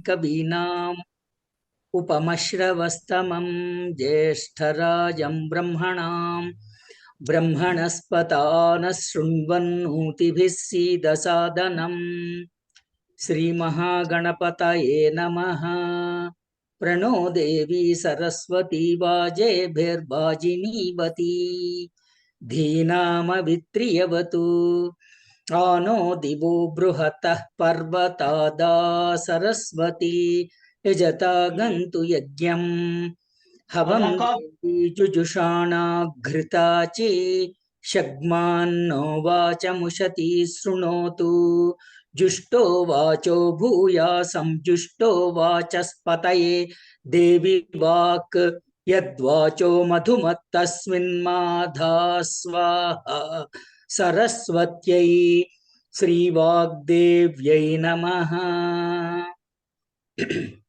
कवीनाम् उपमश्रवस्तमं ज्येष्ठराजं ब्रह्मणस्पतानः शृण्वन्नोतिभिः सीदसादनम् श्रीमहागणपतये नमः। प्रणो देवी सरस्वती वाजेभिर्वाजिनीवती धीनामवित्रियवतु आनो दिवो बृहतः पर्वतादा सरस्वती यजता गन्तु यज्ञम् हवं देवी जुजुषाणा घृताची शग्मान्नो वाचमुशती शृणोतु जुष्टो वाचो भूयासं जुष्टो वाचस्पतये देवी वाक् यद्वाचो मधुमत्तस्मिन्माधा स्वाहा सरस्वत्यै श्रीवाग्देव्यै नमः।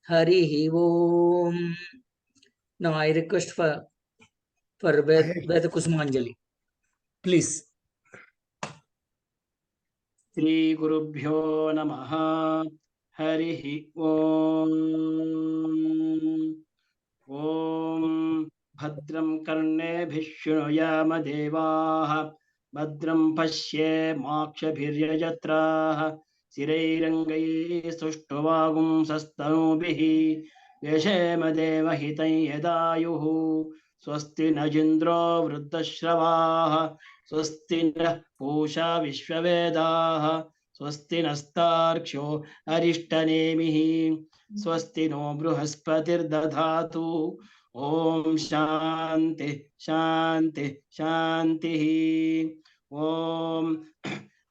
हरिः ओम। Now I request for Veda Kusumanjali, please. Shri गुरुभ्यो नमः। हरिः ओम। ओम भद्रं कर्णेभिः शृणुयाम देवाः भद्रं पश्येमाक्षभिर्यजत्राः स्थिरैरङ्गैः सुष्ठुवागुंसस्तनूभिः व्यशेम देवहितं यदायुः स्वस्ति न इन्द्रो वृद्धश्रवाः स्वस्ति नः पूषा विश्ववेदाः स्वस्ति नस्तार्क्ष्यो अरिष्टनेमिः स्वस्ति नो बृहस्पतिर्दधातु ओम शांति शांति शांतिः। ओम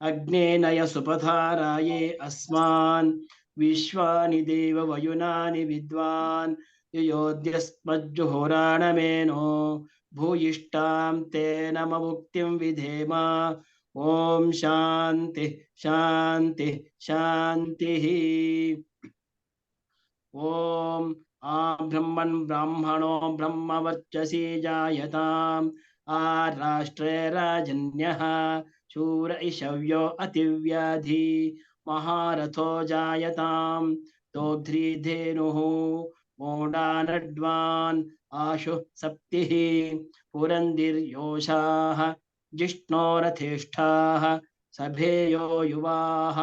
अग्नेनय सुपथाराये अस्मान् विश्वानि देव वयुनानि विद्वान् योद्यस्मज्जुहोराणमेनो भूयिष्ठां तेन मुक्तिं विधेम। ओम शांति शांति शांतिः। ओम ब्रह्मन् ब्राह्मणो ब्रह्मवर्चसी जायताम् राष्ट्रे राजन्यः शूर इषव्यो अतिव्याधि महारथो जायताम् दोग्ध्रीधेनुः मोडानड्वान् आशु सप्तिः पुरन्दिर्योषाः जिष्णोरथिष्ठाः सभेयो युवाः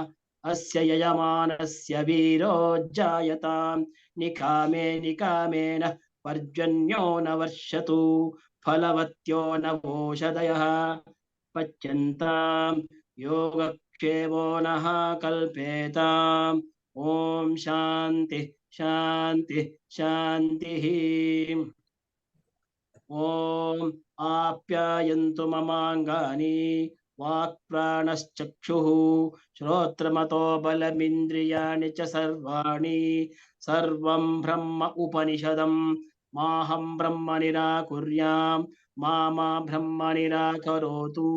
अस्य यजमानस्य वीरोज्जायताम् निकामे निकामेन पर्जन्यो न वर्षतु फलवत्यो न वोषधयः पच्यन्ताम् योगक्षेमो नः कल्पेताम्। ओम शांति शांति शांतिः। ओम आप्यायन्तु ममाङ्गानि वाक्प्राणश्चक्षुः श्रोत्रमतो बलमिन्द्रियाणि च सर्वाणि सर्वं ब्रह्म उपनिषदं माहं ब्रह्म निराकुर्यां मा ब्रह्म निराकरोतु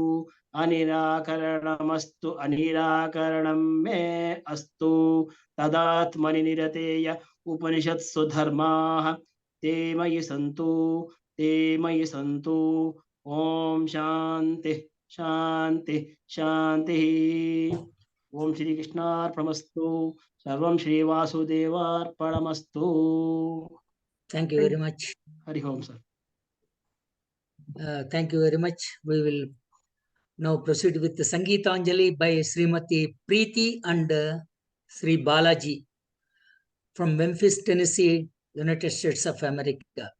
अनिराकरणमस्तु अनिराकरणं मे अस्तु तदात्मनि निरतेय उपनिषत्सु धर्माः ते मयि सन्तु। ओम शांति शांति शांतिः। ओम श्री कृष्णार्पणमस्तु सर्वं श्री वासुदेवार्पणमस्तु। Thank you very much. Hari Om sir. Thank you very much. We will now proceed with the Sangeetanjali by Srimati Preeti and Sri Balaji from Memphis, Tennessee, United States of America.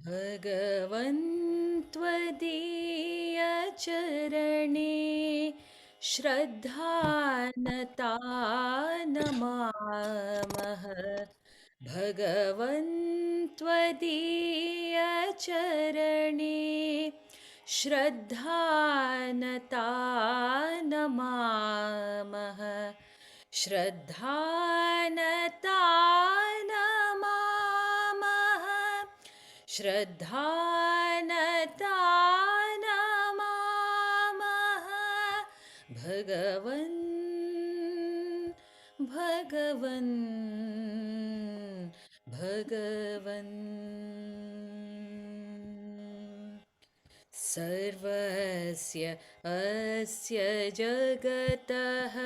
भगवन् त्वदीय चरणे श्रद्धानता नमामः। भगवन् त्वदीय चरणे श्रद्धानता नमामः। श्रद्धानता नमामः। श्रद्धानता नमामः। भगवन् भगवन् सर्वस्य अस्य जगतः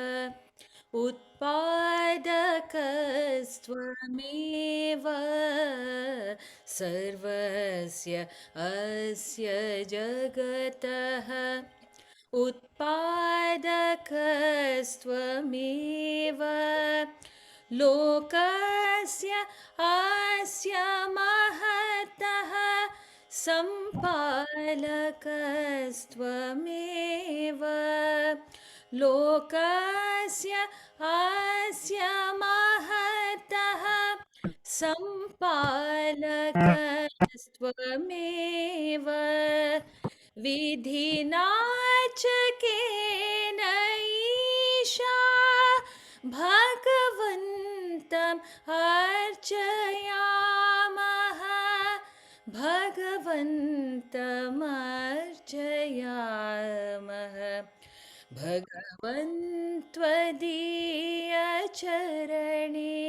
उत्पादकस्त्वमेव सर्वस्य अस्य जगतः उत्पादकस्त्वमेव लोकस्य अस्य महतः सम्पालकस्त्वमेव लोकस्य अस्य महतः सम्पालकस्त्वमेव विधिना च केन ईशा भगवन्तम् अर्चयामः भगवन्तमर्चयामः भगवन्त्वदीयचरणे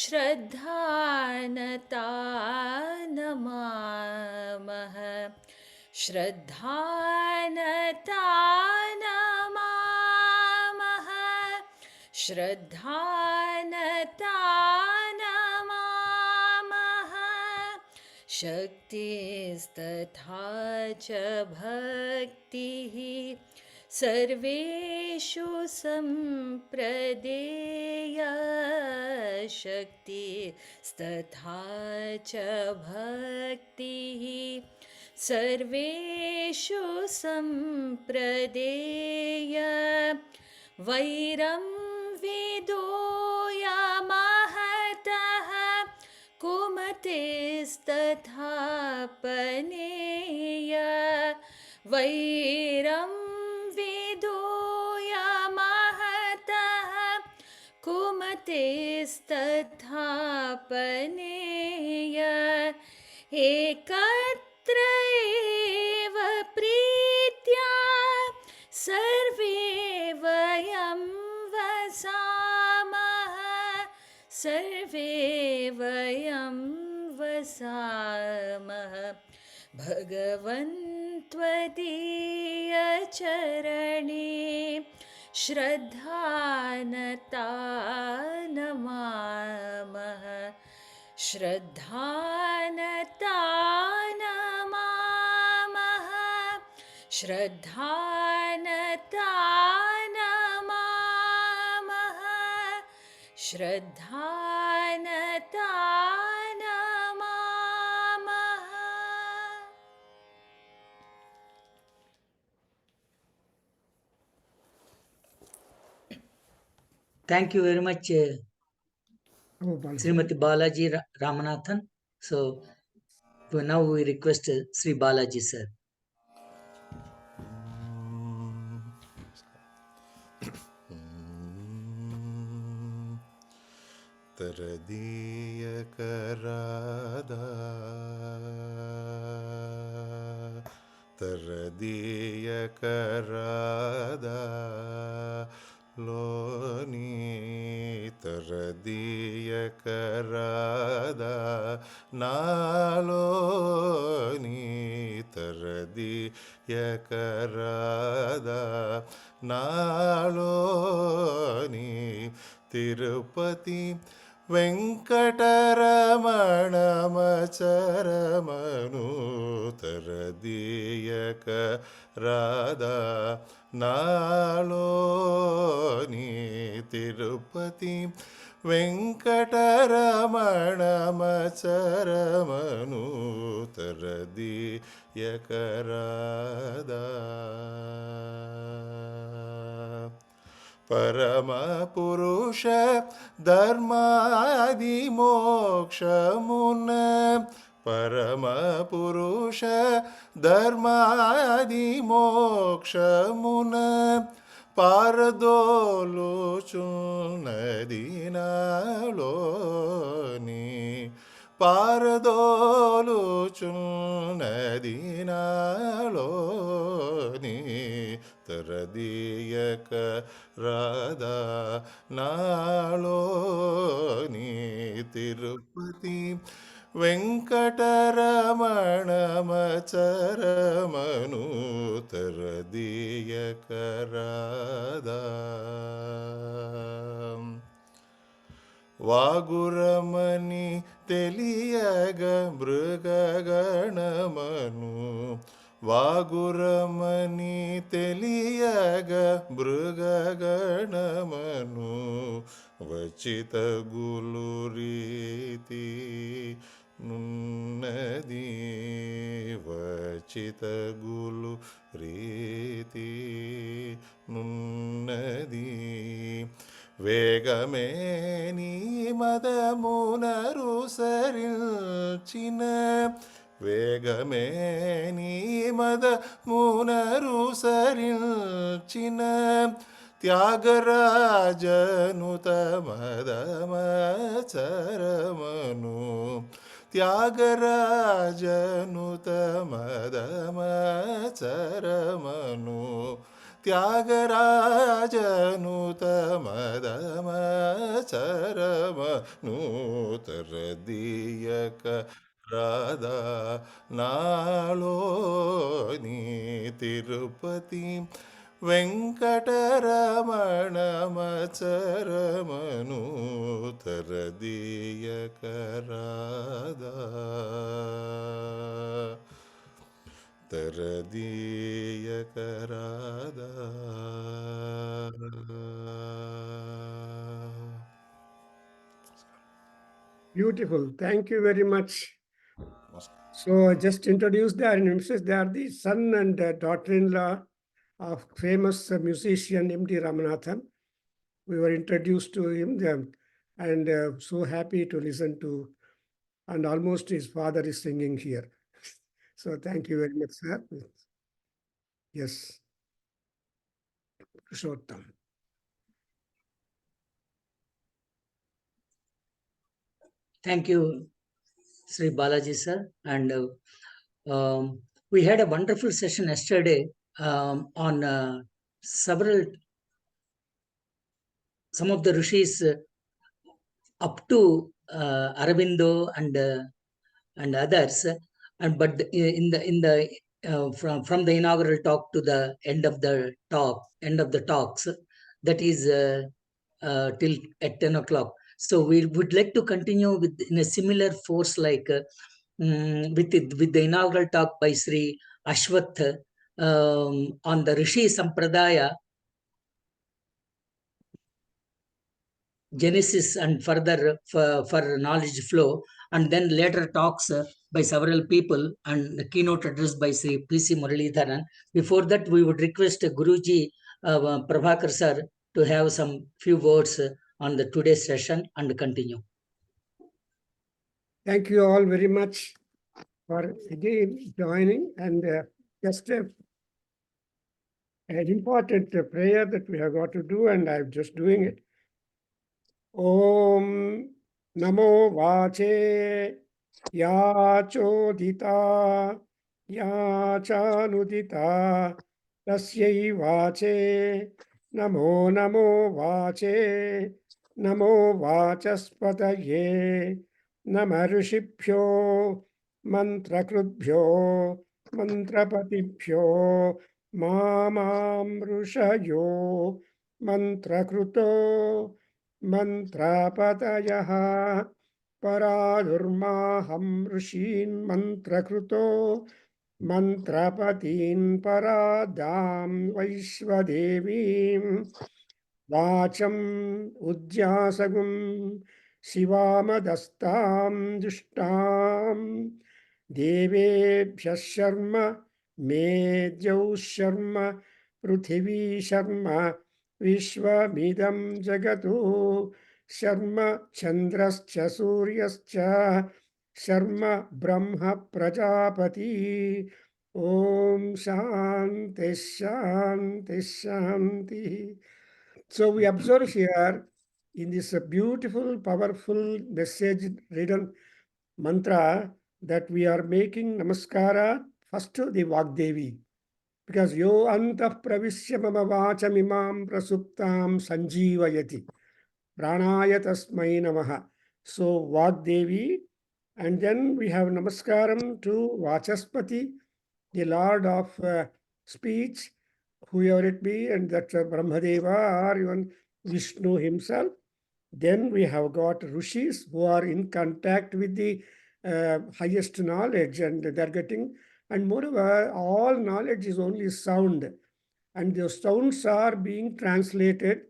श्रद्धानता नमामः श्रद्धानता नमामः श्रद्धानता नमामः शक्तिस्तथा च भक्तिः सर्वेषु सम्प्रदेय शक्तिस्तथा च भक्तिः सर्वेषु सम्प्रदेय वैरं विदूयमहतः कुमतेस्तथापनेय वैरं विदूयमहतः कुमतेस्तथापनेय एकत्र एव प्रीत्या सर्वे वयं वसामः सर्वे वयं वसामः भगवन्त्वदीयचरणे श्रद्धानता नमामः श्रद्धानता नमामः श्रद्धानता नमामः श्रद्धानता नमामः। Thank you very much, Srimati Balaji Ramanathan. So now we request Sri Balaji sir. तरदीय करादा तरदीय करादा Loni तरदीय करादा नालोनी तरदीय करादा नालोनी Tirupati वेङ्कटरमणमचरमनुतरदीयक Radha नालोनी Tirupati वेङ्कटरमणमचरमनुतरदीयक Radha परम पुरुष धर्मादिमोक्षमुन परम पुरुष धर्मादिमोक्षमुन पारदोलुचुनदिनालोनी पारदोलुचुनदिनालोनी तरदीयक राधा नालोनी తిరుపతి వెంకటరమణమచరమనుతరదీయకరాదా వాగురమని తెలియగ మృగగణమను వాగురమని తెలియగ మృగగణమను వచిత గులు రీతి నున్నది వచిత గులు రీతి నున్నది వేగమే నీ మదమునరుసరించిన వేగమే నీ మదమునరుసరించిన త్యాగరాజనుత మదమచరమను త్యాగరాజనుత మదమచరమను త్యాగరాజనుత మదమచరమనుతరదీయక రాధా నాలోని తిరుపతి వెంకటరమణమచరమనుతరదీయక రాధా తరదీయక రాధా. Beautiful. Thank you very much. So I just introduced their names. They are the son and daughter-in-law of famous musician M.D. Ramanathan. We were introduced to him and so happy to listen to, and almost his father is singing here. So thank you very much, sir. Yes. Purushottam. Thank you, Sri Balaji sir. And we had a wonderful session yesterday on some of the rishis up to Aravindo and others, and but in the from the inaugural talk to the end of the talks, that is till at 10 o'clock. So we would like to continue with in a similar force, like with the inaugural talk by Sri Ashwath on the Rishi Sampradaya genesis and further for knowledge flow, and then later talks by several people and the keynote address by Sri P.C. Muralidharan. Before that, we would request Guruji Prabhakar sir to have some few words on the today's session and continue. Thank you all very much for again joining, and just an important prayer that we have got to do, and I'm just doing it. Om Namo Vache Yachodita Yachanudita Tasyai Vache Namo Namo Vache Namo Vachaspataye Namarishibhyo Mantrakrudbhyo Mantrapatibhyo Mamam Rushayo Mantrakruto Mantrapatayaha Paradurmaham Rishin Mantrakruto Mantrapatin Paradam Vaishvadevim Vacham Udhyasagum Shivamadastam Dushtam Devebhya Sharma Medyav Sharma Pruthivi Sharma Vishvamidam Jagatu Sharma Chandrascha Suryascha Sharma Brahma Prajapati Om Shanti Shanti Shanti. So we observe here in this beautiful, powerful message written mantra that we are making namaskara first to the Vagdevi. Because yo antah pravishya mama vachamimam prasuptam sanjeevayati pranaya tasmai namaha. So Vagdevi, and then we have Namaskaram to Vachaspati, the Lord of speech, whoever it be, and that's Brahmadeva or even Vishnu himself. Then we have got Rishis who are in contact with the highest knowledge and they're getting, and moreover, all knowledge is only sound, and those sounds are being translated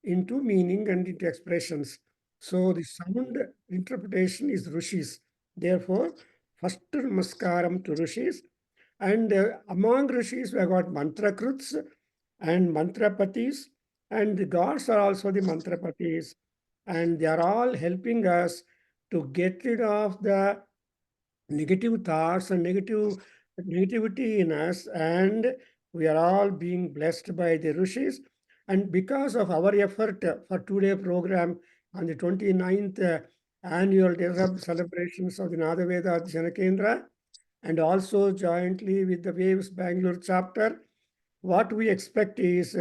into meaning and into expressions. So the sound interpretation is Rishis. Therefore, first namaskaram to Rishis. And among Rishis, we have got Mantrakruts and Mantrapatis, and the gods are also the Mantrapatis. And they are all helping us to get rid of the negative thoughts and negativity in us, and we are all being blessed by the rishis. And because of our effort for today program on the 29th annual celebrations of the Veda Adhyayana Kendra, and also jointly with the Waves Bangalore chapter, what we expect is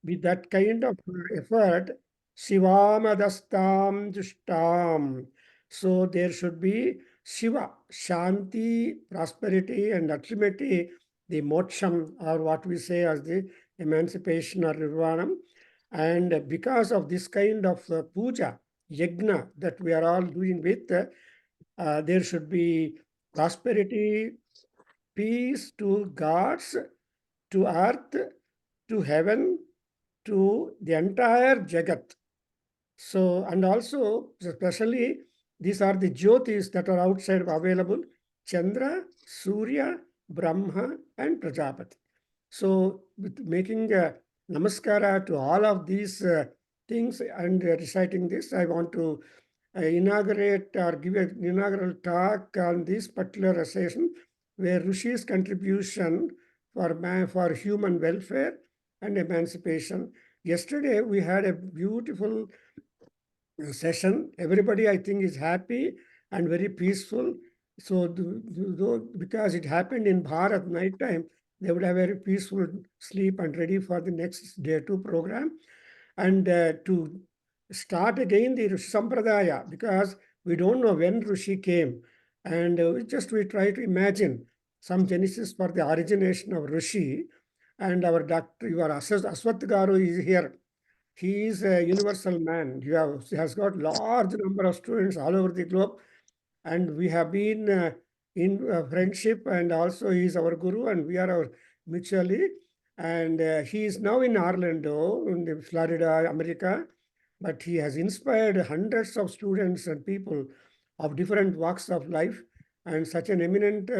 with that kind of effort, Shivamadastam Jushtam. So there should be Shiva, Shanti, prosperity, and ultimately the moksham, or what we say as the emancipation or nirvanam. And because of this kind of puja, yajna that we are all doing with, there should be prosperity, peace to gods, to earth, to heaven, to the entire Jagat. So, and also, especially, these are the jyotis that are outside available: Chandra, Surya, Brahma, and Prajapati. So, with making a namaskara to all of these things and reciting this, I want to inaugurate or give an inaugural talk on this particular session where Rishi's contribution for human welfare and emancipation. Yesterday, we had a beautiful session. Everybody, I think, is happy and very peaceful. So, because it happened in Bharat night time, they would have very peaceful sleep and ready for the next Day-2 program. And to start again the Rishi Sampradaya, because we don't know when Rishi came. And we try to imagine some genesis for the origination of Rishi. And our doctor, your Aswat Garu is here. He is a universal man. He has got large number of students all over the globe, and we have been in friendship, and also he is our guru, and we are our mutually. And he is now in Orlando, in the Florida, America, but he has inspired hundreds of students and people of different walks of life, and such an eminent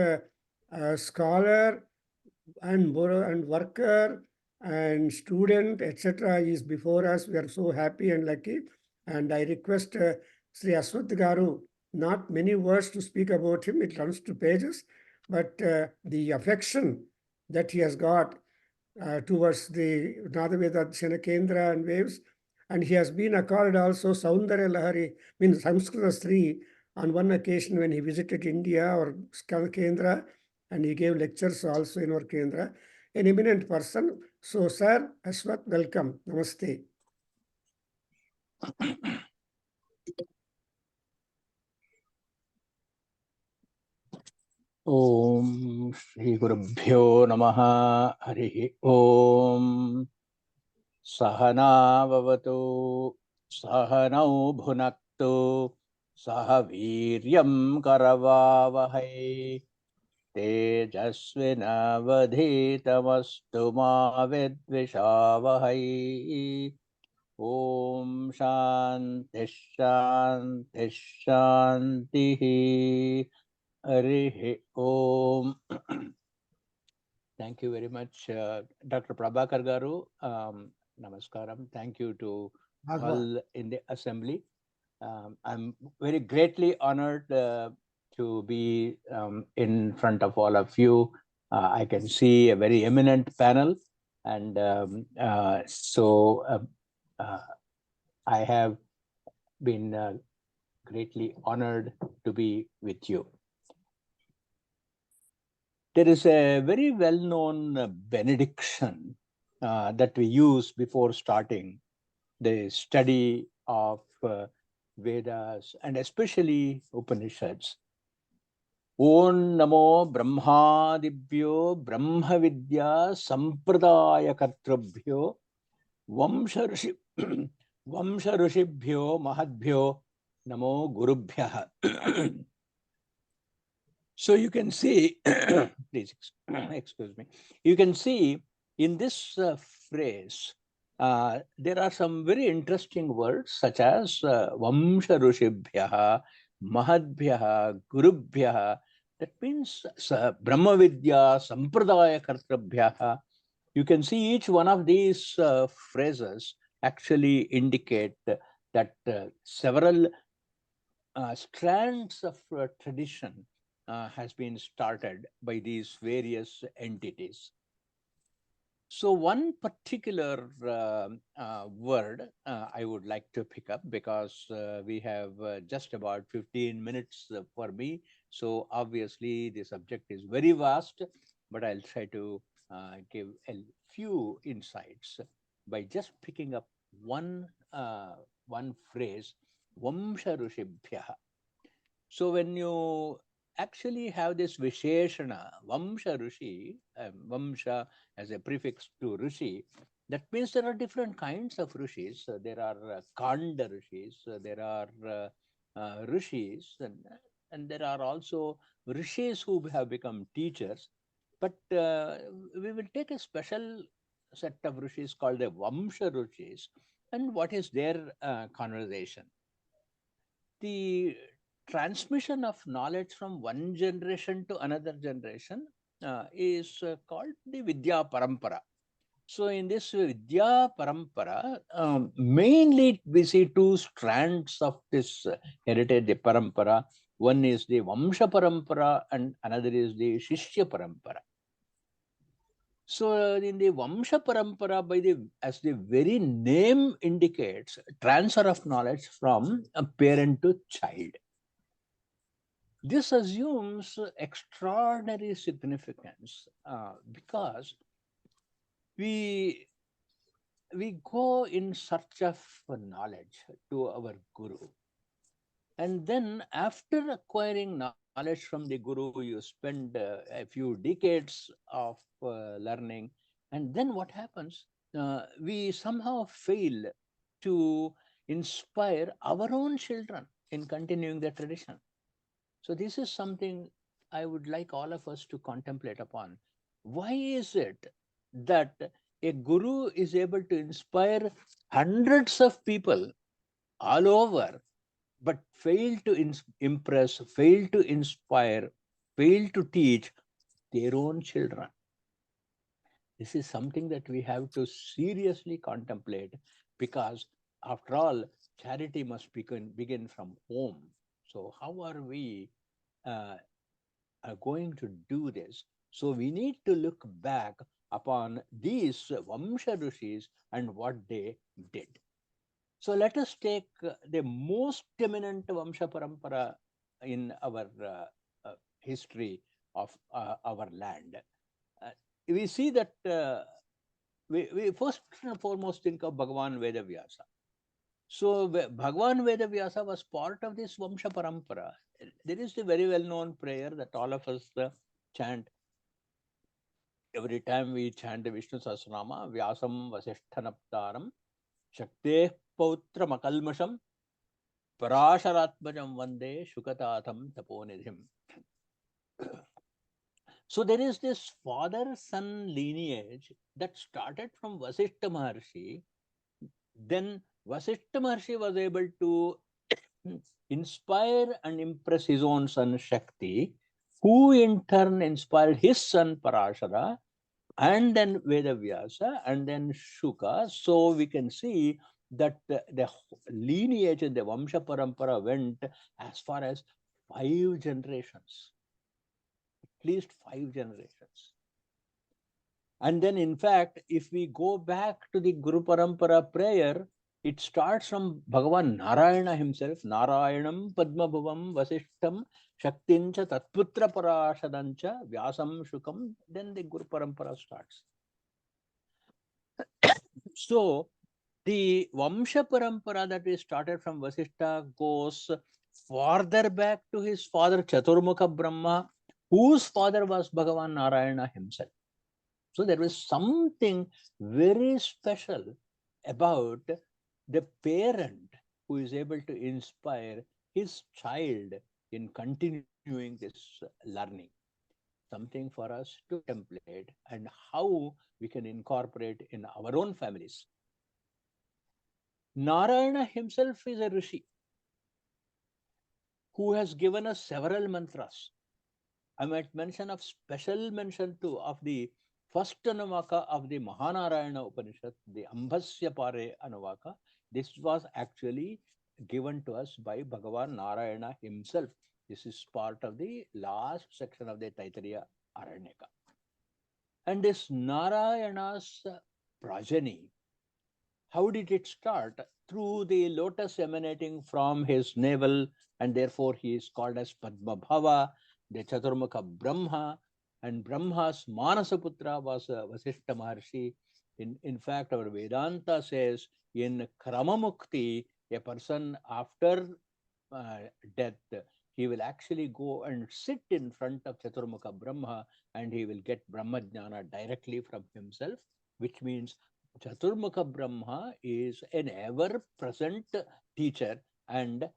scholar and worker and student, etc., is before us. We are so happy and lucky. And I request Sri Aswath Garu, not many words to speak about him, it runs to pages, but the affection that he has got towards the Veda Adhyayana Kendra and Waves. And he has been accorded also Saundarya Lahari, means Samskrita Sri, on one occasion when he visited India or Kendra, and he gave lectures also in our Kendra. An eminent person. So, sir, Ashwath, welcome. Namaste. Om Shri Gurubhyo Namaha Harihi Om Sahana Vavatu Sahanau Bhunaktu Sahaviryam Karavavahai Tejasvinavadhitamastu ma vidvishavahai. Om Shanti Shanti Shanti. Harihi Om. Thank you very much, Dr. Prabhakar Garu. Namaskaram. Thank you to all in the assembly. I'm very greatly honored to be in front of all of you. I can see a very eminent panel, and I have been greatly honored to be with you. There is a very well-known benediction that we use before starting the study of Vedas, and especially Upanishads. Om Namo Brahmadibhyo Brahma Vidya Sampradaya Kartrabhyo Vamsha Rishibhyo Mahadbhyo Namo Gurubhyaha. So you can see, please excuse me, you can see in this phrase, there are some very interesting words such as Vamsha Rishibhyaha, Mahadbhyaha, Gurubhyaha. That means Brahma Vidya, Sampradaya Kartrabhyaha. You can see each one of these phrases actually indicate that several strands of tradition has been started by these various entities. So one particular word I would like to pick up, because we have just about 15 minutes for me. So obviously the subject is very vast, but I'll try to give a few insights by just picking up one phrase, Vamsha Rishibhyaha. So when you actually have this Visheshana, Vamsha Rishi, Vamsha as a prefix to Rishi, that means there are different kinds of Rishis. There are Kanda Rishis, there are Rishis, and there are also Rishis who have become teachers. But we will take a special set of Rishis called the Vamsha Rishis, and what is their conversation. The transmission of knowledge from one generation to another generation is called the Vidya Parampara. So in this Vidya Parampara, mainly we see two strands of this heritage, the Parampara. One is the Vamsha Parampara and another is the Shishya Parampara. So in the Vamsha Parampara, as the very name indicates, transfer of knowledge from a parent to child. This assumes extraordinary significance because we go in search of knowledge to our Guru. And then after acquiring knowledge from the Guru, you spend a few decades of learning. And then what happens? We somehow fail to inspire our own children in continuing the tradition. So this is something I would like all of us to contemplate upon. Why is it that a guru is able to inspire hundreds of people all over, but fail to impress, fail to inspire, fail to teach their own children? This is something that we have to seriously contemplate, because after all, charity must begin from home. So how are we are going to do this? So we need to look back upon these Vamsha Rishis and what they did. So let us take the most eminent Vamsha Parampara in our history of our land. We see that we first and foremost think of Bhagavan Veda Vyasa. So Bhagavan Veda Vyasa was part of this Vamsha Parampara. There is the very well-known prayer that all of us chant every time we chant the Vishnu Sahasranama, Vyasam Vasishthanaptaram Shakteh Pautram Akalmasham Parasharatmajam Vande Shukatatham Taponidhim. So there is this father-son lineage that started from Vasishtha Maharshi. Then Vasishtha Maharshi was able to inspire and impress his own son Shakti, who in turn inspired his son Parashara, and then Vedavyasa, and then Shuka. So we can see that the lineage in the Vamsha Parampara went as far as 5 generations, at least 5 generations. And then in fact, if we go back to the Guru Parampara prayer, it starts from Bhagavan Narayana himself, Narayanam Padmabhavam Vasishtam Shaktincha Tatputra Parashadancha Vyasam Shukam. Then the Guru Parampara starts. So The Vamsha Parampara that we started from Vasishtha goes farther back to his father Chaturmukha Brahma, whose father was Bhagavan Narayana himself. So there was something very special about the parent who is able to inspire his child in continuing this learning. Something for us to contemplate and how we can incorporate in our own families. Narayana himself is a rishi who has given us several mantras. I might mention of special mention too of the first Anuvaka of the Mahanarayana Upanishad, the Ambhasya Pare Anuvaka. This was actually given to us by Bhagavan Narayana himself. This is part of the last section of the Taittiriya Aranyaka. And this Narayana's progeny, how did it start? Through the lotus emanating from his navel, and therefore he is called as Padma Bhava, the Chaturmukha Brahma, and Brahma's Manasaputra was Vasishtha Maharshi. In fact, our Vedanta says in Kramamukti, a person after death, he will actually go and sit in front of Chaturmukha Brahma and he will get Brahma Jnana directly from himself, which means Chaturmukha Brahma is an ever-present teacher, and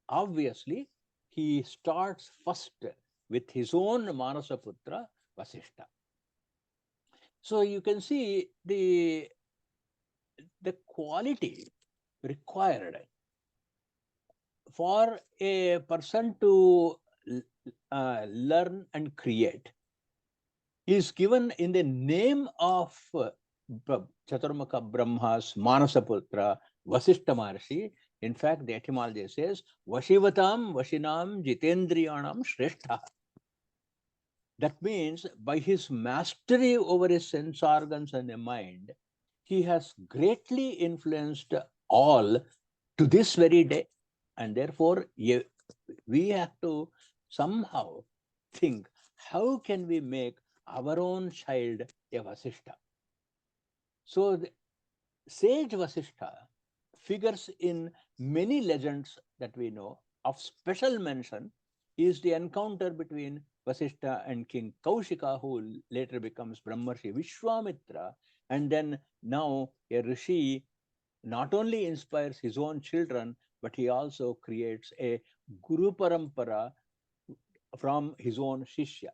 obviously he starts first with his own Manasaputra Vasishtha. So you can see the quality required for a person to learn and create is given in the name of Chaturmukha Brahma's Manasaputra Vasishtha Maharshi. In fact, the etymology says Vashivatam Vashinam Jitendriyanam Shrestha. That means by his mastery over his sense organs and the mind, he has greatly influenced all to this very day. And therefore, we have to somehow think, how can we make our own child a Vasishtha? So the sage Vasishtha figures in many legends that we know. Of special mention is the encounter between Vasishtha and King Kaushika, who later becomes Brahmarshi Vishwamitra, and then now a rishi not only inspires his own children, but he also creates a Guru Parampara from his own Shishya.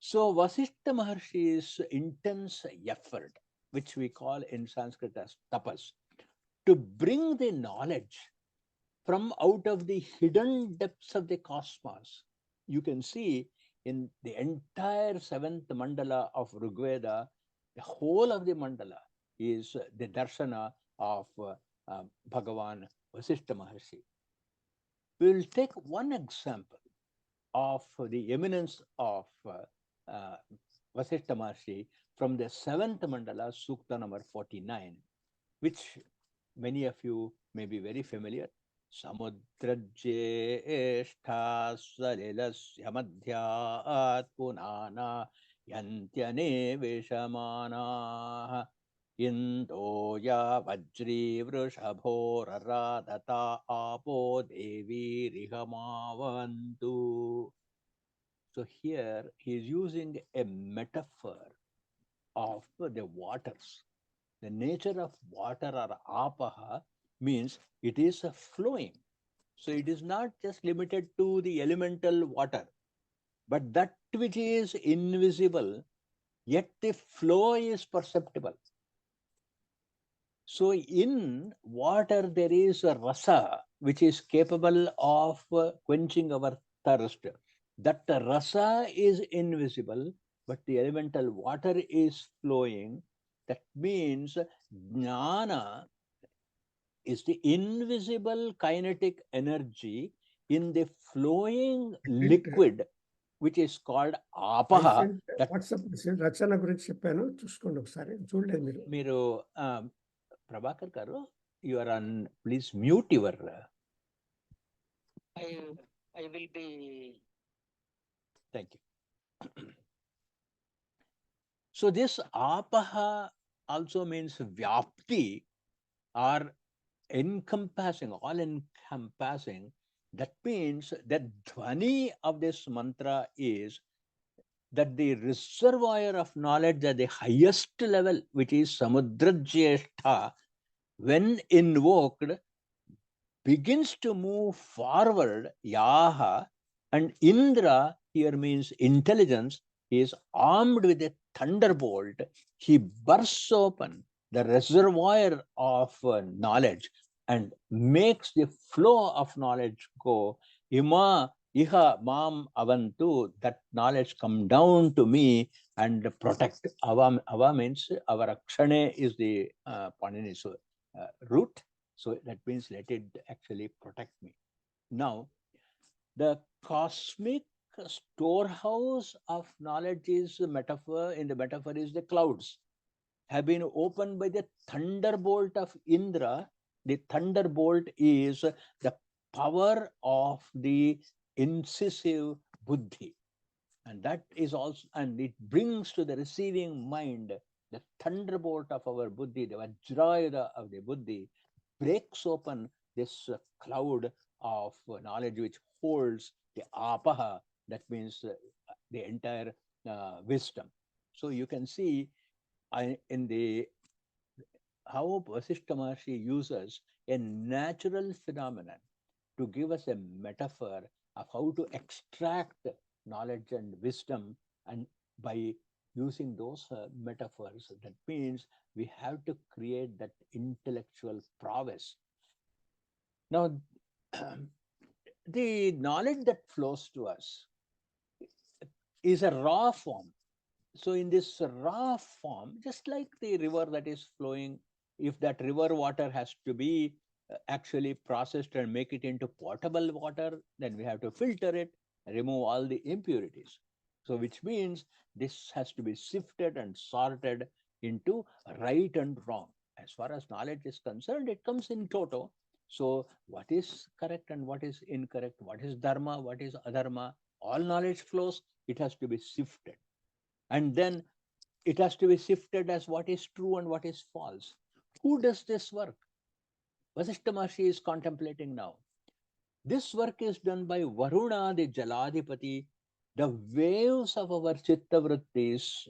So Vasishtha Maharshi's intense effort, which we call in Sanskrit as tapas, to bring the knowledge from out of the hidden depths of the cosmos. You can see in the entire 7th mandala of Rigveda, the whole of the mandala is the darshana of Bhagavan Vasishtha Maharshi. We will take one example of the eminence of Vasishtha Maharshi from the 7th mandala, Sukta number 49, which many of you may be very familiar. Samudrajyeshta salilasya madhyat punana yantyane veshamana indoya vajri vrishabho raradata apo devi rihamavantu. So here he is using a metaphor of the waters. The nature of water or apaha means it is flowing. So it is not just limited to the elemental water, but that which is invisible, yet the flow is perceptible. So in water there is a rasa which is capable of quenching our thirst. That rasa is invisible, but the elemental water is flowing. That means jnana is the invisible kinetic energy in the flowing liquid, which is called apaha. WhatsApp రచన గురించి చెప్పాను, చూసుకోండి ఒకసారి. చూడలేదు మీరు? మీరు ప్రభాకర్ గారు, you are on, please mute your I will be. Thank you. So this apaha also means vyapti, or encompassing, all encompassing. That means that dhvani of this mantra is that the reservoir of knowledge at the highest level, which is Samudrajyeshtha, when invoked, begins to move forward. Yaha, and Indra here means intelligence. He is armed with a thunderbolt. He bursts open the reservoir of knowledge and makes the flow of knowledge go. Ima iha mam avantu, that knowledge come down to me and protect. Ava means avarakshane is the Panini root. So that means let it actually protect me. Now, the cosmic storehouse of knowledge is a metaphor. In the metaphor is the clouds have been opened by the thunderbolt of Indra. The thunderbolt is the power of the incisive buddhi. And that is also, and it brings to the receiving mind the thunderbolt of our buddhi, the vajrayuda of the buddhi, breaks open this cloud of knowledge which holds the apaha, that means the entire wisdom. So you can see in the how Vasishtha Maharshi uses a natural phenomenon to give us a metaphor of how to extract knowledge and wisdom, and by using those metaphors, that means we have to create that intellectual prowess. Now, the knowledge that flows to us is a raw form. So in this raw form, just like the river that is flowing, if that river water has to be actually processed and make it into potable water, then we have to filter it, remove all the impurities. So which means this has to be sifted and sorted into right and wrong. As far as knowledge is concerned, it comes in toto. So what is correct and what is incorrect, what is dharma, what is adharma, all knowledge flows, it has to be sifted. And then it has to be sifted as what is true and what is false. Who does this work? Vasishtha Maharshi is contemplating now. This work is done by Varuna, the Jaladipati. The waves of our chitta vrittis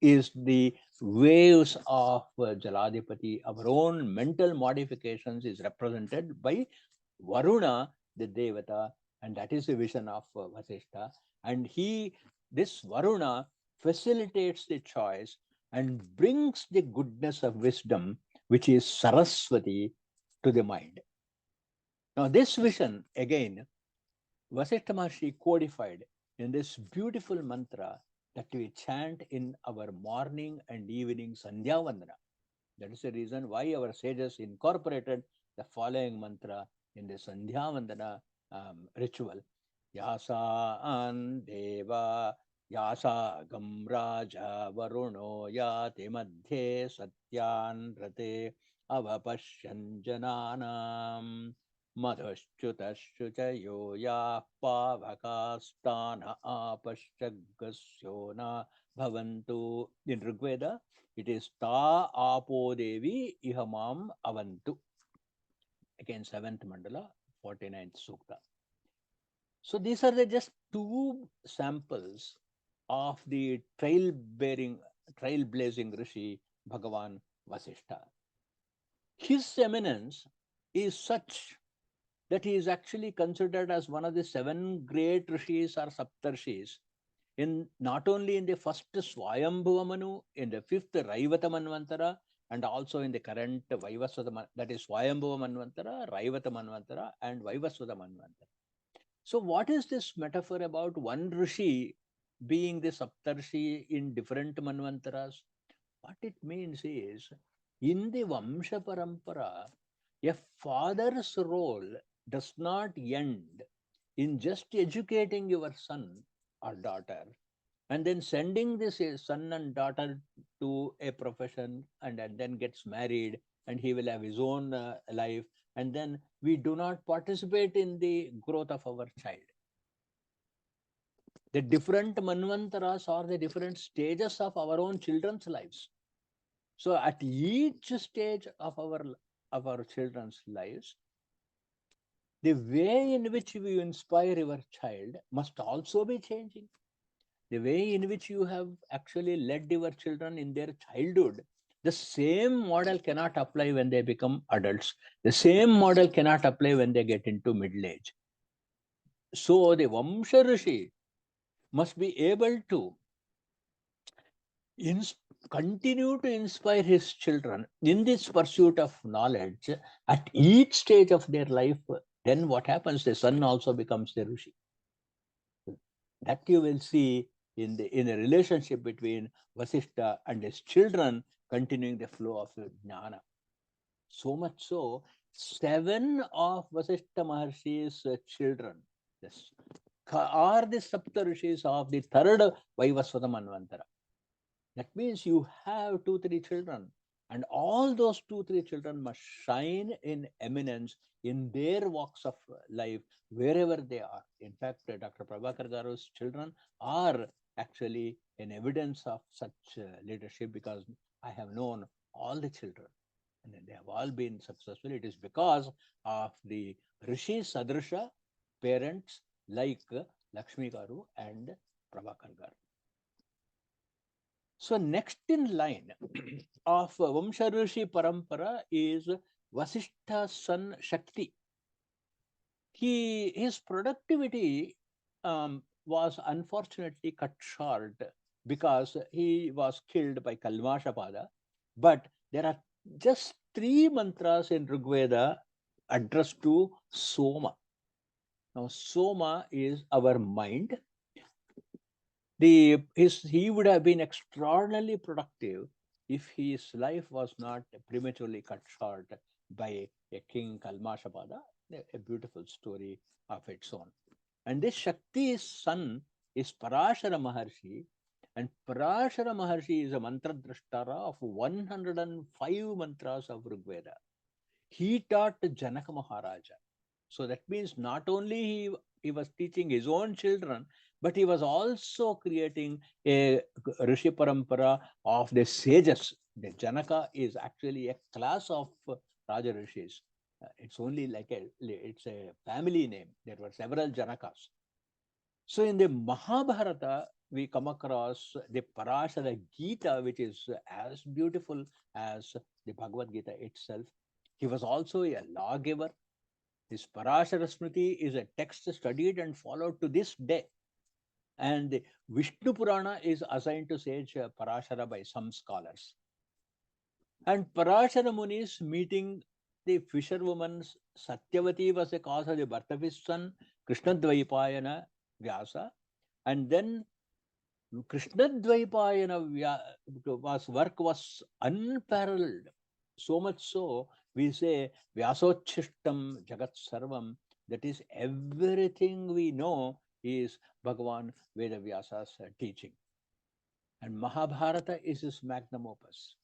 is the waves of Jaladipati. Our own mental modifications is represented by Varuna, the Devata, and that is the vision of Vasishtha. And this Varuna facilitates the choice and brings the goodness of wisdom, which is Saraswati, to the mind. Now, this vision, again, Vasishtha Maharshi codified in this beautiful mantra that we chant in our morning and evening Sandhya Vandana. That is the reason why our sages incorporated the following mantra in the Sandhya Vandana ritual. Yasa an deva yasa gam raja varuno yati madhye satyan rate avapashyan jananam madhushchutashuchayo ya pavakastana apashyagasyo na bhavantu. In Rigveda, it is ta apo devi ihamam avantu. Again, 7th mandala, 49th sukta. So these are just two samples of the trailblazing Rishi Bhagavan Vasishtha. His eminence is such that he is actually considered as one of the 7 great rishis or saptarshis, in not only in the first Swayambhuva Manu, in the 5th Raivata Manvantara, and also in the current Vaivasvata, that is Swayambhuva Manvantara, Raivata Manvantara, and Vaivasvata Manvantara. So what is this metaphor about one rishi being the saptarshi in different manvantaras? What it means is, in the Vamsha Parampara, a father's role does not end in just educating your son or daughter and then sending this son and daughter to a profession and then gets married and he will have his own life, and then we do not participate in the growth of our child. The different manvantaras are the different stages of our own children's lives. So at each stage of our children's lives, the way in which we inspire your child must also be changing. The way in which you have actually led your children in their childhood, the same model cannot apply when they become adults. The same model cannot apply when they get into middle age. So the Vamsha Rishi must be able to continue to inspire his children in this pursuit of knowledge at each stage of their life. Then what happens? The son also becomes the Rishi. That you will see in a relationship between Vasishtha and his children, continuing the flow of jnana. So much so, 7 of Vasishtha Maharshi's children are the Sapta Rishis of the third Vaivasvata Manvantara. That means you have 2-3 children, and all those 2-3 children must shine in eminence in their walks of life, wherever they are. In fact, Dr. Prabhakar Garu's children are actually an evidence of such leadership, because I have known all the children and they have all been successful. It is because of the Rishi Sadrisha parents like Lakshmi Garu and Prabhakar Garu. So next in line of Vamsha Rishi Parampara is Vasishtha's son Shakti. His productivity was unfortunately cut short because he was killed by Kalmashapada. But there are just 3 mantras in Rigveda addressed to Soma. Now, Soma is our mind. He would have been extraordinarily productive if his life was not prematurely cut short by a king Kalmashapada, a beautiful story of its own. And this Shakti's son is Parashara Maharshi, and Parashara Maharshi is a mantra drashtara of 105 mantras of Rigveda. He taught Janaka Maharaja. So that means not only he was teaching his own children, but he was also creating a Rishi Parampara of the sages. The Janaka is actually a class of Raja Rishis. It's only like it's a family name. There were several Janakas. So in the Mahabharata, we come across the Parashara Gita, which is as beautiful as the Bhagavad Gita itself. He was also a lawgiver. This Parashara Smriti is a text studied and followed to this day. And the Vishnu Purana is assigned to sage Parashara by some scholars. And Parashara Muni's meeting the fisherwoman Satyavati was the cause of the birth of his son, Krishna Dvaipayana Vyasa. And then Krishna Dvaipayana work was unparalleled. So much so, we say Vyasochishtam Jagat Sarvam. That is, everything we know is Bhagavan Veda Vyasa's teaching. And Mahabharata is his magnum opus.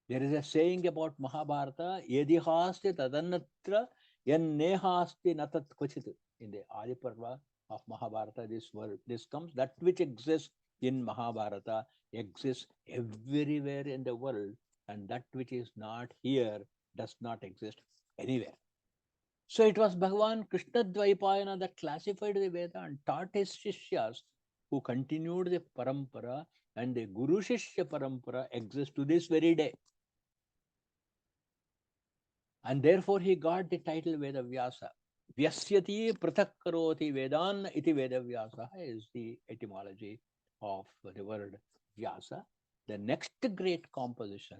There is a saying about Mahabharata, Yadihasti Tadannatra Yannehasti Natat Kvachit. In the Adi Parva of Mahabharata, this comes, that which exists in Mahabharata exists everywhere in the world, and that which is not here does not exist anywhere. So it was Bhagavan Krishna Dvaipayana that classified the Veda and taught his Shishyas, who continued the Parampara, and the Guru Shishya Parampara exists to this very day. And therefore he got the title Veda Vyasa. Vyasyati prathak karoti Vedan iti Veda Vyasa is the etymology of the word Vyasa. The next great composition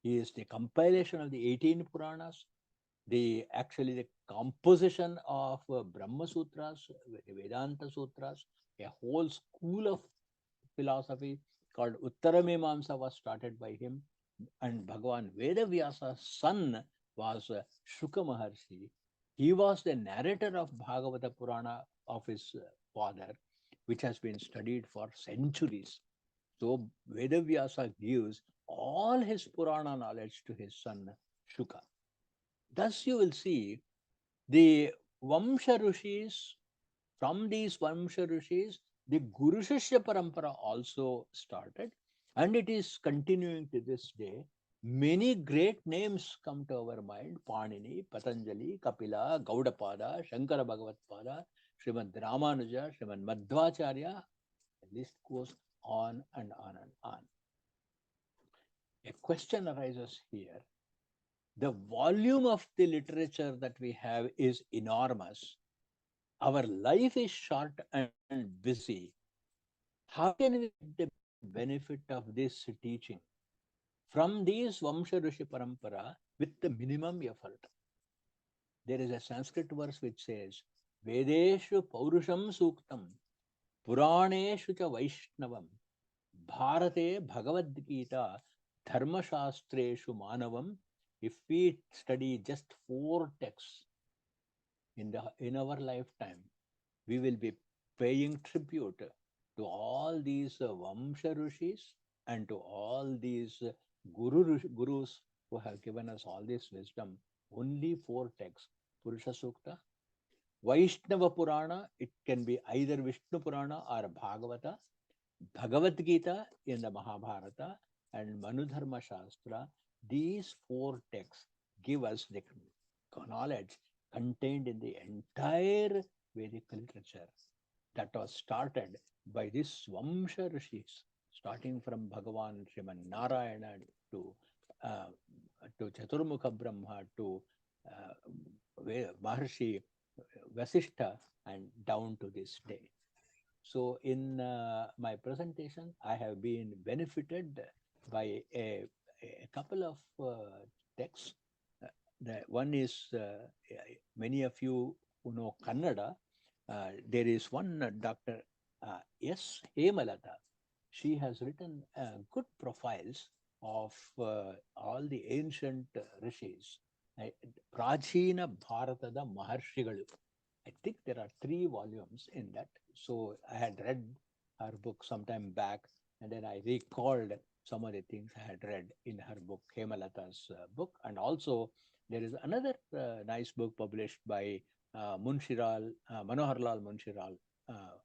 is the compilation of the 18 Puranas, the composition of Brahma Sutras, Vedanta Sutras, a whole school of philosophy called Uttaramimamsa was started by him. And Bhagavan Veda Vyasa's son was Shuka Maharshi. He was the narrator of Bhagavata Purana of his father, which has been studied for centuries. So Veda Vyasa gives all his Purana knowledge to his son Shuka. Thus you will see the Vamsha Rishis, from these Vamsha Rishis, the Guru Shishya Parampara also started, and it is continuing to this day. many great names come to our mind: Panini, Patanjali, Kapila, Gaudapada, Shankara Bhagavatpada, Srimad Ramanuja, Srimad Madhvacharya. The list goes on and on and on. A question arises here. The volume of the literature that we have is enormous. Our life is short and busy. How can we get the benefit of this teaching from these Vamsha Rishi Parampara with the minimum effort? There is a Sanskrit verse which says, Vedeshu Paurusham Suktam, Puraneshu cha Vaishnavam, Bharate Bhagavad Gita, Dharma Shastreshu Manavam. If we study just 4 texts in our lifetime, we will be paying tribute to all these Vamsha Rishis and to all these gurus who have given us all this wisdom. Only 4 texts: Purusha Sukta, Vaishnava Purana, it can be either Vishnu Purana or Bhagavata, Bhagavad Gita in the Mahabharata, and Manudharma Shastra. These 4 texts give us the knowledge contained in the entire Vedic literature that was started by these Vamsha Rishis, starting from Bhagavan Sriman Narayana to Chaturmukha Brahma to Maharshi Vasishtha and down to this day. So in my presentation, I have been benefited by a couple of texts. The one is, many of you who know Kannada, there is one Dr. S. Hemalata. She has written good profiles of all the ancient rishis. Prachina Bharatada Maharshigalu. I think there are 3 volumes in that. So I had read her book sometime back, and then I recalled some of the things I had read in her book, Hemalata's book. And also there is another nice book published by Manoharlal Munshiral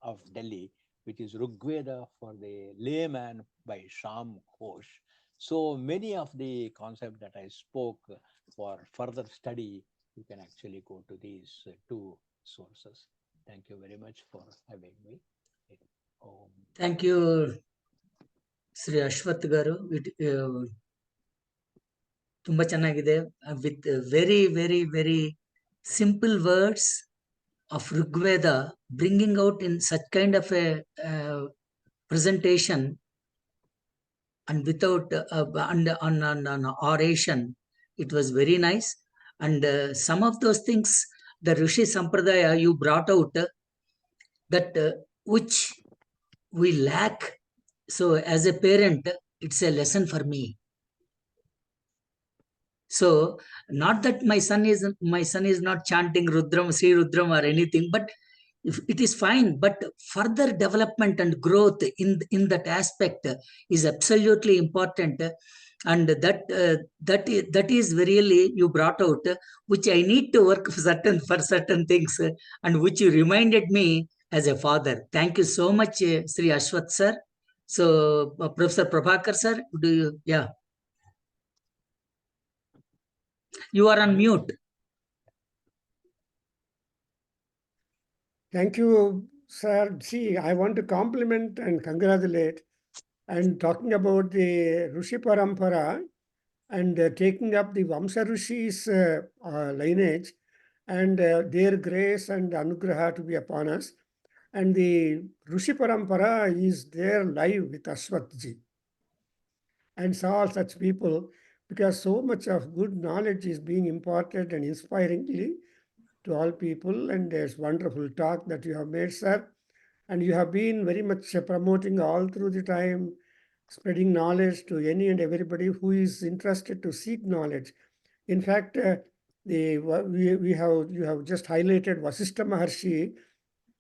of Delhi, which is Rigveda for the layman by Sham Ghosh. So many of the concepts that I spoke for further study, you can actually go to these 2 sources. Thank you very much for having me. Thank you, Sri Ashwath Garu. Tumba chennagide with very, very, very simple words of Rigveda, bringing out in such kind of a presentation and without on oration. It was very nice. And some of those things, the Rishi Sampradaya you brought out, that which we lack. So as a parent, it's a lesson for me. So not that my son is not chanting Rudram, Sri Rudram or anything, but it is fine. But further development and growth in that aspect is absolutely important. And that is really you brought out, which I need to work for certain things, and which you reminded me as a father. Thank you so much, Sri Ashwath sir. So Professor Prabhakar sir, do you? Yeah. You are on mute. Thank you, sir. See, I want to compliment and congratulate. And talking about the Rishi Parampara and taking up the Vamsa Rishis lineage and their grace and anugraha to be upon us. And the Rishi Parampara is there live with Ashwathji. And all such people, because so much of good knowledge is being imparted and inspiringly to all people. And there's wonderful talk that you have made, sir. And you have been very much promoting all through the time, spreading knowledge to any and everybody who is interested to seek knowledge. In fact, you have just highlighted Vasishtha Maharshi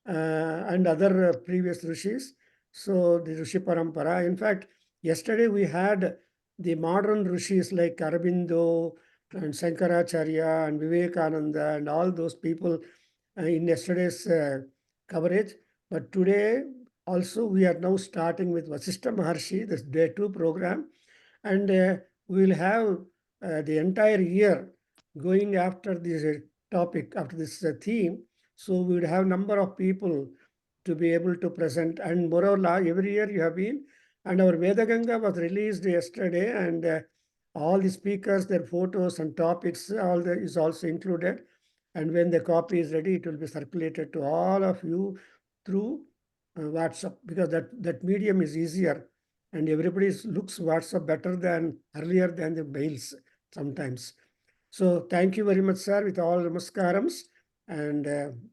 and other previous rishis. So the Rishi Parampara. In fact, yesterday we had the modern rishis like Aurobindo and Shankaracharya and Vivekananda and all those people in yesterday's coverage. But today also we are now starting with Vasishtha Maharshi, this Day-2 program. And we will have the entire year going after this topic, after this theme. So we would have number of people to be able to present. And moreover, every year you have been, and our Veda Ganga was released yesterday, and all the speakers, their photos and topics, all that is also included. And when the copy is ready, it will be circulated to all of you through WhatsApp, because that medium is easier, and everybody looks WhatsApp better than earlier than the mails sometimes. So thank you very much, sir, with all namaskarams. And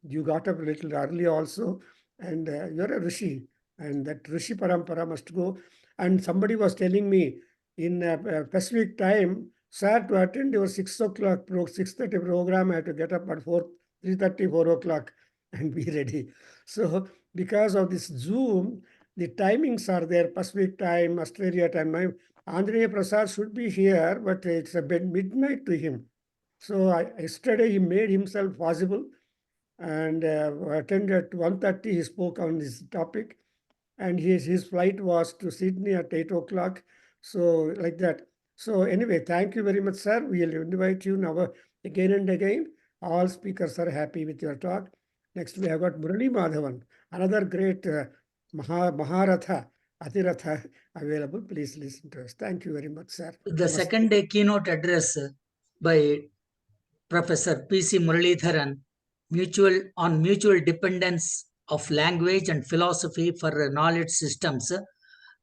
you got up a little early also, and you're a Rishi, and that Rishi Parampara must go. And somebody was telling me in Pacific time, sir, to attend your 6 o'clock, 6:30 program, I have to get up at 3:30, 4 o'clock and be ready. So because of this Zoom, the timings are there, Pacific time, Australia time. My Andrea Prasad should be here, but it's a bit midnight to him. So yesterday he made himself possible and attended at 1:30. He spoke on this topic, and his flight was to Sydney at 8 o'clock. So like that. So anyway, thank you very much, sir. We'll invite you now again and again. All speakers are happy with your talk. Next, we have got Murali Madhavan, another great Maharatha, Athiratha available. Please listen to us. Thank you very much, sir. The second day keynote address by Professor P.C. Muralidharan, on mutual dependence of language and philosophy for knowledge systems.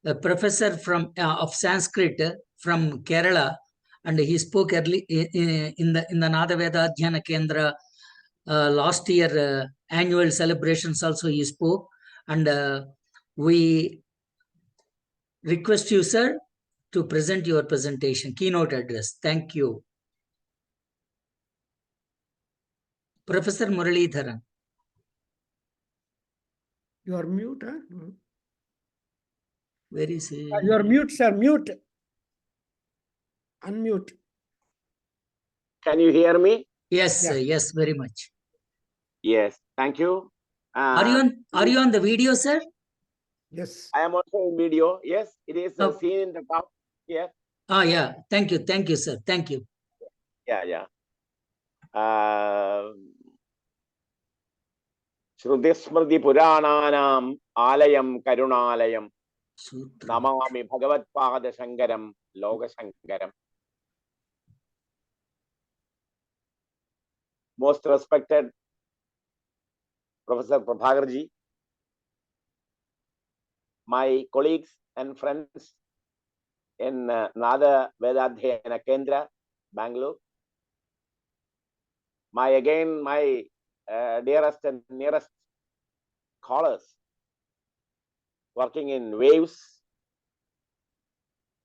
A professor of Sanskrit from Kerala, and he spoke early in the Veda Adhyayana Kendra last year annual celebrations. Also, he spoke, and we request you, sir, to present your presentation, keynote address. Thank you. Professor Muralidharan. You are mute, huh? Where is he? You are mute, sir. Mute. Unmute. Can you hear me? Yes, Yeah. yes, very much. Yes, thank you. Are you on the video, sir? Yes. I am also in video. Yes, it is seen in the top. Yes. Ah, yeah. Thank you, sir. Thank you. Yeah. Shrutismriti Purananam Alayam Karunalayam Namami Bhagavat Pada Shankaram Loga Shankaram. Most respected Professor Prabhakarji, my colleagues and friends in Nada Vedadhyayana Kendra, Bengaluru, my dearest and nearest scholars working in WAVES,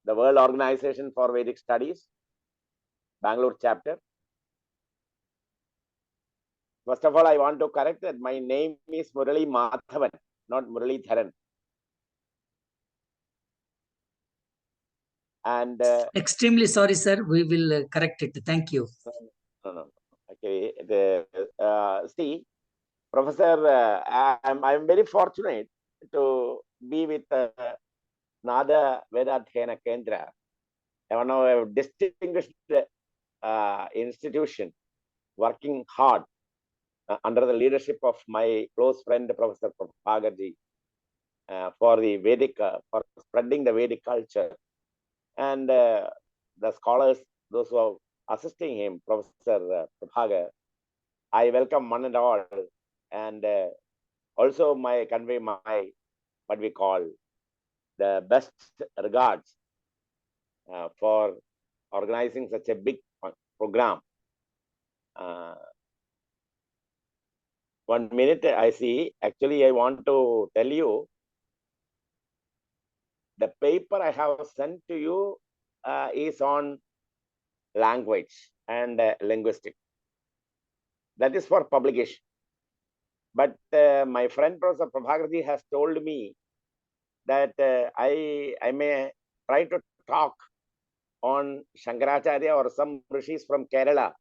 the World Organization for Vedic Studies, Bangalore chapter. First of all, I want to correct that my name is Murali Madhavan, not Muralidharan. And extremely sorry, sir. We will correct it. Thank you. No. Okay. See, Professor, I'm very fortunate to be with Nada Vedadhyayana Kendra, one of a distinguished institution working hard under the leadership of my close friend Professor Prabhakarji for the Vedic, for spreading the Vedic culture, and the scholars, those who are assisting him, Professor Prabhakar. I welcome one and all, and also convey my what we call the best regards for organizing such a big program. 1 minute, I see. Actually, I want to tell you the paper I have sent to you is on language and linguistics. That is for publication. But my friend Professor Prabhakarji has told me that I may try to talk on Shankaracharya or some rishis from Kerala,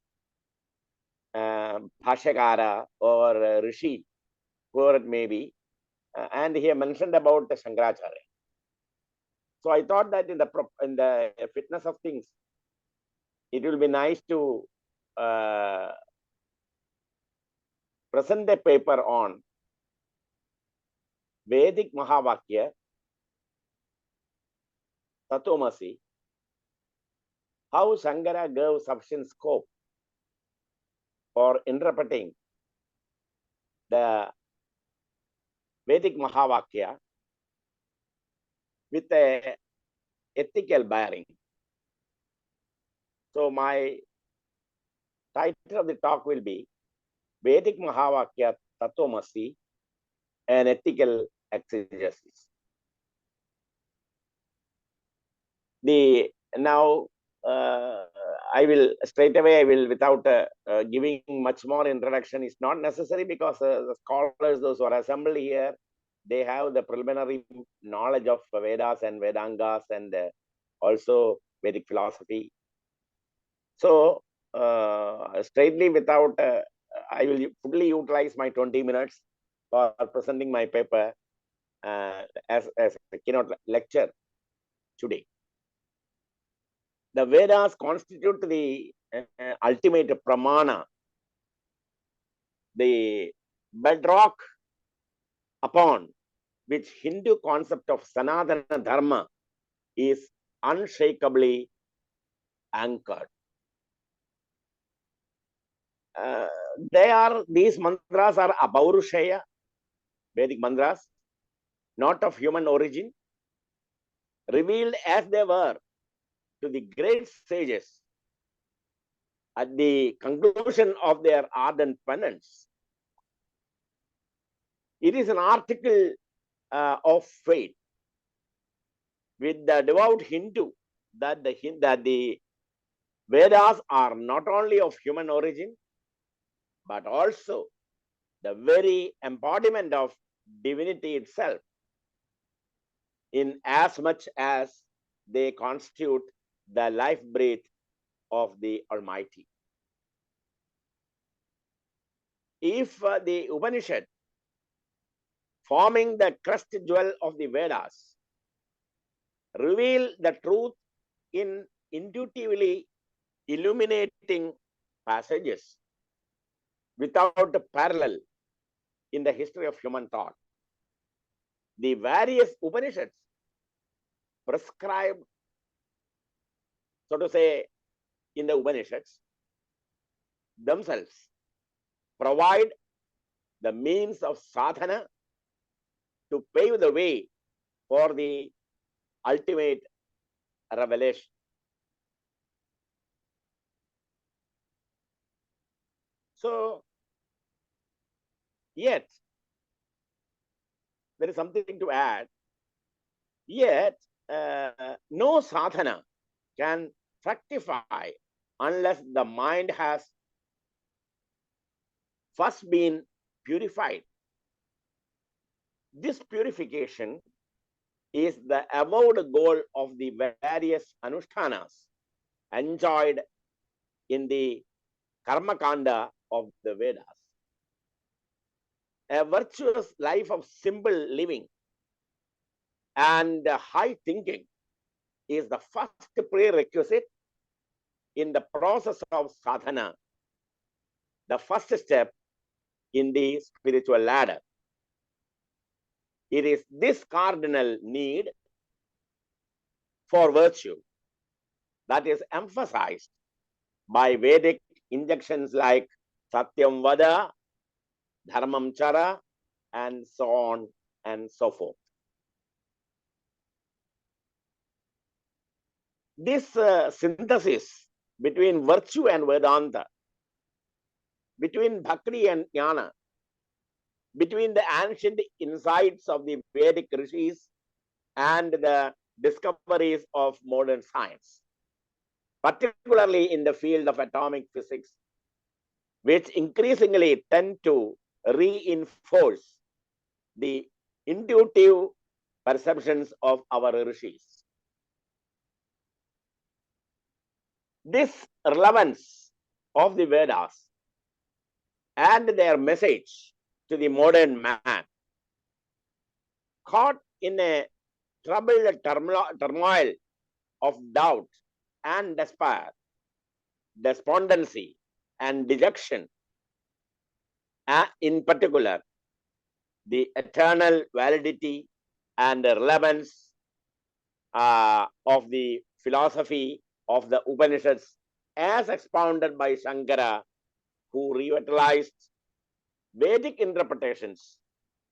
Bhashakara or Rishi, whoever it may be. And he mentioned about the Shankaracharya. So I thought that in the fitness of things, it will be nice to present a paper on Vedic Mahavakya, Tatomasi, how Shankara gave sufficient scope for interpreting the Vedic Mahavakya with a ethical bearing. So my title of the talk will be Vedic Mahavakya Tatomasi, an ethical exegesis. Now I will straight away, without giving much more introduction, it's not necessary, because the scholars, those who are assembled here, they have the preliminary knowledge of Vedas and Vedangas, and also Vedic philosophy. So straightly, without, I will fully utilize my 20 minutes for presenting my paper as a keynote lecture today. The Vedas constitute the ultimate pramana, the bedrock upon which Hindu concept of Sanatana Dharma is unshakably anchored. These mantras are Abaurushaya, Vedic mantras, not of human origin, revealed as they were to the great sages at the conclusion of their ardent penance. It is an article of faith with the devout Hindu that the Vedas are not only of human origin, but also the very embodiment of divinity itself, in as much as they constitute the life breath of the Almighty. If the Upanishad, forming the crest jewel of the Vedas, reveal the truth in intuitively illuminating passages without a parallel in the history of human thought, the various Upanishads prescribe, so to say, in the Upanishads themselves provide the means of sadhana to pave the way for the ultimate revelation. So, yet, there is something to add, yet no sadhana can fructify unless the mind has first been purified. This purification is the avowed goal of the various anushtanas enjoyed in the karma kanda of the Vedas. A virtuous life of simple living and high thinking is the first prerequisite in the process of sadhana, the first step in the spiritual ladder. It is this cardinal need for virtue that is emphasized by Vedic injunctions like Satyam Vada, Dharmam Chara, and so on and so forth. This synthesis between virtue and Vedanta, between Bhakti and Jnana, between the ancient insights of the Vedic rishis and the discoveries of modern science, particularly in the field of atomic physics, which increasingly tend to reinforce the intuitive perceptions of our rishis. This relevance of the Vedas and their message to the modern man, caught in a troubled turmoil of doubt and despair, despondency and dejection, in particular, the eternal validity and the relevance of the philosophy of the Upanishads as expounded by Shankara, who revitalized Vedic interpretations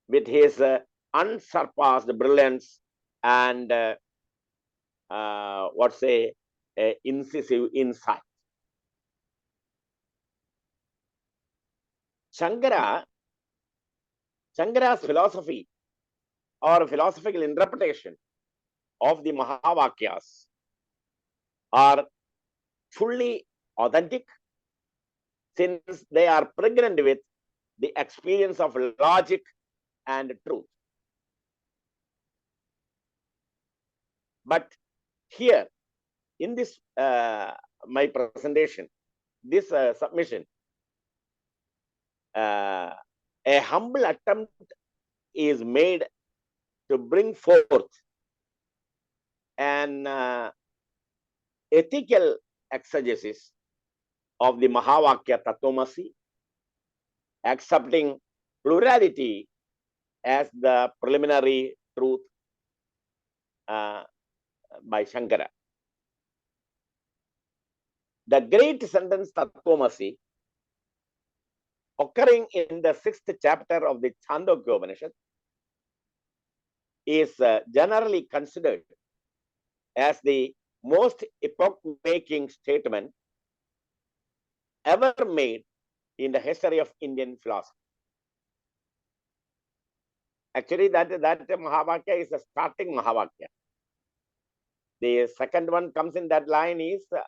with his unsurpassed brilliance and incisive insight. Shankara's philosophy or philosophical interpretation of the Mahavakyas are fully authentic, since they are pregnant with the experience of logic and truth. But here, in this my presentation, this submission, a humble attempt is made to bring forth an ethical exegesis of the Mahavakya Tatvamasi, accepting plurality as the preliminary truth by Shankara. The great sentence Tatvamasi, occurring in the 6th chapter of the Chandogya Upanishad, is generally considered as the most epoch-making statement ever made in the history of Indian philosophy. Actually, that Mahavakya is a starting Mahavakya. The second one comes in that line is the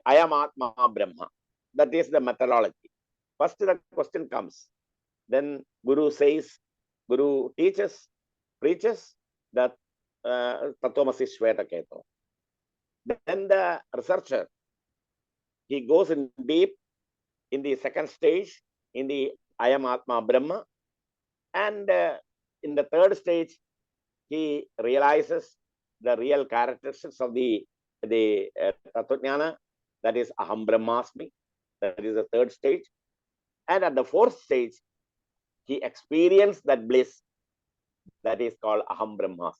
Ayam Atma Brahma. That is the methodology. First the question comes. Then Guru teaches, preaches that Tatvamasi Shweta Ketu. Then the researcher, he goes in deep in the second stage, in the Ayam Atma Brahma. And in the third stage, he realizes the real characteristics of the Tattvajnana, that is Aham Brahmasmi. That is the third stage. And at the fourth stage, he experienced that bliss that is called Aham Brahmasmi.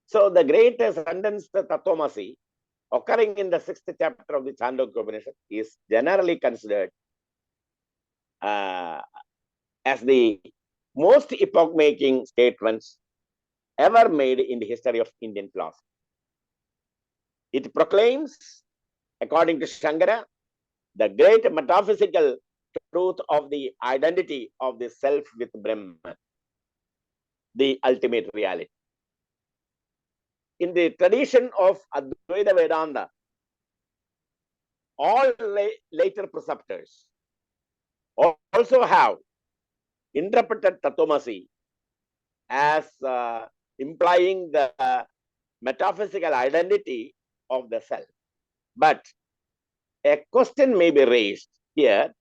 So the great sentence Tatvamasi, occurring in the 6th chapter of the Chandogya Upanishad, is generally considered as the most epoch-making statements ever made in the history of Indian philosophy. It proclaims, according to Shankara, the great metaphysical truth of the identity of the self with Brahman, the ultimate reality. In the tradition of Advaita Vedanta, all later preceptors also have interpreted Tatvamasi as implying the metaphysical identity of the self. But a question may be raised here: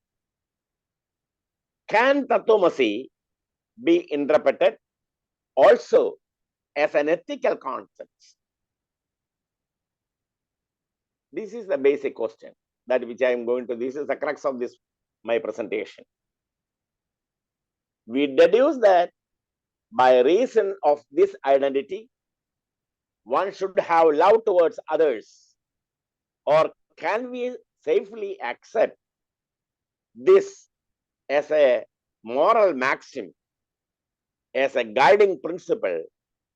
can Tatvamasi be interpreted also as an ethical concept? This is the basic question that which I am going to. This is the crux of this my presentation. We deduce that by reason of this identity, one should have love towards others, or can we safely accept this as a moral maxim, as a guiding principle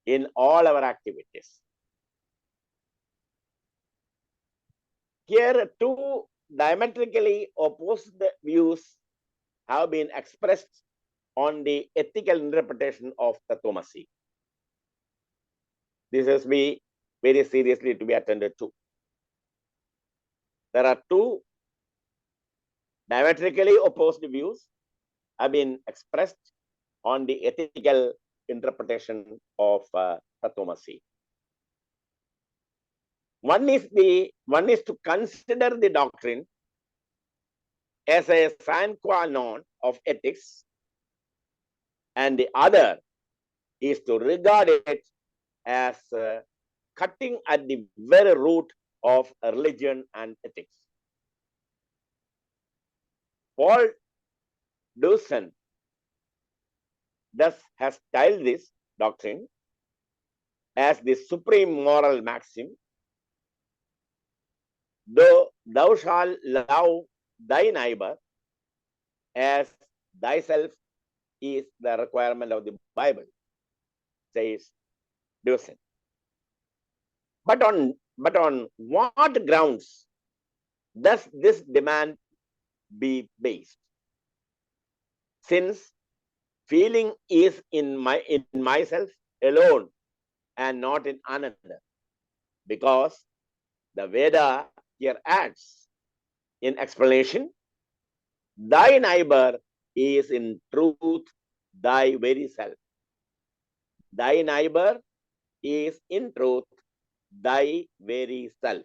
in all our activities? Here, two diametrically opposed views have been expressed on the ethical interpretation of Tatvamasi. This has to be very seriously to be attended to. There are two diametrically opposed views have been expressed on the ethical interpretation of Tatvamasi. One is to consider the doctrine as a sine qua non of ethics, and the other is to regard it as cutting at the very root of religion and ethics. Paul Dawson thus has styled this doctrine as the supreme moral maxim: though thou shalt love thy neighbor as thyself is the requirement of the Bible, says Dawson. But on what grounds does this demand be based? Since feeling is in myself alone and not in another, because the Veda here adds in explanation, thy neighbor is in truth thy very self. Thy neighbor is in truth thy very self.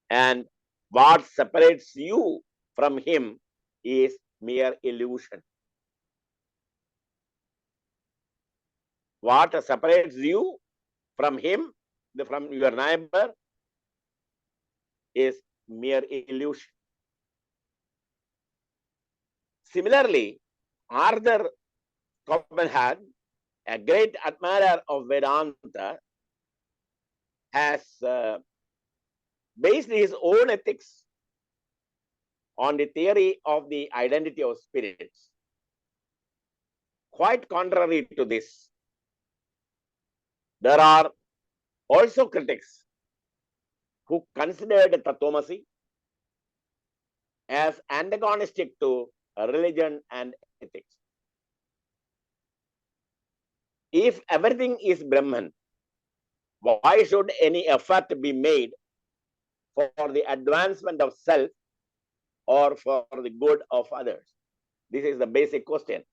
And what separates you from him is mere illusion. What separates you from him, from your neighbor, is mere illusion. Similarly, Arthur Copenhagen, a great admirer of Vedanta, has based his own ethics on the theory of the identity of spirits. Quite contrary to this, there are also critics who considered Tattvamasi as antagonistic to religion and ethics. If everything is Brahman, why should any effort be made for the advancement of self or for the good of others? This is the basic question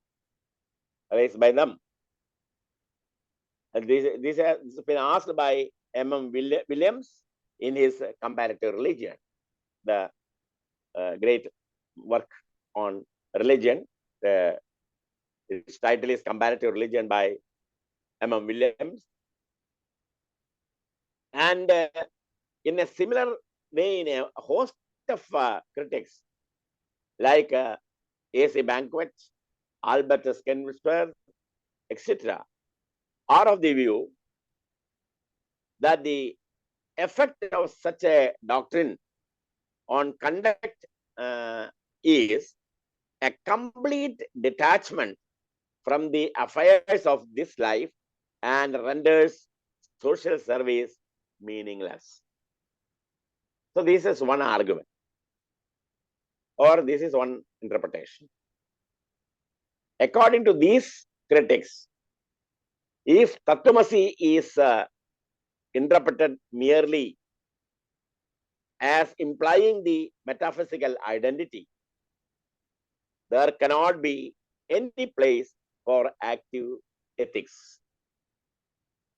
raised by them. And this has been asked by M.M. Williams in his Comparative Religion, the great work on religion. Its title is Comparative Religion by M.M. Williams. And in a similar way, in a host of critics like A.C. Banquet, Albert Skenwister, etc., are of the view that the effect of such a doctrine on conduct is a complete detachment from the affairs of this life and renders social service meaningless. So this is one argument, or this is one interpretation. According to these critics, if Tattvamasi is interpreted merely as implying the metaphysical identity, there cannot be any place for active ethics.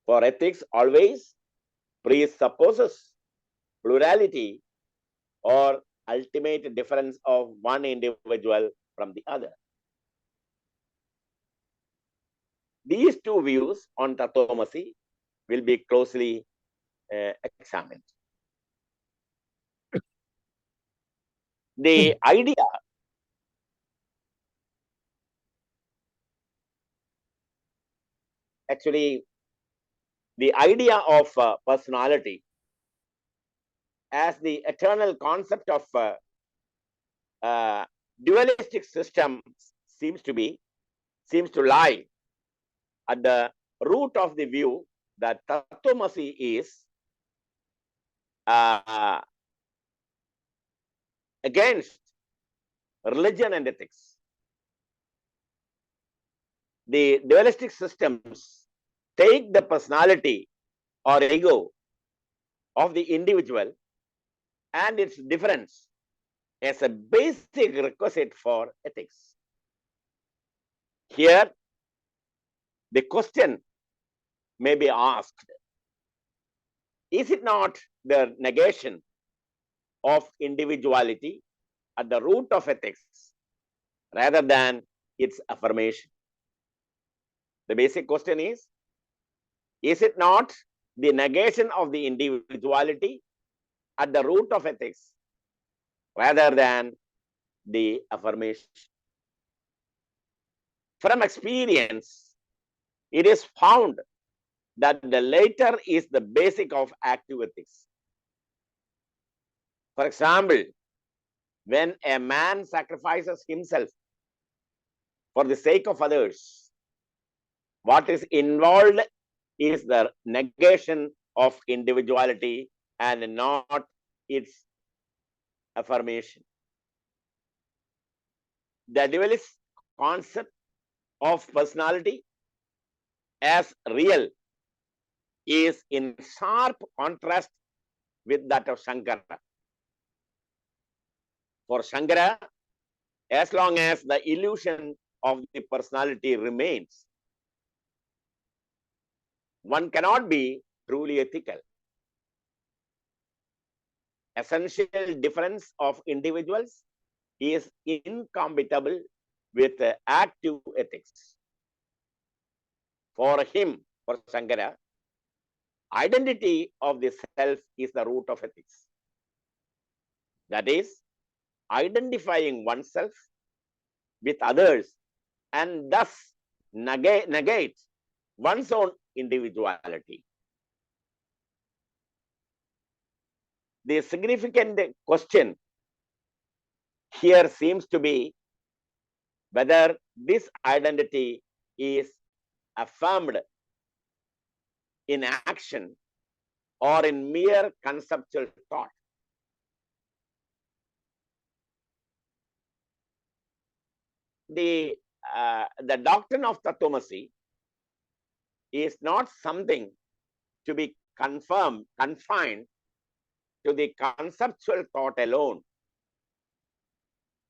For ethics always presupposes plurality or ultimate difference of one individual from the other. These two views on Tattvamasi will be closely examined. The idea of personality as the eternal concept of dualistic system seems to lie at the root of the view that Tattvamasi is against religion and ethics. The dualistic systems take the personality or ego of the individual and its difference as a basic requisite for ethics. Here, the question may be asked, is it not the negation of individuality at the root of ethics rather than its affirmation? The basic question is it not the negation of the individuality at the root of ethics rather than the affirmation? From experience, it is found that the latter is the basic of active ethics. For example, when a man sacrifices himself for the sake of others, what is involved is the negation of individuality and not its affirmation. The dualist concept of personality as real is in sharp contrast with that of Shankara. For Shankara, as long as the illusion of the personality remains, one cannot be truly ethical. Essential difference of individuals is incompatible with active ethics. For him, for Shankara, identity of the self is the root of ethics. That is, identifying oneself with others and thus negate one's own individuality. The significant question here seems to be whether this identity is affirmed in action or in mere conceptual thought. The doctrine of Tatvamasi is not something to be confined to the conceptual thought alone.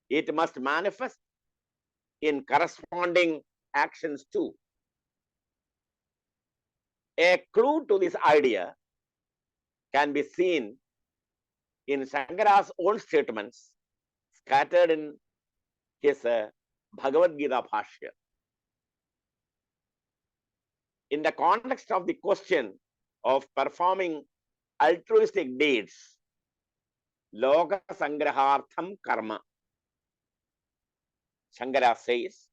It must manifest in corresponding actions too. A clue to this idea can be seen in Shankara's own statements scattered in his Bhagavad Gita Bhashya. In the context of the question of performing altruistic deeds, Loka Sangrahartham Karma, Shankara says,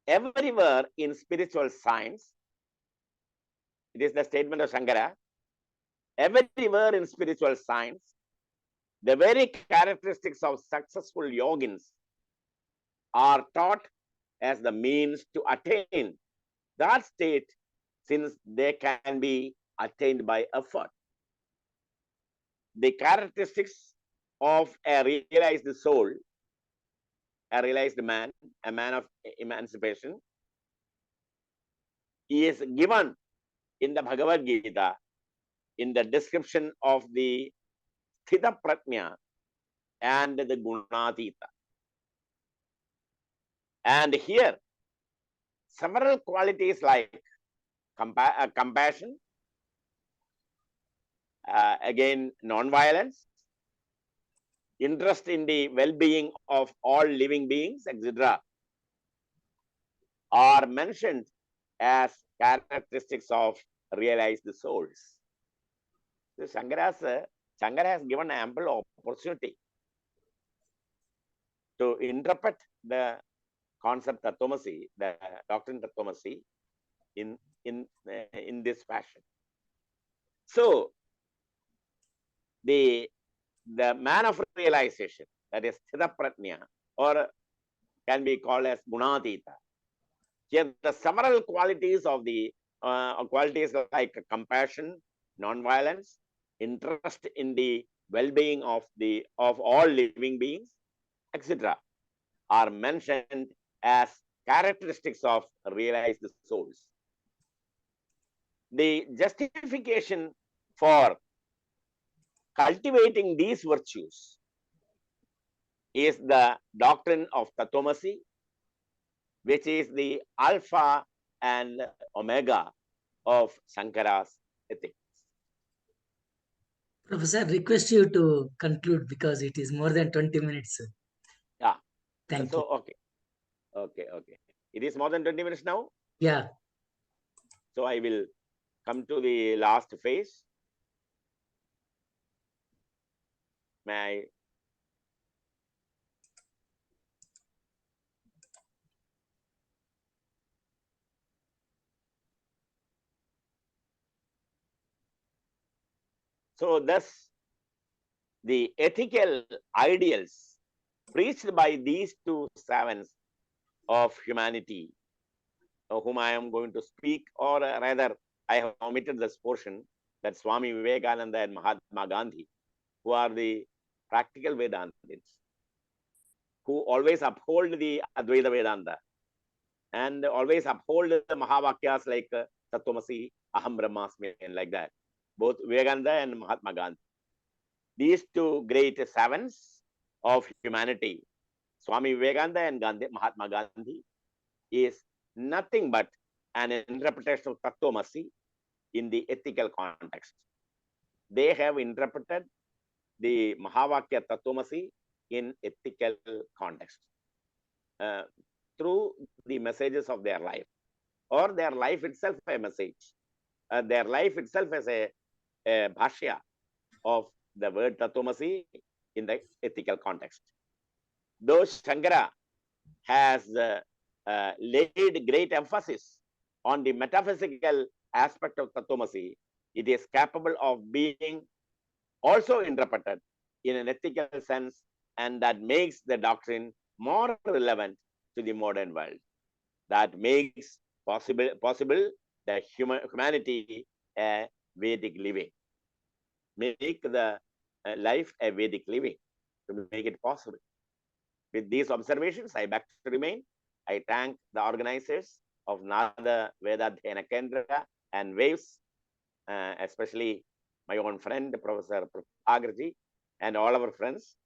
everywhere in spiritual science, it is the statement of Shankara, everywhere in spiritual science, the very characteristics of successful yogins are taught as the means to attain that state, since they can be attained by effort. The characteristics of a realized soul, a realized man, a man of emancipation, is given in the Bhagavad Gita in the description of the Sthita Prajna and the Gunatita. And here, several qualities like compassion, again, non-violence, interest in the well-being of all living beings, etc., are mentioned as characteristics of realized souls. So Shankara has given ample opportunity to interpret the concept Tatvamasi, the doctrine Tatvamasi, in this fashion. So the man of realization, that is Sthita Prajna, or can be called as Gunatita. Here the several qualities of the qualities like compassion, non-violence, interest in the well-being of all living beings, etc., are mentioned as characteristics of realized souls. The justification for cultivating these virtues is the doctrine of Tatvamasi, which is the alpha and omega of Shankara's ethics. Professor, request you to conclude because it is more than 20 minutes. Sir. Yeah. Thank so, you. Okay. It is more than 20 minutes now? Yeah. So I will come to the last phase. May I? So thus, the ethical ideals preached by these two savants of humanity, whom I am going to speak, or rather, I have omitted this portion, that Swami Vivekananda and Mahatma Gandhi, who are the practical Vedantists, who always uphold the Advaita Vedanta and always uphold the Mahavakyas like Tattvamasi, Aham Brahmasmi, and like that. Both Vivekananda and Mahatma Gandhi. These two great savants of humanity, Swami Vivekananda and Mahatma Gandhi, is nothing but an interpretation of Tattvamasi in the ethical context. They have interpreted the Mahavakya Tattvamasi in ethical context through the messages of their life, or their life itself a message. Their life itself as a bhashya of the word Tattvamasi in the ethical context. Though Shankara has laid great emphasis on the metaphysical aspect of Tattvamasi, it is capable of being also interpreted in an ethical sense, and that makes the doctrine more relevant to the modern world. That makes possible the humanity a Vedic living. Make the life a Vedic living to make it possible. With these observations, I beg to remain. I thank the organizers of Nada Veda Adhyayana Kendra and Waves, especially my own friend, Professor Prabhakarji, and all our friends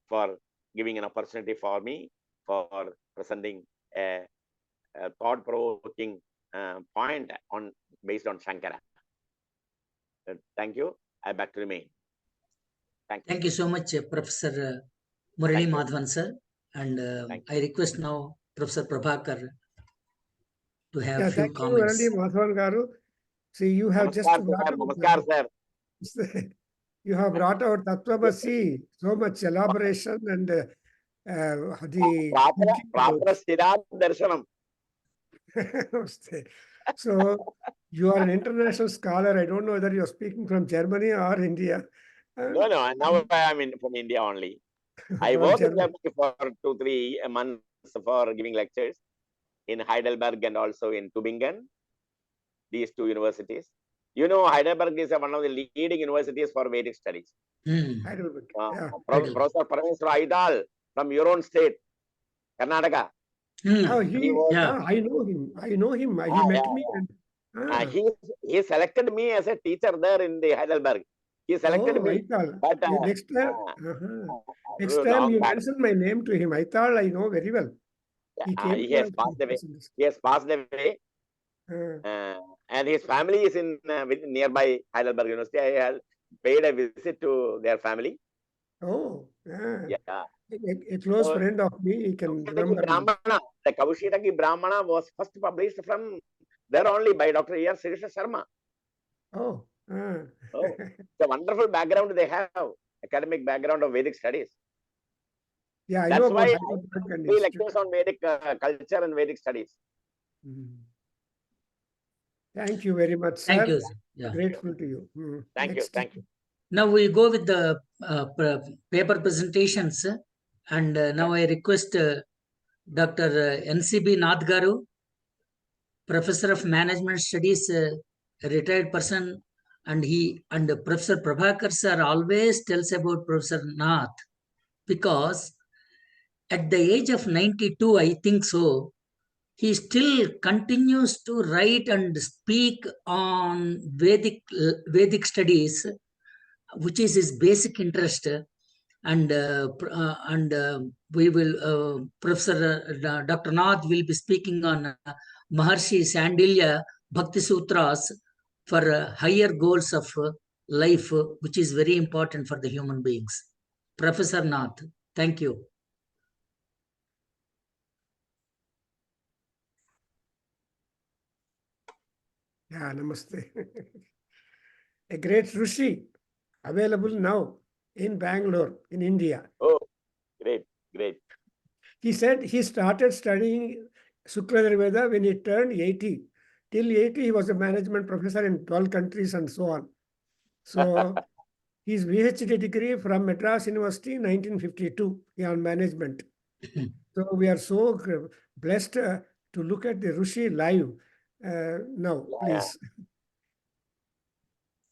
for giving an opportunity for me for presenting a thought-provoking point based on Shankara. Thank you. I beg to remain. Thank you. Thank you so much, Professor Murali Madhavan, sir. And I request now Professor Prabhakar to have a few thank comments. you, Madhavan Garu. See, you have Namaskar, sir. You have brought out Tattvamasi, so much elaboration and the proper Siddharth Darshanam. So you are an international scholar. I don't know whether you're speaking from Germany or India. No, now I am from India only. I worked in Germany for 2-3 months for giving lectures in Heidelberg and also in Tübingen, these two universities. You know, Heidelberg is one of the leading universities for Vedic studies. Heidelberg, Professor Parameswara Aidal from your own state, Karnataka. Oh, I know him. He met me. And, he selected me as a teacher there in the Heidelberg. He selected me. But next time you mention my name to him. Aital, I know very well. He has passed away. He has passed away. And his family is in nearby Heidelberg University. I had paid a visit to their family. Oh, yeah. A close friend of me, he can remember. The Kaushitaki Brahmana was first published from there only by Dr. E.R. Sirisha Sharma. Oh. The wonderful background they have, academic background of Vedic studies. Yeah, I That's know why about I do lectures on Vedic culture and Vedic studies. Thank you very much, sir. Thank you. Yeah. Grateful to you. Thank you. Now we go with the paper presentations, and now I request Dr. NCB Nath Garu, Professor of Management Studies, a retired person, and Professor Prabhakar sir always tells about Professor Nath, because at the age of 92, I think so, he still continues to write and speak on Vedic studies, which is his basic interest. And we will, Professor Dr. Nath will be speaking on Maharshi Sandilya Bhakti Sutras for higher goals of life, which is very important for the human beings. Professor Nath, thank you. Yeah, namaste. A great Rishi available now in Bangalore, in India. Oh, great, great. He said he started studying Shukla Veda when he turned 80. Till 80, he was a management professor in 12 countries and so on. So his PhD degree from Madras University in 1952 on management. So we are so blessed to look at the Rishi live now, please.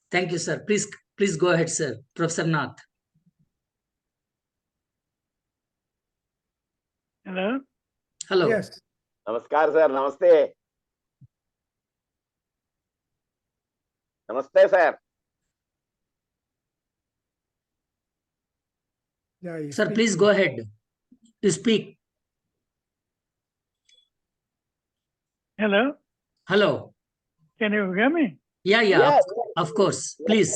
Thank you, sir. Please go ahead, sir. Professor Nath. Hello. Hello. Yes. Namaskar, sir. Namaste. Namaste, sir. Yeah, Sir, please go ahead to speak. Hello. Hello. Can you hear me? Yeah, Yes. of course. Please.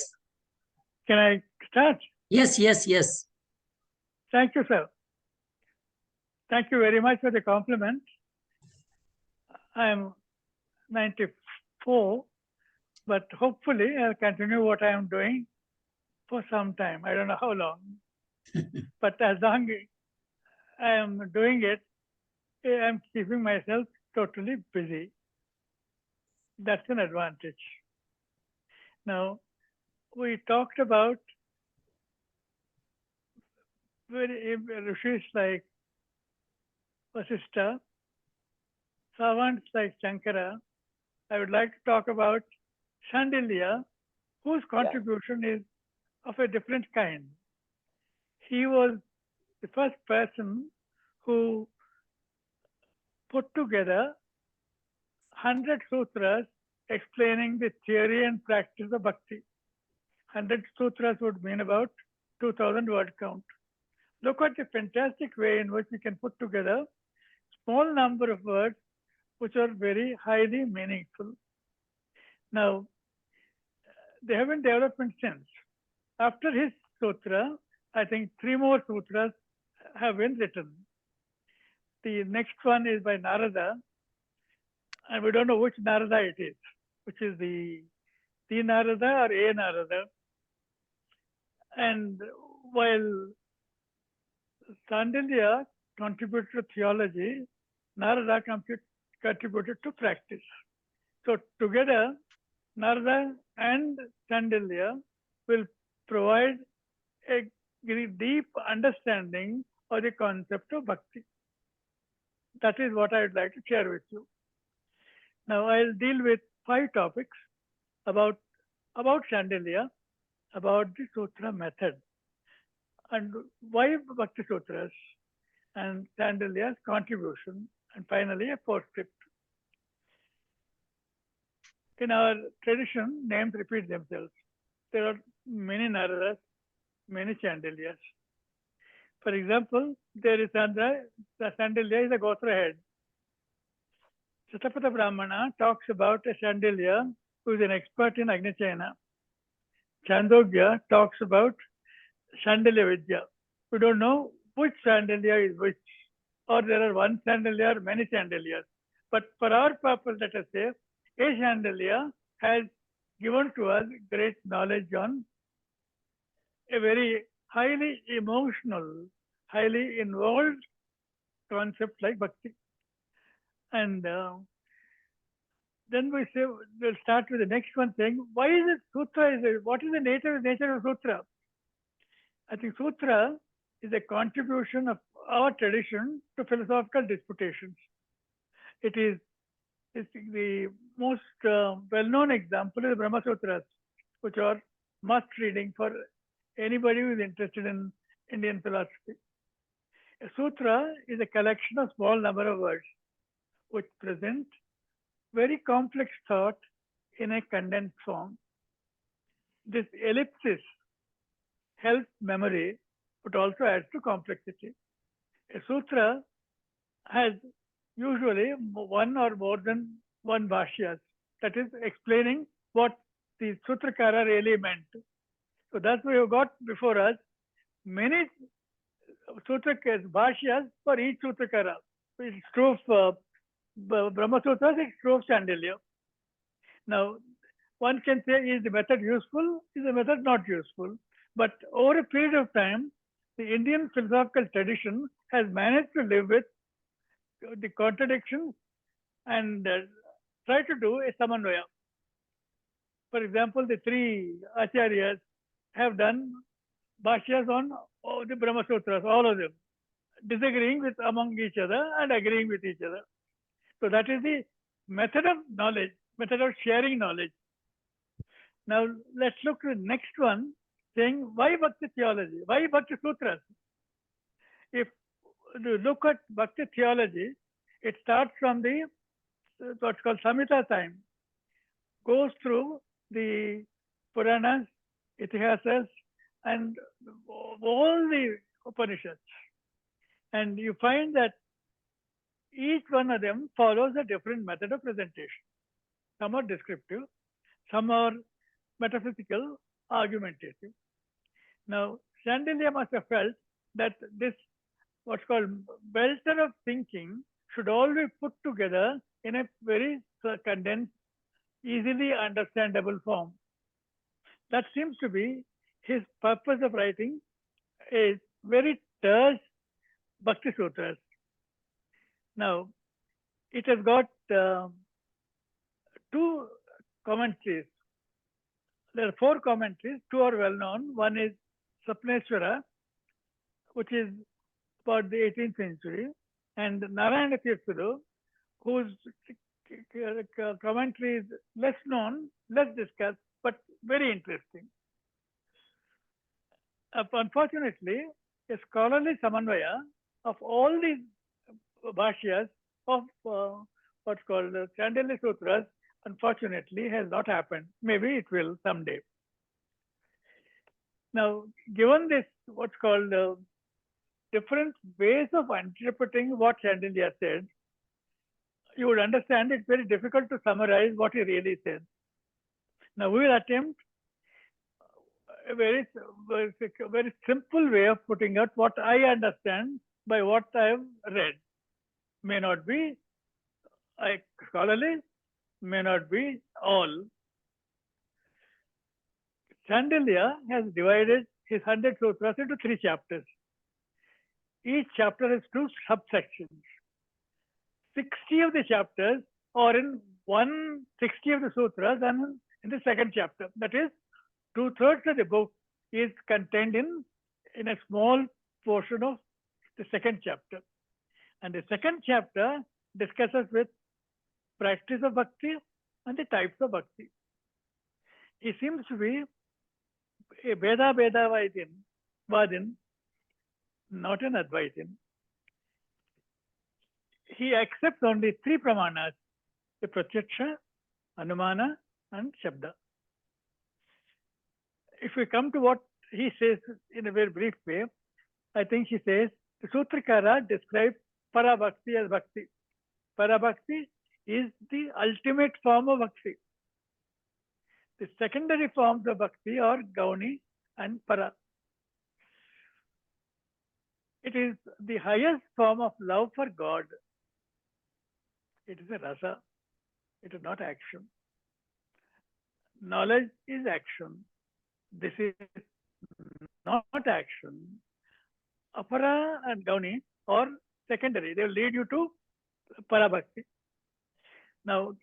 Can I start? Yes. Thank you, sir. Thank you very much for the compliment. I am 94, but hopefully I'll continue what I am doing for some time. I don't know how long, but as long as I am doing it, I'm keeping myself totally busy. That's an advantage. Now, we talked about rishis like Vasishtha, savants like Shankara. I would like to talk about Shandilya, whose contribution is of a different kind. He was the first person who put together 100 sutras explaining the theory and practice of bhakti. 100 sutras would mean about 2000 word count. Look at the fantastic way in which we can put together small number of words which are very highly meaningful. Now, they have been development since. After his sutra, I think 3 more sutras have been written. The next one is by Narada, and we don't know which Narada it is, which is the Narada or A Narada. And while Sandilya contributed to theology, Narada contributed to practice. So together, Narada and Sandilya will provide a very deep understanding of the concept of bhakti. That is what I would like to share with you. Now I'll deal with 5 topics about Shandilya, about the sutra method, and why Bhakti Sutras, and Shandilya's contribution, and finally a postscript. In our tradition, names repeat themselves. There are many Naradas, many Shandilyas. For example, there is the Shandilya is a Gotra head. Satapatha Brahmana talks about a Shandilya who is an expert in Agnichayana. Chandogya talks about Shandilya Vidya. We don't know which Shandilya is which, or there are one Shandilya or many Shandilyas. But for our purpose, let us say, a Shandilya has given to us great knowledge on a very highly emotional, highly involved concept like bhakti. And then we say, we'll start with the next one saying, why is it sutra? What is the nature of sutra? I think sutra is a contribution of our tradition to philosophical disputations. It is the most well-known example is the Brahma Sutras, which are must reading for anybody who is interested in Indian philosophy. A sutra is a collection of small number of words which present very complex thought in a condensed form. This ellipsis helps memory, but also adds to complexity. A sutra has usually one or more than one bhashyas, that is explaining what the Sutrakara really meant. So that's why we have got before us many Sutrakas, bhashyas for each Sutrakara. It's true of Brahma Sutras, it's true of Shandilya. Now, one can say, is the method useful? Is the method not useful? But over a period of time, the Indian philosophical tradition has managed to live with the contradictions and try to do a samanvaya. For example, the three acharyas have done bhashyas on the Brahma Sutras, all of them, disagreeing with among each other and agreeing with each other. So that is the method of knowledge, method of sharing knowledge. Now let's look to the next one, saying why Bhakti theology? Why Bhakti Sutras? If you look at Bhakti theology, it starts from the what's called Samhita time, goes through the Puranas, Itihasas, and all the Upanishads. And you find that each one of them follows a different method of presentation. Some are descriptive, some are metaphysical, argumentative. Now, Chandelier must have felt that this, what's called welter of thinking, should all be put together in a very condensed, easily understandable form. That seems to be his purpose of writing a very terse Bhakti Sutras. Now, it has got two commentaries. There are four commentaries. Two are well known. One is Sapneshwara, which is about the 18th century, and Narayana Tirthulu, whose commentary is less known, less discussed, but very interesting. Unfortunately, a scholarly samanvaya of all these bhashyas of what's called Chandelier Sutras, unfortunately, has not happened. Maybe it will someday. Now, given this, what's called different ways of interpreting what Chandelier said, you would understand it's very difficult to summarize what he really said. Now, we will attempt a very simple way of putting out what I understand by what I have read. May not be scholarly, may not be all. Chandelier has divided his 100 sutras into 3 chapters. Each chapter has 2 subsections. 60 of the chapters are in 160 of the sutras and in the second chapter. That is, 2/3 of the book is contained in a small portion of the second chapter. And the second chapter discusses with practice of bhakti and the types of bhakti. He seems to be a Veda Vadin, not an Advaitin. He accepts only 3 pramanas, the Pratyaksha, Anumana, and Shabda. If we come to what he says in a very brief way, I think he says, the Sutrakara describes Parabhakti as bhakti. Parabhakti is the ultimate form of bhakti. The secondary forms of bhakti are Gauni and Para. It is the highest form of love for God. It is a rasa. It is not action. Knowledge is action. This is not action. Apara and Gauni are secondary. They will lead you to Parabhakti. Now,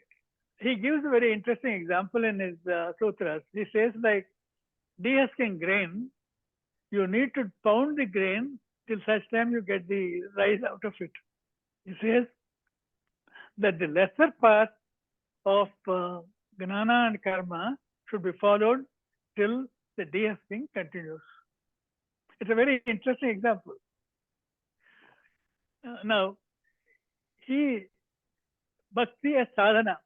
he gives a very interesting example in his sutras. He says, like de-husking grain, you need to pound the grain till such time you get the rice out of it. He says that the lesser part of Gnana and Karma should be followed till the de-husking continues. It's a very interesting example. Now, Bhakti as sadhana,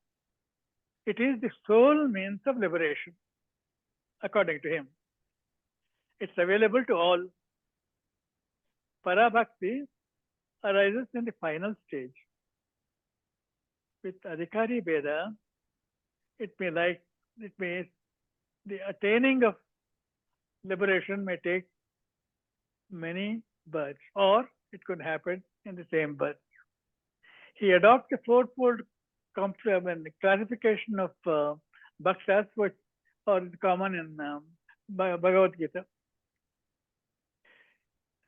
it is the sole means of liberation, according to him. It's available to all. Parabhakti arises in the final stage. With Adhikari Veda, the attaining of liberation may take many births, or it could happen in the same birth. He adopts a fourfold classification of bhaksas, which are common in Bhagavad Gita.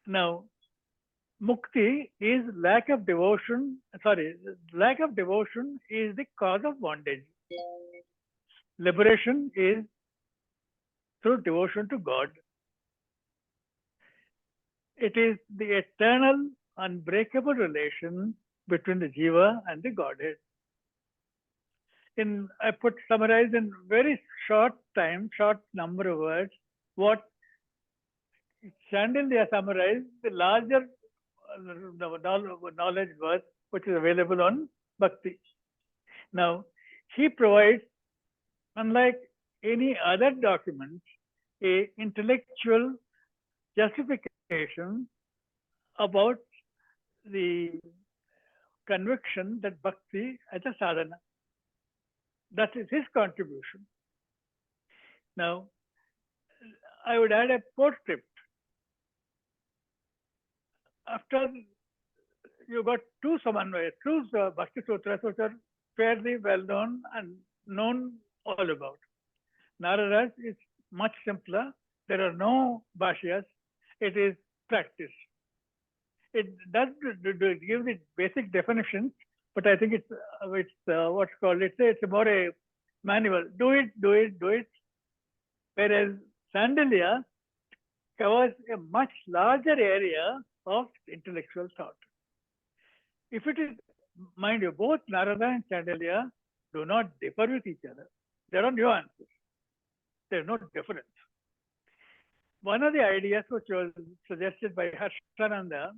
Now, mukti is lack of devotion. Sorry, lack of devotion is the cause of bondage. Liberation is through devotion to God. It is the eternal, unbreakable relation between the jiva and the Godhead. I summarized in very short number of words, what Chandilya summarized, the larger knowledge was, which is available on Bhakti. Now, he provides, unlike any other document, a intellectual justification about the conviction that Bhakti as a sadhana. That is his contribution. Now, I would add a postscript. After you got two Samanvayas, two Bhakti Sutras, which are fairly well known and known all about. Narada's is much simpler. There are no bhashyas. It is practice. It does give the basic definitions, but I think it's what's called, it's more a manual. Do it. Whereas Chandilya covers a much larger area of intellectual thought. If it is, mind you, both Narada and Chandilya do not differ with each other. There are nuances. There is no difference. One of the ideas which was suggested by Harshananda,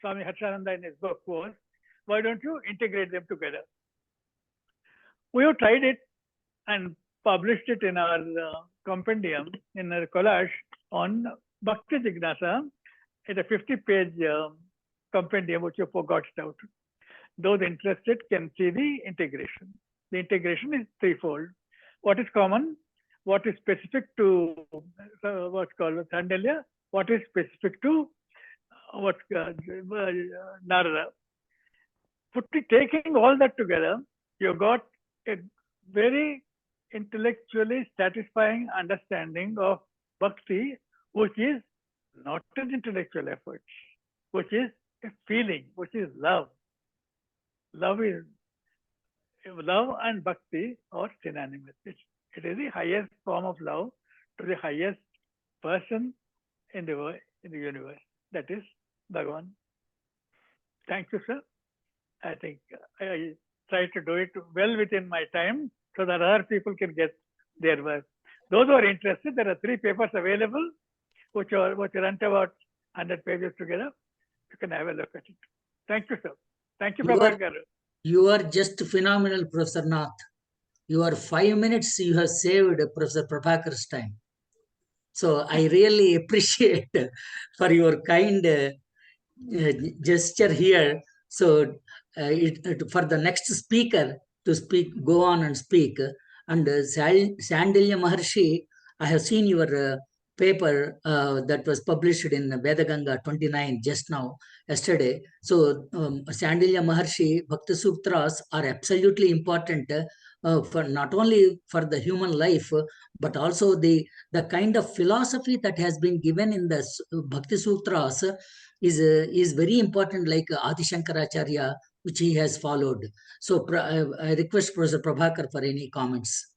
Swami Harshananda in his book was, why don't you integrate them together? We have tried it and published it in our compendium, in a collage on Bhakti Jignasa. It's a 50-page compendium which you forgot out. Those interested can see the integration. The integration is threefold. What is common? What is specific to what's called Chandilya? What is specific to Narada? Taking all that together, you got a very intellectually satisfying understanding of Bhakti, which is not an intellectual effort, which is a feeling, which is love. Love and Bhakti are synonymous. It is the highest form of love to the highest person in the universe. That is Bhagavan. Thank you, sir. I think I try to do it well within my time so that other people can get their work. Those who are interested, there are 3 papers available, which are about 100 pages together. You can have a look at it. Thank you, sir. Thank you, Prabhakar. You are just phenomenal, Professor Nath. Your 5 minutes you have saved Professor Prabhakar's time. So I really appreciate for your kind gesture here. So for the next speaker to go on and speak. And Sandilya Maharshi, I have seen your paper that was published in Veda Ganga 29 just now, yesterday. So Sandilya Maharshi, Bhakti Sutras are absolutely important for not only for the human life, but also the kind of philosophy that has been given in the Bhakti Sutras is very important, like Adi Shankaracharya, which he has followed. So I request Professor Prabhakar for any comments.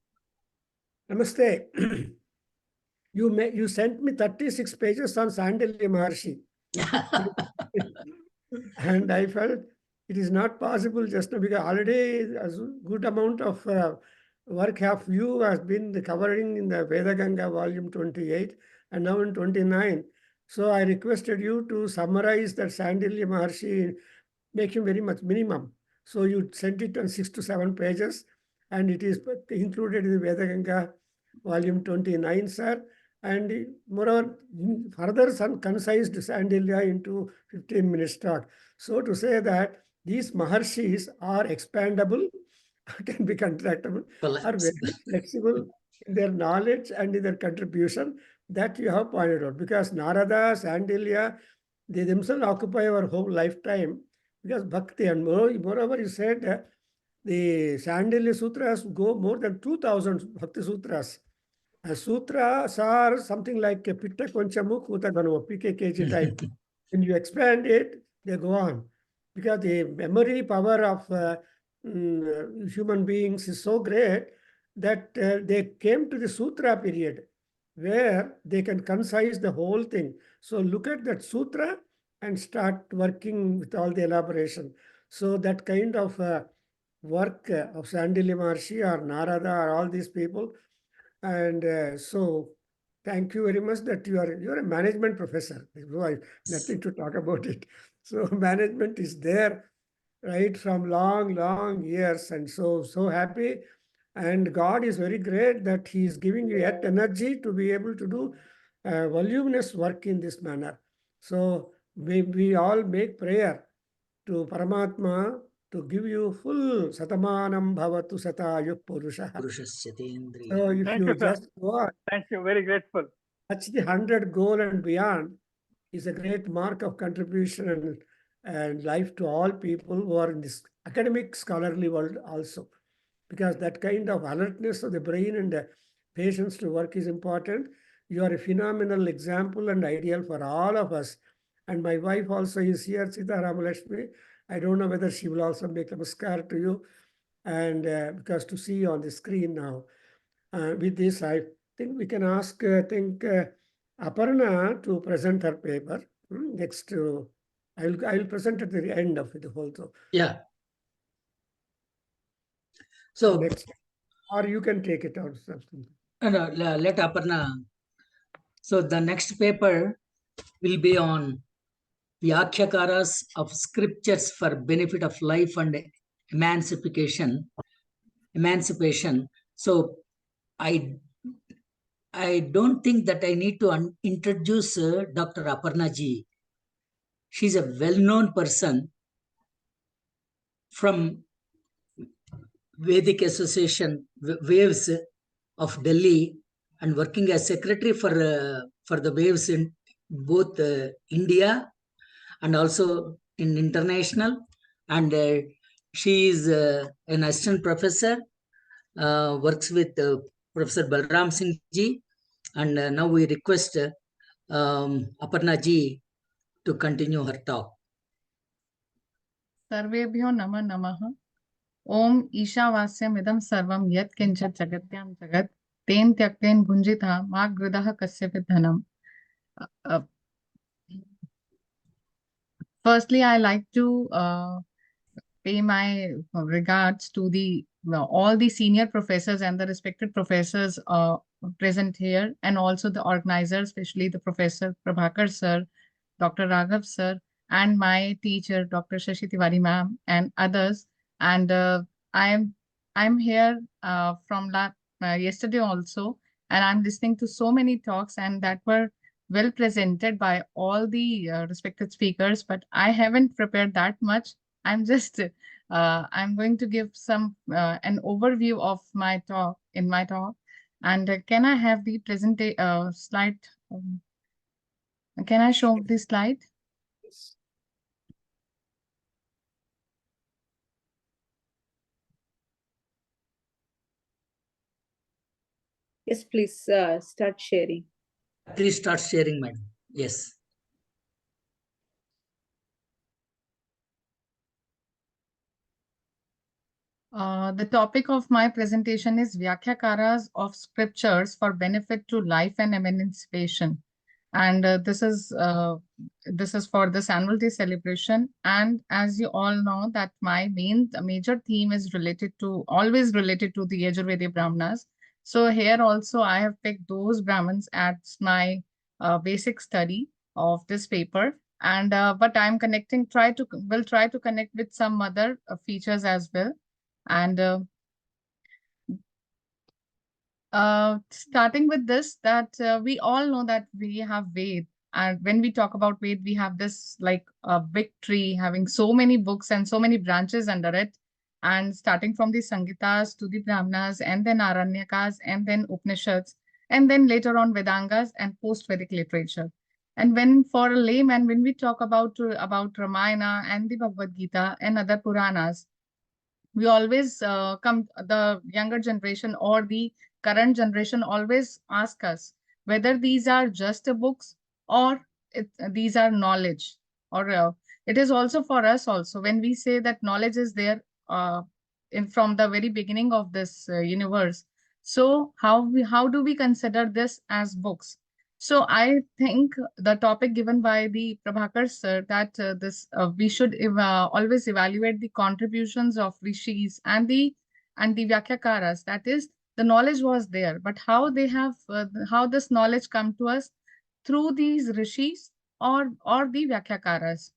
Namaste. You sent me 36 pages on Sandilya Maharshi. And I felt it is not possible just now because already a good amount of work of you has been covering in the Veda Ganga volume 28 and now in 29. So I requested you to summarize that Sandilya Maharshi, make him very much minimum. So you sent it on 6 to 7 pages and it is included in the Veda Ganga volume 29, sir. And moreover, further concised Sandilya into 15 minutes talk. So to say that these Maharshis are expandable, can be contractable, are very flexible in their knowledge and in their contribution, that you have pointed out. Because Narada, Sandilya, they themselves occupy our whole lifetime because Bhakti. And moreover, you said The Sandilya Sutras go more than 2,000 Bhakti Sutras. Sutras are something like a Pitta Konchamu Kuta Ganu, PKKG type. When you expand it, they go on. Because the memory power of human beings is so great that they came to the Sutra period where they can concise the whole thing. So look at that Sutra and start working with all the elaboration. So that kind of work of Sandilya Maharshi or Narada or all these people. And so thank you very much that you're a management professor. Nothing to talk about it. So management is there right from long years, and so happy. And God is very great that He is giving you yet energy to be able to do voluminous work in this manner. So we all make prayer to Paramatma to give you full Satamanam Bhavatu Satayuk Purusha. So if Thank you you, sir. just go on, Thank you. Very grateful. touch the 100 goal and beyond is a great mark of contribution and life to all people who are in this academic scholarly world also. Because that kind of alertness of the brain and patience to work is important. You are a phenomenal example and ideal for all of us. And my wife also is here, Sita Ramalakshmi. I don't know whether she will also make a namaskar to you. And because to see you on the screen now. With this, I think we can ask, Aparna to present her paper. Next, I'll present at the end of the whole talk. Yeah. So next, or you can take it out. Something. No, let Aparna. So the next paper will be on Vyakhyakas of scriptures for benefit of life and emancipation. So I don't think that I need to introduce Dr. Aparna ji. She's a well-known person from Vedic Association Waves of Delhi and working as secretary for the Waves in both India and also in international. And she is an assistant professor, works with Professor Balram Singh ji. And now we request Aparna ji to continue her talk. सर्वेभ्यो नमः नमः ओम ईशावास्यमिदं सर्वं यत् किंचित् जगत्यां जगत् तेन त्यक्तेन भुञ्जितः मा गृधः कस्यचित् धनम्. Firstly, I like to pay my regards to all the senior professors and the respected professors present here, and also the organizers, especially the Professor Prabhakar sir, Dr. Raghav sir, and my teacher, Dr. Shashi Tiwari ma'am, and others. And I'm here from yesterday also, and I'm listening to so many talks, and that were well presented by all the respected speakers. But I haven't prepared that much. I'm just I'm going to give some an overview of my talk And can I have the slide? Can I show the slide? Yes, please start sharing. Please start sharing, madam. Yes. The topic of my presentation is Vyakhyakas of scriptures for benefit to life and emancipation. And this is for this annual day celebration. And as you all know, that my major theme is always related to the Yajurvedic Brahmanas. So here also I have picked those Brahmins as my basic study of this paper. And but I'm will try to connect with some other features as well. And starting with this, that we all know that we have Ved, and when we talk about Ved, we have this like a big tree having so many books and so many branches under it, and starting from the Sangitas to the Brahmanas, and then Aranyakas, and then Upanishads, and then later on Vedangas and post-Vedic literature. And when for a layman, when we talk about Ramayana and the Bhagavad Gita and other Puranas, we always the younger generation or the current generation always ask us whether these are just books or these are knowledge, or it is also for us also when we say that knowledge is there in from the very beginning of this universe. So how do we consider this as books? So I think the topic given by the Prabhakar sir, that this we should always evaluate the contributions of rishis and the Vyakyakaras. That is, the knowledge was there, but how this knowledge come to us through these rishis or the Vyakyakaras.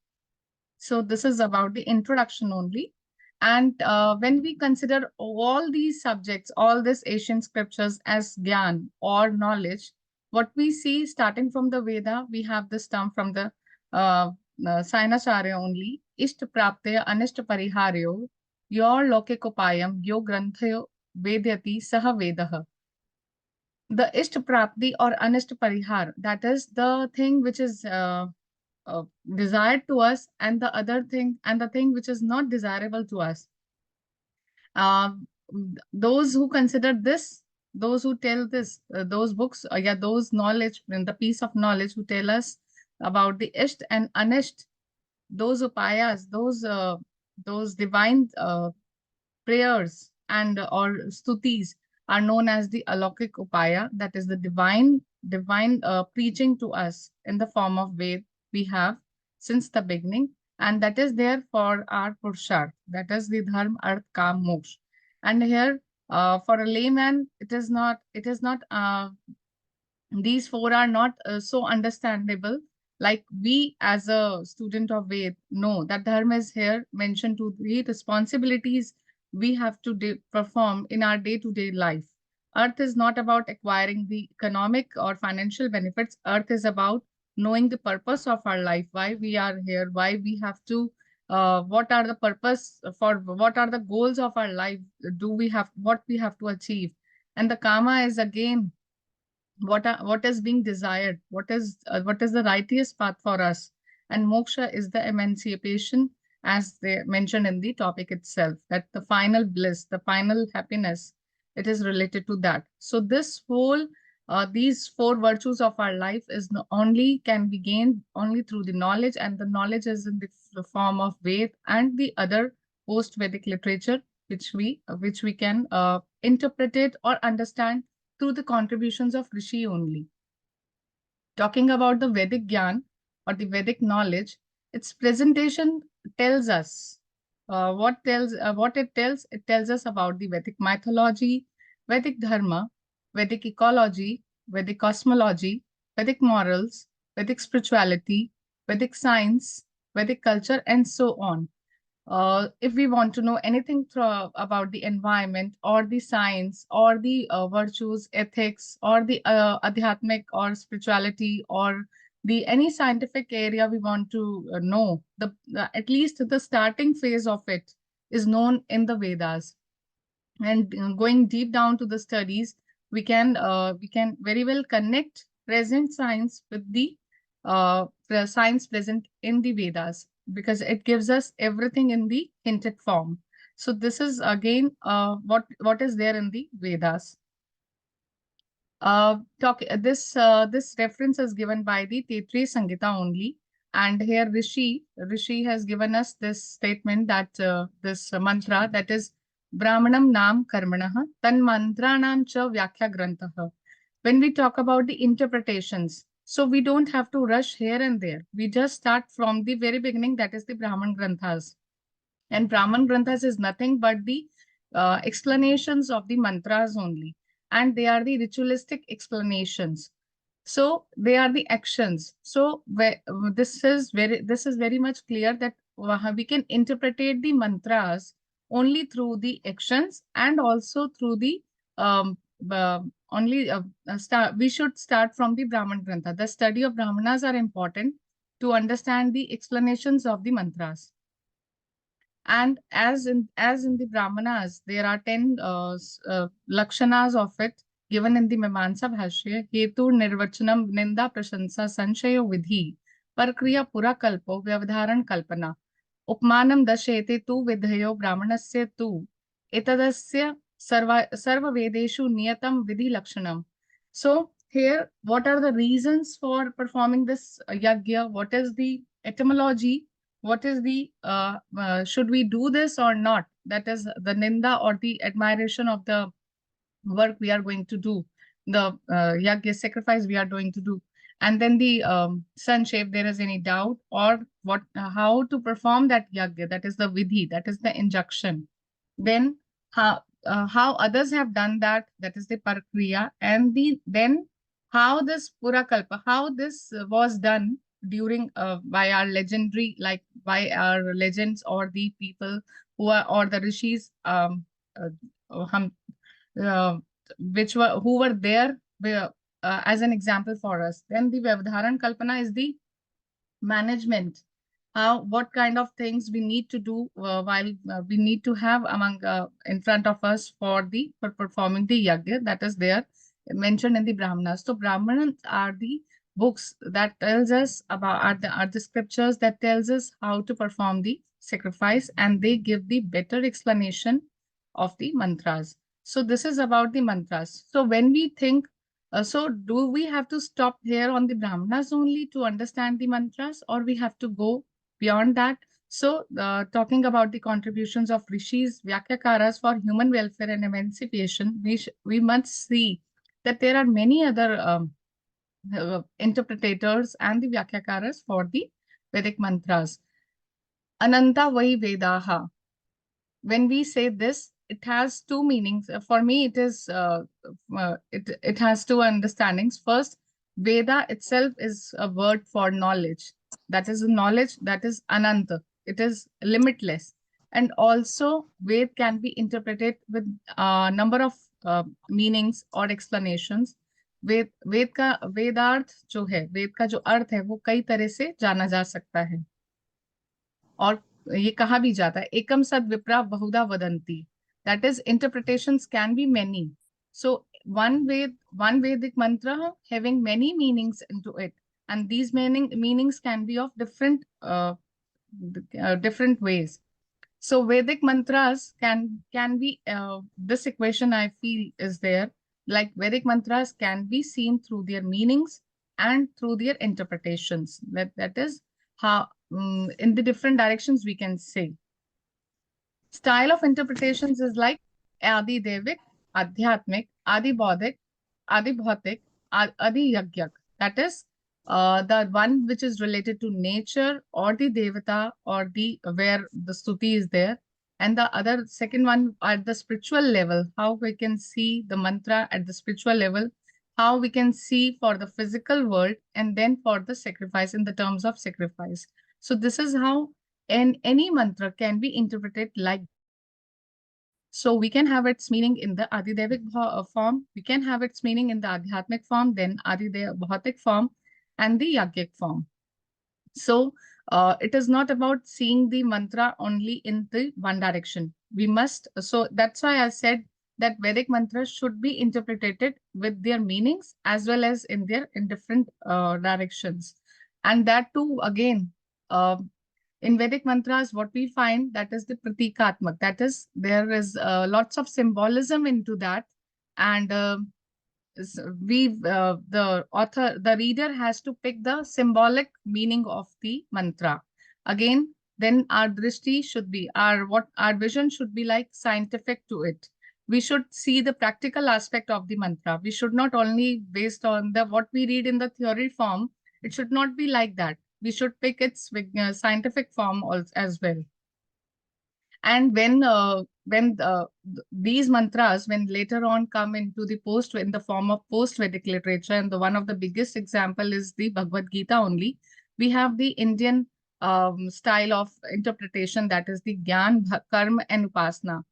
So this is about the introduction only. And when we consider all these subjects, all these ancient scriptures as gyan or knowledge, what we see starting from the Veda, we have this term from the Sainacharya only, Ishta Praptaya Anishta Pariharyo, Yor Lokekopayam, Yo Granthayo Vedyati Saha Vedaha. The Ishta Prapti or Anishta Parihar, that is the thing which is desired to us, and the other thing, and the thing which is not desirable to us. Those who consider this, those who tell this, those books, those knowledge, and the piece of knowledge who tell us about the Isht and Anisht, those upayas, those divine prayers and or stutis are known as the alokik upaya, that is the divine preaching to us in the form of Ved we have since the beginning, and that is there for our purushart, that is the dharma, arth, kam, moksha. And here for a layman, it is not these four are not so understandable. Like we as a student of Ved know that dharma is here mentioned to the responsibilities we have to perform in our day-to-day life. Earth is not about acquiring the economic or financial benefits. Earth is about knowing the purpose of our life, why we are here, why we have to, what are the purpose for, what are the goals of our life, what we have to achieve. And the karma is again what is being desired, what is the righteous path for us. And moksha is the emancipation, as they mentioned in the topic itself, that the final bliss, the final happiness, it is related to that. So this whole these four virtues of our life is can be gained only through the knowledge, and the knowledge is in the form of Ved and the other post-Vedic literature, which we can interpret it or understand through the contributions of Rishi only. Talking about the Vedic Gyan or the Vedic knowledge, its presentation tells us what it tells. It tells us about the Vedic mythology, Vedic dharma, Vedic ecology, Vedic cosmology, Vedic morals, Vedic spirituality, Vedic science, Vedic culture, and so on. If we want to know anything about the environment or the science or the virtues, ethics, or the adhyatmic or spirituality, or the any scientific area we want to know, at least the starting phase of it is known in the Vedas. And going deep down to the studies, we can very well connect present science with the science present in the Vedas, because it gives us everything in the hinted form. So this is again what is there in the Vedas. This reference is given by the Tetri Sangita only, and here Rishi has given us this statement that this mantra, that is Brahmanam Nam Karmanah Tan Mantranam Cha Vyakhya Grantah. When we talk about the interpretations, so we don't have to rush here and there. We just start from the very beginning, that is the Brahman Granthas. And Brahman Granthas is nothing but the explanations of the mantras only. And they are the ritualistic explanations. So they are the actions. So this is very much clear that we can interpret the mantras only through the actions, and also through the we should start from the Brahman Grantha. The study of Brahmanas are important to understand the explanations of the mantras. And as in the Brahmanas, there are 10 lakshanas of it given in the Mimamsa Bhashya. Hetu Nirvachanam Ninda Prashansa Sanshayo Vidhi Parkriya Pura Kalpo Vyavadharan Kalpana. उपमानं दशेते तु विधयो ब्राह्मणस्य तु etadasya sarva vedeshu niyatam vidhi lakshanam. So here, what are the reasons for performing this yagya? What is the etymology? What is the should we do this or not? That is the ninda or the admiration of the work we are going to do, the yagya sacrifice we are going to do. And then the sanksha, if there is any doubt, or what, how to perform that yagya, that is the vidhi, that is the injunction. Then how others have done that, that is the parkriya, and then how this purakalpa, how this was done during by our legendary, like by our legends or the people who are, or the rishis which were who were there as an example for us. Then the Vyavadharan Kalpana is the management, how, what kind of things we need to do while we need to have among in front of us for performing the yagya, that is there mentioned in the Brahmanas. So Brahmanas are the books that tells us about, are the scriptures that tells us how to perform the sacrifice, and they give the better explanation of the mantras. So this is about the mantras. So when we think, so do we have to stop here on the Brahmanas only to understand the mantras, or we have to go beyond that? So talking about the contributions of rishis, Vyakyakaras for human welfare and emancipation, we must see that there are many other interpretators and the Vyakyakaras for the Vedic mantras. Ananta vai Vedaha. When we say this, it has two meanings. For me, it is it has two understandings. First, Veda itself is a word for knowledge. That is knowledge that is ananta. It is limitless. And also, Ved can be interpreted with a number of meanings or explanations. वेद का वेदार्थ जो है, वेद का जो अर्थ है, वो कई तरह से जाना जा सकता है, और ये कहा भी जाता है एकम सद विप्रा बहुधा वदंती, that is interpretations can be many. So one Vedic mantra having many meanings into it, and these meanings can be of different different ways. So Vedic mantras can be this equation I feel is there, like Vedic mantras can be seen through their meanings and through their interpretations. That is how in the different directions we can say. Style of interpretations is like Adi Devik, Adhyatmik, Adi Bodhik, Adi Bhautik, Adi Yagyak. That is the one which is related to nature or the Devata or the where the Stuti is there. And the other second one at the spiritual level, how we can see the mantra at the spiritual level, how we can see for the physical world, and then for the sacrifice in the terms of sacrifice. So this is how any mantra can be interpreted like. So we can have its meaning in the Adidevik form, we can have its meaning in the Adhyatmic form, then Bhautik form, and the Yagyic form. So it is not about seeing the mantra only in the one direction. We must, so that's why I said that Vedic mantras should be interpreted with their meanings as well as in different directions. And that too, again, in Vedic mantras, what we find, that is the pratikatmak, that is, there is lots of symbolism into that. And the reader has to pick the symbolic meaning of the mantra. Again, then our drishti should be, our vision should be like scientific to it. We should see the practical aspect of the mantra. We should not only based on what we read in the theory form. It should not be like that. We should pick its scientific form also, as well. And when these mantras, when later on come into the in the form of post-Vedic literature, and one of the biggest example is the Bhagavad Gita only, we have the Indian style of interpretation, that is the Gyan, Karma, and Upasana.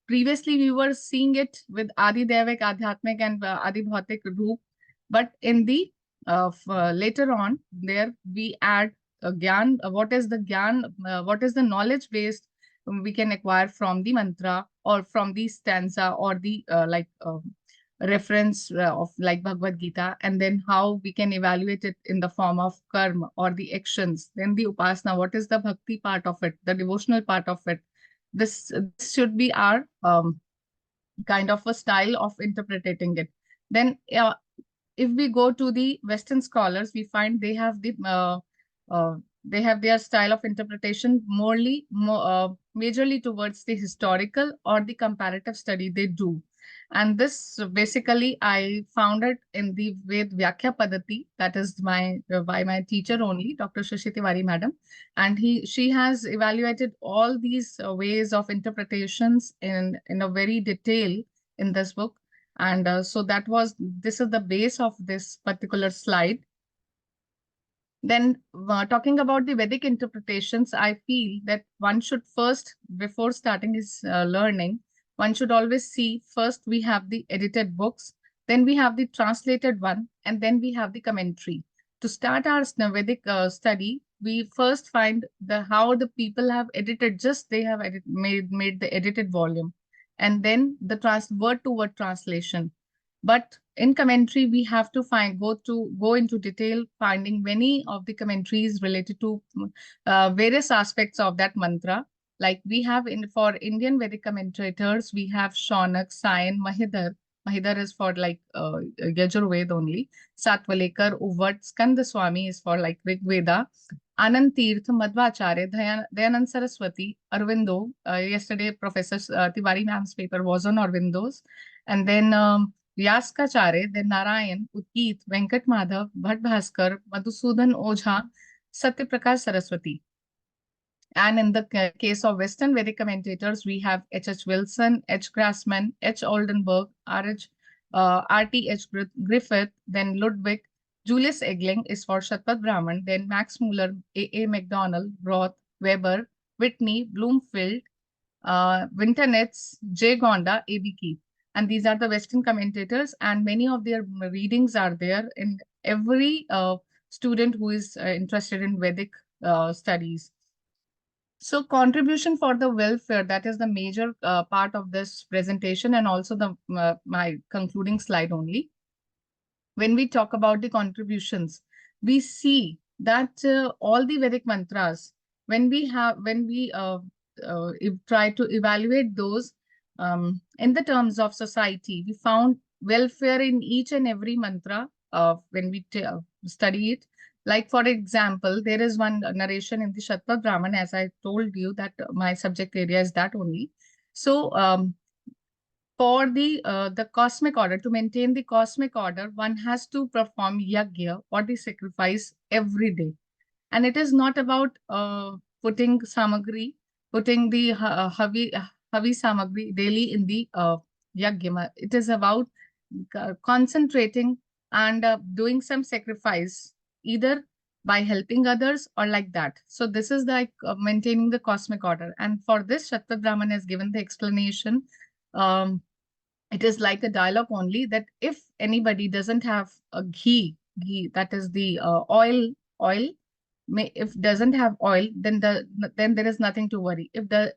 Previously, we were seeing it with Adi Devik, Adhyatmik, and Adi Bhautik Roop, but in the later on, there we add Gyan. What is the Gyan? What is the knowledge based we can acquire from the mantra or from the stanza or the reference of like Bhagavad Gita, and then how we can evaluate it in the form of karma or the actions. Then the upasana, what is the bhakti part of it, the devotional part of it. This should be our kind of a style of interpreting it. Then if we go to the Western scholars, we find they have their style of interpretation majorly towards the historical or the comparative study they do. And this basically I found it in the Ved Vyakya Padati, that is by my teacher only, Dr. Shashi Tiwari madam. And she has evaluated all these ways of interpretations in a very detail in this book. And so this is the base of this particular slide. Then talking about the Vedic interpretations, I feel that one should first, before starting his learning, one should always see first we have the edited books, then we have the translated one, and then we have the commentary. To start our Vedic study, we first find how the people have edited, they have made the edited volume, and then the word-to-word translation. But in commentary, we have to go into detail, finding many of the commentaries related to various aspects of that mantra. Like we have for Indian Vedic commentators, we have Shaunak, Sayan, Mahidhar. Mahidhar is for like Yajurved only. Satvalekar, Uvat, Skanda Swami is for like Rig Veda. Anand Tirth, Madhvacharya, Dayanand Saraswati, Arvindo. Yesterday, Professor Tiwari ma'am's paper was on Arvindo's. And then Vyaskacharya, then Narayan, Utkeet, Venkat Madhav, Bhatt Bhaskar, Madhusudan Ojha, Satyaprakash Saraswati. And in the case of Western Vedic commentators, we have H.H. Wilson, H. Grassman, H. Oldenburg, R.T.H. Griffith, then Ludwig. Julius Egling is for Shatpat Brahman, then Max Muller, A.A. MacDonald, Roth, Weber, Whitney, Bloomfield, Winternitz, J. Gonda, A.B. Keith. And these are the Western commentators, and many of their readings are there in every student who is interested in Vedic studies. So contribution for the welfare, that is the major part of this presentation, and also my concluding slide only. When we talk about the contributions, we see that all the Vedic mantras, when we try to evaluate those, in the terms of society, we found welfare in each and every mantra when we study it. Like, for example, there is one narration in the Shatpat Brahman, as I told you that my subject area is that only. So for the cosmic order, to maintain the cosmic order, one has to perform yagya or the sacrifice every day. And it is not about putting the havi samagri daily in the yagya. It is about concentrating and doing some sacrifice, either by helping others or like that. So this is like maintaining the cosmic order. And for this, Shatpat Brahman has given the explanation. It is like a dialogue only, that if anybody doesn't have a ghee, that is the oil, if doesn't have oil, then there is nothing to worry.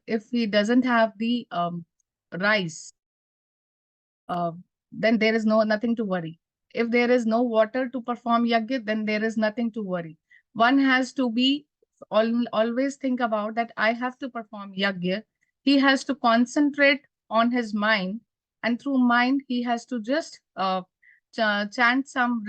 If he doesn't have the rice, then there is nothing to worry. If there is no water to perform yagya, then there is nothing to worry. One has to be always think about that I have to perform yagya. He has to concentrate on his mind, and through mind he has to just recite some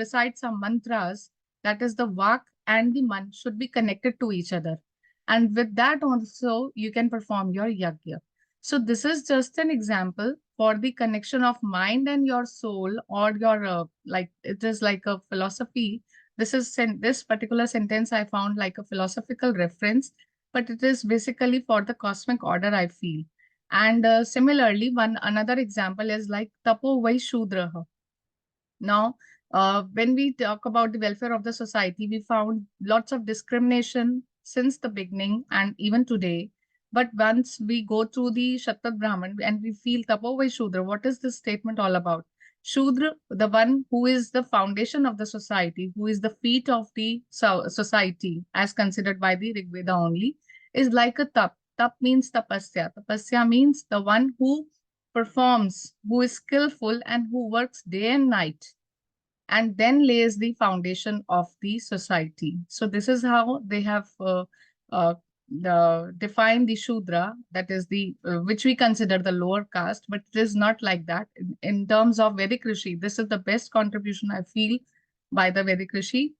mantras. That is, the vak and the man should be connected to each other, and with that also you can perform your yagya. So this is just an example for the connection of mind and your soul, or your like, it is like a philosophy. This particular sentence I found like a philosophical reference, but it is basically for the cosmic order, I feel. And similarly, another example is like tapo vai shudraha. Now, when we talk about the welfare of the society, we found lots of discrimination since the beginning and even today. But once we go to the Shatpat Brahman and we feel tapo vai Shudra, what is this statement all about? Shudra, the one who is the foundation of the society, who is the feet of the society, as considered by the Rig Veda only, is like a tap. Tap means tapasya. Tapasya means the one who performs, who is skillful, and who works day and night, and then lays the foundation of the society. So this is how they have defined the Shudra, that is the which we consider the lower caste, but it is not like that. In terms of Vedic Rishi, this is the best contribution I feel by the Vedic Rishi,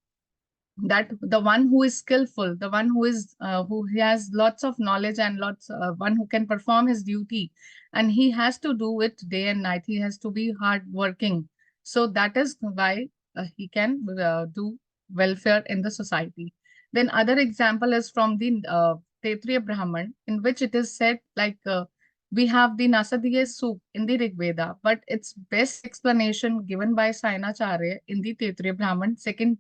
that the one who is skillful, the one who is who has lots of knowledge and lots one who can perform his duty, and he has to do it day and night. He has to be hard working. So that is why he can do welfare in the society. Then other example is from the Kshatriya Brahman, in which it is said like we have the Nasadiya Suk in the Rig Veda, but its best explanation given by Sainacharya in the Kshatriya Brahman second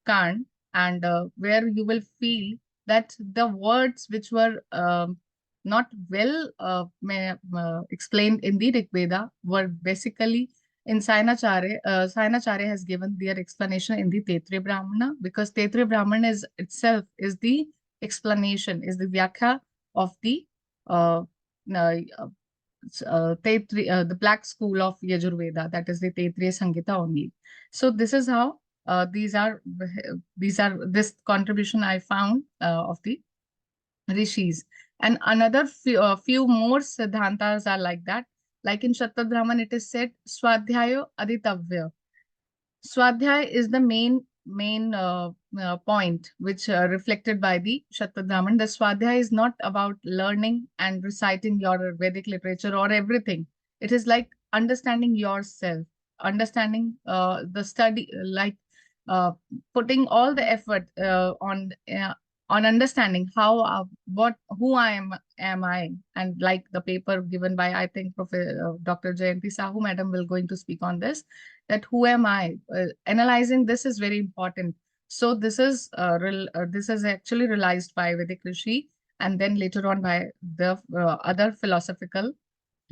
Kand, and where you will feel that the words which were not well explained in the Rig Veda were basically in Sainacharya. Sainacharya has given their explanation in the Kshatriya Brahmana, because Kshatriya Brahmana is itself is the explanation, is the Vyakya of the the black school of Yajurveda, that is the Kshatriya Samhita only. So this is how these are this contribution I found of the rishis. And another few more siddhantas are like that. Like in Shatad Brahman, it is said Swadhyaya Aditavya. Swadhyaya is the main point which reflected by the Shatad Brahman. The Swadhyaya is not about learning and reciting your Vedic literature or everything. It is like understanding yourself, understanding the study, like putting all the effort on understanding how who am I, and like the paper given by, I think, Professor Dr. Jayanti Sahu Madam will going to speak on this, that who am I? Analyzing this is very important. So this is actually realized by Vedic Rishi, and then later on by the other philosophical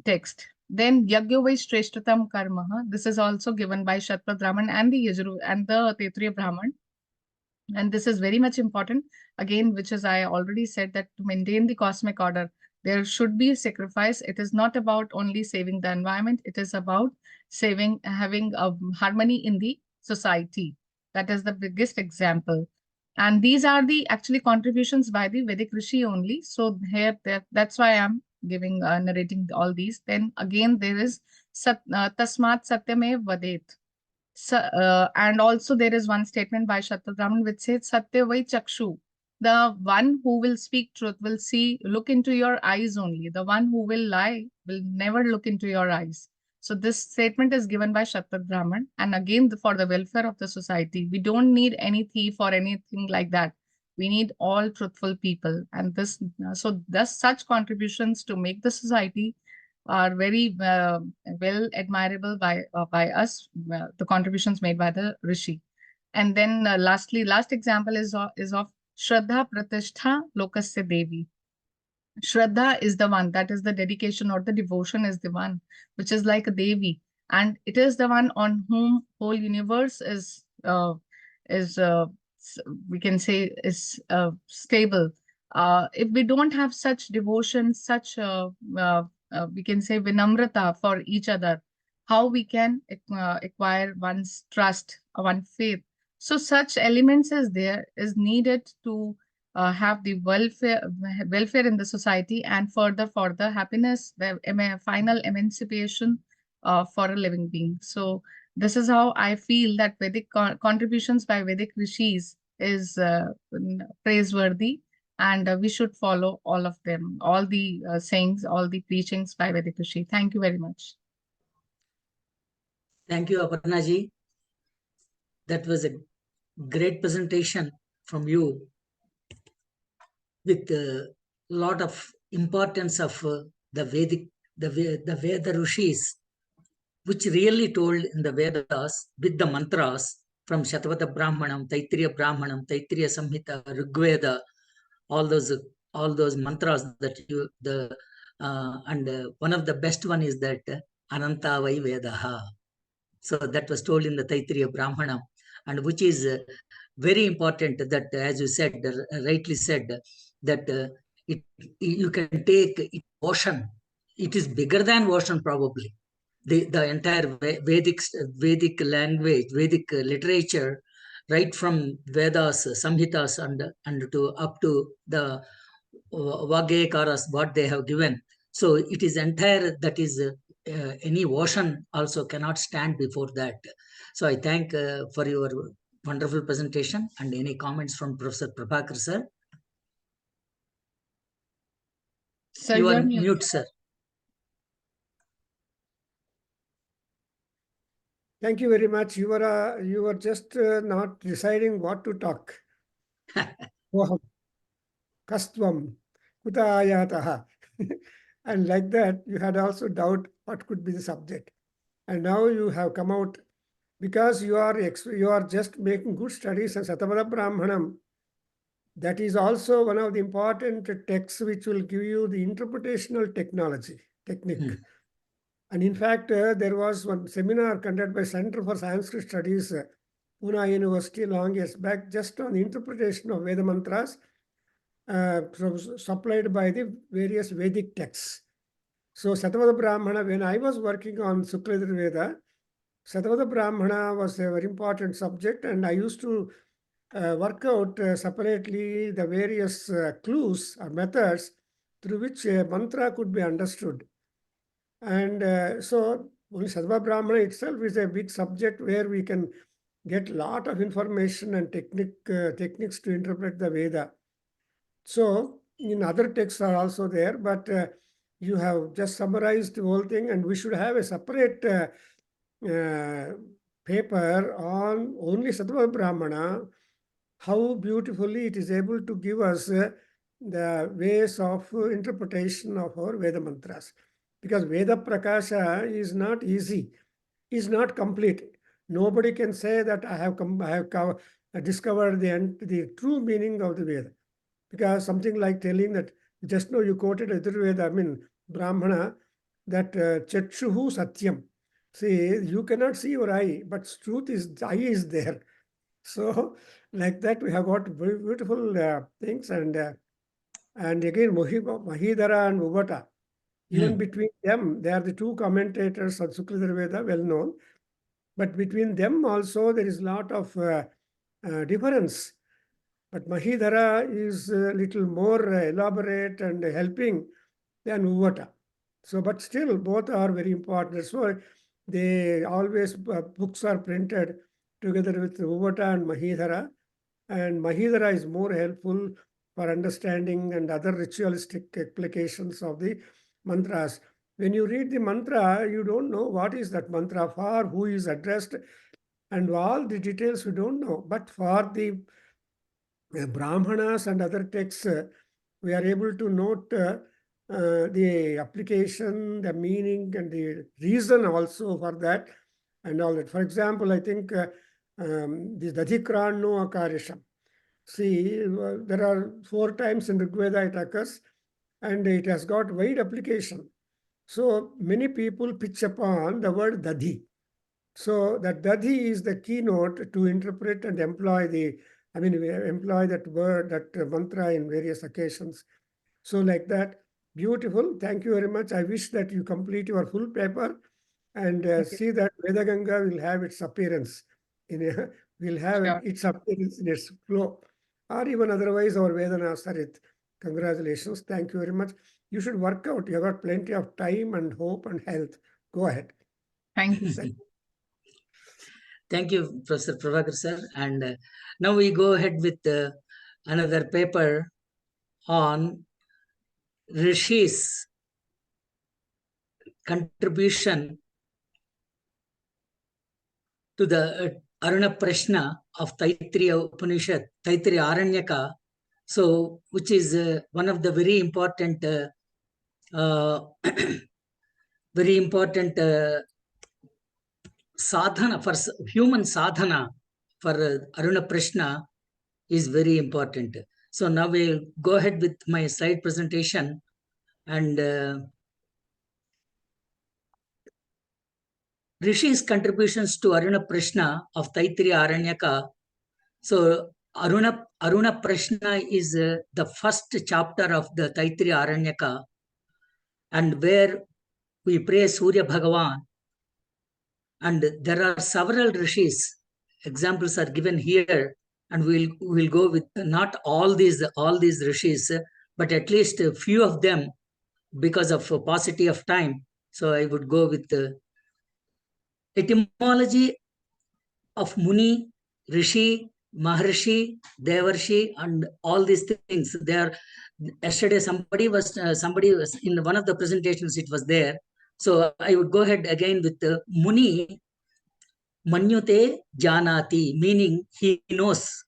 text. Then Yagyo Vai Shreshtatam Karma. This is also given by Shatpad Brahman and the Yajuru and the Kshatriya Brahman. And this is very much important, again, which is I already said, that to maintain the cosmic order, there should be a sacrifice. It is not about only saving the environment. It is about having a harmony in the society. That is the biggest example. And these are the actually contributions by the Vedic Rishi only. So here, that's why I'm giving, narrating all these. Then again, there is Tasmat Satyamev Vadet. And also there is one statement by Shatad Brahman which says Satya Vai Chakshu. The one who will speak truth will look into your eyes only. The one who will lie will never look into your eyes. So this statement is given by Shatad Brahman, and again for the welfare of the society. We don't need any thief or anything like that. We need all truthful people, and thus such contributions to make the society are very well admirable by us, the contributions made by the Rishi. And then last example is of Shraddha Pratishtha Lokasya Devi. Shraddha is the one, that is the dedication or the devotion is the one which is like a Devi, and it is the one on whom whole universe is we can say is stable. If we don't have such devotion, such we can say vinamrata for each other, how we can acquire one's trust, one's faith. So such elements is needed to have the welfare in the society, and further for the happiness, the final emancipation for a living being. So this is how I feel that Vedic contributions by Vedic rishis is praiseworthy, and we should follow all of them, all the sayings, all the preachings by Vedic Rishi. Thank you very much. Thank you, Aparna ji. That was a great presentation from you, with a lot of importance of the Veda Rishis, which really told in the Vedas with the mantras from Shatavata Brahmanam, Taittiriya Brahmanam, Taittiriya Samhita, Rigveda, all those mantras that and one of the best one is that Ananta Vai Vedaha. So that was told in the Taittiriya Brahmanam, and which is very important, that as you said, rightly said, that you can take ocean it is bigger than ocean probably. The entire Vedic language, Vedic literature, right from Vedas, Samhitas, and to up to the Vagyakaras, what they have given. So it is entire, that is any ocean also cannot stand before that. So I thank for your wonderful presentation, and any comments from Professor Prabhakar sir. Sir, You are you're mute, sir. Thank you very much. You were just not deciding what to talk. Kastvam, kutayataha. And like that, you had also doubt what could be the subject. And now you have come out, because you are just making good studies on Satabada Brahmanam. That is also one of the important texts which will give you the interpretational technique. And in fact, there was one seminar conducted by Center for Sanskrit Studies, Pune University, long years back, just on the interpretation of Veda mantras, supplied by the various Vedic texts. So Satvada Brahmana, when I was working on Sukladhar Veda, Satvada Brahmana was a very important subject, and I used to work out separately the various clues or methods through which a mantra could be understood. And so only Sattva Brahmana itself is a big subject where we can get a lot of information and techniques to interpret the Veda. So in other texts are also there, but you have just summarized the whole thing, and we should have a separate paper on only Sattva Brahmana, how beautifully it is able to give us the ways of interpretation of our Veda mantras. Because Veda Prakasha is not easy, is not complete. Nobody can say that I have discovered the true meaning of the Veda. Because something like telling that, just now you quoted Adhyayana, I mean Brahmana, that Chakshuhu Satyam. See, you cannot see your eye, but truth is, the eye is there. So like that, we have got very beautiful things, and again Mahidara and Uvata. Even between them, they are the two commentators on Sukladhar Veda, well known. But between them also, there is a lot of difference. But Mahidara is a little more elaborate and helping than Uvata. So, but still, both are very important. So, they always books are printed together with Uvata and Mahidara. And Mahidara is more helpful for understanding and other ritualistic applications of the mantras. When you read the mantra, you don't know what is that mantra for, who is addressed, and all the details you don't know. But for the Brahmanas and other texts, we are able to note the application, the meaning, and the reason also for that, and all that. For example, I think this Dadhikrano Akarisham. See, there are 4 times in Rigveda it occurs, and it has got wide application. So many people pitch upon the word Dadhi. So that Dadhi is the keynote to interpret and employ employ that word, that mantra in various occasions. So like that, beautiful. Thank you very much. I wish that you complete your full paper and see that Veda Ganga will have its appearance will have its appearance in its flow, or even otherwise our Vedana Sarit. Congratulations. Thank you very much. You should work out. You have got plenty of time and hope and health. Go ahead. Thank you. Thank you, Professor Prabhakar sir. And now we go ahead with another paper on Rishi's contribution to the Aruna Prashna of Taittiriya Upanishad, Taittiriya Aranyaka. So, which is one of the very important sadhana for human sadhana for Aruna Prashna is very important. So now we'll go ahead with my slide presentation, and Rishi's contributions to Aruna Prashna of Taittiriya Aranyaka. So Aruna Prashna is the first chapter of the Taittiriya Aranyaka, and where we pray Surya Bhagavan. And there are several rishis. Examples are given here, and we'll go with not all these rishis, but at least a few of them because of paucity of time. So I would go with the etymology of Muni, Rishi, Maharshi, Devarshi, and all these things. They are. Yesterday, somebody was in one of the presentations. It was there. So I would go ahead again with the Muni. Manyute janati, meaning he knows.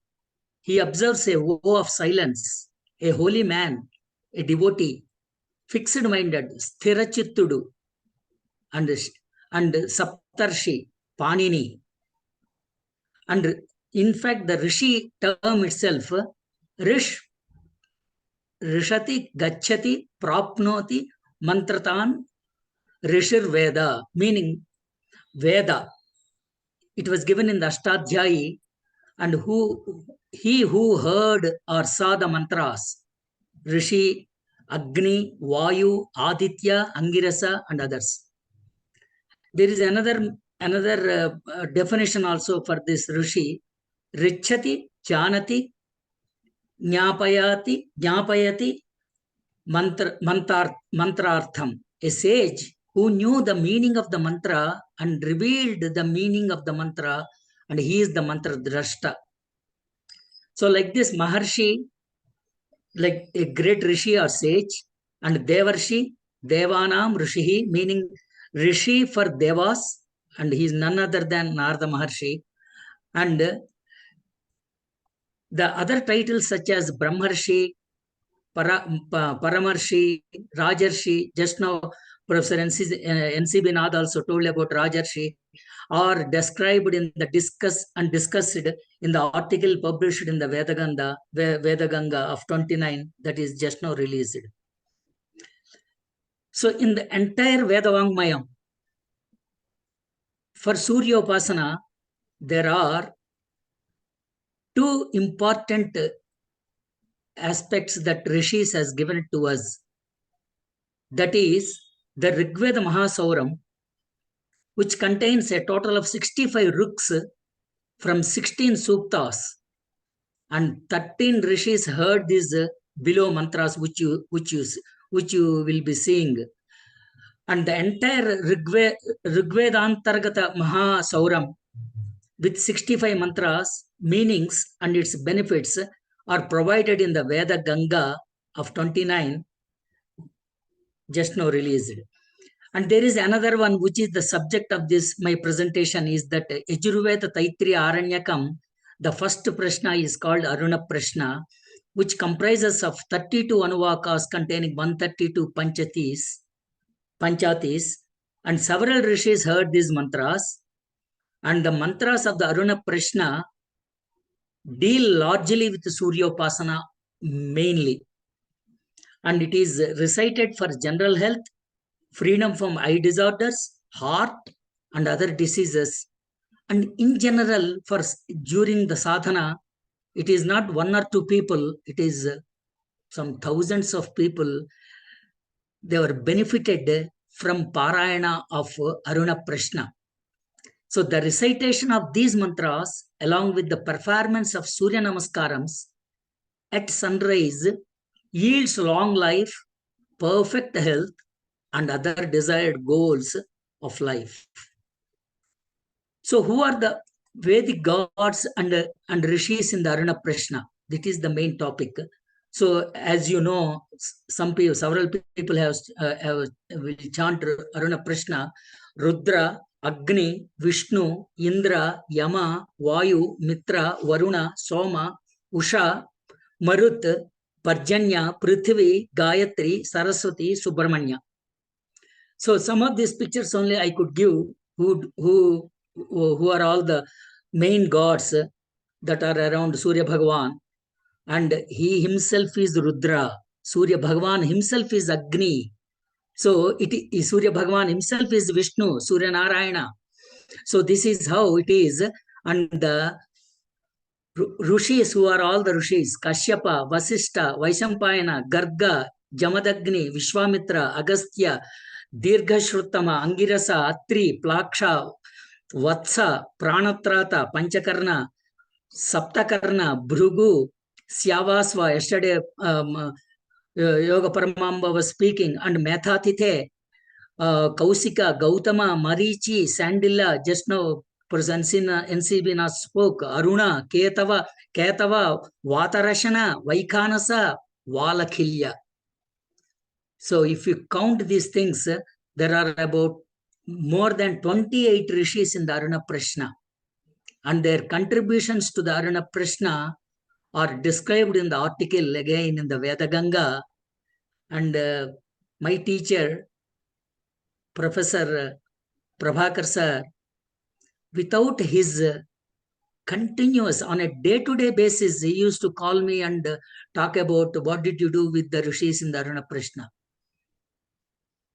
He observes a vow of silence. A holy man, a devotee, fixed-minded, sthirachittudu, and saptarshi, Panini. And in fact, the rishi term itself, rish, rishati, gachati, prapnoti, mantratan, rishir Veda, meaning Veda. It was given in the Adhyayana, and he who heard or saw the mantras, Rishi, Agni, Vayu, Aditya, Angirasa, and others. There is another definition also for this Rishi, Richati, Janati, Jnapayati, Mantrartham. A sage who knew the meaning of the mantra and revealed the meaning of the mantra, and he is the mantra drashta. So like this, Maharshi, like a great rishi or sage, and Devarshi, Devanam Rishihi, meaning rishi for Devas, and he is none other than Narada Maharshi. And the other titles such as Brahmarshi, Paramarshi, Rajarshi, just now Professor N.C. Binad also told about Rajarshi, are described in the discussed in the article published in the Veda Ganga of 29 that is just now released. So in the entire Veda Vangmayam, for Surya Upasana, there are two important aspects that Rishis has given to us. That is the Rigveda Mahasauram, which contains a total of 65 ruks from 16 suktas, and 13 rishis heard these below mantras which you will be seeing. And the entire Rigvedantargata Mahasauram with 65 mantras, meanings and its benefits are provided in the Veda Ganga of 29 just now released. And there is another one which is the subject of this my presentation, is that Yajurveda Taittiriya Aranyakam, the first prashna is called Aruna Prashna, which comprises of 32 anuvakas containing 132 panchatis, and several rishis heard these mantras. And the mantras of the Aruna Prashna deal largely with Suryopasana mainly. And it is recited for general health, freedom from eye disorders, heart, and other diseases. And in general, during the sadhana, it is not one or two people, it is some thousands of people. They were benefited from Parayana of Aruna Prashna. So the recitation of these mantras, along with the performance of Surya Namaskarams at sunrise, yields long life, perfect health, and other desired goals of life. So who are the Vedic gods and rishis in the Aruna Prashna? That is the main topic. So as you know, several people will chant Aruna Prashna. Rudra, Agni, Vishnu, Indra, Yama, Vayu, Mitra, Varuna, Soma, Usha, Marut, Parjanya, Prithvi, Gayatri, Saraswati, Subramanya. So some of these pictures only I could give who are all the main gods that are around Surya Bhagavan. And he himself is Rudra. Surya Bhagavan himself is Agni. So Surya Bhagavan himself is Vishnu, Surya Narayana. So this is how it is. And the Rishis, who are all the Rishis, Kashyapa, Vasishta, Vaishampayana, Garga, Jamadagni, Vishwamitra, Agastya, Dirghashrutama, Angirasa, Atri, Plaksha, Vatsa, Pranatrata, Panchakarna, Saptakarna, Bhrugu, Syavasva. Yesterday, Yoga Paramamba was speaking, and Methatithe, Kausika, Gautama, Marichi, Sandilla, just now NCB spoke, Aruna, Ketava, Vatarashana, Vaikanasa, Valakhilya. So if you count these things, there are about more than 28 rishis in the Aruna Prashna. And their contributions to the Aruna Prashna are described in the article again in the Veda Ganga. And my teacher, Professor Prabhakar sir, without his continuous, on a day-to-day basis, he used to call me and talk about what did you do with the rishis in the Aruna Prashna.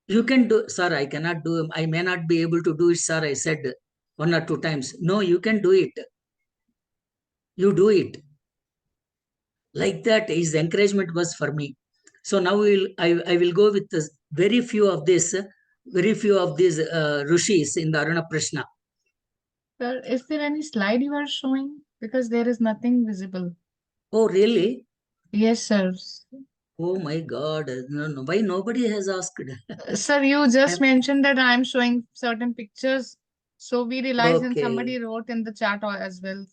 You can do, sir, I cannot do, I may not be able to do it, sir, I said 1 or 2 times. No, you can do it. You do it. Like that, his encouragement was for me. So now I will go with very few of these rishis in the Aruna Prashna. Sir, is there any slide you are showing? Because there is nothing visible. Oh, really? Yes, sir. Oh my God. No. Why nobody has asked? Sir, you just mentioned that I'm showing certain pictures. So we realized and somebody wrote in the chat as well.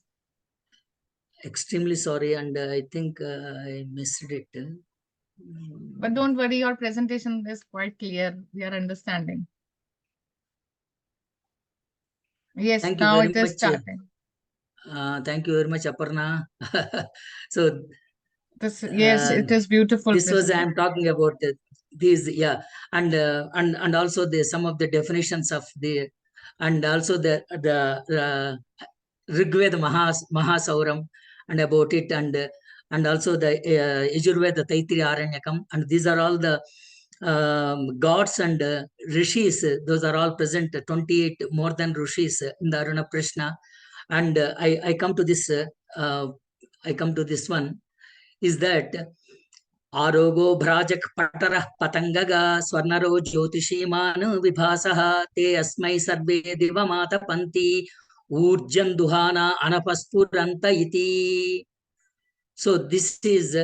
Extremely sorry, and I think I missed it. But don't worry, your presentation is quite clear. We are understanding. Yes, thank you now very it is much. starting. Thank you very much, Aparna. So this, yes, it is beautiful. This was I'm talking about these, yeah, and also some of the definitions of the, and also the Rigveda Mahasauram and about it, and also the Yajurveda Taittiriya Aranyakam, and these are all the gods and rishis. Those are all present, 28 more than rishis in the Aruna Prashna. And I come to this one, is that Arogo Bhrajak Patara Patangaga Swarnaro Jyotishiman Vibhasaha Te Asmai Sarve Devamata Panti Urjan Duhana Anapaspuranta Iti. So this is,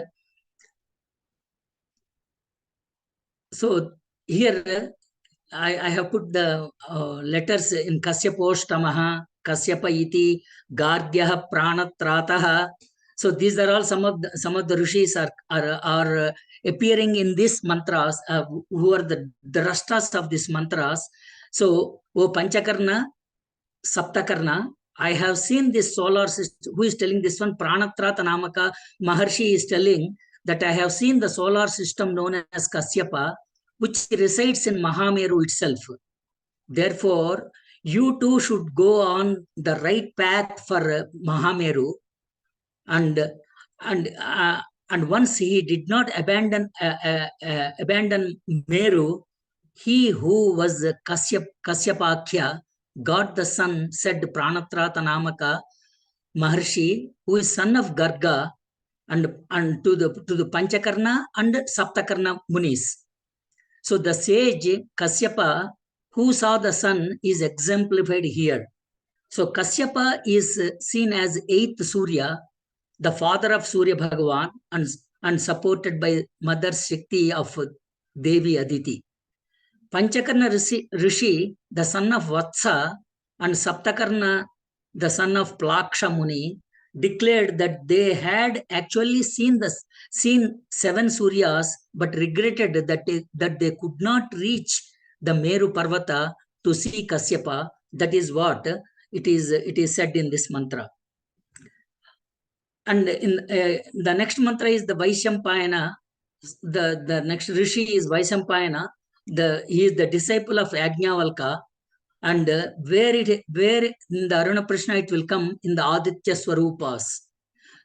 so here I have put the letters in Kasyaposhtamaha, Kasyapa Iti, Gargyaha Pranatrataha. So these are all some of the rishis are appearing in these mantras, who are the drashtas of these mantras. So, O Panchakarna, Saptakarna, I have seen this solar system. Who is telling this one? Pranatrata Namaka Maharshi is telling that I have seen the solar system known as Kasyapa, which resides in Mahameru itself. Therefore, you too should go on the right path for Mahameru. And once he did not abandon Meru, he who was Kasyapakya got the son, said Pranatrata Namaka Maharshi, who is son of Garga, and to the Panchakarna and Saptakarna Munis. So the sage Kasyapa, who saw the sun, is exemplified here. So Kasyapa is seen as 8th Surya, the father of Surya Bhagavan, and supported by Mother Shakti of Devi Aditi. Panchakarna Rishi, the son of Vatsa, and Saptakarna, the son of Plaksha Muni, declared that they had actually seen 7 Suryas, but regretted that they could not reach the Meru Parvata to see Kasyapa. That is what it is said in this mantra. And in the next mantra is the Vaishampayana. The next rishi is Vaishampayana. He is the disciple of Ajnavalka. And where in the Aruna Prashna it will come in the Aditya Swarupas.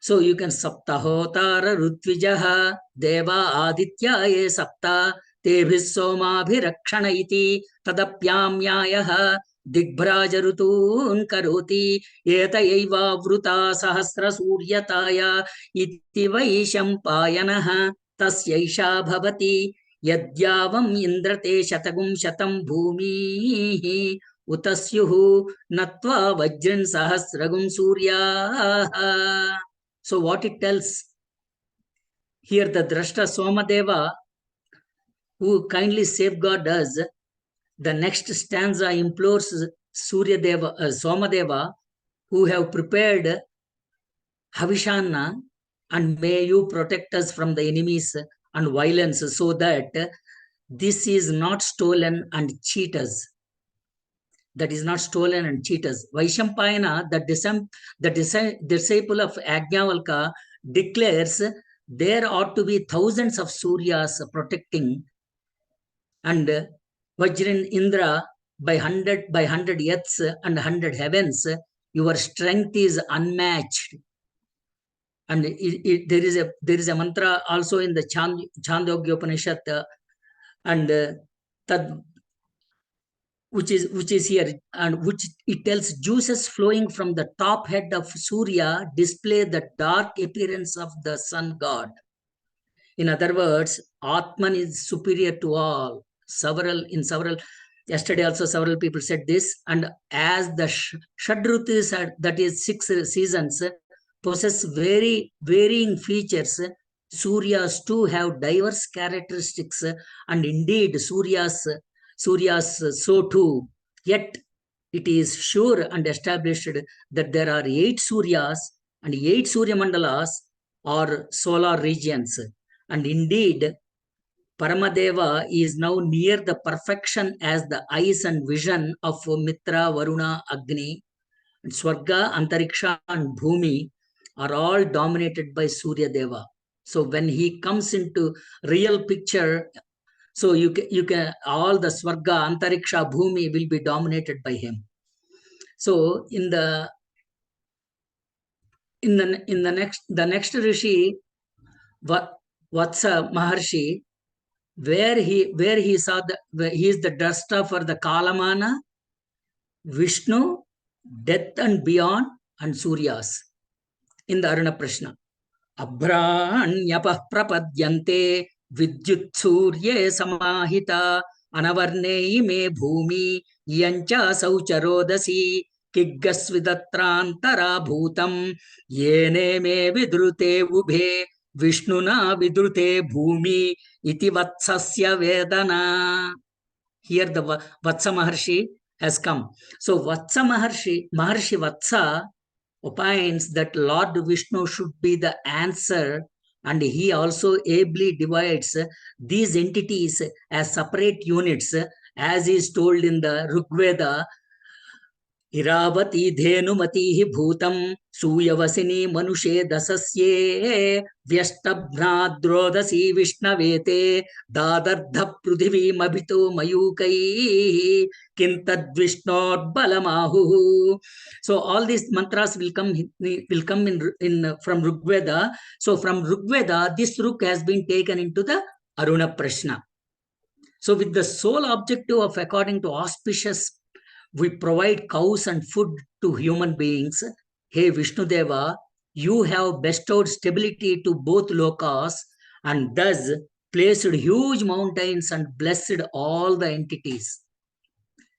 So you can Saptahotara Rutvijaha Deva Aditya Ye Sapta Tebhis Soma Bhirakshana Iti Tadapyamyayaha Digbhrajrutun Karoti Yeta Eva Vruta Sahasra Suryataya Iti Vaishampayanaha tasyaisha bhavati yadyavam indrate shatagum shatam bhumihi utasyuhu natva vajran sahasragum surya. So what it tells here, the Drashta Somadeva, who kindly safeguard us, the next stanza implores Suryadeva, Somadeva, who have prepared Havishana, and may you protect us from the enemies and violence, so that this is not stolen and cheat us. That is not stolen and cheat us. Vaishampayana, the disciple of Ajnavalka, declares there ought to be thousands of Suryas protecting, and Vajran Indra by 100 earths and 100 heavens, your strength is unmatched. And there is a mantra also in the Chandogya Upanishad, and that which is here, and which it tells juices flowing from the top head of Surya display the dark appearance of the sun god. In other words, Atman is superior to all. Yesterday also several people said this, and as the Shadrutis, that is 6 seasons, possess very varying features, Suryas too have diverse characteristics, and indeed Suryas so too. Yet it is sure and established that there are 8 Suryas and 8 Surya Mandalas or solar regions. And indeed, Paramadeva is now near the perfection as the eyes and vision of Mitra, Varuna, Agni, and Swarga, Antariksha, and Bhumi are all dominated by Surya Deva. So when he comes into real picture, so you can all the Swarga, Antariksha, Bhumi will be dominated by him. So in the next Rishi, Vatsa Maharshi, where he saw he is the Drashta for the Kalamana, Vishnu, death and beyond, and Suryas. In the Aruna Prashna, Abhranyapah prapadyante vidyut surye samahita anavarne me bhumi yancha saucharodasi kiggasvidatrantara bhutam yene me vidrute ubhe Vishnuna vidrute bhumi iti vatsasya vedana. Here the Vatsa Maharshi has come. So Vatsa Maharshi Vatsa opines that Lord Vishnu should be the answer, and he also ably divides these entities as separate units, as is told in the Rigveda. Iravati dhenumati bhutam suyavasini manushe dasasye vyashtabhnadrodasi vishnavete dadardha prudhivi mabhito mayukai kintad vishnod balamahu. So all these mantras will come in from Rigveda. So from Rigveda, this Ruk has been taken into the Aruna Prashna. So with the sole objective of, according to auspicious, we provide cows and food to human beings. Hey Vishnudeva, you have bestowed stability to both lokas, and thus placed huge mountains and blessed all the entities.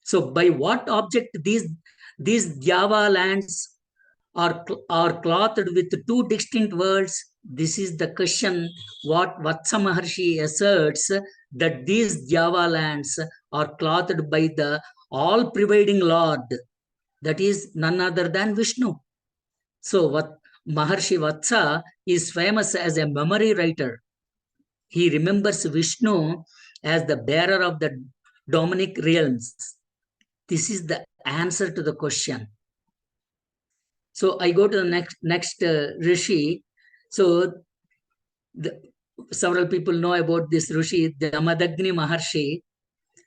So by what object these Java lands are clothed with 2 distinct worlds? This is the question what Vatsa Maharshi asserts, that these Java lands are clothed by the all-pervading Lord, that is none other than Vishnu. So Maharshi Vatsa is famous as a memory writer. He remembers Vishnu as the bearer of the Dominic realms. This is the answer to the question. So I go to the next Rishi. So several people know about this Rishi, the Amadagni Maharshi.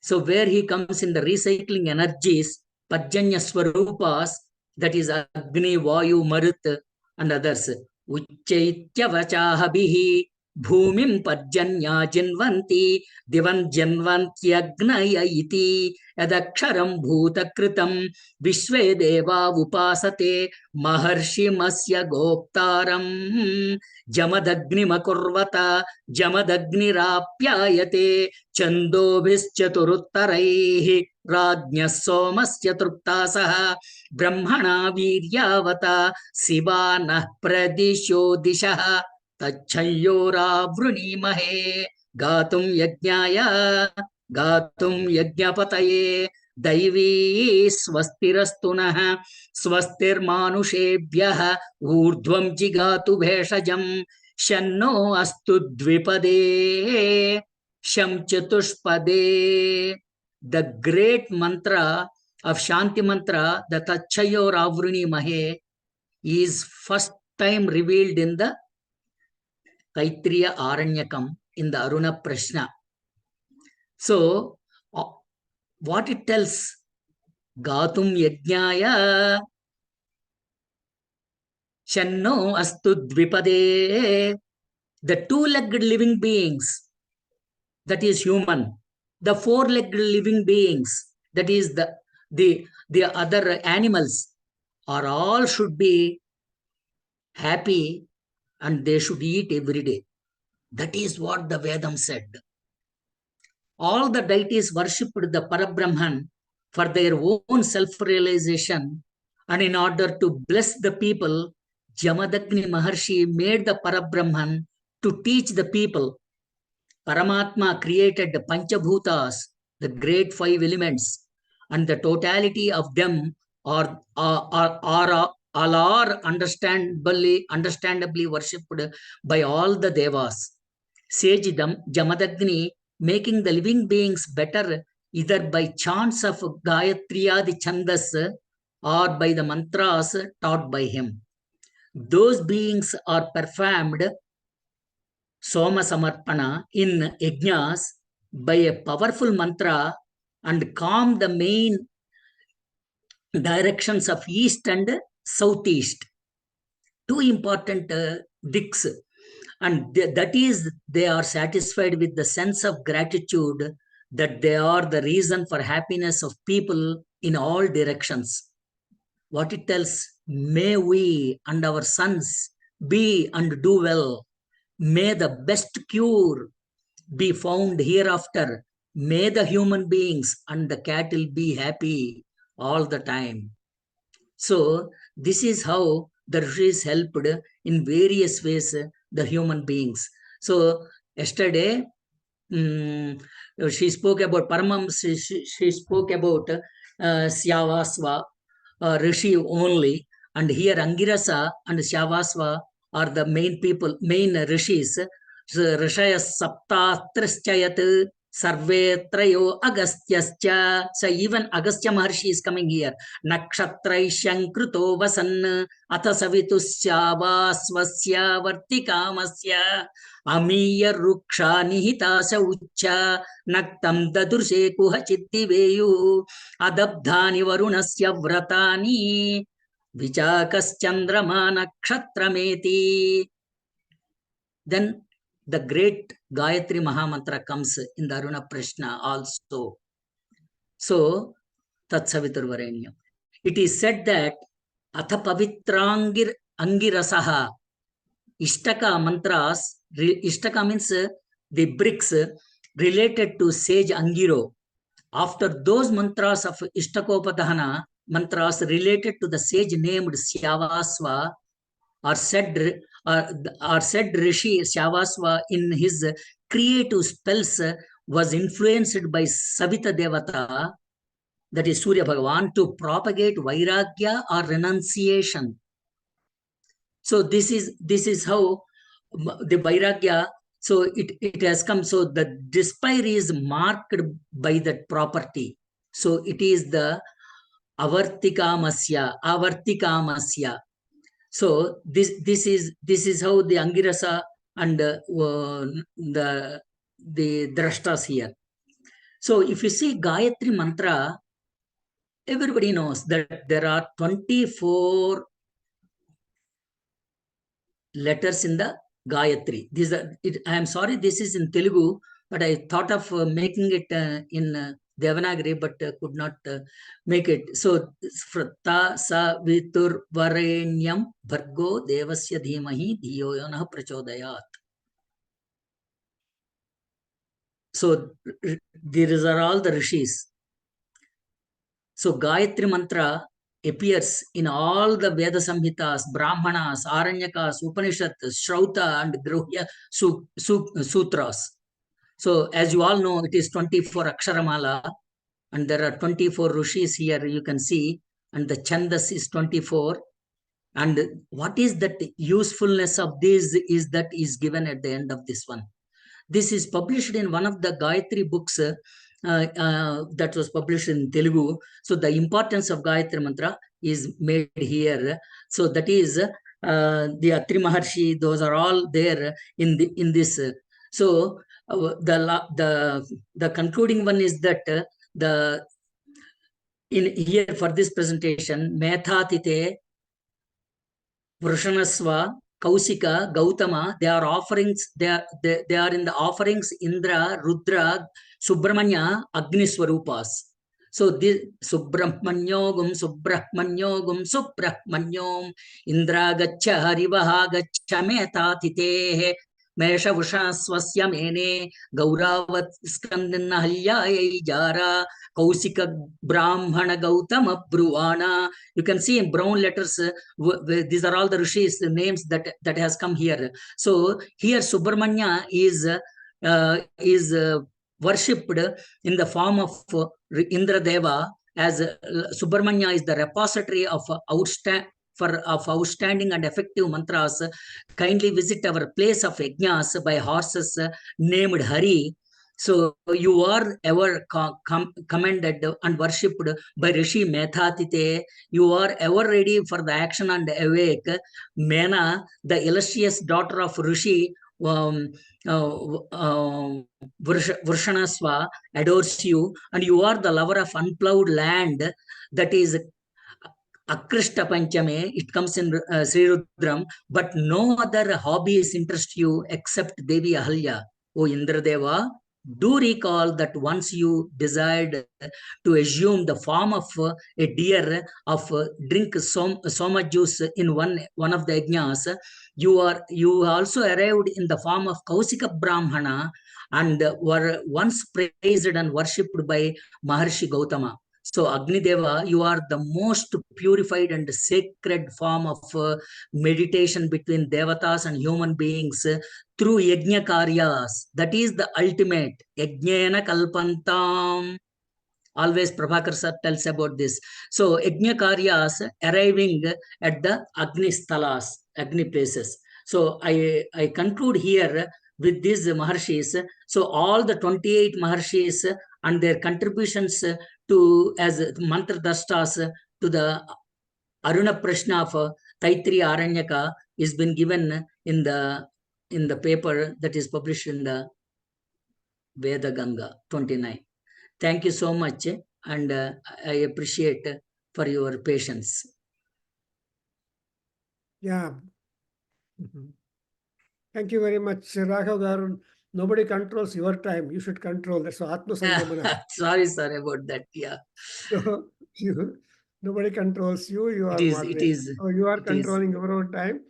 So where he comes in the recycling energies, Pajanya Swarupas, that is Agni, Vayu, Marut, and others. Uchchaitya vachahabihi Bhumim Parjanya Jinvanti Divan Janvantyagnaja iti Yadaksharam Bhuta Kritam Vishve Deva Upasate Maharshi Masya Goptaram Jamadagni Makurvata Jamadagni Rapyayate Chandobhischaturuttaraihi Rajnya Somasya Truptasaha Brahmana Viryavata Sivanah Pradisho Dishaha Tachayora Vrunimahe Gatum Yajnaya Gatum Yajnapataye Daivi Swastirastunaha Swastir Manushebhyaha Urdhvam Jigatu Bheshajam Shanno Astu Dvipade Sham Chatushpade. The great mantra of Shanti mantra, the Tachayora Vrunimahe, is first time revealed in the Taitriya Aranyakam in the Aruna Prashna. So, what it tells, Gatum Yajnaya Shanno Astu Dvipade, the two-legged living beings, that is human, the four-legged living beings, that is the other animals, are all should be happy and they should eat every day. That is what the Vedam said. All the deities worshipped the Parabrahman for their own self-realization, and in order to bless the people, Jamadagni Maharshi made the Parabrahman to teach the people. Paramatma created the Panchabhutas, the great five elements, and the totality of them are understandably worshipped by all the devas. Sage Jamadagni, making the living beings better either by chants of Gayatriyadi Chandas or by the mantras taught by him. Those beings are performed Soma Samarpana in Yajnas by a powerful mantra and calm the main directions of east and southeast. Two important dicks. And that is, they are satisfied with the sense of gratitude that they are the reason for happiness of people in all directions. What it tells, may we and our sons be and do well. May the best cure be found hereafter. May the human beings and the cattle be happy all the time. So this is how the rishis helped in various ways the human beings. So yesterday she spoke about Paramam, she spoke about Syavasva, Rishi only, and here Angirasa and Syavasva are the main people, main rishis. Rishaya Saptatrischayat Sarve Trayo Agastyascha. So even Agastya Maharshi is coming here. Nakshatrai Shankruto Vasan Atasavitusya Vartikamasya Amiya Ruksha Nihitasha Ucha Naktam Dadurse Kuhachitti Veyu Adabdhani Varunasya Vratani Vichakas Chandrama Nakshatrameti. Then the great Gayatri Mahamantra comes in the Aruna Prashna also. So, Tatsaviturvarenyam. It is said that Atha Pavitrangir Angirasaha Ishtaka mantras, Ishtaka means the bricks related to sage Angiro. After those mantras of Ishtakopadhana, mantras related to the sage named Syavasva, are said Rishi Syavasva in his creative spells was influenced by Savita Devata, that is Surya Bhagavan, to propagate Vairagya or renunciation. So this is how the Vairagya, so it has come. So the despair is marked by that property. So it is the avartikamasya. So this is how the Angirasa and the drashtas here. So if you see Gayatri mantra, everybody knows that there are 24 letters in the Gayatri. I am sorry, this is in Telugu, but I thought of making it in Devanagari, but could not make it. So, Fratta sa vitur varenyam bhargo devasya dhimahi dhiyo yonah prachodayat. So, these are all the rishis. So, Gayatri mantra appears in all the Veda Samhitas, Brahmanas, Aranyakas, Upanishads, Shrauta, and Gruhya Sutras. So, as you all know, it is 24 Aksharamala, and there are 24 Rishis here, you can see, and the Chandas is 24. And what is that usefulness of this is given at the end of this one. This is published in one of the Gayatri books that was published in Telugu. So the importance of Gayatri Mantra is made here. So that is the Atri Maharshi, those are all there in this. So the concluding one is that in here for this presentation, Methatite, Vrushanasva, Kausika, Gautama, they are offerings, they are in the offerings Indra, Rudra, Subramanya, Agni Swarupas. So this Subramanyogum, Subramanyom, Indra Gacha, Harivaha Gacha, Methatite, Mesha Vushaswasya Mene, Gauravat Skandinahalya Jara, Kausika Brahmana Gautama Bruvana. You can see in brown letters, these are all the rishis, the names that has come here. So here Subramanya is worshipped in the form of Indra Deva, as Subramanya is the repository of outstanding and effective mantras. Kindly visit our place of yajnas by horses named Hari. So you are ever commended and worshipped by Rishi Methatite. You are ever ready for the action and awake. Mena, the illustrious daughter of Rishi Vrushanasva, adores you, and you are the lover of unplowed land. That is Akrishta Panchame, it comes in Sri Rudram, but no other hobbies interest you except Devi Ahalya. O Indradeva, do recall that once you desired to assume the form of a deer, of drink soma juice in one of the yajnas, you also arrived in the form of Kausika Brahmana and were once praised and worshipped by Maharshi Gautama. So Agni Deva, you are the most purified and sacred form of meditation between devatas and human beings through yajna karyas. That is the ultimate. Yajnana kalpantam. Always Prabhakar sir tells about this. So yajna karyas arriving at the Agni stalas, Agni places. So I conclude here with these Maharshis. So all the 28 Maharshis and their contributions to as mantra drashtas to the Aruna Prashna of Taitri Aranyaka is been given in the paper that is published in the Veda Ganga 29. Thank you so much, and I appreciate for your patience. Yeah. Thank you very much, Raghav Garu. Nobody controls your time. You should control. That's Atma Sangamana. Sorry, sir, about that. Yeah. So nobody controls you. You are moderator. So you are controlling your own time,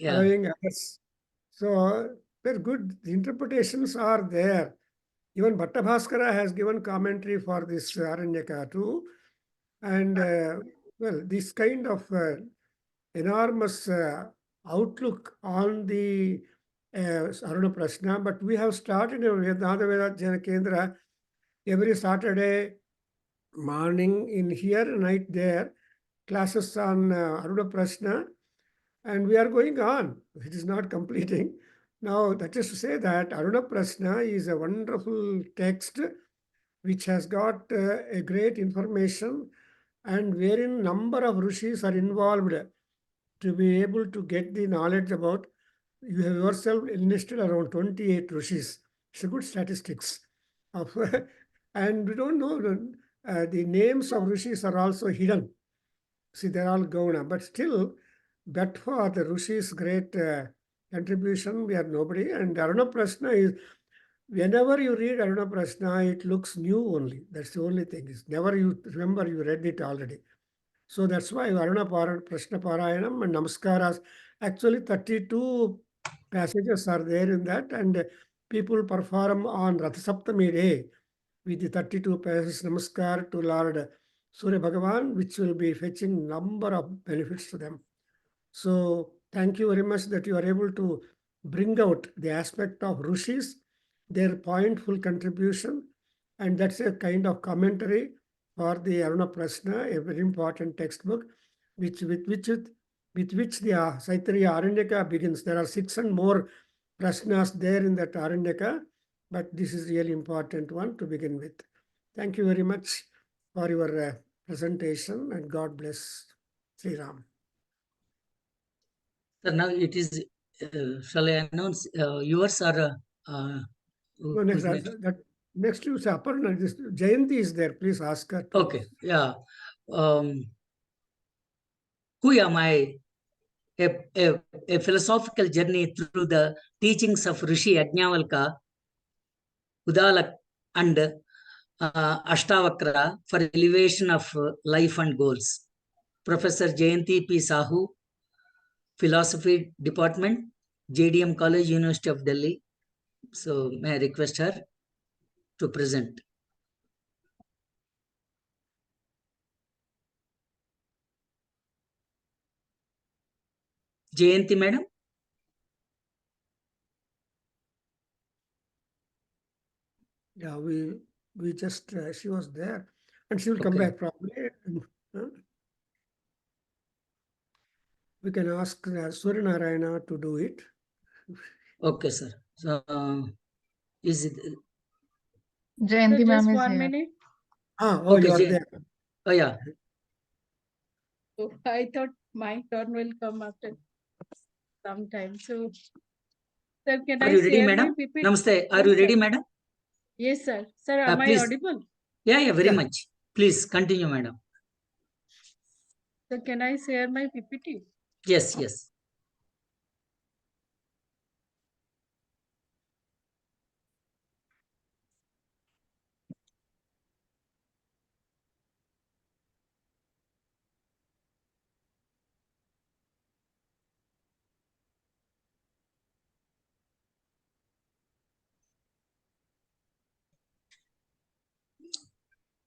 allowing others. So they're good. The interpretations are there. Even Bhatta Bhaskara has given commentary for this Aranyaka too. And well, this kind of enormous outlook on the Aruna Prashna, but we have started in Veda Kendra every Saturday morning in here, night there, classes on Aruna Prashna, and we are going on. It is not completing. Now, that is to say that Aruna Prashna is a wonderful text which has got a great information, and wherein number of rishis are involved to be able to get the knowledge about. You have yourself enlisted around 28 rishis. It's a good statistics. And we don't know, the names of rishis are also hidden. See, they're all Gauna, but still, but for the rishis' great contribution, we are nobody. And Aruna Prashna is, whenever you read Aruna Prashna, it looks new only. That's the only thing. It's never you remember you read it already. So that's why Prashna Parayanam and Namaskaras, actually 32 passages are there in that, and people perform on Rath Saptami day with the 32 passages Namaskar to Lord Surya Bhagavan, which will be fetching number of benefits to them. So thank you very much that you are able to bring out the aspect of Rishis, their pointful contribution, and that's a kind of commentary for the Aruna Prashna, a very important textbook, with which the Saitriya Aranyaka begins. There are 6 and more Prashnas there in that Aranyaka, but this is really important one to begin with. Thank you very much for your presentation, and God bless Sri Ram. So now it is, shall I announce yours or No, next, next you say Aparna. This Jayanti is there. Please ask her. Okay, yeah. Who am I? A philosophical journey through the teachings of Rishi Ajnavalka, Udalak, and Ashtavakra for elevation of life and goals. Professor Jayanti P. Sahu, Philosophy Department, JDM College, University of Delhi. So may I request her to present. Jayanti madam. Yeah, we just she was there, and she will come back probably. We can ask Surya Narayana to do it. Okay, sir. So is it Jayanti ma'am is 1 here. minute. Oh, okay, you are there. Oh, yeah. So I thought my turn will come after some time. So, sir, can Are I you ready, share madam? my PPT? Namaste. Are Yes, you ready, sir. madam? Yes, sir. Sir, am I Please. audible? Yeah, very much. Please continue, madam. So can I share my PPT? Yes, yes.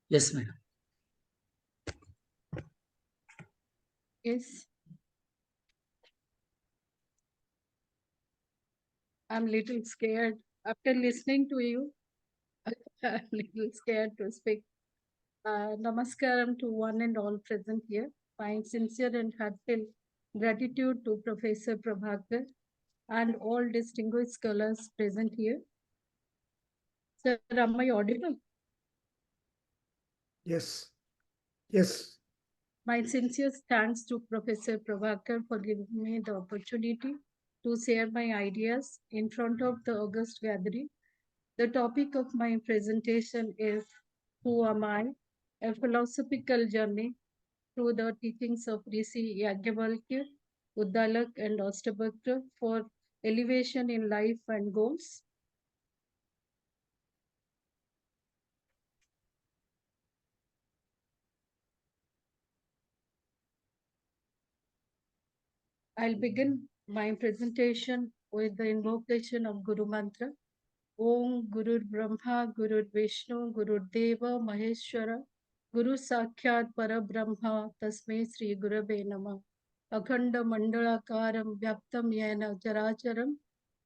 Yes, madam. Yes. I'm little scared after listening to you. I'm little scared to speak. Namaskaram to one and all present here. My sincere and heartfelt gratitude to Professor Prabhakar and all distinguished scholars present here. Sir, am I audible? Yes. Yes. My sincere thanks to Professor Prabhakar for giving me the opportunity to share my ideas in front of the August gathering. The topic of my presentation is Who Am I? A philosophical journey through the teachings of Rishi Yajnavalkya, Uddalak, and Ashtavakra for elevation in life and goals. I'll begin my presentation with the invocation of Guru Mantra. Om Gurur Brahma, Gurur Vishnu, Gurur Deva, Maheshwara, Guru Sakshat Parabrahma, Tasmai Sri Gurave Namah. Akhanda Mandalakaram Vyaptam Yana Characharam,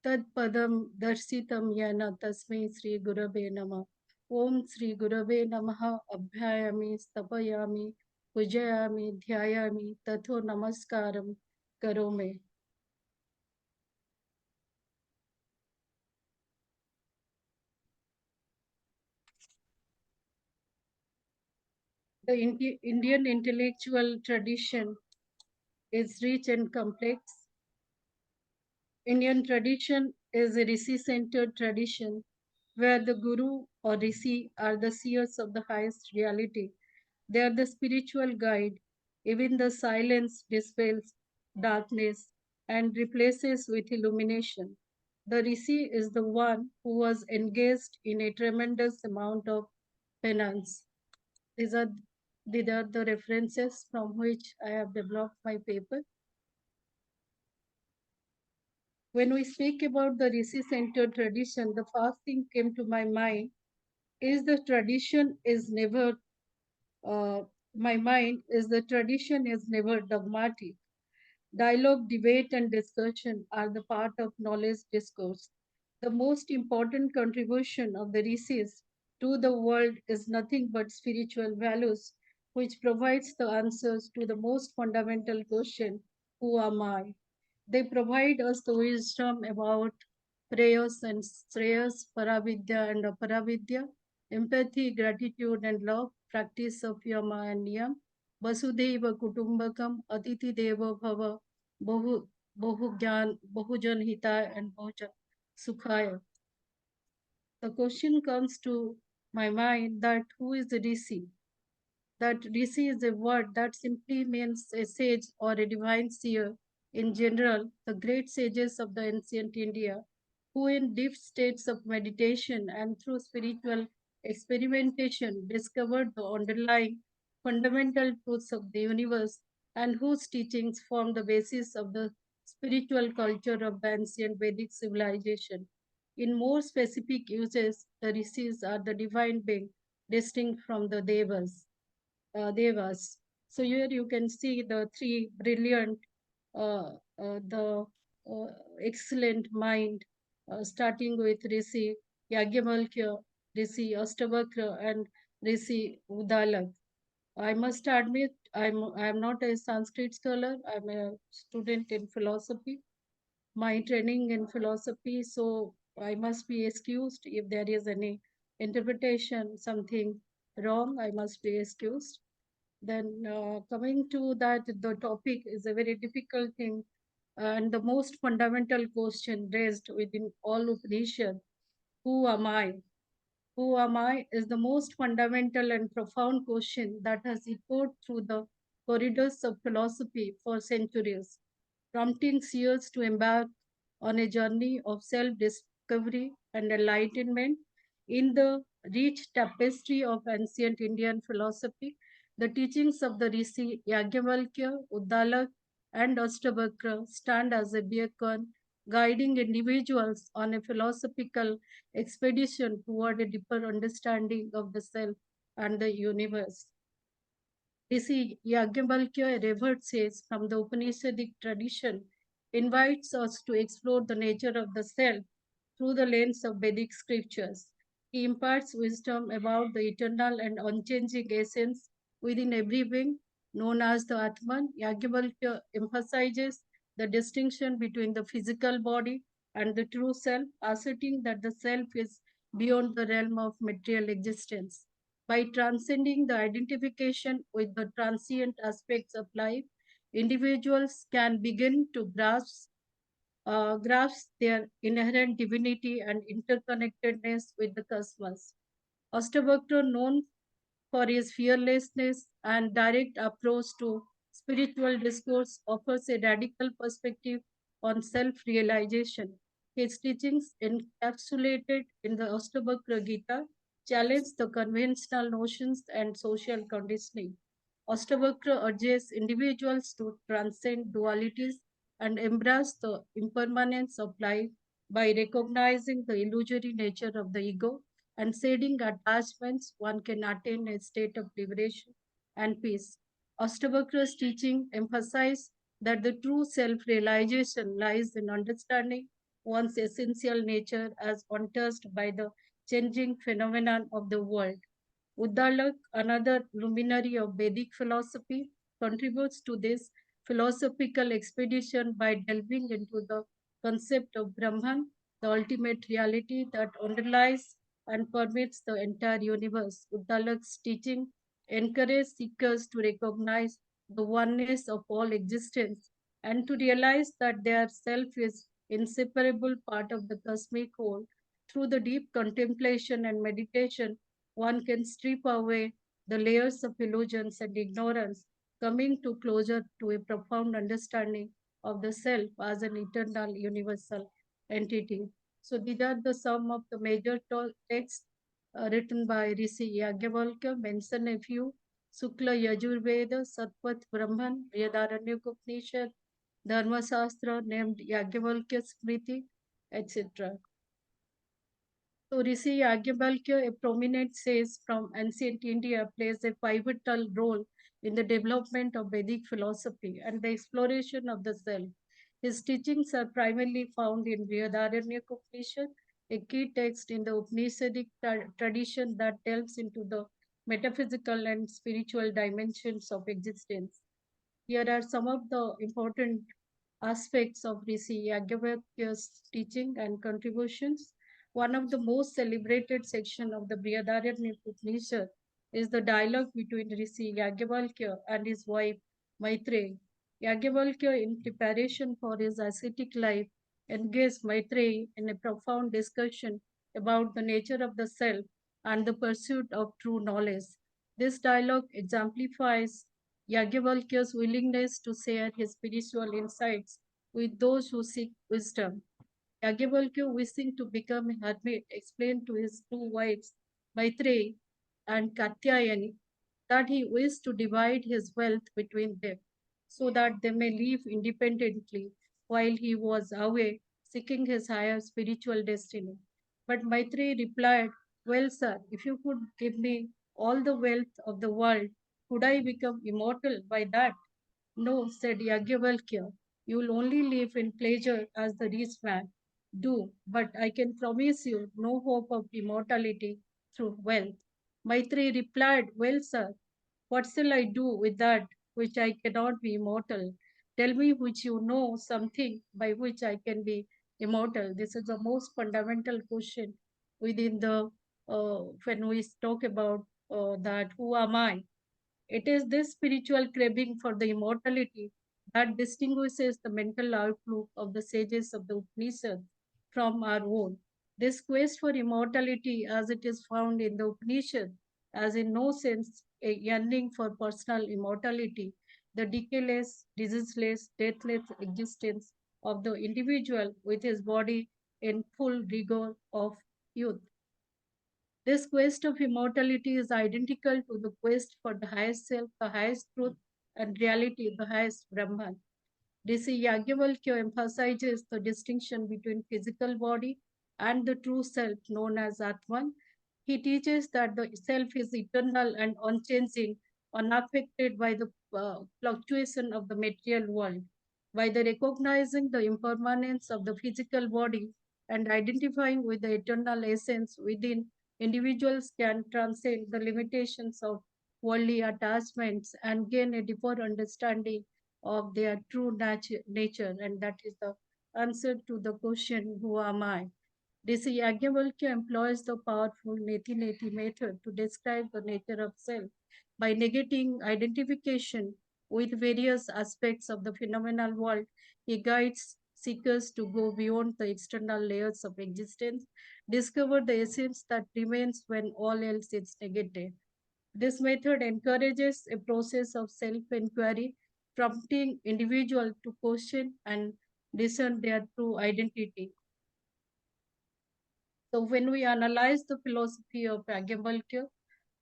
Tad Padam Darsitam Yana Tasmai Sri Gurave Namah. Om Sri Gurave Namaha Abhyayami Stapayami Pujayami Dhyayami Tatho Namaskaram Karome. The Indian intellectual tradition is rich and complex. Indian tradition is a Rishi-centered tradition where the Guru or Rishi are the seers of the highest reality. They are the spiritual guide. Even the silence dispels darkness and replaces with illumination. The Rishi is the one who was engaged in a tremendous amount of penance. These are the references from which I have developed my paper. When we speak about the Rishi-centered tradition, the first thing came to my mind is the tradition is never dogmatic. Dialogue, debate, and discussion are the part of knowledge discourse. The most important contribution of the rishis to the world is nothing but spiritual values, which provides the answers to the most fundamental question, who am I? They provide us the wisdom about prayers and shreyas, paravidya and aparavidya, empathy, gratitude and love, practice of yama and niyam, vasudhaiva kutumbakam, aditi deva bhava, bahu, bahujan hitaya and bahujan sukhaya. The question comes to my mind that who is the Rishi? That Rishi is a word that simply means a sage or a divine seer. In general, the great sages of the ancient India, who in deep states of meditation and through spiritual experimentation discovered the underlying fundamental truths of the universe and whose teachings form the basis of the spiritual culture of the ancient Vedic civilization. In more specific uses, the rishis are the divine being distinct from the devas. So here you can see the three brilliant, the excellent mind, starting with Rishi Yagyavalkya, Rishi Astavakra, and Rishi Udalak. I must admit, I'm not a Sanskrit scholar. I'm a student in philosophy. My training in philosophy, so I must be excused if there is any interpretation, something wrong. I must be excused. Then coming to that, the topic is a very difficult thing and the most fundamental question raised within all Upanishad, who am I? Who am I is the most fundamental and profound question that has echoed through the corridors of philosophy for centuries, prompting seers to embark on a journey of self-discovery and enlightenment. In the rich tapestry of ancient Indian philosophy, the teachings of the Rishi Yagyavalkya, Uddalak, and Ashtavakra stand as a beacon guiding individuals on a philosophical expedition toward a deeper understanding of the self and the universe. Rishi Yagyavalkya, a revered sage from the Upanishadic tradition, invites us to explore the nature of the self through the lens of Vedic scriptures. He imparts wisdom about the eternal and unchanging essence within every being, known as the Atman. Yagyavalkya emphasizes the distinction between the physical body and the true self, asserting that the self is beyond the realm of material existence. By transcending the identification with the transient aspects of life, individuals can begin to grasp their inherent divinity and interconnectedness with the cosmos. Ashtavakra, known for his fearlessness and direct approach to spiritual discourse, offers a radical perspective on self-realization. His teachings, encapsulated in the Ashtavakra Gita, challenge the conventional notions and social conditioning. Ashtavakra urges individuals to transcend dualities and embrace the impermanence of life by recognizing the illusory nature of the ego and shedding attachments. One can attain a state of liberation and peace. Ashtavakra's teaching emphasizes that the true self-realization lies in understanding one's essential nature as untouched by the changing phenomenon of the world. Uddalak, another luminary of Vedic philosophy, contributes to this philosophical expedition by delving into the concept of Brahman, the ultimate reality that underlies and permeates the entire universe. Uddalak's teaching encourages seekers to recognize the oneness of all existence and to realize that their self is inseparable part of the cosmic whole. Through the deep contemplation and meditation, one can strip away the layers of illusions and ignorance, coming to closer to a profound understanding of the self as an eternal universal entity. So these are the sum of the major texts written by Rishi Yagyavalkya. Mention a few: Sukla Yajurveda, Satpat Brahman, Vedaranyaka Upanishad, Dharma Shastra named Yagyavalkya Smriti, etc. So Rishi Yagyavalkya, a prominent sage from ancient India, plays a pivotal role in the development of Vedic philosophy and the exploration of the self. His teachings are primarily found in Vedaranyaka Upanishad, a key text in the Upanishadic tradition that delves into the metaphysical and spiritual dimensions of existence. Here are some of the important aspects of Rishi Yagyavalkya's teaching and contributions. One of the most celebrated sections of the Brihadaranyaka Upanishad is the dialogue between Rishi Yagyavalkya and his wife Maitreyi. Yagyavalkya, in preparation for his ascetic life, engaged Maitreyi in a profound discussion about the nature of the self and the pursuit of true knowledge. This dialogue exemplifies Yagyavalkya's willingness to share his spiritual insights with those who seek wisdom. Yagyavalkya, wishing to become a hermit, explained to his two wives, Maitreyi and Katyayani, that he wished to divide his wealth between them so that they may live independently while he was away seeking his higher spiritual destiny. But Maitreyi replied, "Well, sir, if you could give me all the wealth of the world, could I become immortal by that?" "No," said Yagyavalkya, "you will only live in pleasure as the rich man do, but I can promise you no hope of immortality through wealth." Maitreyi replied, "Well, sir, what shall I do with that which I cannot be immortal? Tell me which you know something by which I can be immortal." This is the most fundamental question within the when we talk about that who am I? It is this spiritual craving for the immortality that distinguishes the mental outlook of the sages of the Upanishads from our own. This quest for immortality, as it is found in the Upanishad, as in no sense a yearning for personal immortality, the decayless, diseaseless, deathless existence of the individual with his body in full rigor of youth. This quest of immortality is identical to the quest for the highest self, the highest truth, and reality, the highest Brahman. D.C. Yagyavalkya emphasizes the distinction between physical body and the true self known as Atman. He teaches that the self is eternal and unchanging, unaffected by the fluctuation of the material world. By the recognizing the impermanence of the physical body and identifying with the eternal essence within, individuals can transcend the limitations of worldly attachments and gain a deeper understanding of their true nature, and that is the answer to the question, who am I? D.C. Yagyavalkya employs the powerful neti-neti method to describe the nature of self. By negating identification with various aspects of the phenomenal world, he guides seekers to go beyond the external layers of existence, discover the essence that remains when all else is negated. This method encourages a process of self-inquiry, prompting individuals to question and discern their true identity. So when we analyze the philosophy of Yagyavalkya,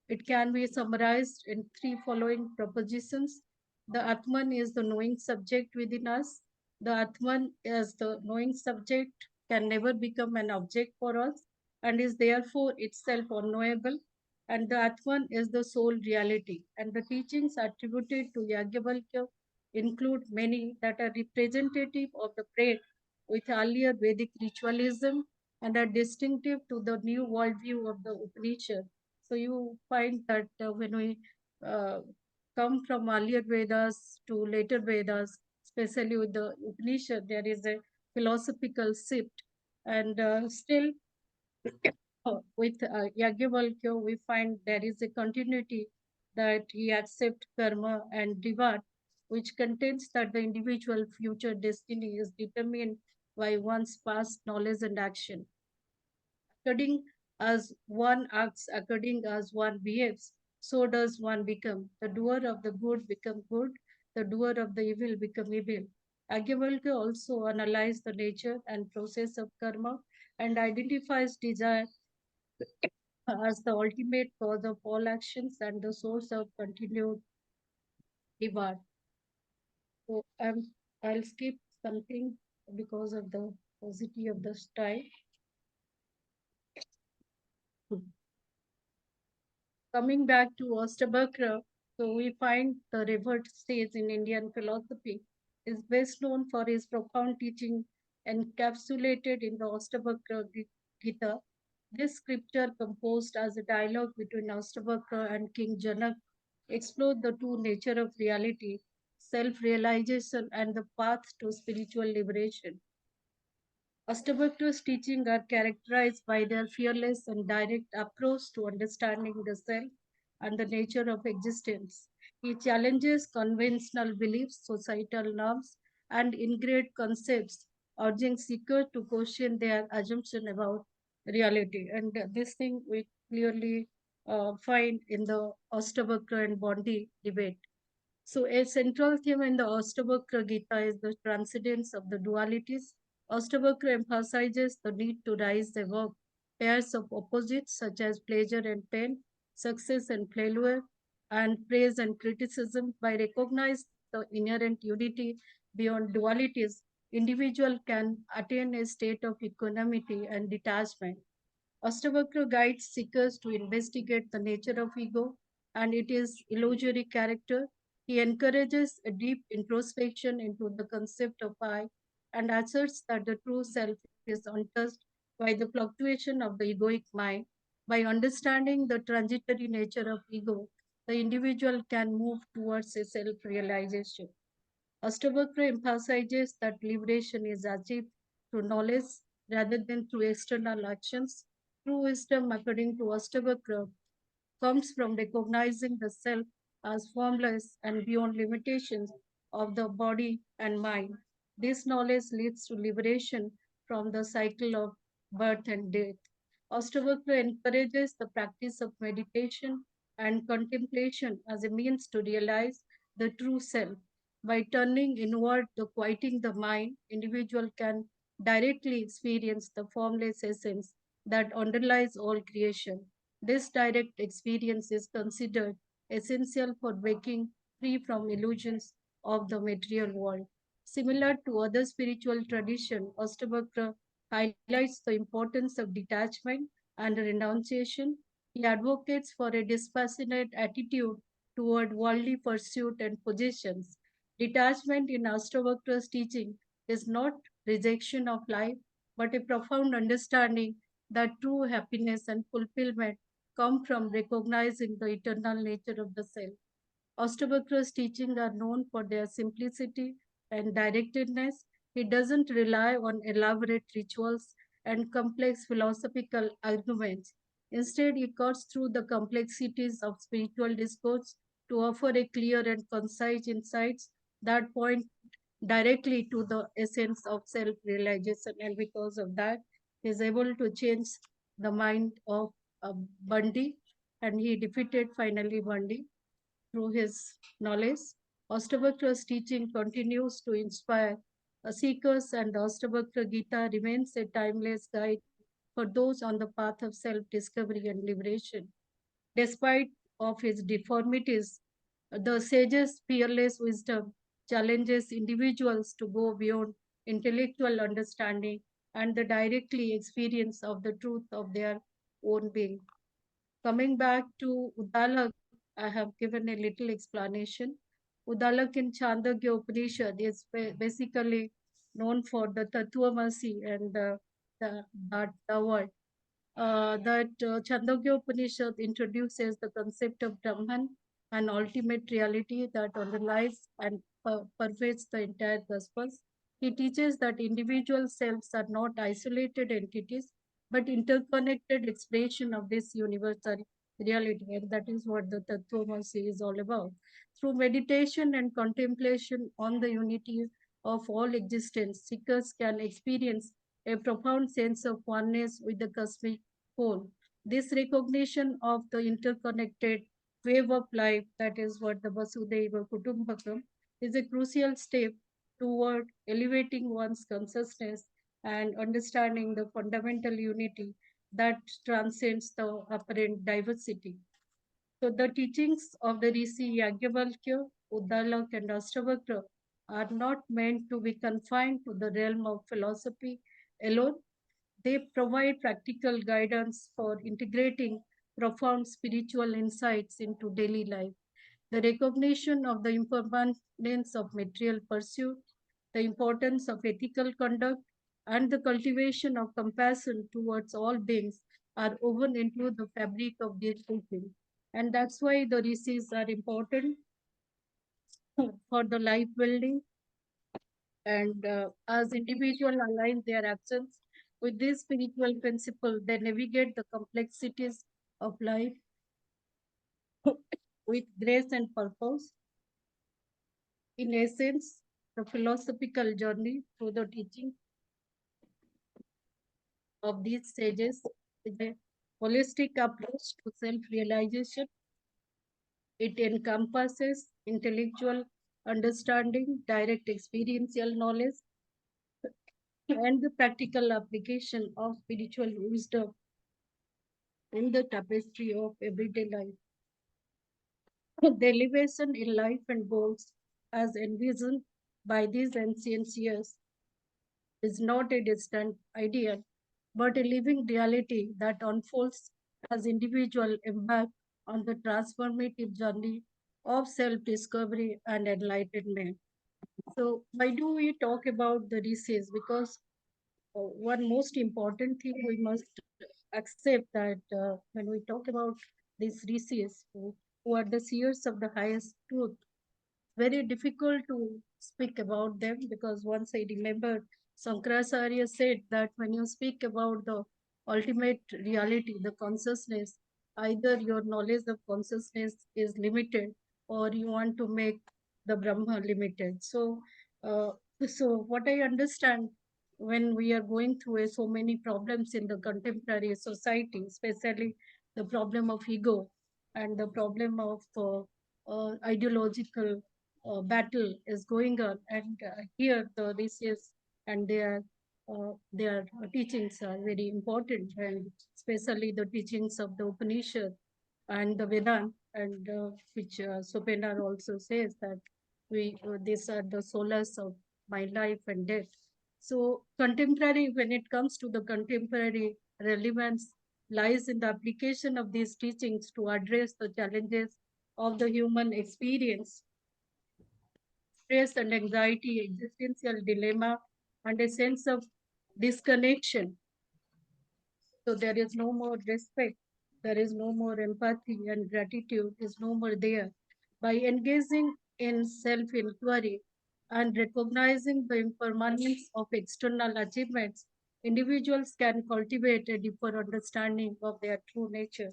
it can be summarized in three following propositions. The Atman is the knowing subject within us. The Atman as the knowing subject can never become an object for us and is therefore itself unknowable. And the Atman is the sole reality. And the teachings attributed to Yagyavalkya include many that are representative of the brain with earlier Vedic ritualism and are distinctive to the new worldview of the Upanishad. So you find that when we uh, come from earlier Vedas to later Vedas, especially with the Upanishad, there is a philosophical shift. And still, with Yagyavalkya, we find there is a continuity that he accepts karma and reward, which contains that the individual future destiny is determined by one's past knowledge and action. According as one acts, according as one behaves, so does one become. The doer of the good become good, the doer of the evil become evil. Agyavalkya also analyzes the nature and process of karma and identifies desire as the ultimate cause of all actions and the source of continued reward. So I'll skip something because of the paucity of the style. Coming back to Astabhakra, so we find the revered sage in Indian philosophy is best known for his profound teaching encapsulated in the Astabhakra Gita. This scripture, composed as a dialogue between Astabhakra and King Janak, explored the true nature of reality, self-realization, and the path to spiritual liberation. Astabhakra's teachings are characterized by their fearless and direct approach to understanding the self and the nature of existence. He challenges conventional beliefs, societal norms, and ingrained concepts, urging seekers to question their assumption about reality. And this thing we clearly find in the Astabhakra and Bondi debate. So, a central theme in the Astabhakra Gita is the transcendence of the dualities. Astabhakra emphasizes the need to rise above pairs of opposites such as pleasure and pain, success and failure, and praise and criticism. By recognizing the inherent unity beyond dualities, individual can attain a state of equanimity and detachment. Astabhakra guides seekers to investigate the nature of ego and its illusory character. He encourages a deep introspection into the concept of I and asserts that the true self is untouched by the fluctuation of the egoic mind. By understanding the transitory nature of ego, the individual can move towards a self realization. Astabhakra emphasizes that liberation is achieved through knowledge rather than through external actions. True wisdom, according to Astabhakra, comes from recognizing the self as formless and beyond limitations of the body and mind. This knowledge leads to liberation from the cycle of birth and death. Astabhakra encourages the practice of meditation and contemplation as a means to realize the true self. By turning inward, the quieting the mind, individual can directly experience the formless essence that underlies all creation. This direct experience is considered essential for breaking free from illusions of the material world. Similar to other spiritual traditions, Astabhakra highlights the importance of detachment and renunciation. He advocates for a dispassionate attitude toward worldly pursuit and possessions. Detachment in Ashtavakra's teaching is not rejection of life, but a profound understanding that true happiness and fulfillment come from recognizing the eternal nature of the self. Ashtavakra's teachings are known for their simplicity and directedness. He doesn't rely on elaborate rituals and complex philosophical arguments. Instead, he cuts through the complexities of spiritual discourse to offer a clear and concise insights that point directly to the essence of self-realization. And because of that, he is able to change the mind of Bundy, and he defeated finally Bundy through his knowledge. Ashtavakra's teaching continues to inspire seekers, and the Ashtavakra Gita remains a timeless guide for those on the path of self-discovery and liberation. Despite of his deformities, the sage's fearless wisdom challenges individuals to go beyond intellectual understanding and the directly experience of the truth of their own being. Coming back to Udalak, I have given a little explanation. Udalak in Chandogya Upanishad is basically known for the Tattvamasi and that word. Chandogya Upanishad introduces the concept of Brahman, an ultimate reality that underlies and pervades the entire Gospels. He teaches that individual selves are not isolated entities, but interconnected expression of this universal reality, and that is what the Tattvamasi is all about. Through meditation and contemplation on the unity of all existence, seekers can experience a profound sense of oneness with the cosmic whole. This recognition of the interconnected wave of life, that is what the Vasudhaiva Kutumbakam, is a crucial step toward elevating one's consciousness and understanding the fundamental unity that transcends the apparent diversity. So the teachings of the Rishi Yajnavalkya, Uddalak, and Ashtavakra are not meant to be confined to the realm of philosophy alone. They provide practical guidance for integrating profound spiritual insights into daily life. The recognition of the impermanence of material pursuit, the importance of ethical conduct, and the cultivation of compassion towards all beings are woven into the fabric of their teaching. And that's why the rishis are important for the life building. And as individuals align their actions with this spiritual principle, they navigate the complexities of life with grace and purpose. In essence, the philosophical journey through the teaching of these sages is a holistic approach to self-realization. It encompasses intellectual understanding, direct experiential knowledge, and the practical application of spiritual wisdom in the tapestry of everyday life. The elevation in life and goals, as envisioned by these ancient years, is not a distant ideal, but a living reality that unfolds as individuals embark on the transformative journey of self-discovery and enlightenment. So why do we talk about the rishis? Because one most important thing we must accept that when we talk about these rishis who are the seers of the highest truth, very difficult to speak about them, because once I remember Sankaracharya said that when you speak about the ultimate reality, the consciousness, either your knowledge of consciousness is limited or you want to make the Brahma limited. Uh, so what I understand, when we are going through so many problems in the contemporary society, especially the problem of ego and the problem of ideological battle is going on, and here the rishis and their teachings are very important, and especially the teachings of the Upanishad and the Vedant, and which Sopenar also says that these are the solace of my life and death. So contemporary, when it comes to the contemporary relevance, lies in the application of these teachings to address the challenges of the human experience, stress and anxiety, existential dilemma, and a sense of disconnection. So there is no more respect, there is no more empathy, and gratitude is no more there. By engaging in self-inquiry and recognizing the impermanence of external achievements, individuals can cultivate a deeper understanding of their true nature.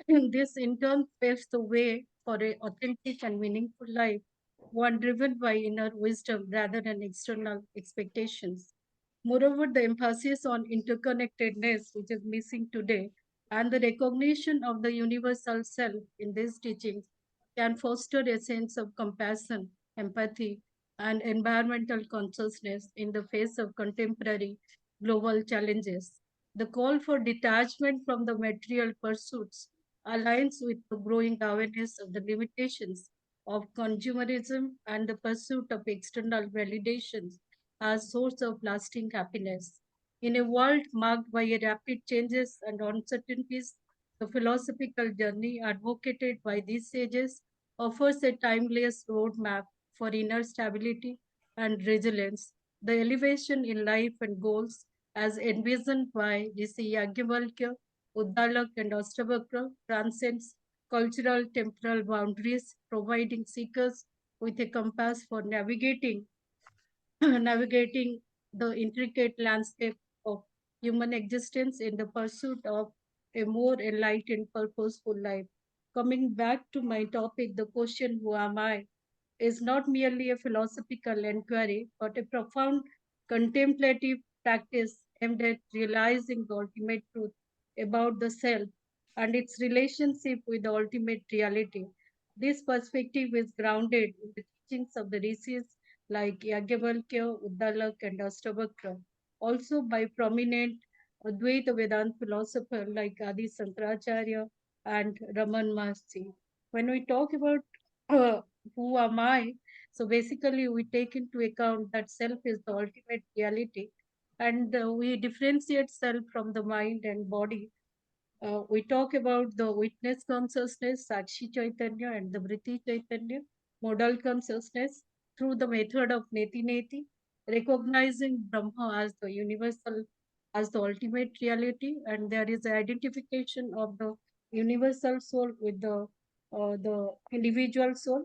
This in turn paves the way for an authentic and meaningful life, one driven by inner wisdom rather than external expectations. Moreover, the emphasis on interconnectedness, which is missing today, and the recognition of the universal self in these teachings can foster a sense of compassion, empathy, and environmental consciousness in the face of contemporary global challenges. The call for detachment from the material pursuits aligns with the growing awareness of the limitations of consumerism and the pursuit of external validations as source of lasting happiness. In a world marked by rapid changes and uncertainties, the philosophical journey advocated by these sages offers a timeless roadmap for inner stability and resilience. The elevation in life and goals, as envisioned by Rishi Yajnavalkya, Uddalak, and Ashtavakra, transcends cultural temporal boundaries, providing seekers with a compass for navigating navigating the intricate landscape of human existence in the pursuit of a more enlightened, purposeful life. Coming back to my topic, the question, who am I, is not merely a philosophical inquiry, but a profound contemplative practice aimed at realizing the ultimate truth about the self and its relationship with the ultimate reality. This perspective is grounded in the teachings of the rishis like Yagyavalkya, Uddalak, and Ashtavakra. Also by prominent Advaita Vedanta philosopher like Adi Sankaracharya and Raman Maharshi. When we talk about who am I, so basically we take into account that self is the ultimate reality, and we differentiate self from the mind and body. We talk about the witness consciousness, Sakshi Chaitanya, and the Vritti Chaitanya, modal consciousness, through the method of Neti Neti, recognizing Brahma as the universal, as the ultimate reality, and there is identification of the universal soul with the individual soul,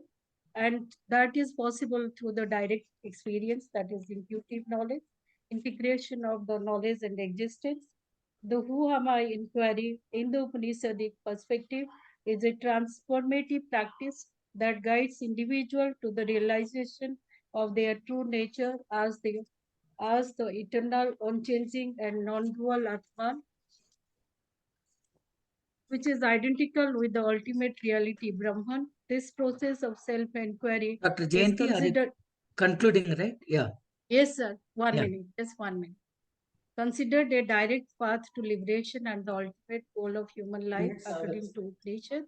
and that is possible through the direct experience, that is intuitive knowledge, integration of the knowledge and existence. The Who Am I inquiry in the Upanishadic perspective is a transformative practice that guides individual to the realization of their true nature as the eternal, unchanging, and non-dual Atman, which is identical with the ultimate reality, Brahman. This process of self-inquiry Dr. is Jayanti, are you considered. concluding, right? Yeah. Yes, sir. One Yeah. minute, just 1 minute. Considered a direct path to liberation and the ultimate goal of human life, according to Upanishad.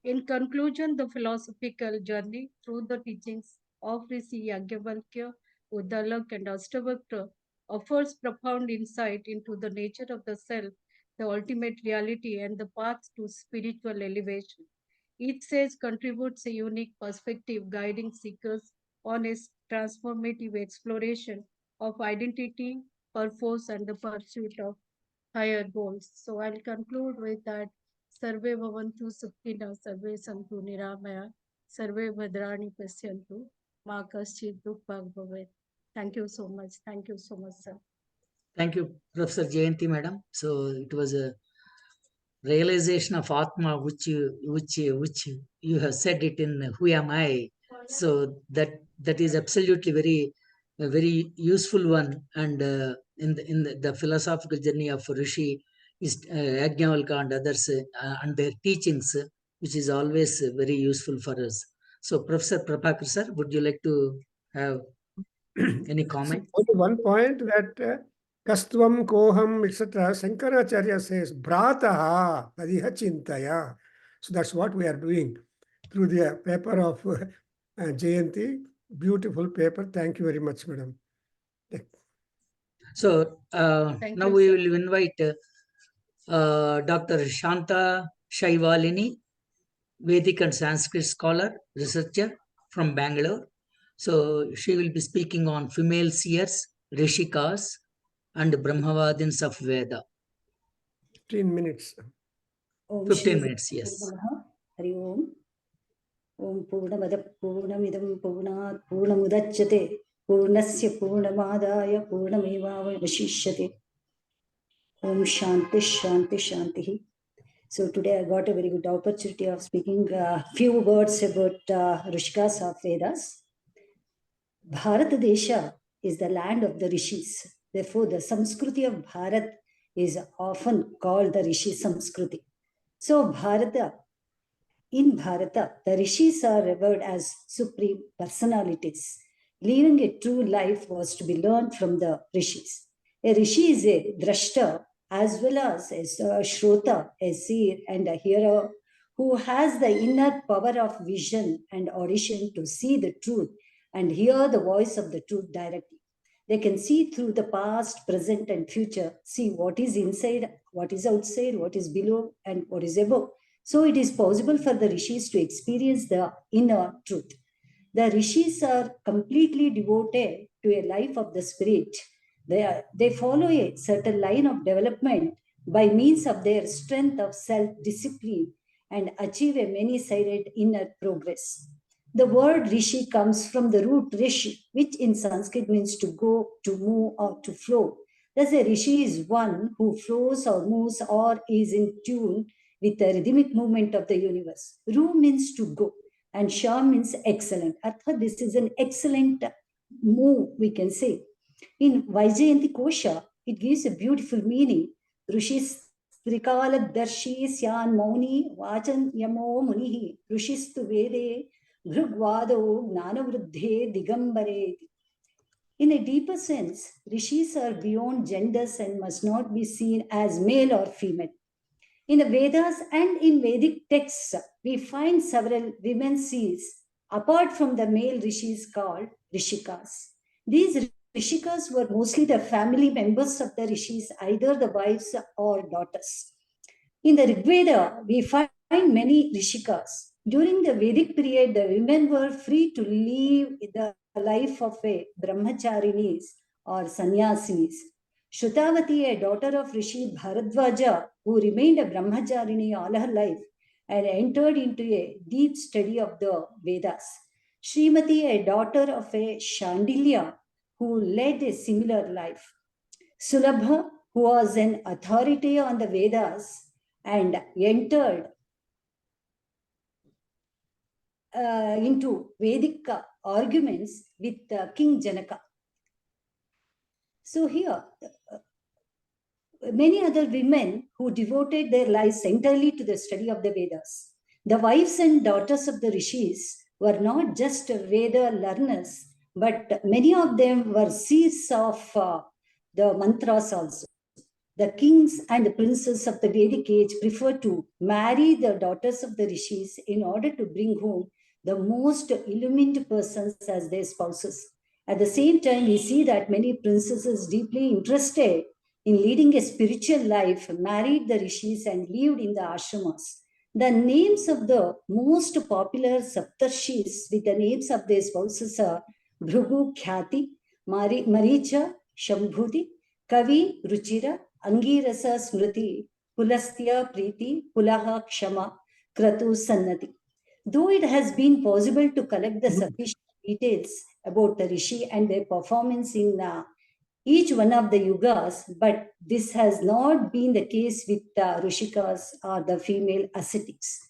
In conclusion, the philosophical journey through the teachings of Rishi Yagyavalkya, Uddalak, and Ashtavakra offers profound insight into the nature of the self, the ultimate reality, and the path to spiritual elevation. Each sage contributes a unique perspective, guiding seekers on a transformative exploration of identity, purpose, and the pursuit of higher goals. So I'll conclude with that. Sarve bhavantu sukhina, sarve santu niramaya, sarve bhadrani pasyantu, ma kaschit dukkhag bhavet. Thank you so much. Thank you so much, sir. Thank you, Professor Jayanti, madam. So it was a realization of Atma, which you have said it in Who Am I? So that is absolutely a very useful one. And in the philosophical journey of Rishi is Yajnavalkya and others and their teachings, which is always very useful for us. So, Professor Prabhakar sir, would you like to have any comment? So only one point that Kastvam Koham, etc. Shankaracharya says, Brataha Padiha Chintaya. So that's what we are doing through the paper of Jayanti. Beautiful paper. Thank you very much, madam. So Thank now you, we sir. will invite Dr. Shanta Shaivalini, Vedic and Sanskrit scholar, researcher from Bangalore. So she will be speaking on female seers, Rishikas, and Brahmavadins of Veda. 15 minutes. 15 minutes, yes. Hari Om Om पूर्णमद पूर्णमिदं पूर्णात् पूर्णमुदच्यते पूर्णस्य पूर्णमादाय पूर्णमेवावशिष्यते ओम शांति शांति शांति. So today I got a very good opportunity of speaking a few words about Rishikas of Vedas. Bharat Desha is the land of the rishis. Therefore, the Samskriti of Bharat is often called the Rishi Samskriti. So in Bharata, the rishis are revered as supreme personalities. Living a true life was to be learned from the rishis. A rishi is a drashta as well as a shrota, a seer and a hearer who has the inner power of vision and audition to see the truth and hear the voice of the truth directly. They can see through the past, present, and future, see what is inside, what is outside, what is below, and what is above. So it is possible for the rishis to experience the inner truth. The rishis are completely devoted to a life of the spirit. They follow a certain line of development by means of their strength of self-discipline and achieve a many-sided inner progress. The word rishi comes from the root rishi, which in Sanskrit means to go, to move, or to flow. Thus, a rishi is one who flows or moves or is in tune with the rhythmic movement of the universe. Ru means to go, and Sha means excellent. Artha, this is an excellent move, we can say. In Vaijayanti Kosha, it gives a beautiful meaning. Rishis Trikala Darshi Syan Mauni Vachan Yamo Munihi Rishistu Vede Bhrugvado Gnanavruddhe Digambare. In a deeper sense, rishis are beyond genders and must not be seen as male or female. In the Vedas and in Vedic texts, we find several women seers apart from the male rishis called rishikas. These rishikas were mostly the family members of the rishis, either the wives or daughters. In the Rig Veda, we find many rishikas. During the Vedic period, the women were free to live the life of a brahmacharinis or sannyasinis. Shrutavati, a daughter of Rishi Bharadwaja, who remained a brahmacharini all her life and entered into a deep study of the Vedas. Srimati, a daughter of a Shandilya, who led a similar life. Sulabha, who was an authority on the Vedas and entered into Vedic arguments with King Janaka. So here, many other women who devoted their lives entirely to the study of the Vedas. The wives and daughters of the rishis were not just Veda learners, but many of them were seers of the mantras also. The kings and the princes of the Vedic age preferred to marry the daughters of the rishis in order to bring home the most illumined persons as their spouses. At the same time, we see that many princesses deeply interested in leading a spiritual life married the rishis and lived in the ashramas. The names of the most popular saptarshis with the names of their spouses are Bhrugu Khyati, Maricha, Shambhuti, Kavi, Ruchira, Angirasa Smriti, Pulastya Priti, Pulaha Kshama, Kratu Sannati. Though it has been possible to collect the sufficient details about the Rishi and their performance in each one of the yugas, but this has not been the case with the Rishikas or the female ascetics.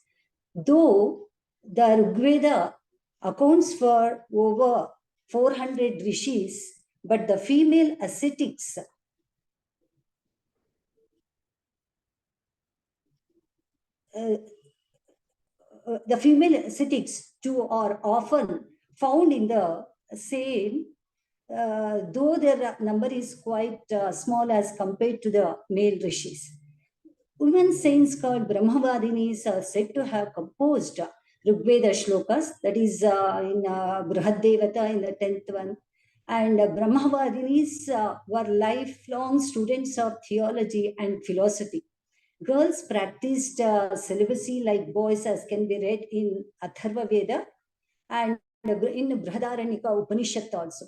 Though the Rigveda accounts for over 400 rishis, but the female ascetics too are often found in the same, though their number is quite small as compared to the male rishis. Women saints called Brahmavadinis are said to have composed Rigveda shlokas, that is in Brihad Devata in the 10th one. And Brahmavadinis were lifelong students of theology and philosophy. Girls practiced celibacy like boys, as can be read in Atharva Veda and in Brihadaranyaka Upanishad also.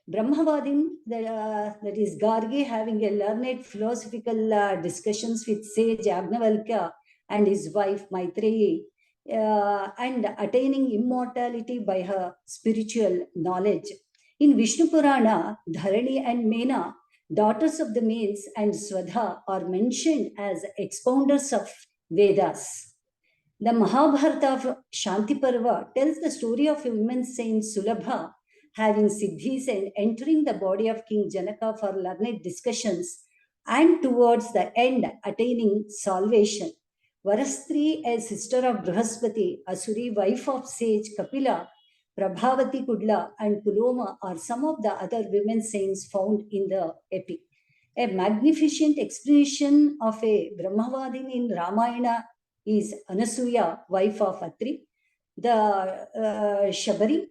Brahmavadin, that is Gargi, having a learned philosophical discussions with sage Agnavalkya and his wife Maitreyi, and attaining immortality by her spiritual knowledge. In Vishnu Purana, Dharani and Mena, daughters of the males, and Swadha are mentioned as expounders of Vedas. The Mahabharata of Shanti Parva tells the story of a woman saint Sulabha having siddhis and entering the body of King Janaka for learned discussions and towards the end attaining salvation. Varastri, a sister of Brihaspati, Asuri, wife of sage Kapila, Prabhavati Kudla, and Puloma are some of the other women saints found in the epic. A magnificent explanation of a Brahmavadin in Ramayana is Anasuya, wife of Atri, the Shabari,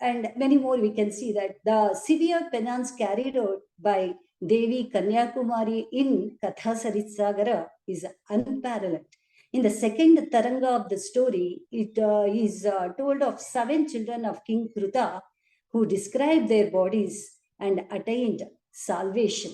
and many more. We can see that the severe penance carried out by Devi Kanyakumari in Katha Saritsagara is unparalleled. In the second Taranga of the story, it is told of 7 children of King Kruta who described their bodies and attained salvation.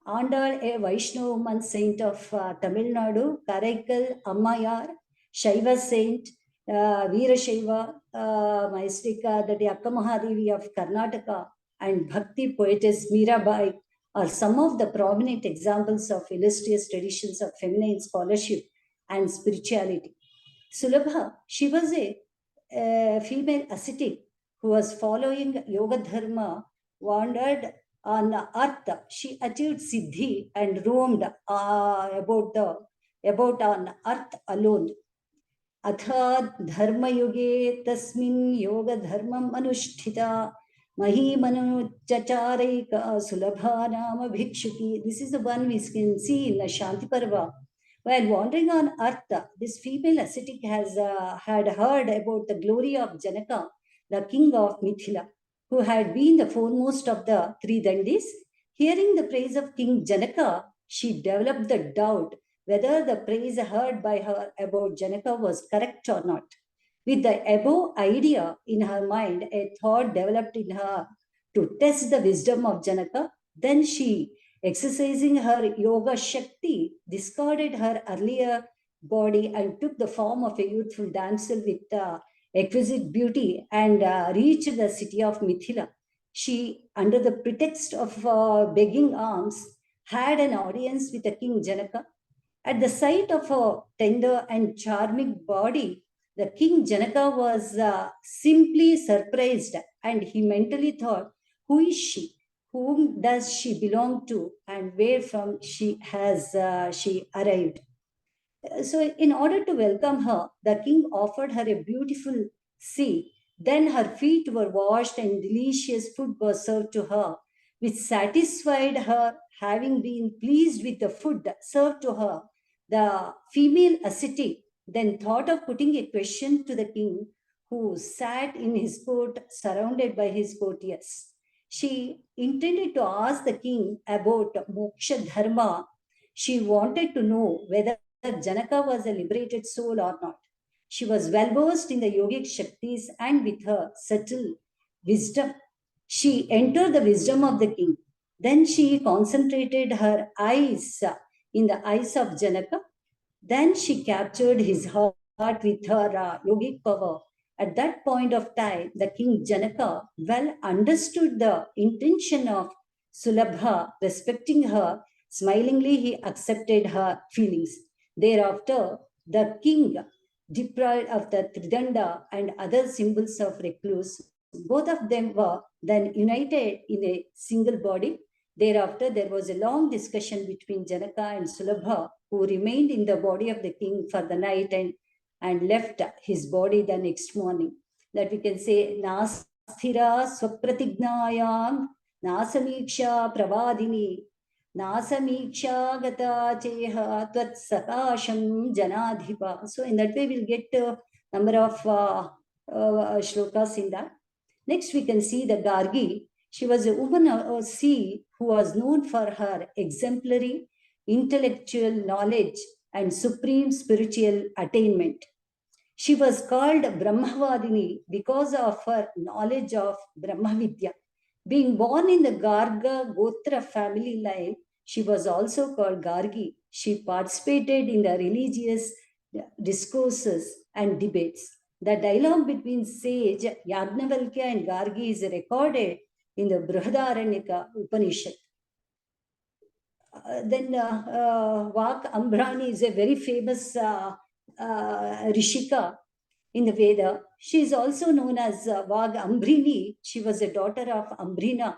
Andal, a Vaishnava woman saint of Tamil Nadu, Karaikal, Ammayar, Shaiva saint, Veerashaiva, Maistika, the Akka Mahadevi of Karnataka, and Bhakti poetess Mirabai are some of the prominent examples of illustrious traditions of feminine scholarship and spirituality. Sulabha, she was a female ascetic who was following Yoga Dharma, wandered on earth. She achieved siddhi and roamed about on earth alone. Atha dharma yuge tasmin yoga dharmam anusthita Mahimanu Chacharika Sulabha Nama Bhikshuki. This is the one we can see in the Shanti Parva. While wandering on earth, this female ascetic has had heard about the glory of Janaka, the king of Mithila, who had been the foremost of the three Dandis. Hearing the praise of King Janaka, she developed the doubt whether the praise heard by her about Janaka was correct or not. With the above idea in her mind, a thought developed in her to test the wisdom of Janaka. Then she, exercising her yoga Shakti, discarded her earlier body and took the form of a youthful damsel with exquisite beauty and reached the city of Mithila. She, under the pretext of begging alms, had an audience with the king Janaka. At the sight of her tender and charming body, the king Janaka was simply surprised, and he mentally thought, who is she? Whom does she belong to, and where from she arrived? So in order to welcome her, the king offered her a beautiful seat. Then her feet were washed and delicious food was served to her, which satisfied her. Having been pleased with the food served to her, the female ascetic then thought of putting a question to the king, who sat in his court surrounded by his courtiers. She intended to ask the king about moksha dharma. She wanted to know whether Janaka was a liberated soul or not. She was well versed in the yogic Shaktis, and with her subtle wisdom, she entered the wisdom of the king. Then she concentrated her eyes in the eyes of Janaka. Then she captured his heart with her yogic power. At that point of time, the king Janaka well understood the intention of Sulabha, respecting her. Smilingly, he accepted her feelings. Thereafter, the king, deprived of the Tridanda and other symbols of recluse, both of them were then united in a single body. Thereafter, there was a long discussion between Janaka and Sulabha, who remained in the body of the king for the night and left his body the next morning. That we can say, Nasthira Swapratignayam Nasamiksha Pravadini Nasamiksha Gata Cheha Tvat Sakasham Janadhipa. So in that way, we'll get a number of shlokas in that. Next, we can see the Gargi. She was a woman of sea who was known for her exemplary intellectual knowledge and supreme spiritual attainment. She was called Brahmavadini because of her knowledge of Brahmavidya. Being born in the Garga Gotra family line, she was also called Gargi. She participated in the religious discourses and debates. The dialogue between sage Yagnavalkya and Gargi is recorded in the Brihadaranyaka Upanishad. Then Vak Ambrani is a very famous Rishika in the Veda. She is also known as Vag Ambrini. She was a daughter of Ambrina,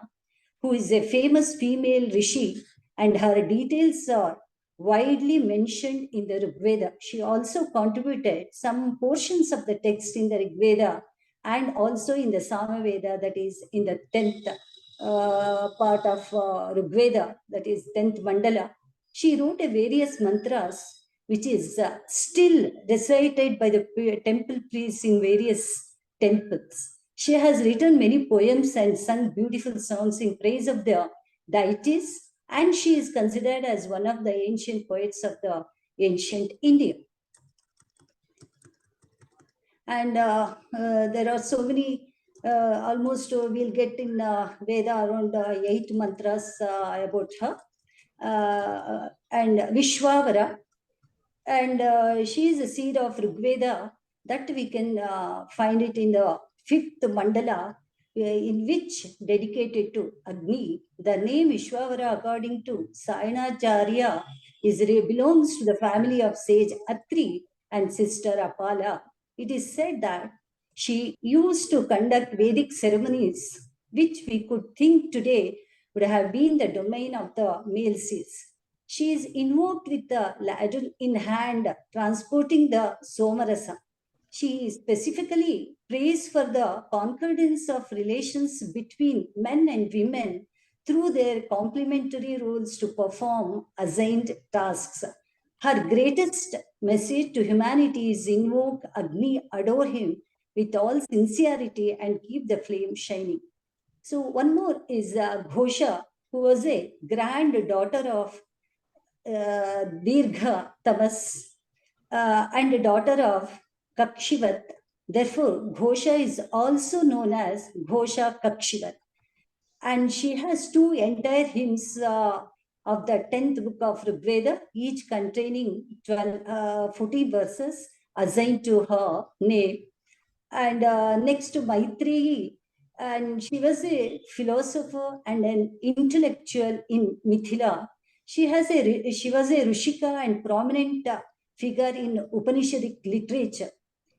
who is a famous female Rishi, and her details are widely mentioned in the Rig Veda. She also contributed some portions of the text in the Rig Veda and also in the Samaveda, that is in the 10th part of Rig Veda, that is 10th Mandala. She wrote a various mantras which is still recited by the temple priests in various temples. She has written many poems and sung beautiful songs in praise of the deities, and she is considered as one of the ancient poets of the ancient India. And there are so many, almost we'll get in Veda around 8 mantras about her. And Vishwavara, and she is a seed of Rigveda, that we can find it in the 5th mandala, in which dedicated to Agni. The name Vishwavara, according to Sayanacharya, belongs to the family of sage Atri and sister Apala. It is said that she used to conduct Vedic ceremonies, which we could think today would have been the domain of the male seers. She is invoked with the ladle in hand, transporting the Somarasa. She specifically prays for the concordance of relations between men and women through their complementary roles to perform assigned tasks. Her greatest message to humanity is invoke Agni, adore him with all sincerity and keep the flame shining. So one more is Ghosha, who was a granddaughter of Dirgha Tamas and a daughter of Kakshivat. Therefore, Ghosha is also known as Ghosha Kakshivat. And she has two entire hymns of the 10th book of Rig Veda, each containing 14 verses assigned to her name. And next to Maitreyi, and she was a philosopher and an intellectual in Mithila. She was a Rishika and prominent figure in Upanishadic literature.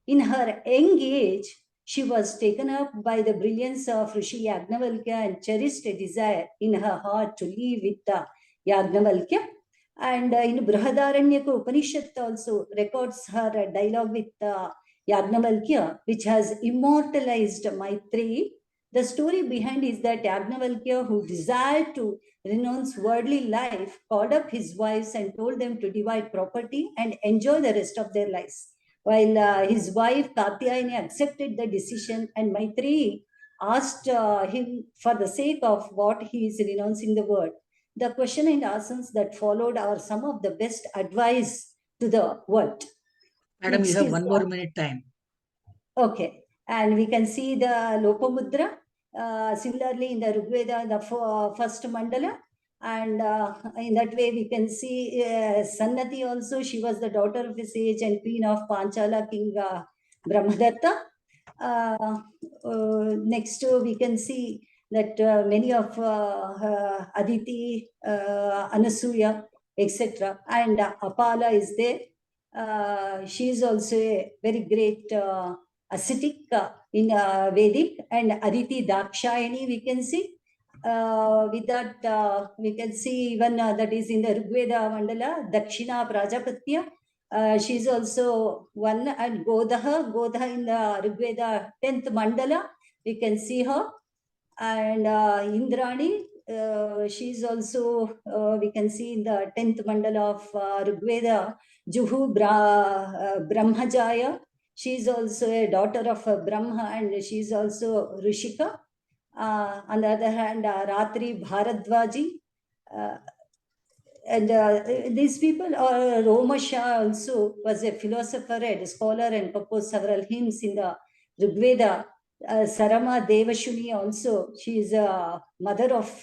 In her young age, she was taken up by the brilliance of Rishi Yagnavalkya and cherished a desire in her heart to live with Yagnavalkya. And in Brihadaranyaka Upanishad also records her dialogue with Yagnavalkya, which has immortalized Maitreyi. The story behind is that Yagnavalkya, who desired to renounce worldly life, called up his wives and told them to divide property and enjoy the rest of their lives. While his wife Katyayani accepted the decision, and Maitreyi asked him for the sake of what he is renouncing the world. The question and answers that followed are some of the best advice to the world. Madam, Next you have is 1 more minute time. Okay, and we can see the Lopamudra. Similarly, in the Rig Veda, the first mandala, and in that way we can see Sannati also. She was the daughter of his age and queen of Panchala king Brahmadatta. Next, we can see that many of Aditi, Anasuya, etc. And Apala is there. She is also a very great ascetic in Vedic, and Aditi Dakshayani we can see. With that, we can see even that is in the Rig Veda Mandala, Dakshina Prajapatya. She is also one, and Godha in the Rig Veda 10th Mandala, we can see her. And Indrani, she is also, we can see in the 10th Mandala of Rig Veda, Juhu Brahmajaya. She is also a daughter of Brahma, and she is also Rishika. On the other hand, Ratri Bharadwaji. And these people, Roma Shah also was a philosopher and a scholar and composed several hymns in the Rig Veda. Sarama Devashuni also, she is a mother of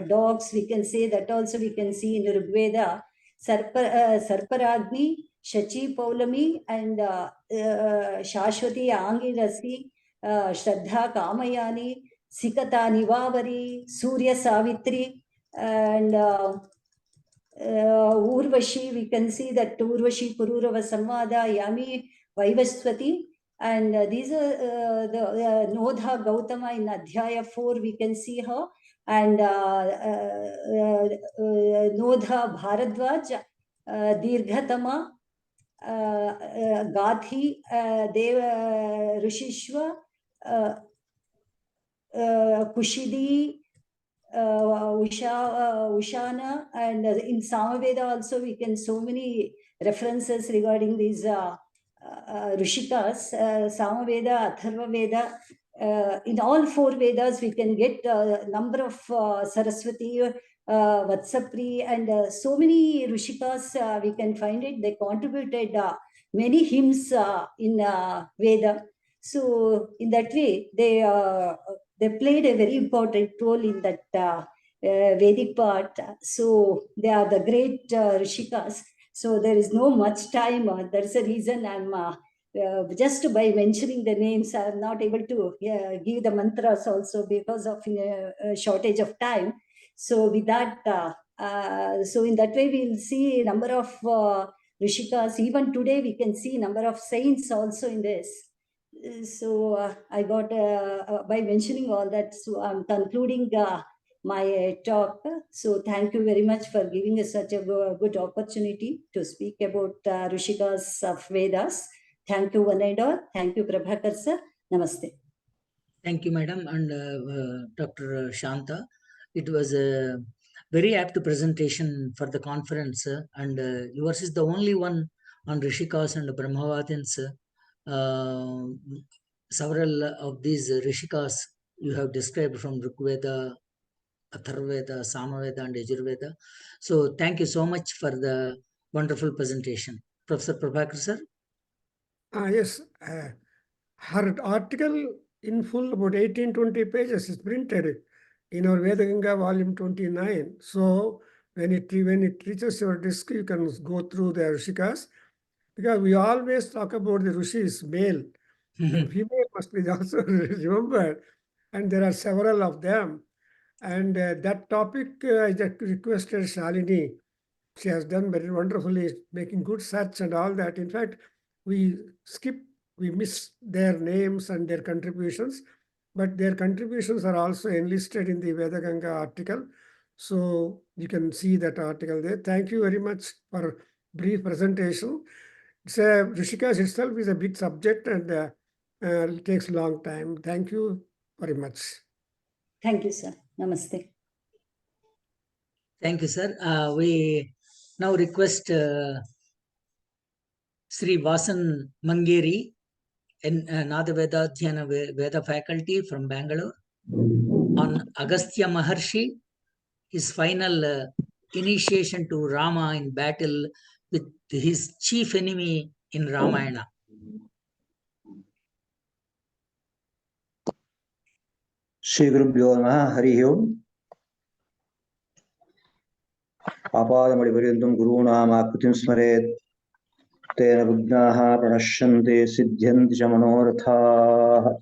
dogs, we can say that also we can see in the Rig Veda. Sarparagni, Shachi Paulami, and Shashwati Angirasi, Shraddha Kamayani, Sikata Nivavari, Surya Savitri, and Urvashi, we can see that Urvashi Pururava Samvada, Yami Vaivaswati, and these are the Nodha Gautama in Adhyaya 4, we can see her, and Nodha Bharadwaj, Dirghatama, Gathi, Deva Rishishwa, Kushidi, Ushana, and in Samaveda also we can so many references regarding these Rishikas, Samaveda, Atharva Veda. In all 4 Vedas we can get a number of Saraswati, Vatsapri, and so many Rishikas we can find it. They contributed many hymns in Veda. So in that way, they played a very important role in that Vedic part. So they are the great Rishikas. So there is no much time. That's the reason I'm just by mentioning the names, I'm not able to give the mantras also because of a shortage of time. So with that, so in that way, we'll see a number of Rishikas. Even today, we can see number of saints also in this. So I got, by mentioning all that, so I'm concluding my talk. So thank you very much for giving us such a good opportunity to speak about Rishikas of Vedas. Thank you, one and all. Thank you, Prabhakar sir. Namaste. Thank you, madam, and Dr. Shanta. It was a very apt presentation for the conference, and yours is the only one on Rishikas and Brahmavadins. Several of these Rishikas you have described from Rigveda, Atharvaveda, Samaveda, and Yajurveda. So thank you so much for the wonderful presentation. Professor Prabhakar sir? Yes, her article in full, about 18-20 pages, is printed in our Veda Ganga volume 29. So when it reaches your desk, you can go through the Rishikas, because we always talk about the Rishis, male. And female must be also remembered. And there are several of them. And that topic, I just requested Shalini. She has done very wonderfully, making good search and all that. In fact, we miss their names and their contributions, but their contributions are also enlisted in the Veda Ganga article. So you can see that article there. Thank you very much for brief presentation. Rishikesh itself is a big subject, and it takes a long time. Thank you very much. Thank you, sir. Namaste. Thank you, sir. We now request Sri Vasan Mangeri, Nada Veda Adhyayana Veda faculty from Bengaluru, on Agastya Maharshi, his final initiation to Rama in battle with his chief enemy in Ramayana. Shri Gurubhyo Namaha Hari Om. Apadamadi Paryantam Gurunam Akritim Smaret Tena Vignaha Pranashyanti Siddhyanti Cha Manorathaah.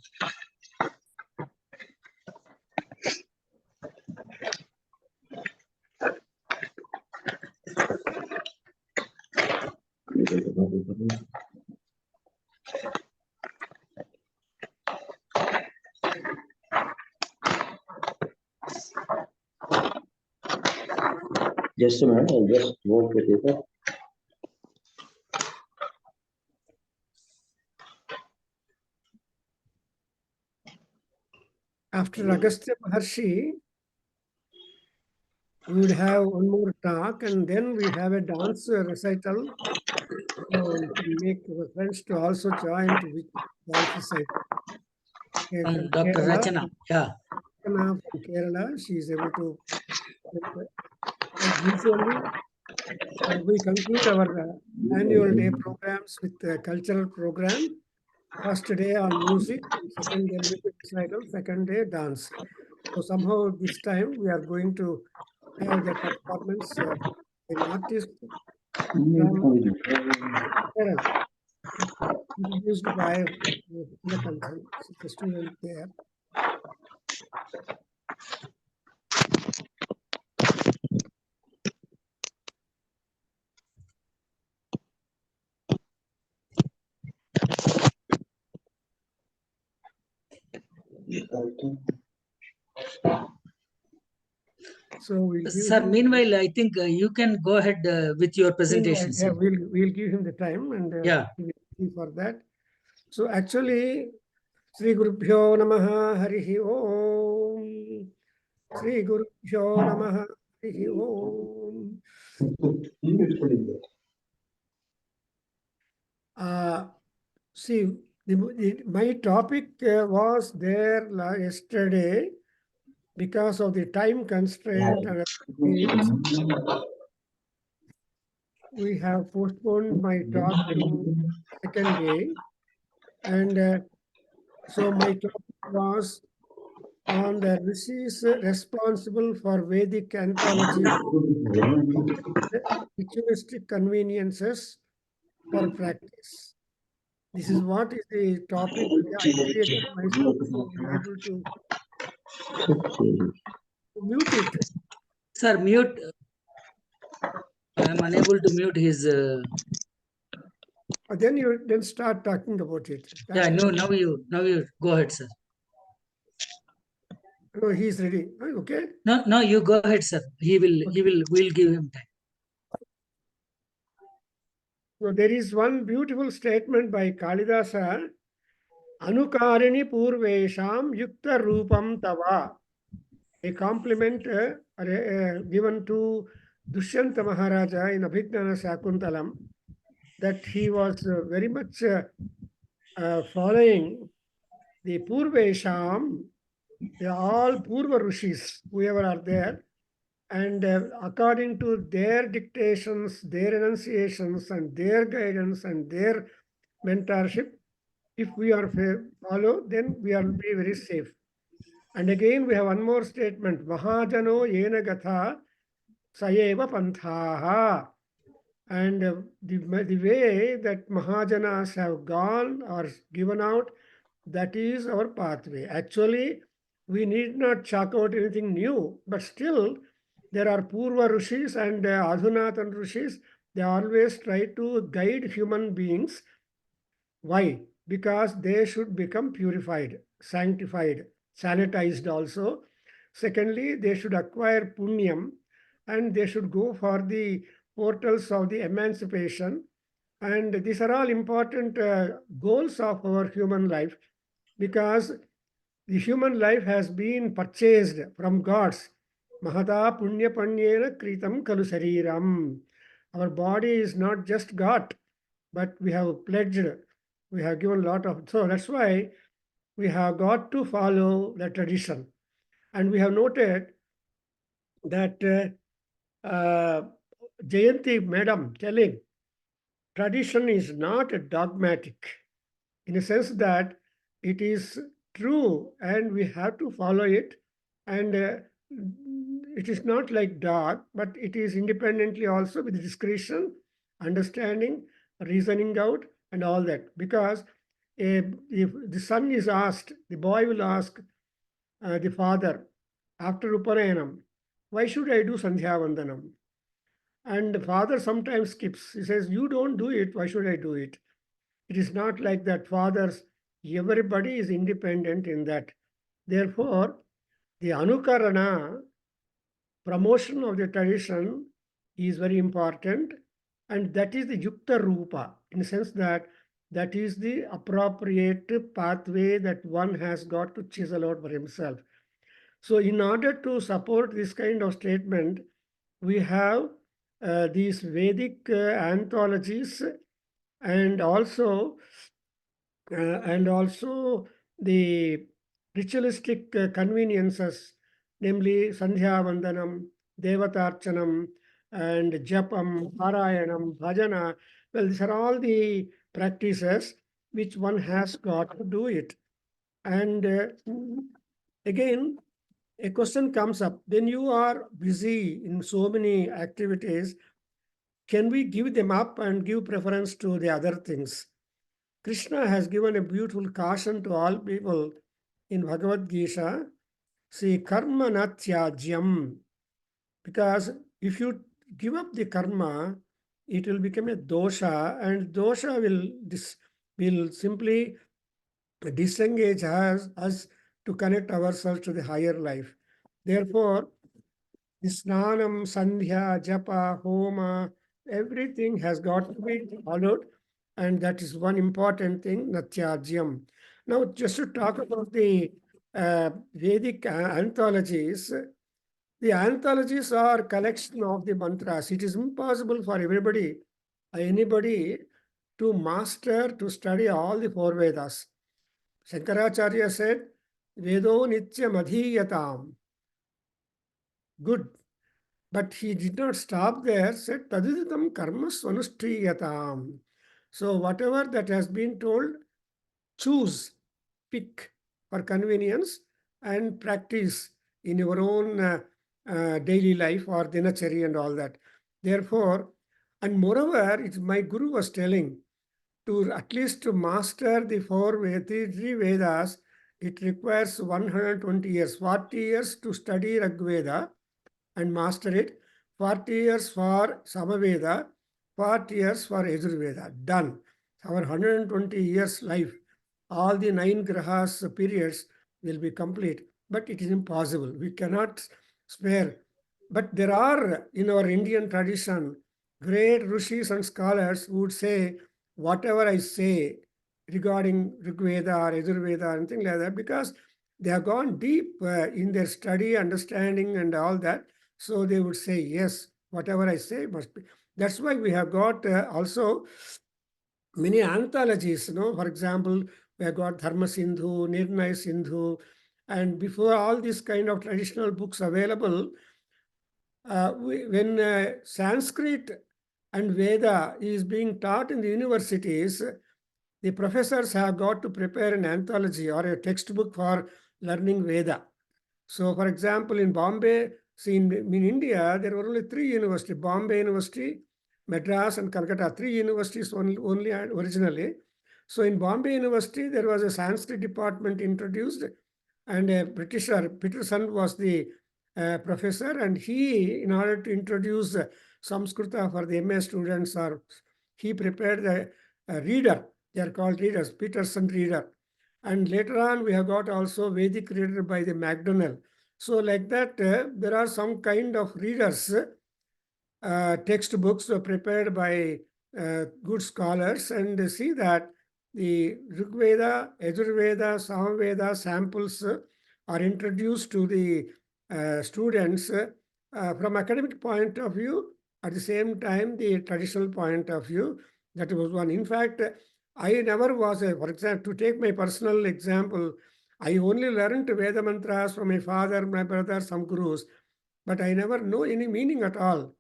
Just a minute, I'll just work with it. After Agastya Maharshi, we would have one more talk, and then we have a dance recital. So you can make your friends to also join to the dance recital. From Dr. Rachana. Yeah. From Kerala, she is able to. Usually, we conclude our annual day programs with a cultural program. First day on music, second day music recital, second day dance. So somehow this time we are going to have the performance an artist from Kerala, introduced by the student there. So sir, meanwhile, I think you can go ahead with your presentation. Yeah, we'll give him the time, and for that. So actually, Sri Gurubhyo Namaha Harihi Om. Sri Gurubhyo Namaha Harihi Om. See, my topic was there yesterday. Because of the time constraint, we have postponed my talk to second day. And so my topic was on the rishis responsible for Vedic anthology, ritualistic conveniences for practice. This is what is the topic I created myself, so I'm able to mute it. Sir, mute. I'm unable to mute his. Then you start talking about it. Yeah, no. Now you go ahead, sir. No, he's ready. Okay. No, you go ahead, sir. We'll give him time. So there is one beautiful statement by Kalidasa, Anukarini Purvesham Yukta Rupam Tava. A compliment given to Dushyanta Maharaja in Abhijnana Sakuntalam, that he was very much following the Purvesham, all Purva Rishis, whoever are there, and according to their dictations, their enunciations, and their guidance, and their mentorship, if we are follow, then we will be very safe. And again, we have one more statement, Mahajano yena gatha sayeva panthaha. And the way that Mahajanas have gone or given out, that is our pathway. Actually, we need not chalk out anything new, but still there are Purva Rishis and Adhunatan Rishis. They always try to guide human beings. Why? Because they should become purified, sanctified, sanitized also. Secondly, they should acquire punyam and they should go for the portals of the emancipation. And these are all important goals of our human life, because the human life has been purchased from gods. Mahata punya panyena kritam kalu sariram. Our body is not just got, but we have pledged, we have given a lot of. So that's why we have got to follow the tradition. And we have noted that Jayanti Madam telling tradition is not dogmatic, in a sense that it is true and we have to follow it. And it is not like dog, but it is independently also with discretion, understanding, reasoning out, and all that. Because if the son is asked, the boy will ask the father after Upanayanam, why should I do Sandhya Vandanam? And the father sometimes skips. He says, you don't do it, why should I do it? It is not like that. Fathers, everybody is independent in that. Therefore, the Anukarana, promotion of the tradition, is very important. And that is the Yukta Rupa, in the sense that that is the appropriate pathway that one has got to chisel out for himself. So in order to support this kind of statement, we have these Vedic anthologies and also the ritualistic conveniences, namely Sandhya Vandanam, Devatarchanam, and Japam, Parayanam, Bhajana. Well, these are all the practices which one has got to do it. And again, a question comes up. When you are busy in so many activities, can we give them up and give preference to the other things? Krishna has given a beautiful caution to all people in Bhagavad Gita. See, karma na tyajyam. Because if you give up the karma, it will become a dosha, and dosha will simply disengage us to connect ourselves to the higher life. Therefore, Snanam, Sandhya, Japa, Homa, everything has got to be followed. And that is one important thing, Natyajyam. Now, just to talk about the Vedic anthologies, the anthologies are collection of the mantras. It is impossible for anybody to master, to study all the four Vedas. Shankaracharya said, Vedo Nityam Adhiyatam. Good. But he did not stop there, said Tadiditam karma swanushtriyatam. So whatever that has been told, choose, pick for convenience and practice in your own daily life or dinachari and all that. Therefore, and moreover, my guru was telling, to at least to master the three Vedas, it requires 120 years, 40 years to study Rig Veda and master it, 40 years for Samaveda, 40 years for Yajurveda. Done. Our 120 years life, all the 9 grahas periods will be complete. But it is impossible. We cannot spare. But there are, in our Indian tradition, great rishis and scholars would say, whatever I say regarding Rig Veda or Yajurveda, anything like that, because they have gone deep in their study, understanding, and all that. So they would say, yes, whatever I say must be. That's why we have got also many anthologies. For example, we have got Dharma Sindhu, Nirnaya Sindhu, and before all these kind of traditional books available, when Sanskrit and Veda is being taught in the universities, the professors have got to prepare an anthology or a textbook for learning Veda. So, for example, in Bombay, in India, there were only 3 universities: Bombay University, Madras, and Calcutta. 3 universities only originally. So, in Bombay University, there was a Sanskrit department introduced, and a Britisher, Peterson, was the professor, and he, in order to introduce Samskrita for the MA students, he prepared a reader. They are called readers, Peterson reader. And later on, we have got also Vedic reader by the MacDonnell. So like that, there are some kind of readers, textbooks prepared by good scholars, and see that the Rig Veda, Yajurveda, Samaveda samples are introduced to the students from academic point of view, at the same time the traditional point of view. That was one. In fact, I never was for example, to take my personal example, I only learned Veda mantras from my father, my brother, some gurus, but I never know any meaning at all.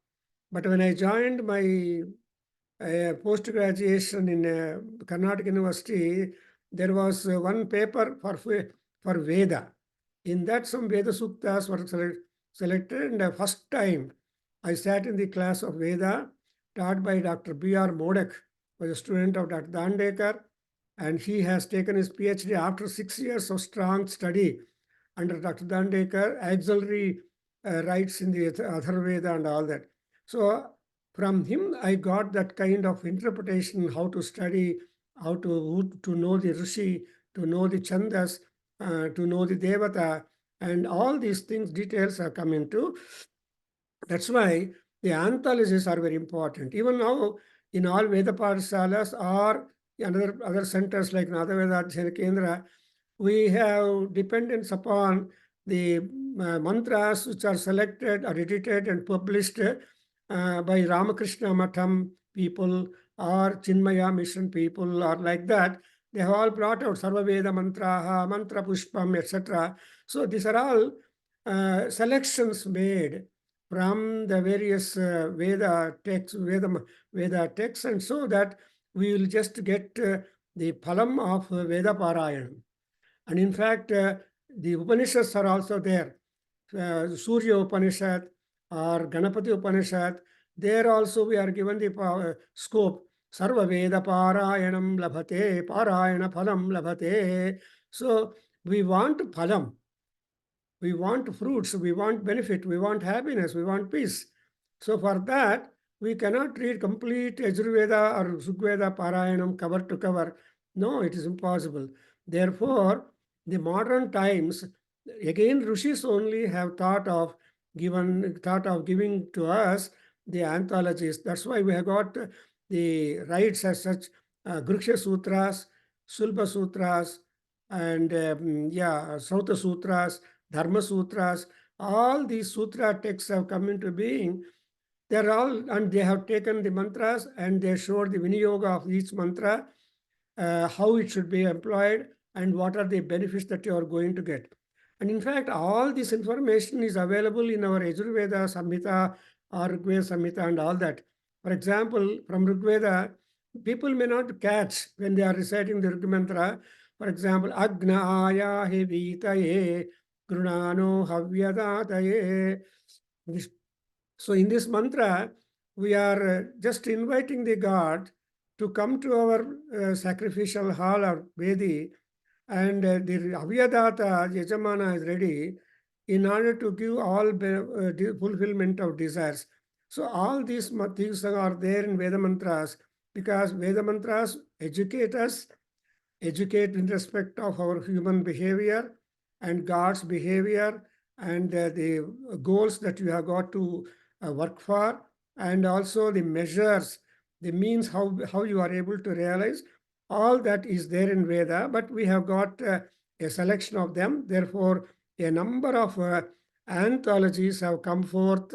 But when I joined my post-graduation in Karnataka University, there was one paper for Veda. In that, some Veda Suktas were selected, and first time I sat in the class of Veda taught by Dr. B.R. Modak, was a student of Dr. Dandekar, and he has taken his PhD after 6 years of strong study under Dr. Dandekar, auxiliary rights in the Adhyayana and all that. So from him, I got that kind of interpretation, how to study, how to know the Rishi, to know the Chandas, to know the Devata, and all these things, details have come into. That's why the anthologies are very important. Even now, in all Veda Pathshalas or other centers like Nada Veda Adhyayana Kendra, we have dependence upon the mantras which are selected or edited and published by Ramakrishna Matham people or Chinmaya Mission people or like that. They have all brought out Sarva Veda Mantraha, Mantra Pushpam, etc. So these are all selections made from the various Veda texts, and so that we will just get the phalam of Veda Parayan. And in fact, the Upanishads are also there. Surya Upanishad or Ganapati Upanishad, there also we are given the scope. Sarva Veda Parayanam Labhate, Parayana Phalam Labhate. So we want phalam. We want fruits, we want benefit, we want happiness, we want peace. So for that, we cannot read complete Yajurveda or Sugveda Parayanam cover to cover. No, it is impossible. Therefore, the modern times, again, rishis only have thought of giving to us the anthologies. That's why we have got the rights as such, Griksha Sutras, Sulba Sutras, and Sauta Sutras, Dharma Sutras, all these sutra texts have come into being. They're all, and they have taken the mantras and they showed the viniyoga of each mantra, how it should be employed, and what are the benefits that you are going to get. And in fact, all this information is available in our Yajurveda Samhita or Rigveda Samhita and all that. For example, from Rigveda, people may not catch when they are reciting the Rig mantra. For example, Agna Aya Hevitaye Grunano Havyadataye. So in this mantra, we are just inviting the God to come to our sacrificial hall or Vedi, and the Avyadata, Yajamana, is ready in order to give all fulfillment of desires. So all these things are there in Veda mantras, because Veda mantras educate us, educate in respect of our human behavior and God's behavior and the goals that you have got to work for, and also the measures, the means how you are able to realize, all that is there in Veda, but we have got a selection of them. Therefore, a number of anthologies have come forth.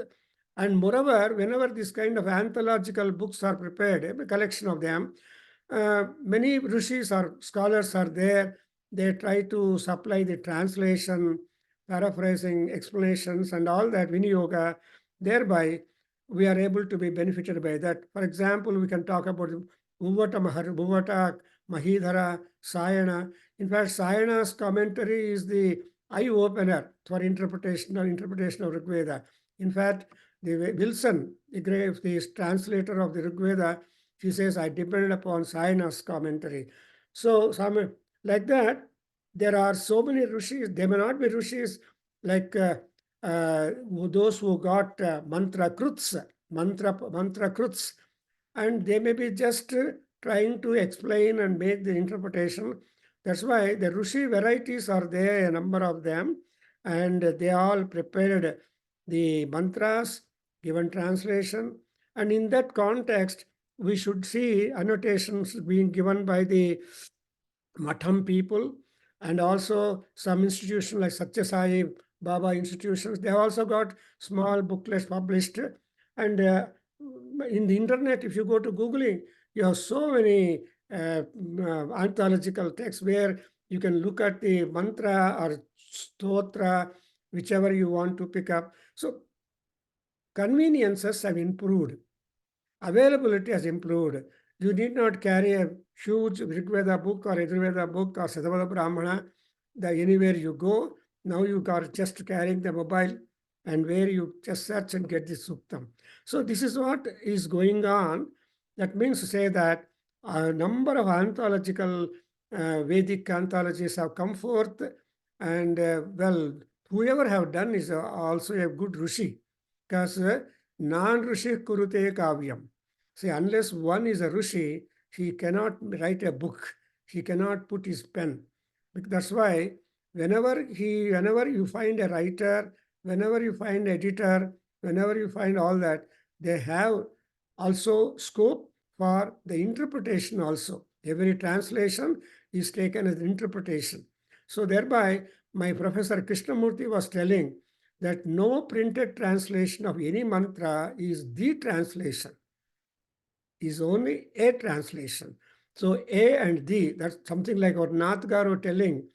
And moreover, whenever this kind of anthological books are prepared, a collection of them, many rishis or scholars are there. They try to supply the translation, paraphrasing, explanations, and all that Vinyoga. Thereby, we are able to be benefited by that. For example, we can talk about Bhuvata, Mahidhara, Sayana. In fact, Sayana's commentary is the eye-opener for interpretation of Rig Veda. In fact, the Wilson, the translator of the Rig Veda, she says, I depended upon Sayana's commentary. So, like that, there are so many rishis. They may not be rishis like those who got mantra kruts, and they may be just trying to explain and make the interpretation. That's why the rishi varieties are there, a number of them, and they all prepared the mantras, given translation, and in that context, we should see annotations being given by the Matham people, and also some institutions like Satya Sai Baba institutions. They have also got small booklets published. And in the internet, if you go to Googling, you have so many anthological texts where you can look at the mantra or stotra, whichever you want to pick up. So conveniences have improved. Availability has improved. You need not carry a huge Rigveda book or Yajurveda book or Sadavada Brahmana. Anywhere you go, now you are just carrying the mobile and where you just search and get the suktam. So this is what is going on. That means to say that a number of anthological Vedic anthologies have come forth, and well, whoever have done is also a good rishi, because non-rishi kurute kavyam. See, unless one is a rishi, he cannot write a book. He cannot put his pen. That's why whenever you find a writer, whenever you find editor, whenever you find all that, they have also scope for the interpretation also. Every translation is taken as interpretation. So thereby, my Professor Krishnamurti was telling that no printed translation of any mantra is the translation, is only a translation. So A and D, that's something like our Nath Garu telling,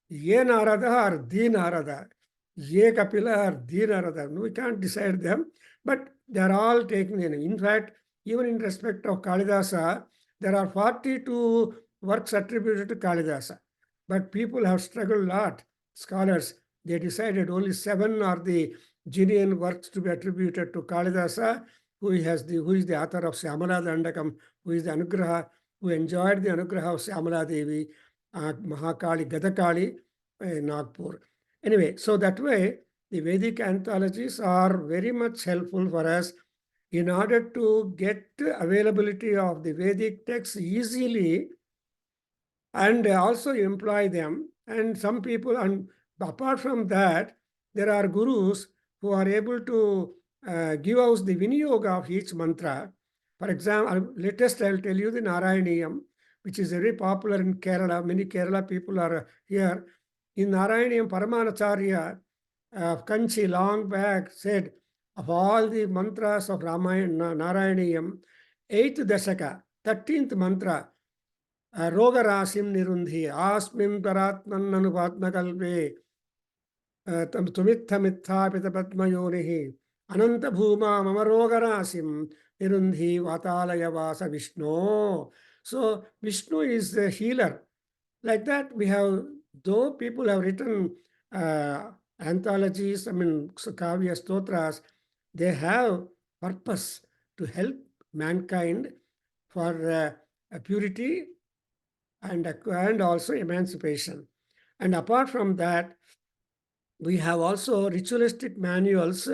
Ye Narada or Di Narada, Ye Kapila or Di Narada. We can't decide them, but they are all taken in. In fact, even in respect of Kalidasa, there are 42 works attributed to Kalidasa. But people have struggled a lot. Scholars, they decided only 7 are the genuine works to be attributed to Kalidasa, who is the author of Syamala Dandakam, who is the Anugraha, who enjoyed the Anugraha of Syamala Devi, Mahakali, Gadakali in Nagpur. Anyway, so that way, the Vedic anthologies are very much helpful for us in order to get availability of the Vedic texts easily and also employ them. And some people, and apart from that, there are gurus who are able to give us the Vinyoga of each mantra. For example, latest I'll tell you the Narayaniyam, which is very popular in Kerala. Many Kerala people are here. In Narayaniyam, Paramanacharya of Kanchi long back said, of all the mantras of Ramayana, Narayaniyam, 8th Dashaka, 13th mantra, Rogarasim Nirundhi, Asmin Paratman Anuvatmakalpe, Tumitha Mitha Pitapadmayonihi, Ananta Bhuma Mamarogarasim Nirundhi Vatalaya Vasa Vishnu. So Vishnu is the healer. Like that, we have, though people have written anthologies, Kavya Stotras, they have purpose to help mankind for purity and also emancipation. And apart from that, we have also ritualistic manuals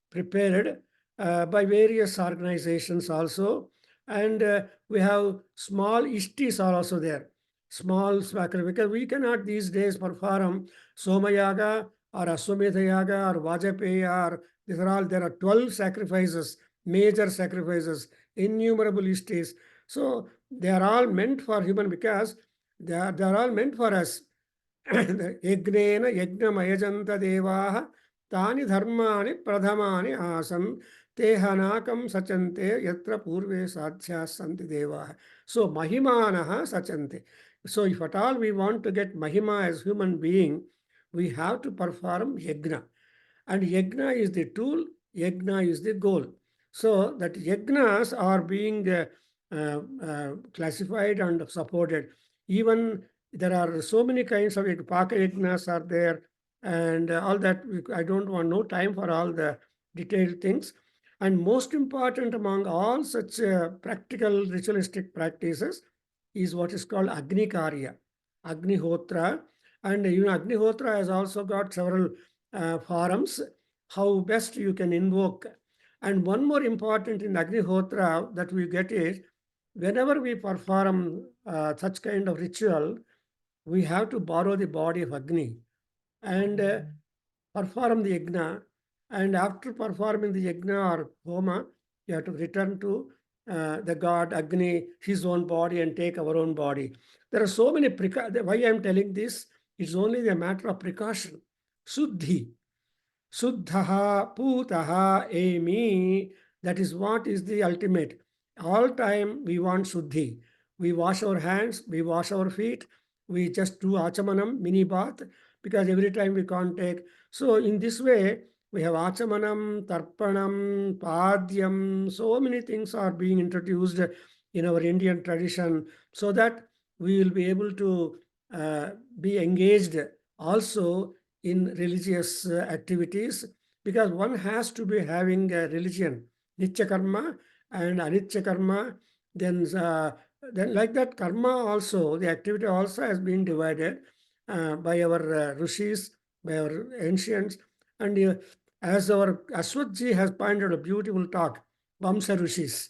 prepared by various organizations also. And we have small ishtis are also there. Small sacrifice, because we cannot these days perform Somayaga or Aswamedha Yaga or Vajapaya, or these are all, there are 12 sacrifices major sacrifices, innumerable histories. So they are all meant for human because they are all meant for us. Yagnena yajnamayajanta devaha tani dharmani pradhamani asam tehanakam sachante yatra purve sadhyas santi devaha. So mahimanaha sachante. So if at all we want to get mahima as human being, we have to perform yajna. And yajna is the tool, yajna is the goal. So that yajnas are being classified and supported. Even there are so many kinds of paka yajnas are there, and all that. I don't want no time for all the detailed things. And most important among all such practical ritualistic practices is what is called Agni Karya, Agnihotra. And Agnihotra has also got several forums, how best you can invoke. And one more important in Agnihotra that we get is whenever we perform such kind of ritual, we have to borrow the body of Agni and perform the yajna. And after performing the yajna or homa, you have to return to the god Agni, his own body, and take our own body. There are so many why I am telling this, it's only a matter of precaution. Suddhi. Suddhaha, Putaha, Amy. That is what is the ultimate. All time we want Suddhi. We wash our hands, we wash our feet, we just do Achamanam, mini bath, because every time we can't take. So in this way, we have Achamanam, Tarpanam, Padyam, so many things are being introduced in our Indian tradition so that we will be able to be engaged also in religious activities, because one has to be having a religion, Nitya Karma and Anitya Karma. Then like that karma also, the activity also has been divided by our rishis, by our ancients. And as our Aswatji has pointed a beautiful talk, Vamsa Rishis.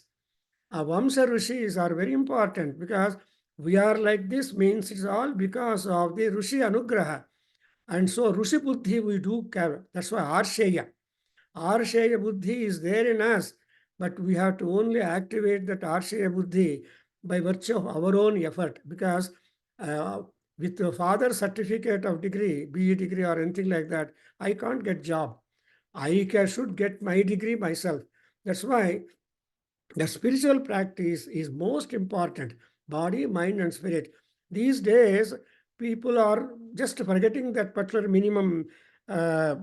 Vamsa Rishis are very important because we are like this means it's all because of the Rishi Anugraha. And so Rishi Buddhi we do carry. That's why Arsheya. Arsheya Buddhi is there in us, but we have to only activate that Arsheya Buddhi by virtue of our own effort, because with a father's certificate of degree, BE degree or anything like that, I can't get job. Should get my degree myself. That's why the spiritual practice is most important, body, mind, and spirit. These days, people are just forgetting that particular minimum uh,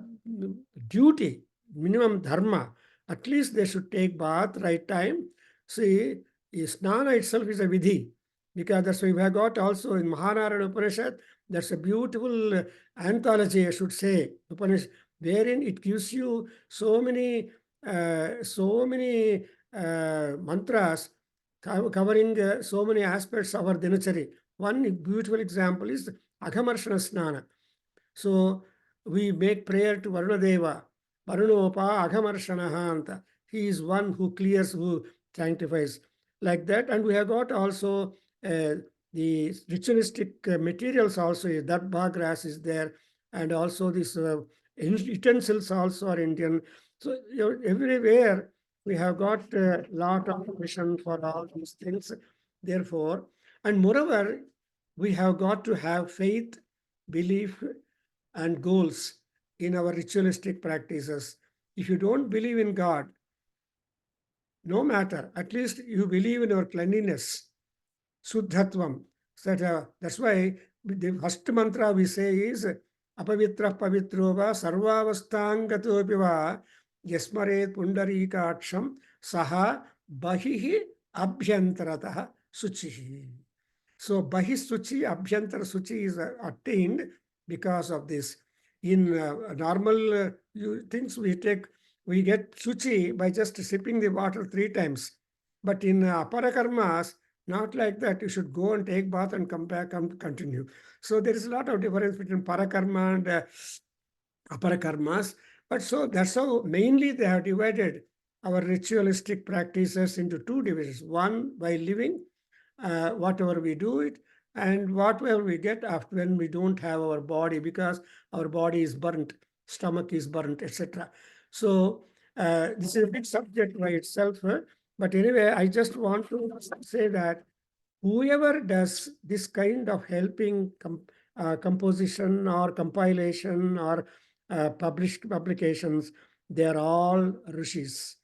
duty, minimum dharma. At least they should take bath right time. See, snana itself is a vidhi, because that's why we have got also in Mahanarayana Upanishad, that's a beautiful anthology, I should say, Upanishad, wherein it gives you so many mantras covering so many aspects of our dinachari. One beautiful example is Aghamarshana Snana. So we make prayer to Varunadeva. Varunopa Aghamarshanaha. He is one who clears, who sanctifies. Like that. And we have got also the ritualistic materials also. That grass is there. And also this utensils also are Indian. So everywhere we have got a lot of vision for all these things. Therefore, and moreover, we have got to have faith, belief, and goals in our ritualistic practices. If you don't believe in God, no matter, at least you believe in your cleanliness, Suddhatvam. That's why the first mantra we say is Apavitra Pavitro va Sarvavastangatopi va Yasmaret Pundarikaksham Saha Bahihi Abhyantarataha Suchihi. So Bahisuchi, Abhyantara Suchi is attained because of this. In normal things we get Suchi by just sipping the water 3 times. But in Aparakarmas, not like that. You should go and take bath and come back and continue. So there is a lot of difference between Parakarma and Aparakarmas. But so that's how mainly they have divided our ritualistic practices into 2 divisions. One, by living, whatever we do it, and whatever we get after when we don't have our body, because our body is burnt, stomach is burnt, etc. So This is a big subject by itself, but anyway, I just want to say that whoever does this kind of helping composition or compilation or published publications, they are all rishis.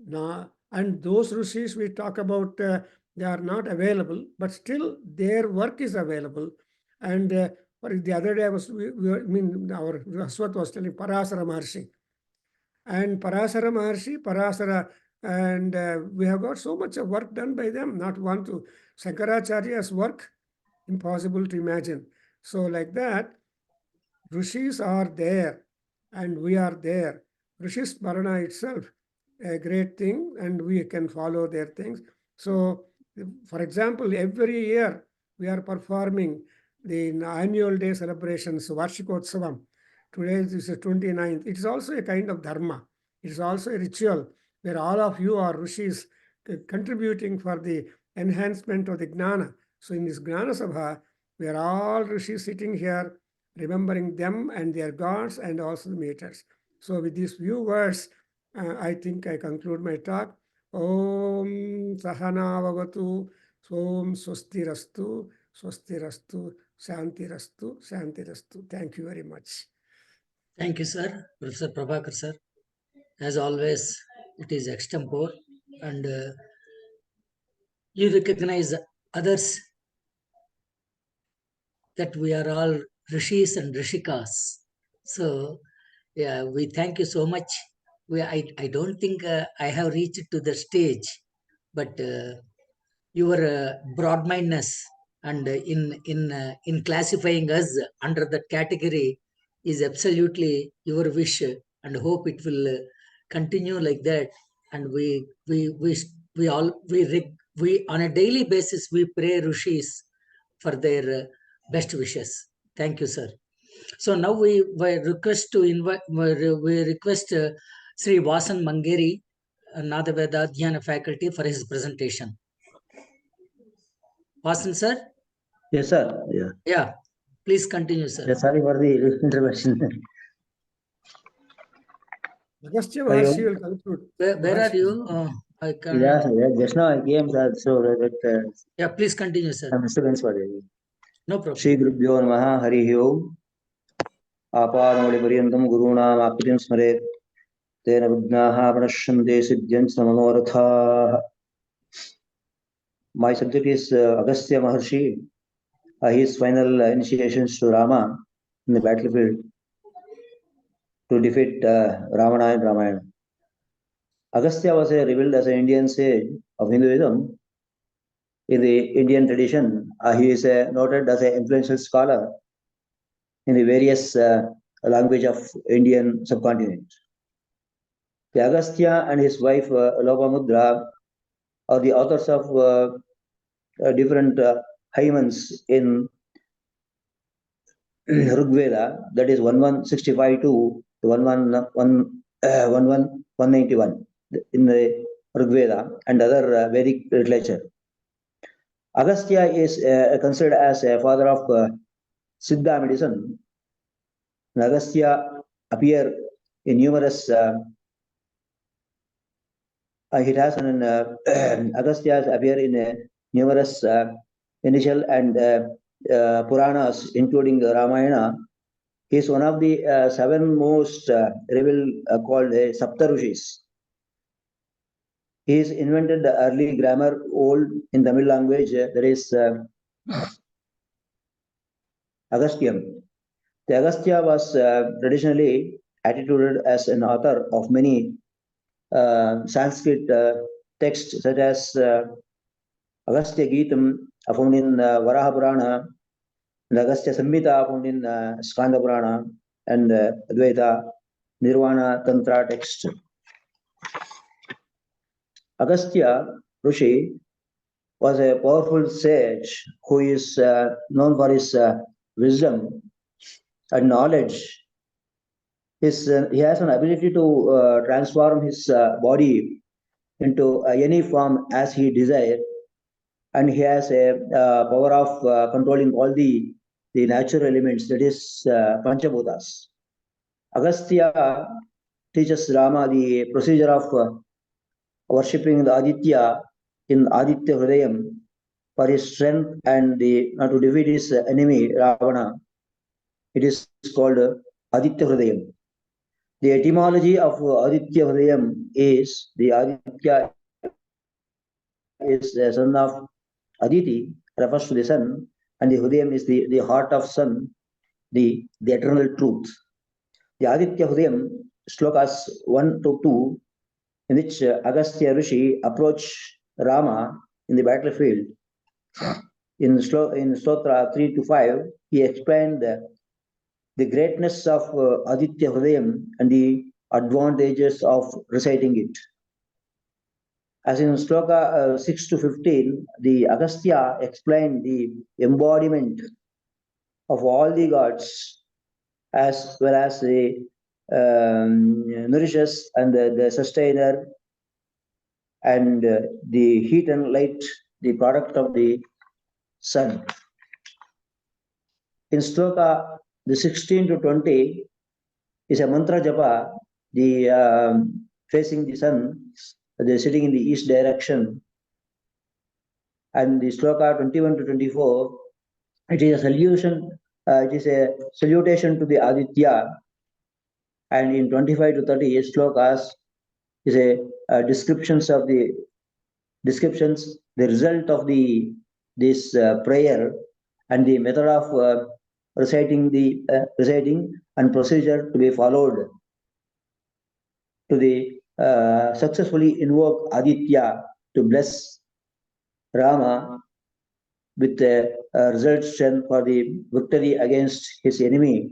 Now, and those rishis we talk about, they are not available, but still their work is available. And for the other day, our Aswat was telling Parasara Maharshi. And Parasara Maharshi, Parasara, and we have got so much of work done by them, not one to Shankaracharya's work, impossible to imagine. So like that, rishis are there and we are there. Rishis Parana itself, a great thing, and we can follow their things. So, for example, every year we are performing the annual day celebrations, Varshikotsavam. Today is the 29th. It is also a kind of dharma. It is also a ritual where all of you are rishis contributing for the enhancement of the gnana. So in this Gnana Sabha, we are all rishis sitting here, remembering them and their gods and also the meters. So with these few words, I think I conclude my talk. Om Sahana Vavatu, Om Swastirastu, Swastirastu, Shantirastu, Shantirastu. Thank you very much. Thank you, sir, Professor Prabhakar, sir. As always, it is extempore, and you recognize others that we are all rishis and rishikas. So, yeah, we thank you so much. I don't think I have reached to the stage, but your broad-mindedness and in classifying us under that category is absolutely your wish, and hope it will continue like that. And we on a daily basis we pray rishis for their best wishes. Thank you, sir. So now we request to invite, we request Sri Vasan Mangeri, Nada Veda Adhyayana faculty, for his presentation. Vasan, sir? Yes, sir. Yeah. Yeah, please continue, sir. Yeah, sorry for the intervention. Agastya Maharshi will conclude. Where are you? I can. Yeah, sir, just now I came, sir, so that. Yeah, please continue, sir. Some disturbance for you. No problem. Shri Gurubhyo Namaha Harihi Om. Apadamudi Paryantam Gurunam Akritim Smaret. Tena Vidnaha Pranashante Siddhyant Manoratha. My subject is Agastya Maharshi. His final initiations to Rama in the battlefield to defeat Ravana and Ramayana. Agastya was revealed as an Indian sage of Hinduism. In the Indian tradition, he is noted as an influential scholar in the various language of Indian subcontinent. The Agastya and his wife Lopamudra are the authors of different hymns in Veda, that is 1165 to 1191 in the Veda and other Vedic literature. Agastya is considered as a father of Siddha medicine. Agastya appear in numerous. It has an Agastya appear in numerous initial and Puranas, including Ramayana. He is one of the 7 most revealed called Saptarishis. He has invented the early grammar old in Tamil language. There is Agastyam. The Agastya was traditionally attituded as an author of many Sanskrit texts, such as Agastya Geetam, found in Varaha Purana, and Agastya Samhita, found in Skanda Purana, and Advaita, Nirvana Tantra text. Agastya Rishi was a powerful sage who is known for his wisdom and knowledge. He has an ability to transform his body into any form as he desires, and he has a power of controlling all the natural elements, that is Panchabhutas. Agastya teaches Rama the procedure of worshipping the Aditya in Aditya Hridayam for his strength and to defeat his enemy Ravana. It is called Aditya Hridayam. The etymology of Aditya Hridayam is the Aditya is the son of Aditi, refers to the sun, and the Hridayam is the heart of sun, the eternal truth. The Aditya Hridayam, slokas 1 to 2, in which Agastya Rishi approached Rama in the battlefield. In Stotra 3 to 5, he explained the greatness of Aditya Hridayam and the advantages of reciting it. As in Sloka 6 to 15, the Agastya explained the embodiment of all the gods as well as the nourishes and the sustainer and the heat and light, the product of the sun. In Sloka the 16 to 20 is a mantra japa, the facing the sun, they're sitting in the east direction. And the Sloka 21 to 24, it is a solution, it is a salutation to the Aditya. And in 25 to 30 slokas is a descriptions, the result of this prayer and the method of reciting and procedure to be followed to successfully invoke Aditya to bless Rama with a result strength for the victory against his enemy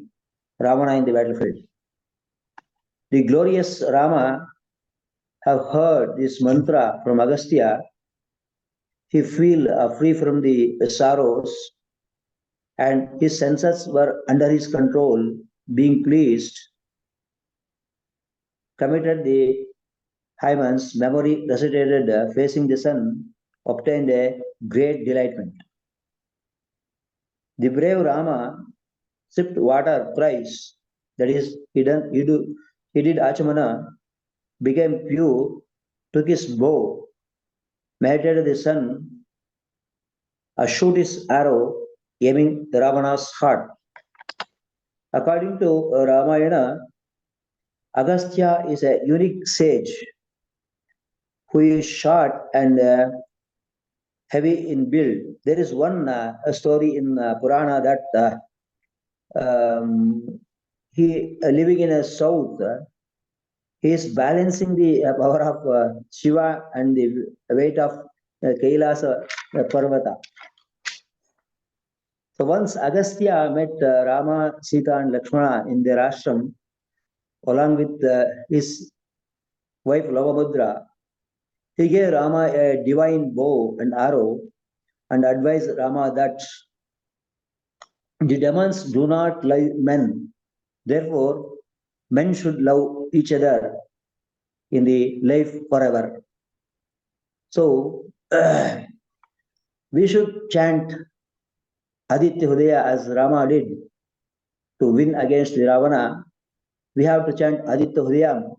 Ravana in the battlefield. The glorious Rama have heard this mantra from Agastya. He feel free from the sorrows, and his senses were under his control. Being pleased, committed the Hyman's memory recitated facing the sun, obtained a great delightment. The brave Rama sipped water thrice, that is, he did Achamana, became pure, took his bow, meditated the sun, shoot his arrow, aiming the Ravana's heart. According to Ramayana, Agastya is a unique sage who is short and heavy in build. There is one story in Purana that he living in a south, he is balancing the power of Shiva and the weight of Kailasa Parvata. So once Agastya met Rama, Sita and Lakshmana in their ashram along with his wife Lavabhadra, he gave Rama a divine bow and arrow and advised Rama that the demons do not love men. Therefore, men should love each other in the life forever. So, we should chant Aditya Hridaya as Rama did to win against the Ravana. We have to chant Aditya Hridayam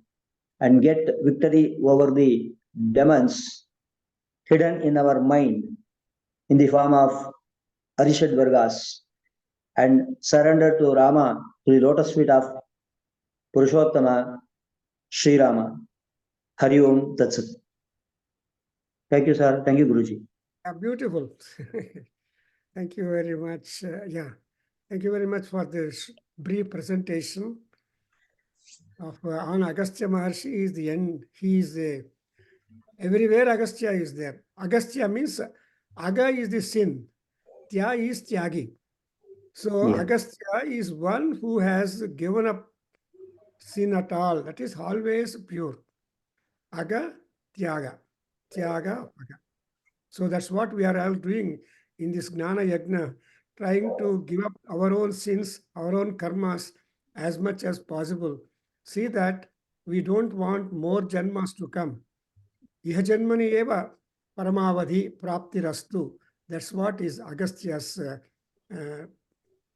and get victory over the demons hidden in our mind in the form of Arishad Vargas and surrender to Rama, to the lotus feet of Purushottama Sri Rama. Hari Om Tat Sat. Thank you, sir. Thank you, Guruji. Beautiful. Thank you very much. Thank you very much for this brief presentation of on Agastya Maharshi. Is the end. He is everywhere. Agastya is there. Agastya means Aga is the sin. Tya is Tyagi. So Agastya is one who has given up sin at all. That is always pure. Aga, Tyaga. Tyaga, Aga. So that's what we are all doing in this Gnana Yajna, trying to give up our own sins, our own karmas as much as possible. See that we don't want more janmas to come. Iha janmani eva paramavadhi praptirastu. That's what is Agastya's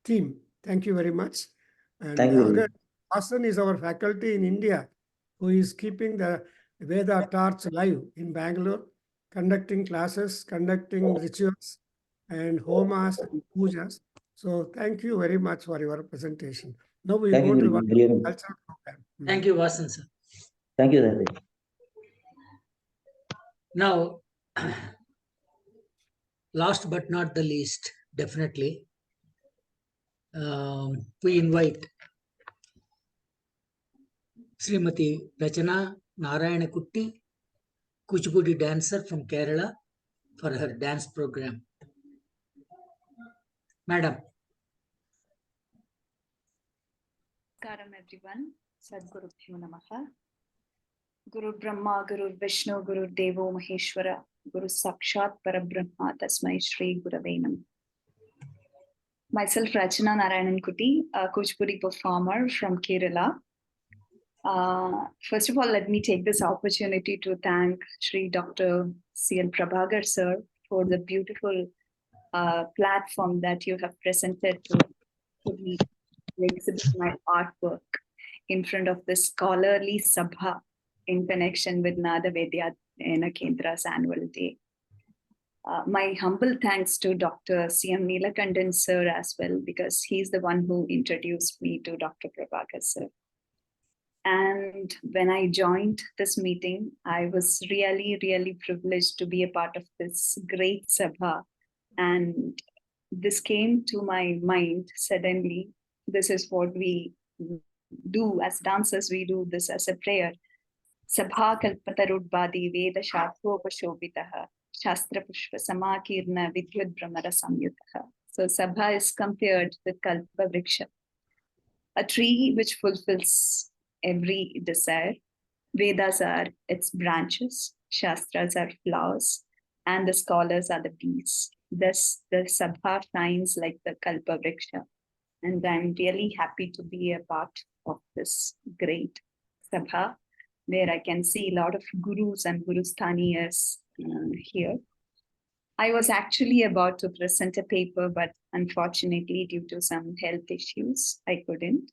theme. Thank you very much. And Thank you. Agastya Hasan is our faculty in India. who is keeping the Veda torch live in Bangalore, conducting classes, conducting rituals and homas and pujas. So thank you very much for your presentation. Now we Thank go you, to Guru. our Very much. cultural program. Thank you, Vasan sir. Thank you, Dante. Now, last but not the least, definitely, we invite Srimati Rachana Narayanakutty, Kuchipudi dancer from Kerala, for her dance program. Madam. Namaskaram everyone. Sadgurubhyo Namaha. Guru Brahma, Guru Vishnu, Guru Devo Maheshwara, Guru Sakshat Parabrahma, Tasmai Shri Gurave Namah. Myself Rachana Narayanakutty, a Kuchipudi performer from Kerala. First of all, let me take this opportunity to thank Shri Dr. C.L. Prabhakar sir for the beautiful platform that you have presented to me to exhibit my artwork in front of this scholarly sabha in connection with Adhyayana Kendra's annual day. My humble thanks to Dr. C.M. Neelakandan sir as well, because he's the one who introduced me to Dr. Prabhakar sir. And when I joined this meeting, I was really, really privileged to be a part of this great sabha. And this came to my mind suddenly. This is what we do as dancers, we do this as a prayer. Sabha kalpatarudbadi Veda Shastropashobitaha Shastra Pushpa Samakirna Vidyud Brahmara Samyutaha. So Sabha is compared with Kalpa Vriksha, a tree which fulfills every desire. Vedas are its branches, Shastras are flowers, and the scholars are the bees. Thus, the Sabha shines like the Kalpa Vriksha. And I'm really happy to be a part of this great Sabha, where I can see a lot of gurus and gurusthaniyas here. I was actually about to present a paper, but unfortunately, due to some health issues, I couldn't.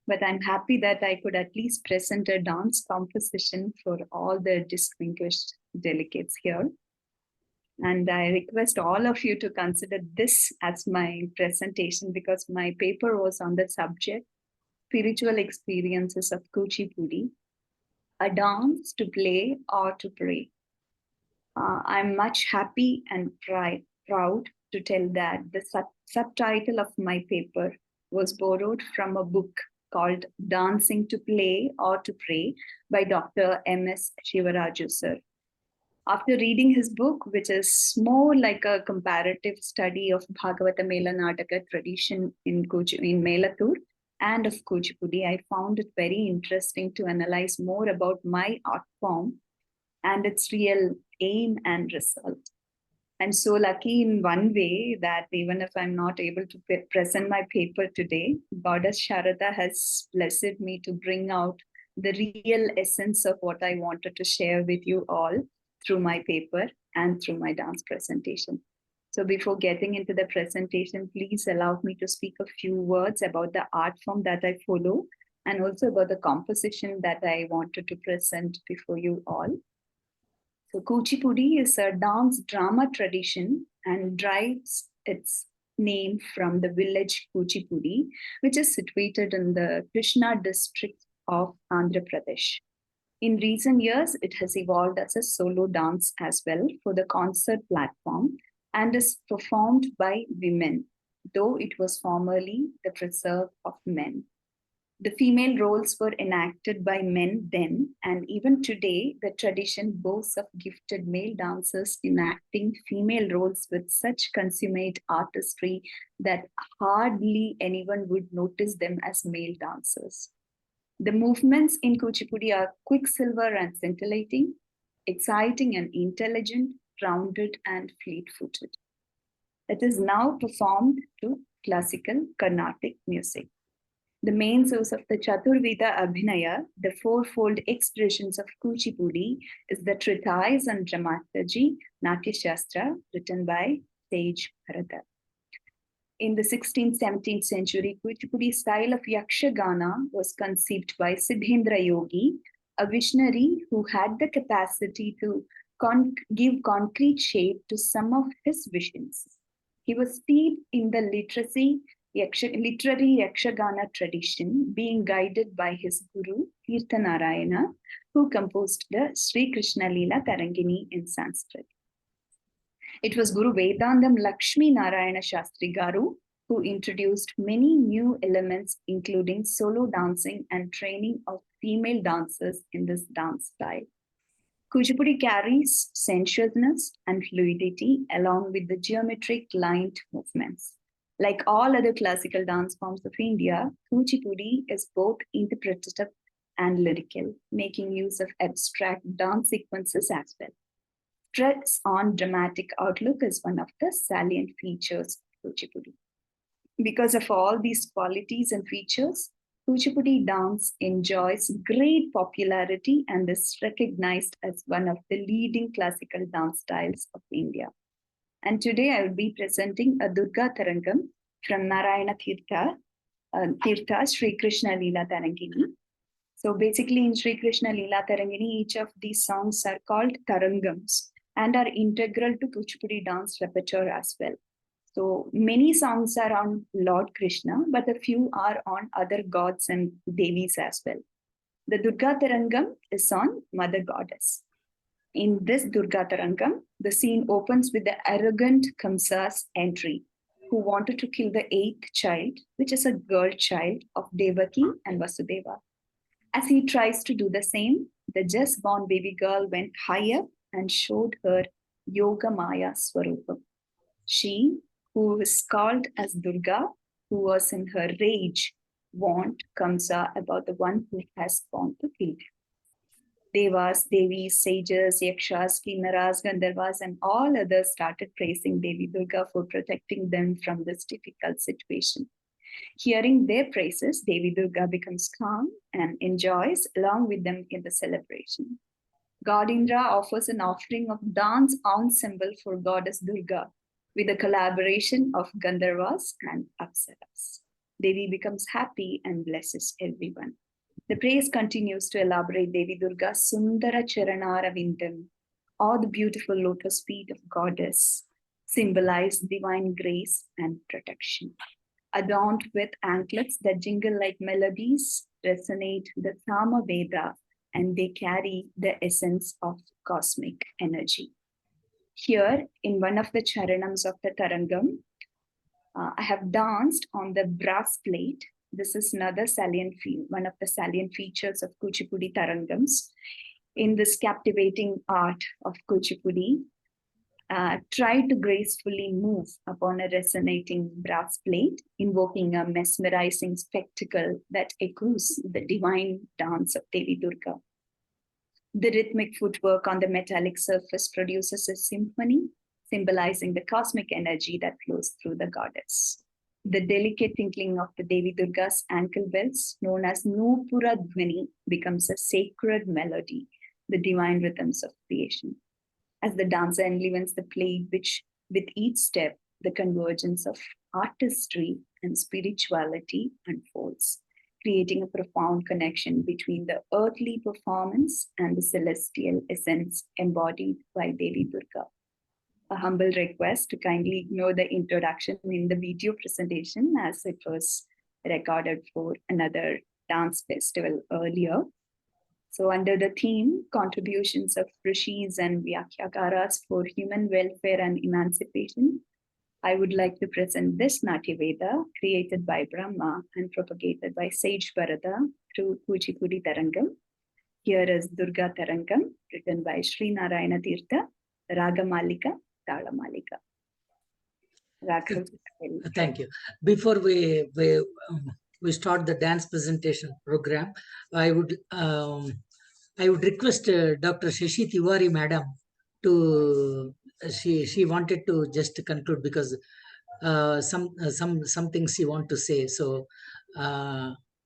But I'm happy that I could at least present a dance composition for all the distinguished delegates here. And I request all of you to consider this as my presentation, because my paper was on the subject, Spiritual Experiences of Kuchipudi, a dance to play or to pray. I'm much happy and proud to tell that the subtitle of my paper was borrowed from a book called Dancing to Play or to Pray by Dr. M.S. Shivaraju sir. After reading his book, which is more like a comparative study of Bhagavata Mela Nataka tradition in Melatur and of Kuchipudi, I found it very interesting to analyze more about my art form and its real aim and result. I'm so lucky in one way that even if I'm not able to present my paper today, Goddess Sharada has blessed me to bring out the real essence of what I wanted to share with you all through my paper and through my dance presentation. So before getting into the presentation, please allow me to speak a few words about the art form that I follow and also about the composition that I wanted to present before you all. So Kuchipudi is a dance drama tradition and derives its name from the village Kuchipudi, which is situated in the Krishna district of Andhra Pradesh. In recent years, it has evolved as a solo dance as well for the concert platform and is performed by women, though it was formerly the preserve of men. The female roles were enacted by men then, and even today, the tradition boasts of gifted male dancers enacting female roles with such consummate artistry that hardly anyone would notice them as male dancers. The movements in Kuchipudi are quicksilver and scintillating, exciting and intelligent, rounded and fleet-footed. It is now performed to classical Carnatic music. The main source of the Chaturveda Abhinaya, the fourfold expressions of Kuchipudi, is the treatise on dramaturgy, Natya Shastra, written by sage Bharat. In the 16th, 17th century, Kuchipudi style of Yakshagana was conceived by Siddhendra Yogi, a visionary who had the capacity to give concrete shape to some of his visions. He was steeped in the literary Yakshagana tradition, being guided by his guru, Tirtha Narayana, who composed the Sri Krishna Leela Tarangini in Sanskrit. It was Guru Vedandam Lakshmi Narayana Shastri Garu who introduced many new elements, including solo dancing and training of female dancers in this dance style. Kuchipudi carries sensuousness and fluidity along with the geometric lined movements. Like all other classical dance forms of India, Kuchipudi is both interpretative and lyrical, making use of abstract dance sequences as well. Stress on dramatic outlook is one of the salient features of Kuchipudi. Because of all these qualities and features, Kuchipudi dance enjoys great popularity and is recognized as one of the leading classical dance styles of India. And today I will be presenting a Durga Tarangam from Narayana Tirtha Sri Krishna Leela Tarangini. So basically in Sri Krishna Leela Tarangini, each of these songs are called Tarangams and are integral to Kuchipudi dance repertoire as well. So many songs are on Lord Krishna, but a few are on other gods and devis as well. The Durga Tarangam is on Mother Goddess. In this Durga Tarangam, the scene opens with the arrogant Kamsa's entry, who wanted to kill the 8th child, which is a girl child of Devaki and Vasudeva. As he tries to do the same, the just born baby girl went higher and showed her Yoga Maya Swarupam. She, who is called as Durga, who was in her rage, warned Kamsa about the one who has gone to kill him. Devas, Devis, sages, Yakshas, Kinnaras, Gandharvas, and all others started praising Devi Durga for protecting them from this difficult situation. Hearing their praises, Devi Durga becomes calm and enjoys along with them in the celebration. God Indra offers an offering of dance ensemble for Goddess Durga, with a collaboration of Gandharvas and Apsaras. Devi becomes happy and blesses everyone. The praise continues to elaborate Devi Durga's Sundara Charanara Vindam, or the beautiful lotus feet of Goddess, symbolize divine grace and protection. Adorned with anklets that jingle like melodies, resonate the Sama Veda, and they carry the essence of cosmic energy. Here, in one of the charanams of the Tarangam, I have danced on the brass plate. This is another one of the salient features of Kuchipudi Tarangams. In this captivating art of Kuchipudi, try to gracefully move upon a resonating brass plate, invoking a mesmerizing spectacle that echoes the divine dance of Devi Durga. The rhythmic footwork on the metallic surface produces a symphony, symbolizing the cosmic energy that flows through the goddess. The delicate tinkling of the Devi Durga's ankle bells, known as Nupura Dhvani, becomes a sacred melody, the divine rhythms of creation. As the dancer enlivens the plate, which with each step, the convergence of artistry and spirituality unfolds, creating a profound connection between the earthly performance and the celestial essence embodied by Devi Durga. A humble request to kindly ignore the introduction in the video presentation, as it was recorded for another dance festival earlier. So under the theme, contributions of rishis and vyakyakaras for human welfare and emancipation, I would like to present this Natya Veda created by Brahma and propagated by sage Bharata through Kuchipudi Tarangam. Here is Durga Tarangam, written by Sri Narayana Tirtha, Raga Malika, Tala Malika. Thank you. Before we start the dance presentation program, I would request Dr. Shashi Tiwari Madam to she wanted to just conclude because some things she want to say. So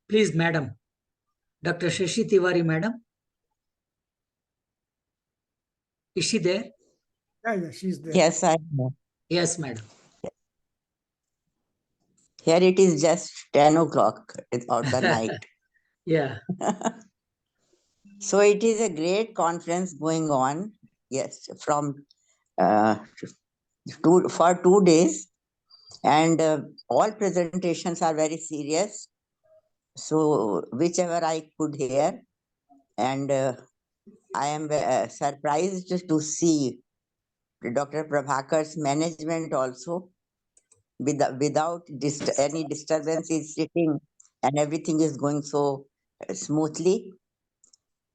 please, Madam, Dr. Shashi Tiwari Madam, is she there? Yeah, she's there. Yes, I know. Yes, Madam. Here it is just 10 o'clock. It's out the night. Yeah. So it is a great conference going on. Yes, from for 2 days, and all presentations are very serious. So whichever I could hear, and I am surprised to see Dr. Prabhakar's management also without any disturbance is sitting and everything is going so smoothly.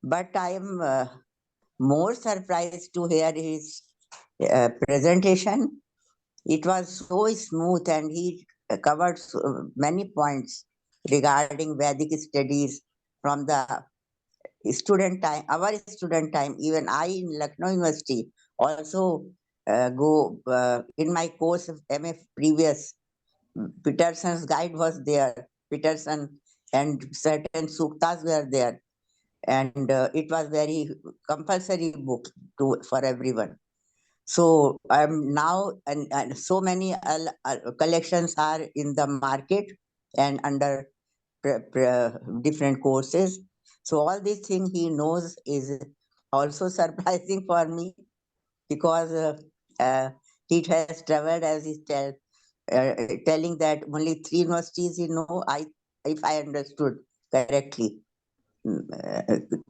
But I am more surprised to hear his presentation. It was so smooth and he covered many points regarding Vedic studies from the student time, our student time. Even I in Lucknow University also go in my course of MF previous. Peterson's guide was there. Peterson and certain suktas were there, and it was very compulsory book for everyone. So I'm now, and so many collections are in the market and under different courses. So all these things he knows is also surprising for me, because he has traveled, as he telling that only 3 universities he know. If I understood correctly,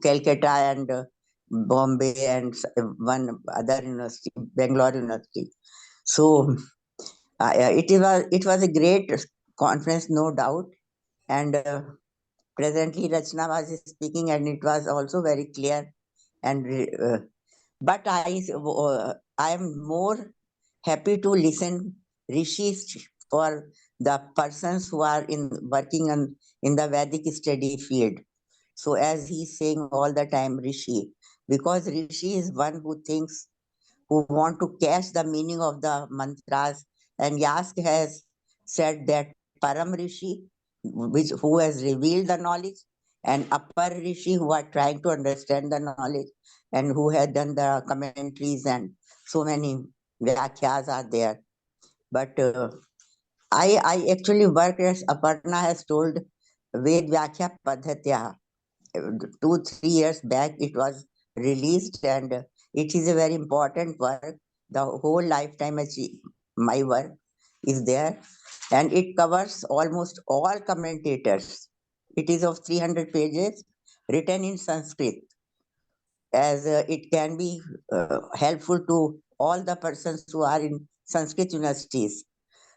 Calcutta and Bombay and one other university, Bangalore University. So it was a great conference, no doubt. And presently Rachna was speaking, and it was also very clear. And but I am more happy to listen Rishis for the persons who are working in the Vedic study field. So as he's saying all the time, Rishi, because Rishi is one who thinks, who want to catch the meaning of the mantras. And Yask has said that Param Rishi, who has revealed the knowledge, and Upper Rishi, who are trying to understand the knowledge, and who had done the commentaries, and so many Vyakhyas are there. But I actually worked, as Aparna has told, Ved Vyakya Padhatya. 2-3 years back it was released, and it is a very important work. The whole lifetime my work is there, and it covers almost all commentators. It is of 300 pages, written in Sanskrit, as it can be helpful to all the persons who are in Sanskrit universities.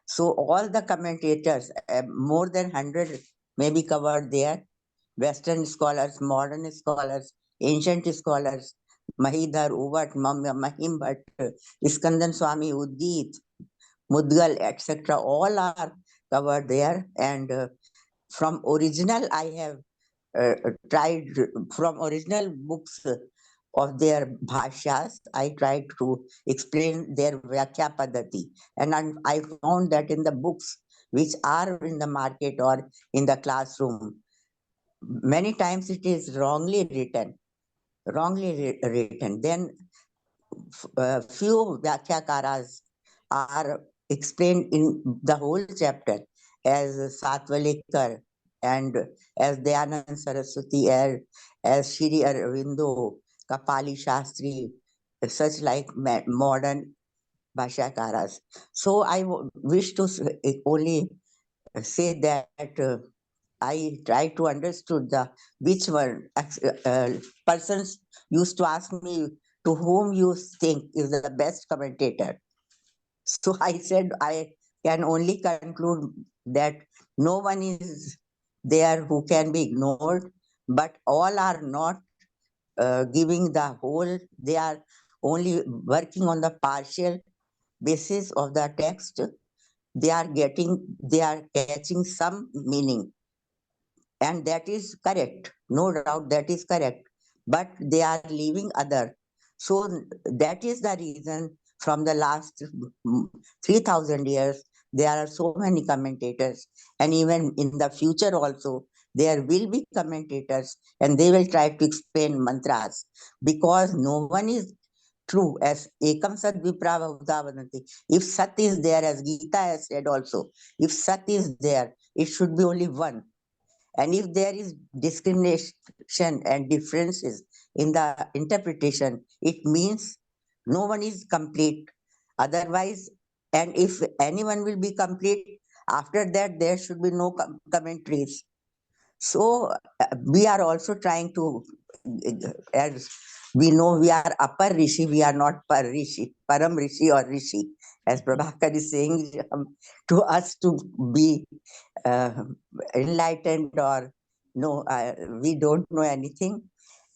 So all the commentators, more than 100 may be covered there. Western scholars, modern scholars, ancient scholars, Mahidhar, Uvat, Mahim Bhatt, Iskandan Swami, Udit, Mudgal, etc. All are covered there. And from original, I have tried, from original books of their bhashyas, I tried to explain their Vyakya Padhati. And I found that in the books which are in the market or in the classroom, many times it is wrongly written. Then few Vyakyakaras are explained in the whole chapter, as Satvalikar and as Dayanand Saraswati, as Shri Aurobindo, Kapali Shastri, such like modern Bhashakaras. So I wish to only say that I try to understood which one persons used to ask me, to whom you think is the best commentator. So I said I can only conclude that no one is there who can be ignored, but all are not giving the whole. They are only working on the partial basis of the text. They are catching some meaning, and that is correct, no doubt, that is correct, but they are leaving other. So that is the reason from the last 3000 years there are so many commentators, and even in the future also there will be commentators, and they will try to explain mantras, because no one is true, as ekam sat vipravavta vadanti. If sat is there, as Gita has said also, if sat is there, it should be only one. And if there is discrimination and differences in the interpretation, it means no one is complete. Otherwise, and if anyone will be complete, after that, there should be no commentaries. So we are also trying to, as we know, we are upper Rishi, we are not Param Rishi or Rishi. As Prabhakar is saying, to us to be enlightened or no, we don't know anything.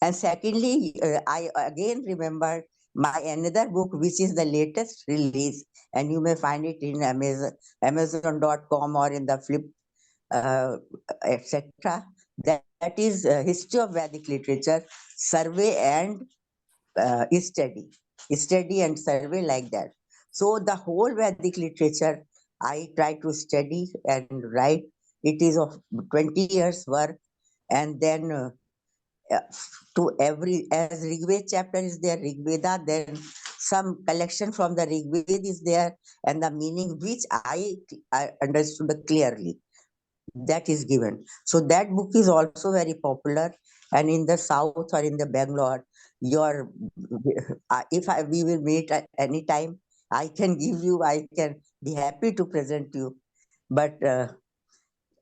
And secondly, I again remember my another book, which is the latest release, and you may find it in Amazon.com or in the Flip, etc. That is History of Vedic Literature, Survey and Study and survey, like that. So the whole Vedic literature I try to study and write. It is of 20 years work, and then to every, as Rigved chapter is there, Rigveda, then some collection from the Rigved is there, and the meaning which I understood clearly, that is given. So that book is also very popular, and in the south or in the Bangalore, your if we will meet at any time, I can give you, I can be happy to present you, but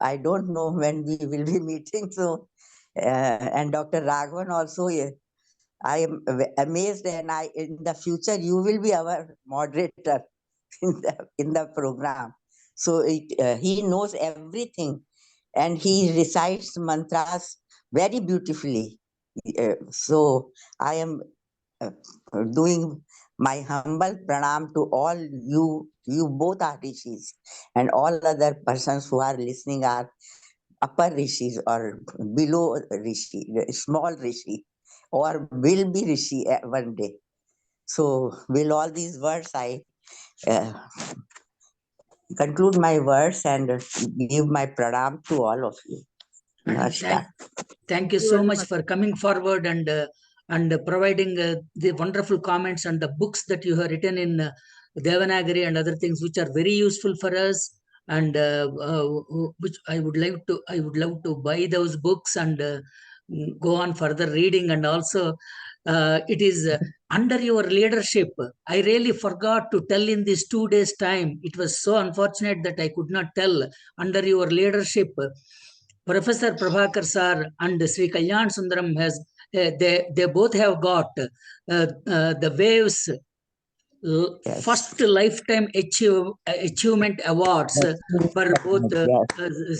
I don't know when we will be meeting. So and Dr. Raghavan also, I am amazed, and I in the future you will be our moderator in the program. So he knows everything, and he recites mantras very beautifully. So I am doing my humble pranam to all you. You both are rishis, and all other persons who are listening are upper rishis or below rishi, small rishi, or will be rishi one day. So with all these words, I conclude my words and give my pranam to all of you. And Namaskar. thank you so much for coming forward and providing the wonderful comments and the books that you have written in Devanagari and other things, which are very useful for us, and which I would love to buy those books and go on further reading. And also it is under your leadership. I really forgot to tell in this 2 days time. It was so unfortunate that I could not tell. Under your leadership, Professor Prabhakar sir and Sri Kalyan Sundaram has they both have got the waves first lifetime achievement awards for both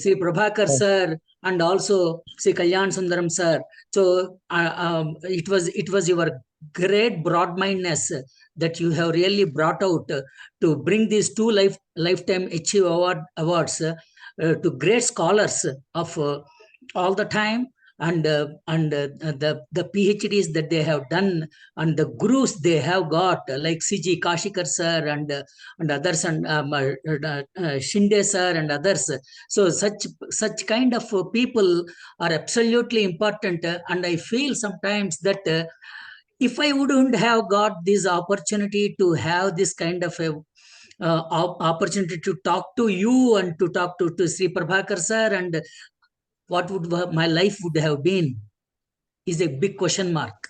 Sri Prabhakar sir and also Sri Kalyan Sundaram sir. So it was your great broad-mindedness that you have really brought out to bring these two lifetime awards to great scholars of all the time, and the PhDs that they have done, and the gurus they have got, like C.G. Kashikar sir and others, and Shinde sir and others. So such kind of people are absolutely important, and I feel sometimes that if I wouldn't have got this opportunity to have this kind of a opportunity to talk to you and to talk to Sri Prabhakar sir, and what would my life would have been is a big question mark.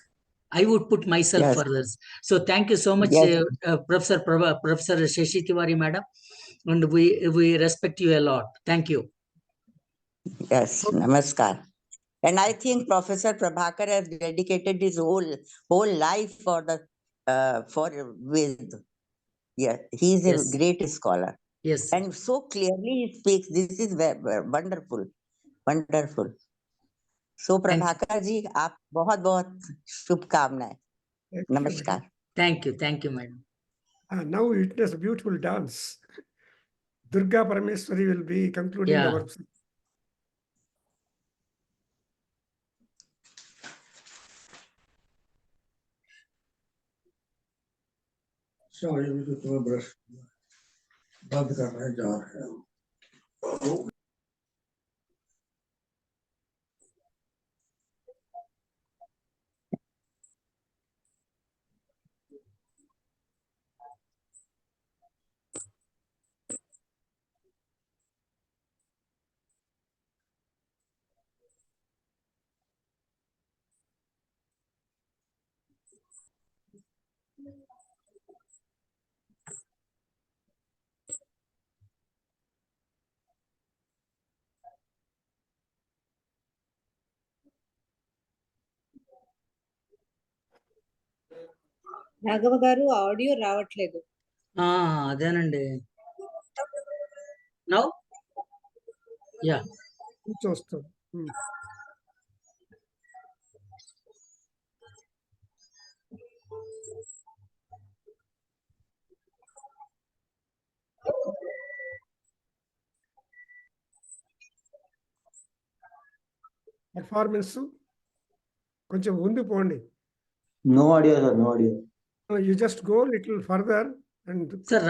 I would put myself further. So thank you so much, Professor Shashi Tiwari madam, and we respect you a lot. Thank you. Yes, namaskar. And I think Professor Prabhakar has dedicated his whole life for the for with. Yeah, he is a great scholar. Yes. And so clearly he speaks. This is wonderful, wonderful. So Prabhakar ji, आप बहुत बहुत शुभकामनाएं. Namaskar. Thank you, madam. Now we witness a beautiful dance. Durga Parameswari will be concluding our. तो तुम्हें brush बंद करने जा रहे हैं. రాఘవ గారు ఆడియో రావట్లేదు. అదేనండి. నౌ యా చూస్తాం. పెర్ఫార్మెన్స్ కొంచెం ముందు పోండి. No audio, sir. No audio. You just go a little further and. Sir,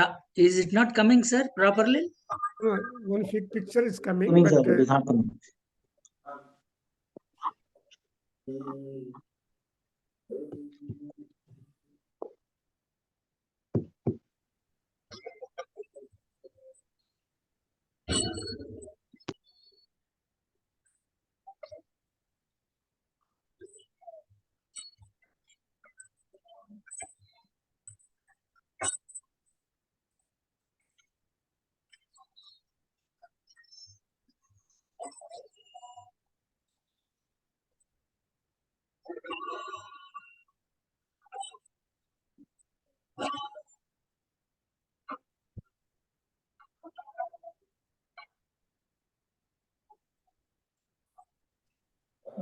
is it not coming, sir, properly? One picture is coming, Coming, but sir. It is not coming.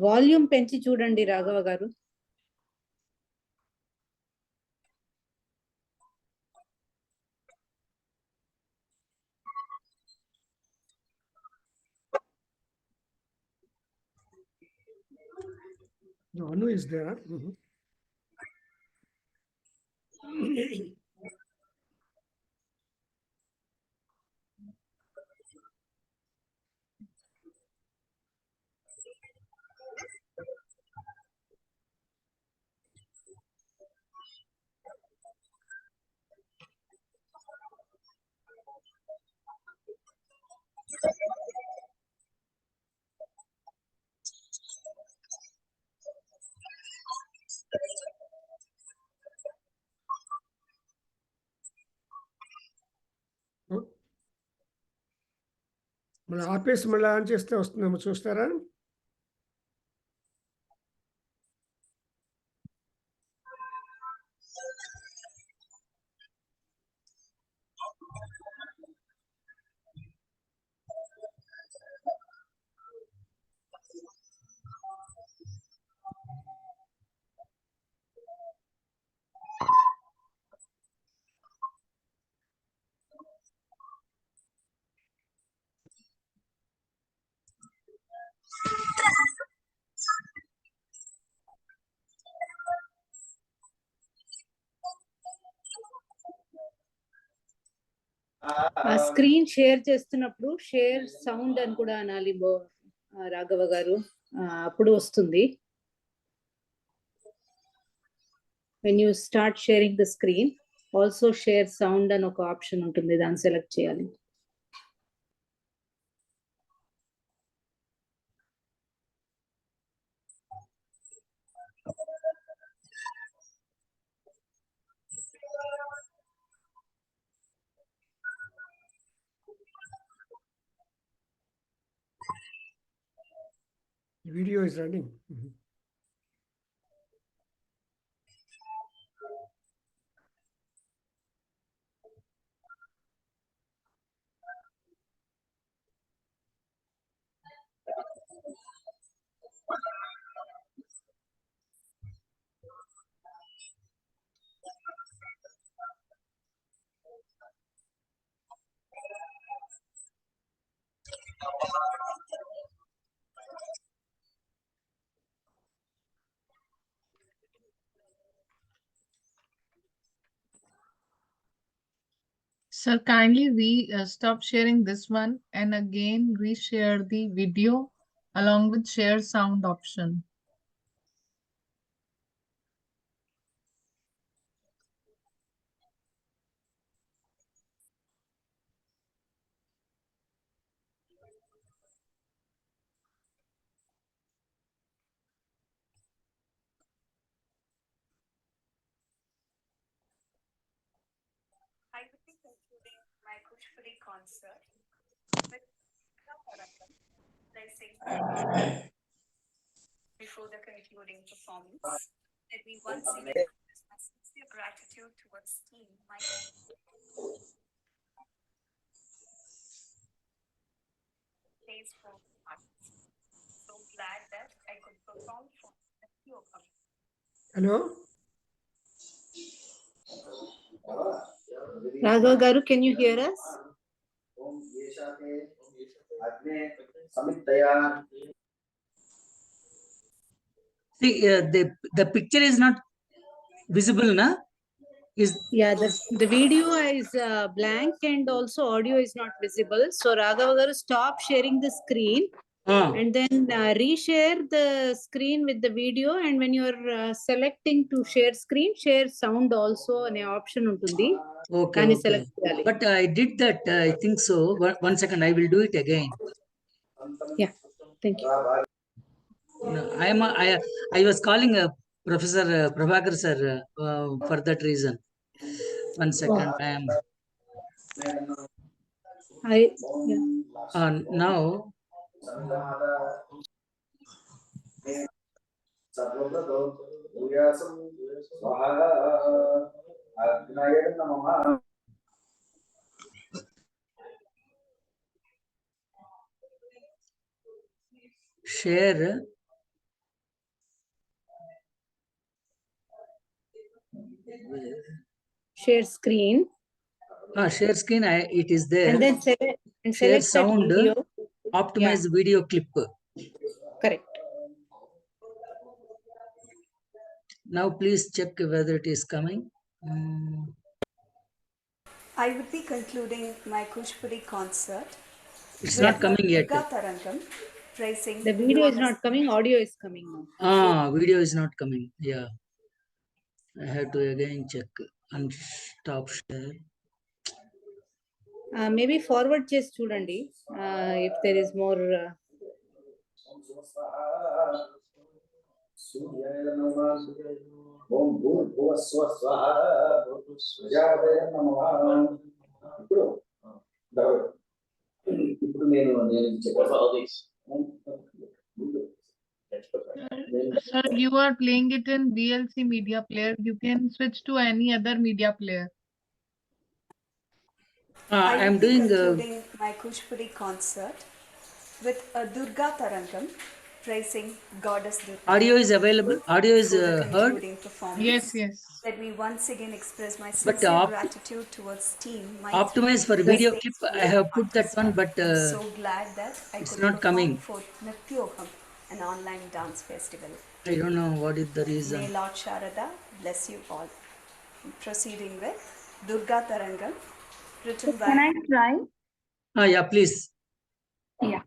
Volume పెంచి చూడండి రాఘవ గారు. Anu is there. మళ్ళీ ఆపేసి మళ్ళీ on చేస్తే వస్తుందేమో చూస్తారా? ఆ స్క్రీన్ షేర్ చేస్తున్నప్పుడు షేర్ సౌండ్ అని కూడా అనాలి రాఘవ గారు, అప్పుడు వస్తుంది. when you start sharing the screen, also share sound అని ఒక ఆప్షన్ ఉంటుంది, దాన్ని సెలెక్ట్ చేయాలి. Video is running. Sir, kindly stop sharing this one and again reshare the video along with share sound option. I will be concluding my Kuchipudi concert with blessing before the concluding performance. Let me once again gratitude towards team. So glad that I could perform for you. Hello? Raghav Garu, can you hear us? See, the picture is not visible, na? Yeah, the video is blank and also audio is not visible. So Raghav Garu, stop sharing the screen and then reshare the screen with the video. And when you are selecting to share screen, share sound also an option untundi. Okay, okay. But I did that, I think so. One second, I will do it again. Yeah, thank you. No, I was calling Professor Prabhakar sir for that reason. 1 second, I am. Now. Share. Share screen. Share screen, it is there. And then share select sound, that video. optimize video clip. Correct. Now please check whether it is coming. I would be concluding my Kuchipudi concert. It's not coming yet. The video is not coming, audio is coming now. Video is not coming. Yeah. I have to again check and stop share. Maybe forward chest chudandi if there is more. Sir, you are playing it in VLC media player. You can switch to any other media player. I am doing my Kuchipudi concert with a Durga Tarangam praising Goddess Durga. Audio is available. Audio is heard. Yes, yes. Let me once again express my But sincere gratitude towards team. Optimize for video clip. I have put that one, but I'm so glad that I it's could not perform coming. for Nrityogam, an online dance festival. I don't know what is the reason. May Lord Sharada bless you all. Proceeding with Durga Tarangam, written by. Can I try? Yeah, please. Yeah.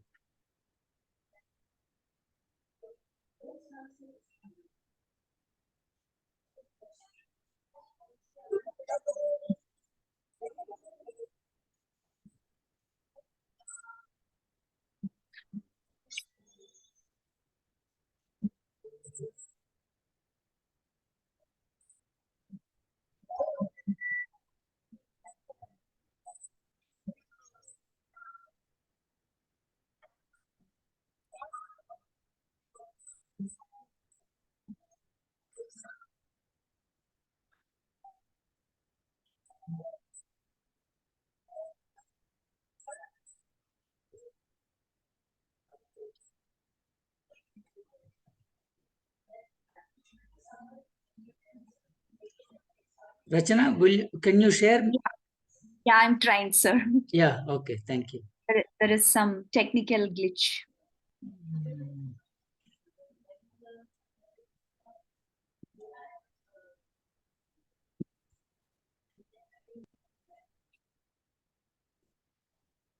Rachana, can you share? Yeah, I'm trying, sir. Yeah, okay, thank you. There is some technical glitch.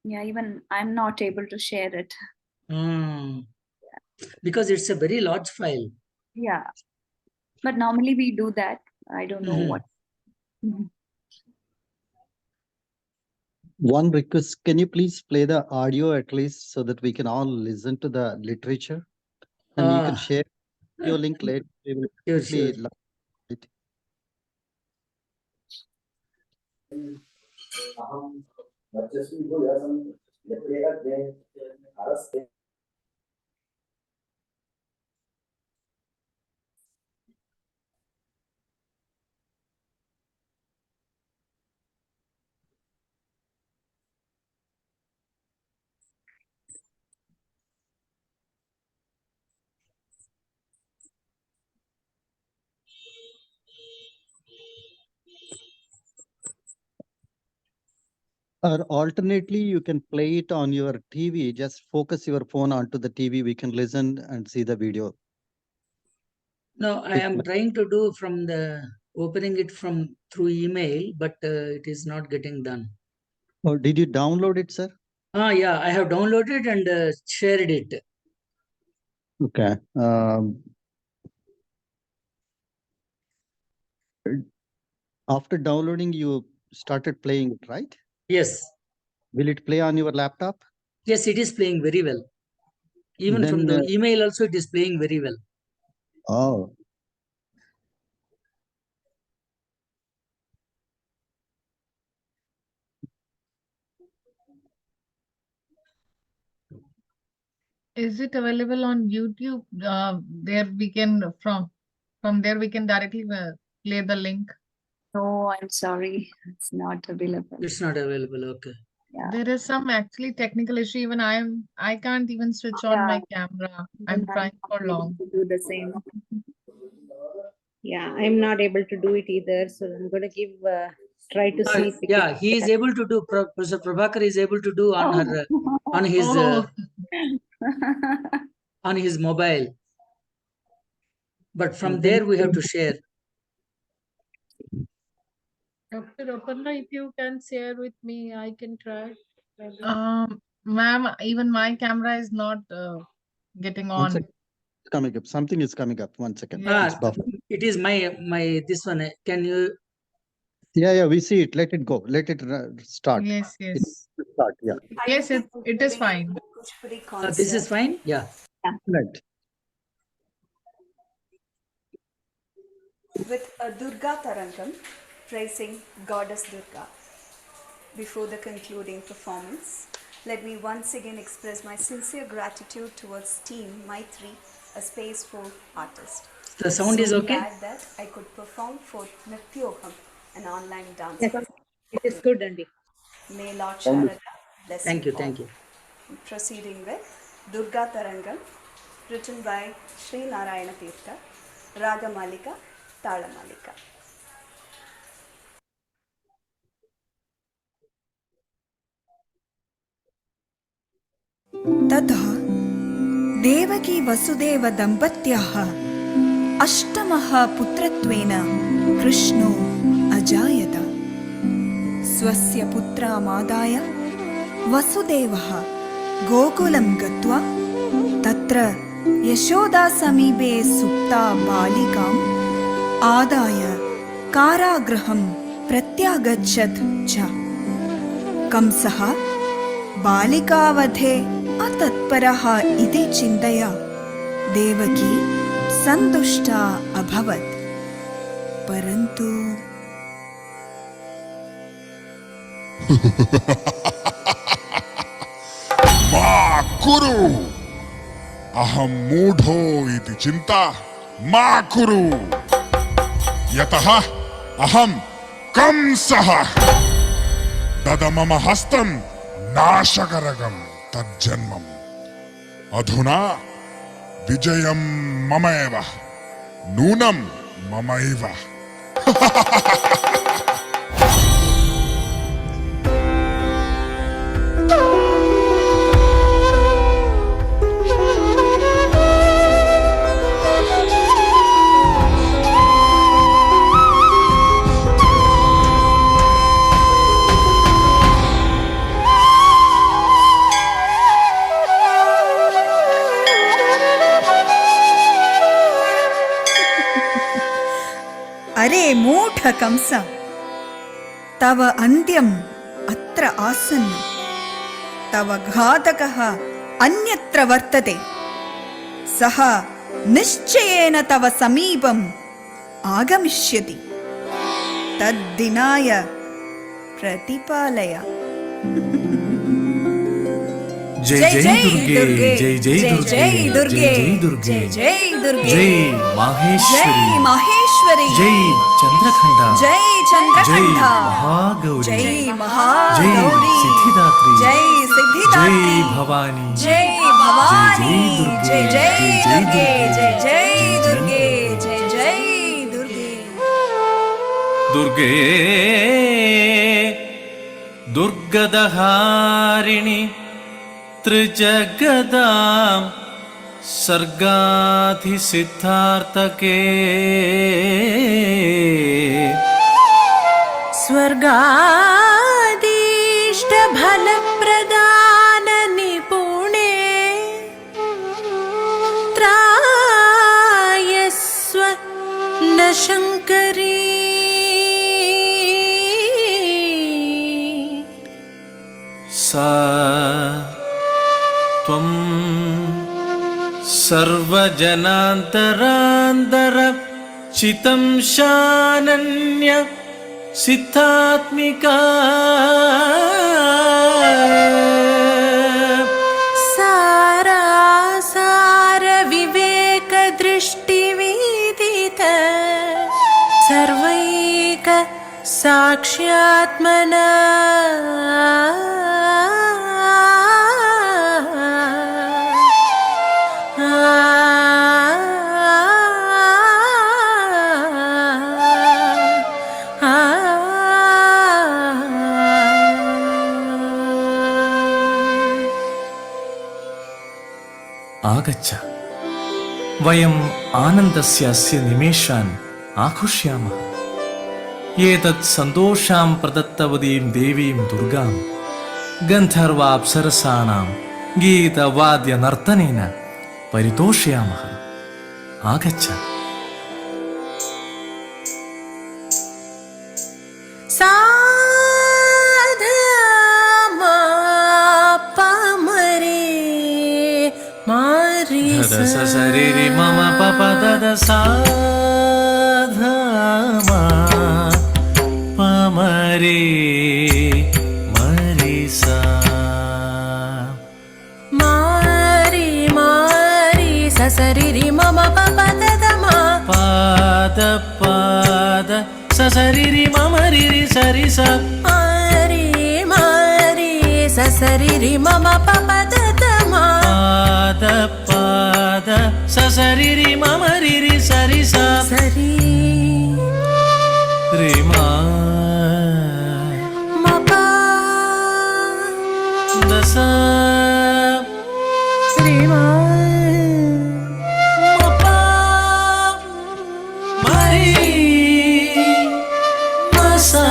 Yeah, even I'm not able to share it. Because it's a very large file. Yeah, but normally we do that. I don't know what. One request, can you please play the audio at least so that we can all listen to the literature? And you can share your link later. We will Sure. it. Or alternately, you can play it on your TV. Just focus your phone onto the TV. We can listen and see the video. No, I am trying to do from the opening it from through email, but it is not getting done. Oh, did you download it, sir? Yeah, I have downloaded and shared it. Okay. After downloading, you started playing it, right? Yes. Will it play on your laptop? Yes, it is playing very well. Even from the email also, it is playing very well. Oh. Is it available on YouTube? There we can from there we can directly play the link. No, I'm sorry, it's not available. It's not available. Okay. Yeah. There is some actually technical issue. Even I can't even switch on my camera. I'm trying for long. To do the same. Yeah, I'm not able to do it either. So I'm going to give try to see. If Yeah, he is able to do. Professor Prabhakar is able to do on her on his on his mobile. But from there we have to share. Dr. Opanna, if you can share with me, I can try. Ma'am, even my camera is not getting on. It's coming up. Something is coming up. 1 second. It is my this one. Can you? Yeah, we see it. Let it go. Let it start. Yes. Start. Yeah. Yes, it is fine. This is fine. Yeah. Right. With a Durga Tarangam praising Goddess Durga. Before the concluding performance, let me once again express my sincere gratitude towards Team Maitri, a space-4 artist. The sound is okay? Glad that I could perform for Nrityoham, an online dance. Yes, it is good, Andy. May Lord Sharada bless Thank you. all. Thank you. Proceeding with Durga Tarangam, written by Sri Narayana Tirtha, Raga Malika, Tala Malika. ततः देवकी वसुदेव दम्पत्याः अष्टमः पुत्रत्वेन कृष्णो अजायत। स्वस्य पुत्रमादाय वसुदेवः गोकुलं गत्वा तत्र यशोदासमीपे सुप्ता बालिकाम् आदाय कारागृहं प्रत्यागच्छत् च। कंसः बालिकावधे अतत्परः इति चिन्तया देवकी सन्तुष्टा अभवत्। परन्तु मा कुरु, अहं मूढो इति चिन्ता मा कुरु, यतः अहं कंसः। तद मम हस्तं नाशकरगं तज्जन्मम्। अधुना विजयं ममैव, नूनं ममैव। अरे मूढ कंस, तव अन्त्यम् अत्र आसन्नं। तव घातकः अन्यत्र वर्तते। सः निश्चयेन तव समीपम् आगमिष्यति। तद्दिनाय प्रतिपालय। जय जय दुर्गे, जय जय दुर्गे, जय दुर्गे, जय दुर्गे, जय माहेश्वरी, जय माहेश्वरी, जय चंद्रखंडा, जय चंद्रखंडा, जय महागौरी, जय महागौरी, जय सिद्धिदात्री, जय सिद्धिदात्री, जय भवानी, जय भवानी, जय जय दुर्गे, जय जय दुर्गे, जय जय दुर्गे, दुर्गे दुर्गदहारिणि त्रिजगदां सर्गाधिसिद्धार्थके स्वर्गादिष्टफलप्रदान निपुणे त्रायस्व न शङ्करी सा त्वं सर्वजनान्तरान्तर चितं शानन्य सिद्धात्मिका सारासार विवेक दृष्टिविदित सर्वैक साक्ष्यात्मना आगच्छ वयम् आनन्दस्य अस्य निमेषान् आघुष्यामः। एतत् सन्तोषां प्रदत्तवतीं देवीं दुर्गां गन्धर्वाप्सरसाणां गीतवाद्यनर्तनेन परितोषयामः। आगच्छ। सरिरि मम पप दद साधमा पमरे मरिसा मारि मारि ससरिरि मम पप दद मा पाद पाद ससरिरि मम रिरि सरिसा मारि मारि ससरिरि मम पप दद मा पाद पाद ससरिरि मम रिरि सरिसा सरि रि मा मपा दस रि मा मपा मरि मसा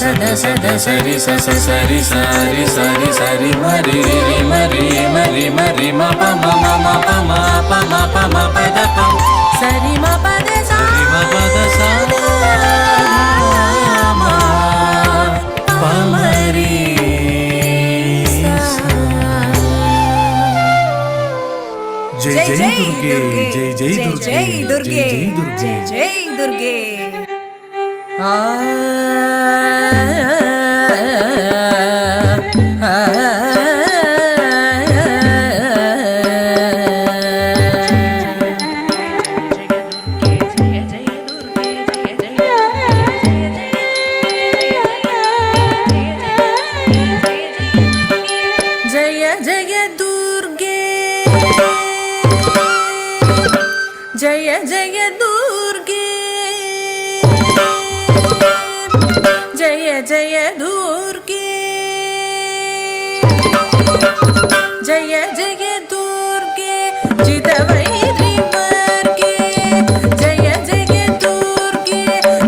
सद सद सरि स सरि सरि सरि सरि मरि रि मरि मरि मरि म प म म म प म प म प म प द प सरि म प द सा रि म प द सा म प म रि जय जय दुर्गे जय जय दुर्गे जय दुर्गे जय दुर्गे जय जय दुर्गे जय जय दुर्गे जय जय दुर्गे जय जय दुर्गे जितवैरि वर्गे जय जय दुर्गे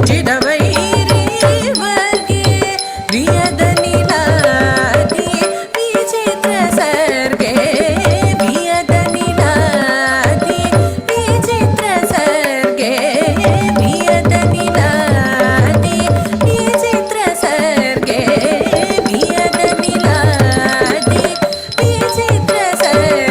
जितवैरि वर्गे वियदनिलादि विचित्र सर्गे वियदनिलादि विचित्र सर्गे वियदनिलादि विचित्र सर्गे वियदनिलादि विचित्र सर्गे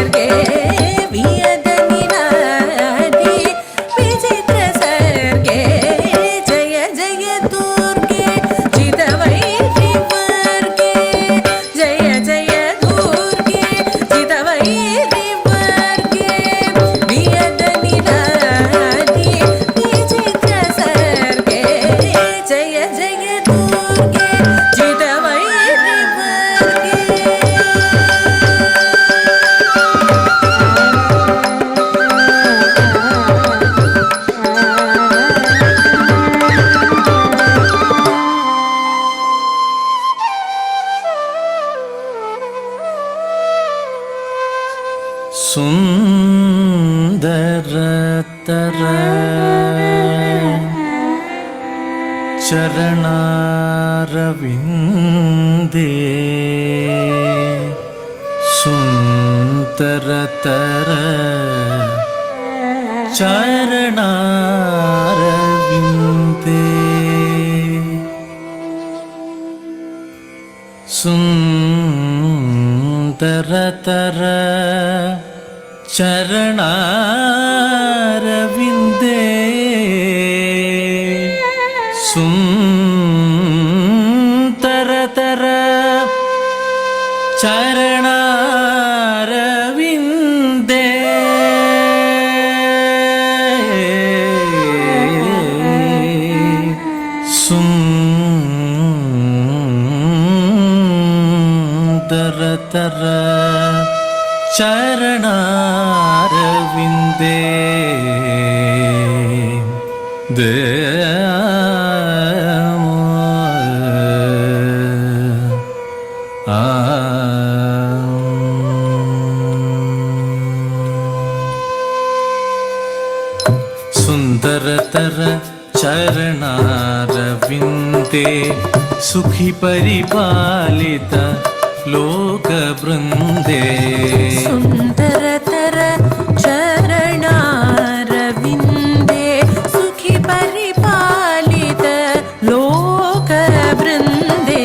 सुन्दरतर चरणारविन्दे सुन्दरतर चरणारविन्दे सुन्दरतर चरणारविन्दे सुन्दरतर चरणारविन्दे सुन्दरतर चरणारविन्दे सुन्दरतर चरणारविन्दे सुखी परिपालित लोकवृन्दे सुन्दरतर चरणारविन्दे सुखी परिपालित लोकवृन्दे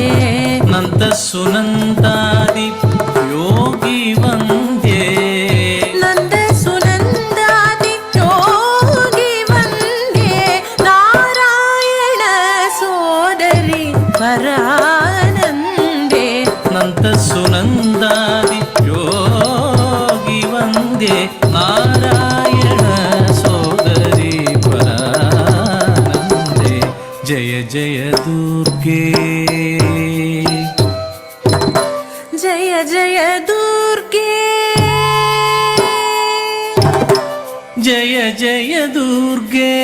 नन्द सुनन्दादि योगी वन्द्ये नन्द सुनन्दादि योगी वन्द्ये नारायण सोदरी परानन्दे नन्द सुनन्दादि योगी वन्द्ये नारायण सोदरी परानन्दे जय जय दुर्गे जय जय दुर्गे जय जय दुर्गे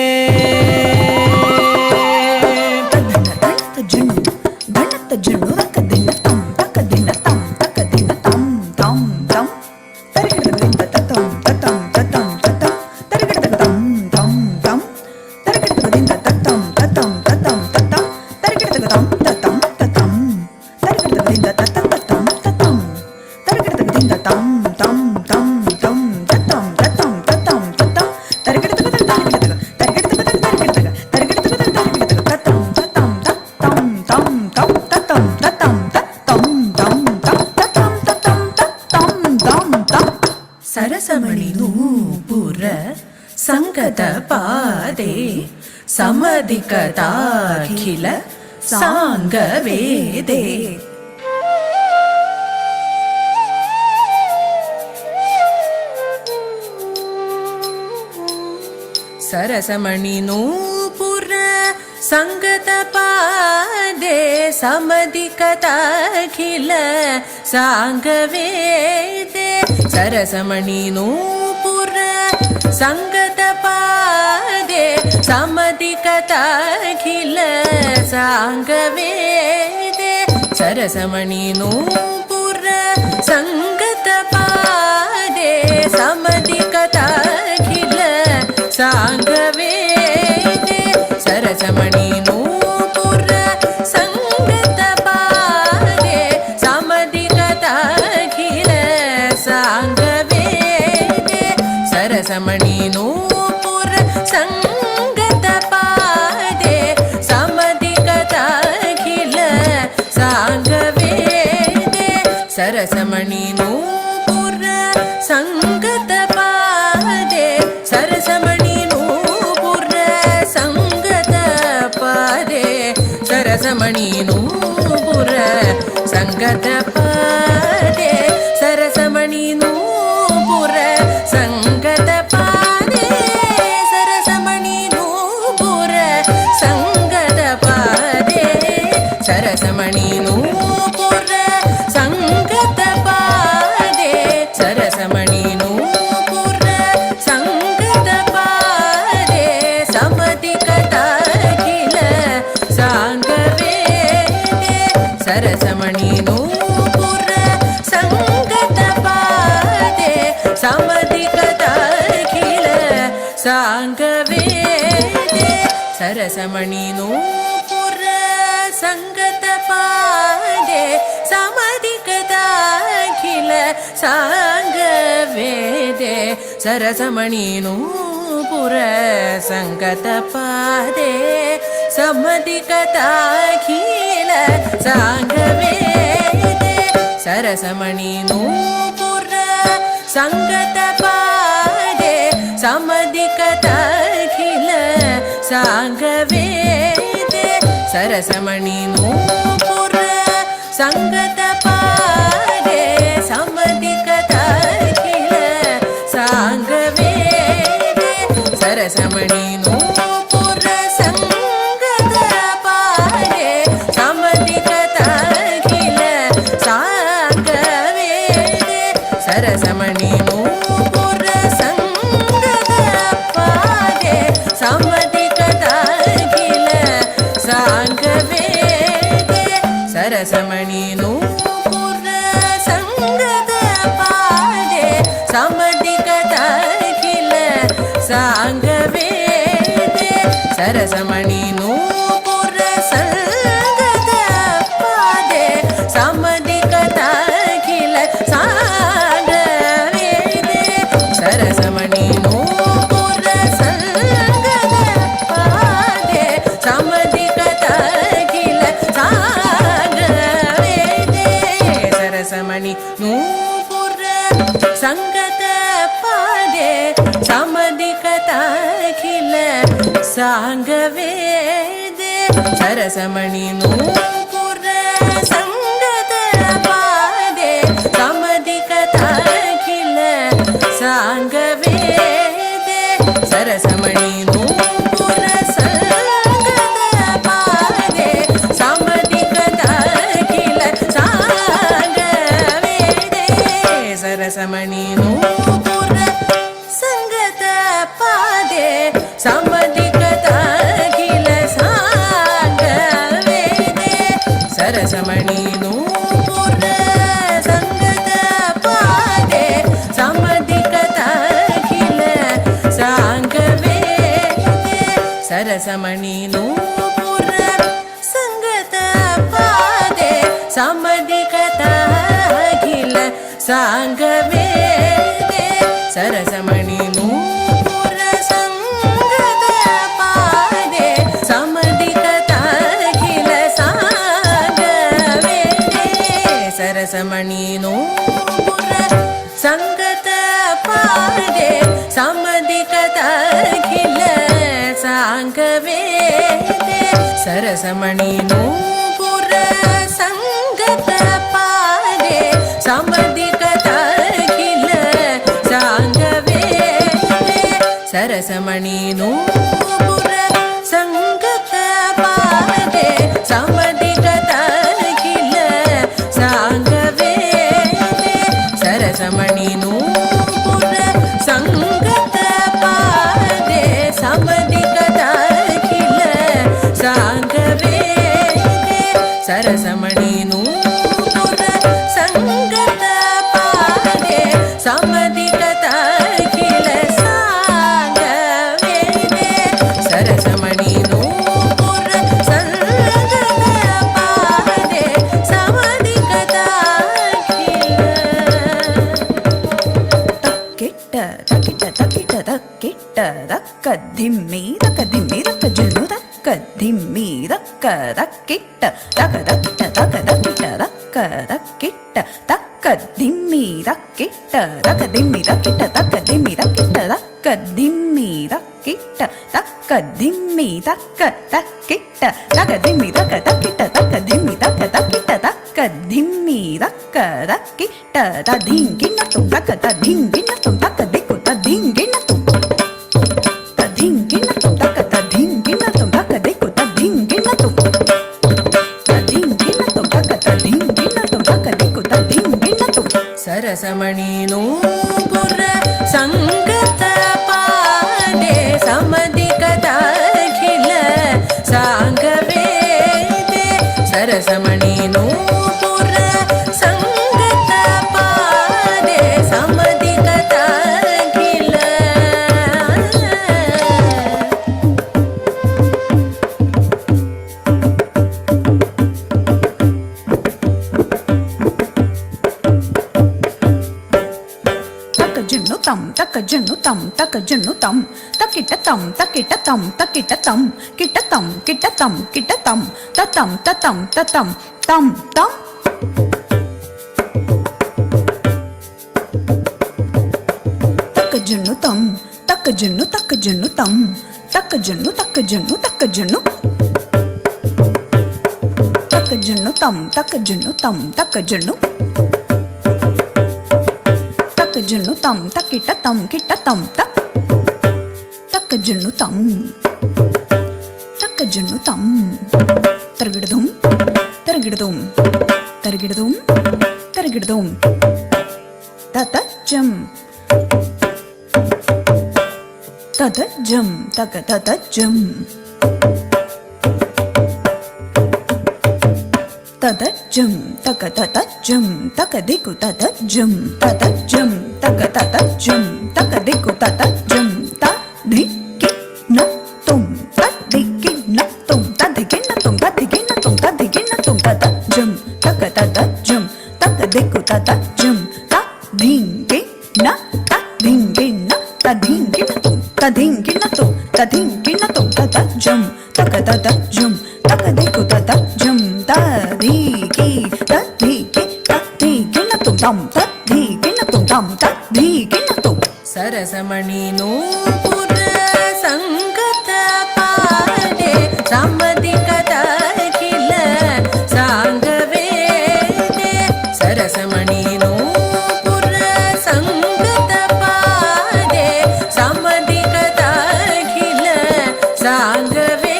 सरसमणि नूपुर संगत पादे समधिकताखिल सांग वेदे सरसमणि नूपुर संगत पादे समधिकताखिल सांग वेदे सरसमणि नूपुर संगत पादे समधिकताखिल सांग वेदे सरसमणि नूपुर संगत पादे समधिकताखिल सांग वेदे सरसमणि नूपुर संगत पादे समधिकताखिल सांग वेदे सरसमणि नूपुर संगत पादे समधिकताखिल सांग वेदे सरसमणि नूपुर संगत पादे सरसमणि नूपुर संगत पादे सरसमणि नूपुर संगत पादे सरसमणि नूपुर संगत पादे सरसमणि नूपुर संगत पादे सरसमणि नूपुर संगत पादे सरसमणि नूपुर सरसमणि नूपुर संगत पादे समधिकदाखिल सांग वेदे सरसमणि नूपुर संगत पादे समधिकदाखिल सांग वेदे सरसमणि नूपुर संगत पादे समधिकदाखिल सांग वेदे सरसमणि नूपुर संगत पादे समधिकदाखिल सांग वेदे सरसमणि नूपुर संगत पादे समधिकदाखिल सांग वेदे सरसमणि नूपुर संगत पादे समधिकदाखिल सांग वेदे सरसमणि नूपुर संगत पादे समधिकदाखिल सांग वेदे सरसमणि नूपुर संगत पादे समधिकदाखिल सांग वेदे सरसमणि नूपुर संगत पादे समधिकदाखिल सांग वेदे सरसमणि नूपुर संगत पादे समधिकदाखिल सांग वेदे सरसमणि नूपुर संगत पादे समधिकदाखिल सांग वेदे सरसमणि नूपुर संगत पादे समधिकदाखिल सांग वेदे सरसमणि नूपुर संगत पादे समधिकदाखिल सांग वेदे सरसमणि नूपुर संगत पादे समधिकदाखिल सांग वेदे सरसमणि नूपुर संगत पादे समधिकदाखिल सांग वेदे सरसमणि नूपुर संगत पादे समधिकदाखिल सांग वेदे सरसमणि नूपुर संगत पादे समधिकदाखिल सांग वेदे सरसमणि नूपुर संगत पादे समधिकदाखिल सांग वेदे सरसमणि नूपुर संगत पादे समधिकदाखिल सांग वेदे सरसमणि नूपुर संगत पादे समधिकदाखिल सांग वेदे सरसमणि नूपुर संगत पादे समधिकदाखिल सांग वेदे सरसमणि नूपुर संगत पादे समधिकदाखिल तक्किट्ट तक्किट्ट तक्किट्ट तक्किट्ट तक्क धिम्मी तक्क धिम्मी तक्क जुनु तक्क धिम्मी तक्क तक्किट्ट तक्क तक्किट्ट तक्क तक्किट्ट तक्क तक्किट्ट तक्क धिम्मी तक्किट्ट तक्क धिम्मी तक्किट्ट तक्क धिम्मी तक्किट्ट तक्क धिम्मी तक्किट्ट तक्क धिम्मी तक्क तक्किट्ट तक्क धिम्मी तक्क तक्किट्ट तक्क धिम्मी तक्क तक्किट्ट तक्क धिम्मी तक्क तक्किट्ट तधिंगिन्न तुम तक्क तधिंगिन्न तुम तक्क दिक्कु तधिंगिन्न तुम तधिंगिन्न तुम तक्क तधिंगिन्न तुम तक्क दिक्कु तधिंगिन्न तुम तधिंगिन्न तुम तक्क तधिंगिन्न तुम तक्क दिक्कु तधिंगिन्न तुम सरसमणि नूपुर संगत पादे समधिकदाखिल सांग वेदे सरसमणि नूपुर संगत पादे समधिकदाखिल tam takajunu tam takajunu tam takita tam takita tam takita tam kita tam tatam tatam tatam tam tam takajunu tam takajunu takajunu tam takajunu takajunu takajunu takajunu tam takajunu tam takajunu takajunu tam takita tam kita tam tak takajunu tam takajunu tam targidum targidum targidum targidum tatacham tatacham takatacham tatacham takatacham takadiku tatacham tatacham takatacham takadiku tatacham tadiki na tum tadiki na tum tadiki na tum tadiki na tum tadiki na tum tatacham takatacham takadiku tatacham tadingi na tadingi na tadingi na tum tadingi na tum tadingi na tum tatacham takatacham takadiku tatacham tadiki tadiki tadiki na tum tam tadiki na tum tam tadiki na tum सरसमणि Nupur संगत पादे सामदिकत अखिल सांगवेदे सरसमणि नूपुर संगत पादे सामदिकत अखिल सांगवेदे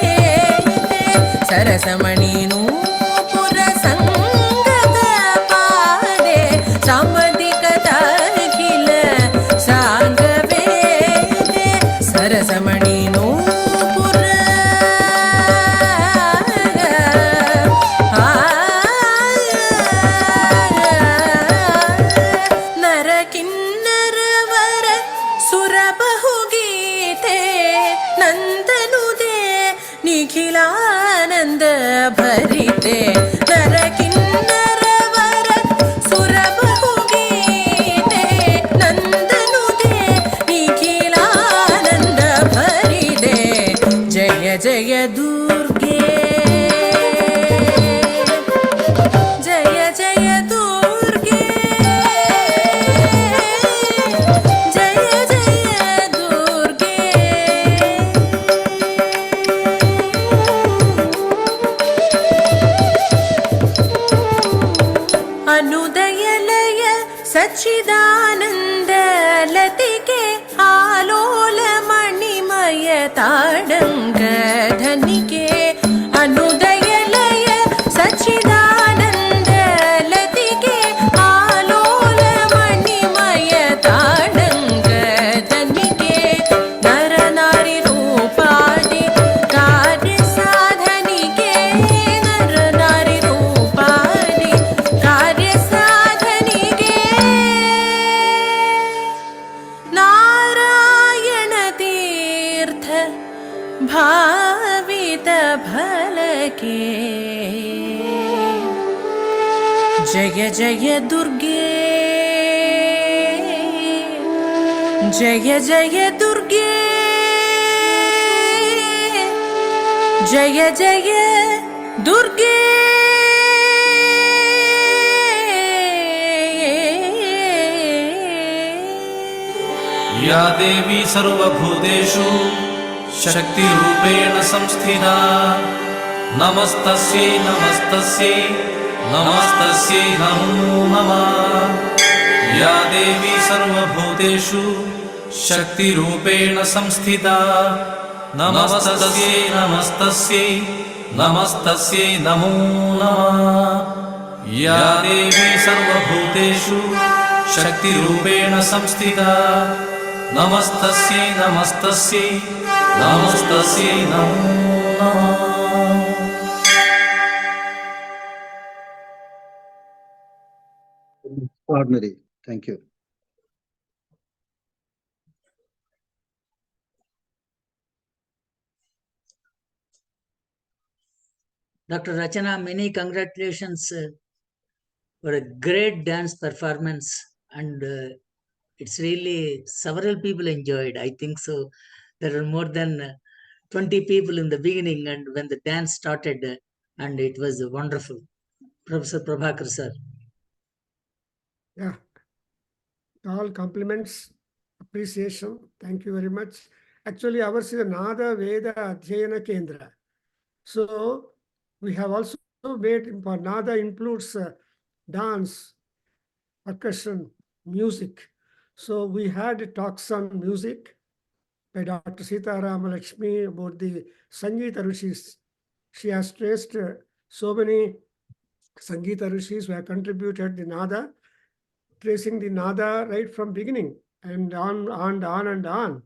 सरसमणि नूपुर संगत पादे सामदिकत अखिल सांगवेदे सरसमणि नूपुर नर किन्नर वर सुर बहुगीते नंदनुदे निखिलानंद भरिते नर किन्नर वर सुर बहुगीते नंदनुदे निखिलानंद भरिते जय जय दुर्गे जय जय दुर्गे जय जय दुर्गे अनुदय लय सच्चिदानंद लतिके आलोल मणिमय ताडंग धनिके अनुदय लय सच्चिदानंद लतिके आलोल मणिमय ताडंग धनिके नर नारी रूपादि कार्य साधनिके नर नारी रूपादि कार्य साधनिके नारायण तीर्थ भावित भलके जय जय दुर्गे जय जय दुर्गे जय जय दुर्गे या देवी सर्वभूतेषु शक्तिरूपेण संस्थिता नमस्तस्यै नमस्तस्यै नमस्तस्यै नमो नमः या देवी सर्वभूतेषु शक्तिरूपेण संस्थिता नमस्तस्यै नमस्तस्यै नमस्तस्यै नमो नमः या देवी सर्वभूतेषु शक्तिरूपेण संस्थिता नमस्तस्यै नमस्तस्यै नमस्तस्यै नमो नमः Extraordinary. Thank you. Dr. Rachana, many congratulations for a great dance performance, and It's really several people enjoyed. I think so. There are more than 20 people in the beginning, and when the dance started, and it was wonderful. Professor Prabhakar sir. Yeah. All compliments, appreciation. Thank you very much. Actually, ours is a Nada Veda Adhyayana Kendra. So we have also made for Nada includes dance, percussion, music. So we had talks on music by Dr. Sita Ramalakshmi about the Sangeeta Rishis. She has traced so many Sangeeta Rishis who have contributed the Nada, tracing the Nada right from beginning and on and on and on.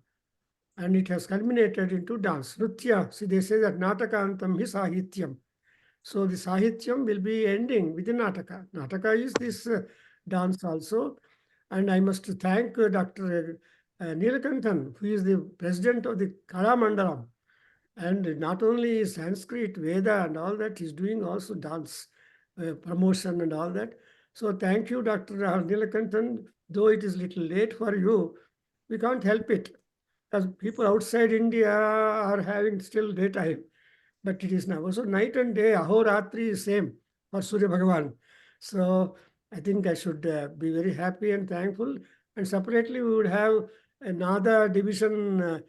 And it has culminated into dance. Nritya, see they say that Natakantam hi Sahityam. So the Sahityam will be ending with the Nataka. Nataka is this dance also. And I must thank Dr. Nilakanthan, who is the president of the Kala Mandalam. And not only Sanskrit, Veda and all that, he's doing also dance promotion and all that. So thank you, Dr. Nilakanthan. Though it is little late for you, we can't help it. Because people outside India are having still daytime. But it is now. So night and day, Ahoratri is same for Surya Bhagavan. So I think I should be very happy and thankful. And separately, we would have another division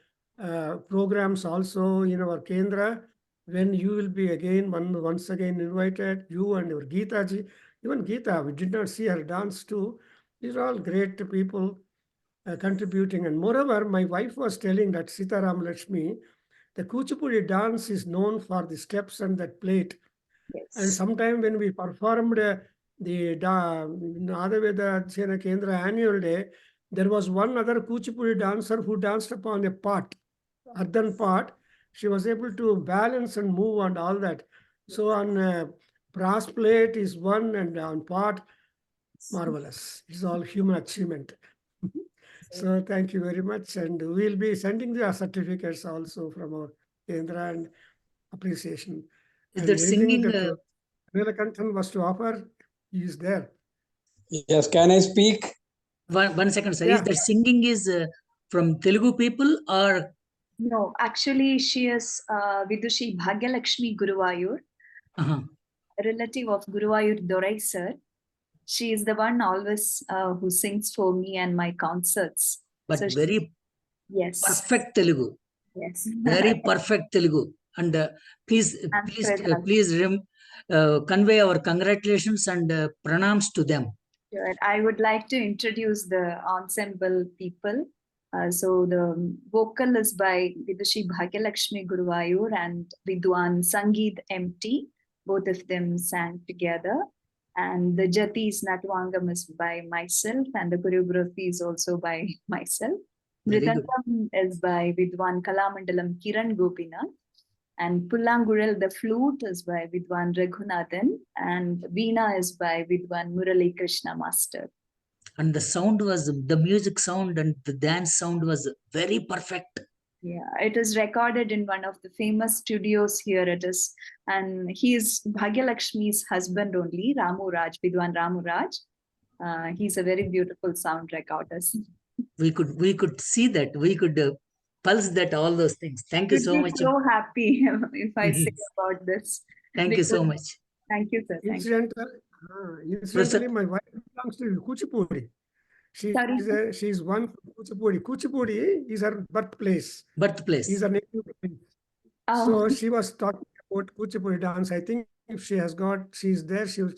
programs also in our Kendra, when you will be again once again invited, you and your Geeta ji. Even Geeta, we did not see her dance too. These are all great people contributing. And moreover, my wife was telling that Sita Ramalakshmi, the Kuchipudi dance is known for the steps and that plate. Yes. And sometime when we performed the Adhyayana Adhyayana Kendra annual day, there was one other Kuchipudi dancer who danced upon a pot, earthen pot. She was able to balance and move and all that. So on brass plate is one, and on pot, marvelous. It's all human achievement. So thank you very much. And we'll be sending the certificates also from our Kendra and appreciation. Is And that singing? That Nilakanthan was to offer, he is there. Yes, can I speak? One second, sir. Yeah. Is that singing is from Telugu people or? No, actually, she is Vidushi Bhagyalakshmi Guruvayur, a relative of Guruvayur Dorai sir. She is the one always who sings for me and my concerts. But so very perfect Telugu. Yes. Very perfect Telugu. And please convey our congratulations and pranams to them. Sure. I would like to introduce the ensemble people. So the vocal is by Vidushi Bhagyalakshmi Guruvayur and Vidwan Sangeet MT. Both of them sang together. And the Jati's Natwangam is by myself, and the choreography is also by myself. Mridangam is by Vidwan Kalamandalam Kiran Gopinath. And Pullangurel, the flute, is by Vidwan Raghunathan. And Veena is by Vidwan Murali Krishna Master. And the sound was, the music sound and the dance sound was very perfect. Yeah, it is recorded in one of the famous studios here. It is, and he is Bhagyalakshmi's husband only, Ramu Raj, Vidwan Ramu Raj. He's a very beautiful sound recorder. We could see that. We could pulse that, all those things. Thank you so much. So happy if I say about this. Thank you so much. Thank you, sir. Incidentally, my wife belongs to Kuchipudi. She's one from Kuchipudi. Kuchipudi is her birthplace. Is her native place. Oh. So she was talking about Kuchipudi dance. I think if she's there, she'll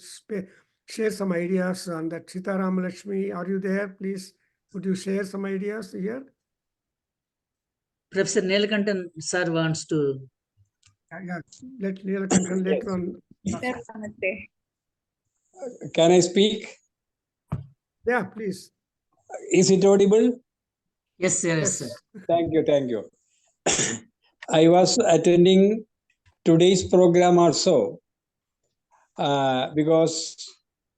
share some ideas on that. Sita Ramalakshmi, are you there? Please, would you share some ideas here? Professor Nilakanthan sir wants to. Yeah, let Nilakanthan later on. Can I speak? Yeah, please. Is it audible? Yes, sir. Yes, sir. Thank you. Thank you. I was attending today's program also because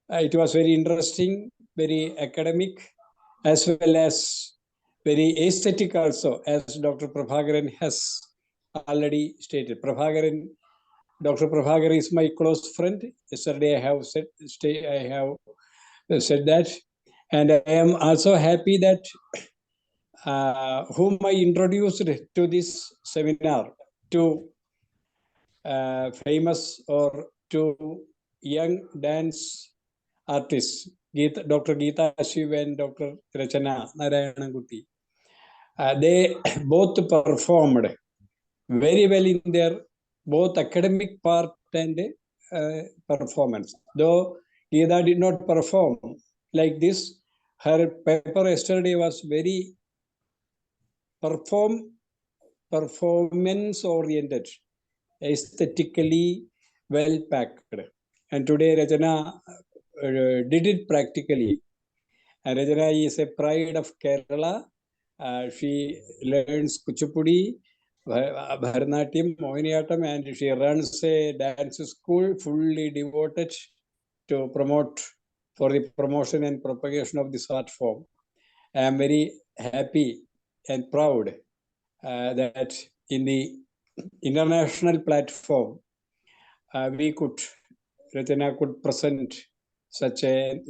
it was very interesting, very academic, as well as very aesthetic also, as Dr. Prabhakaran has already stated. Dr. Prabhakaran is my close friend. Yesterday I have said that. And I am also happy that whom I introduced to this seminar, to famous or to young dance artists, Dr. Geeta Shiv and Dr. Rachana Narayananguti. They both performed very well in their both academic part and performance. Though Geeta did not perform like this, her paper yesterday was very performance oriented, aesthetically well packed. And today Rachana did it practically. And Rachana is a pride of Kerala. She learns Kuchipudi, Bharatanatyam, Mohiniyattam, and she runs a dance school fully devoted to promote for the promotion and propagation of this art form. I am very happy and proud that in the international platform, Rachana could present such an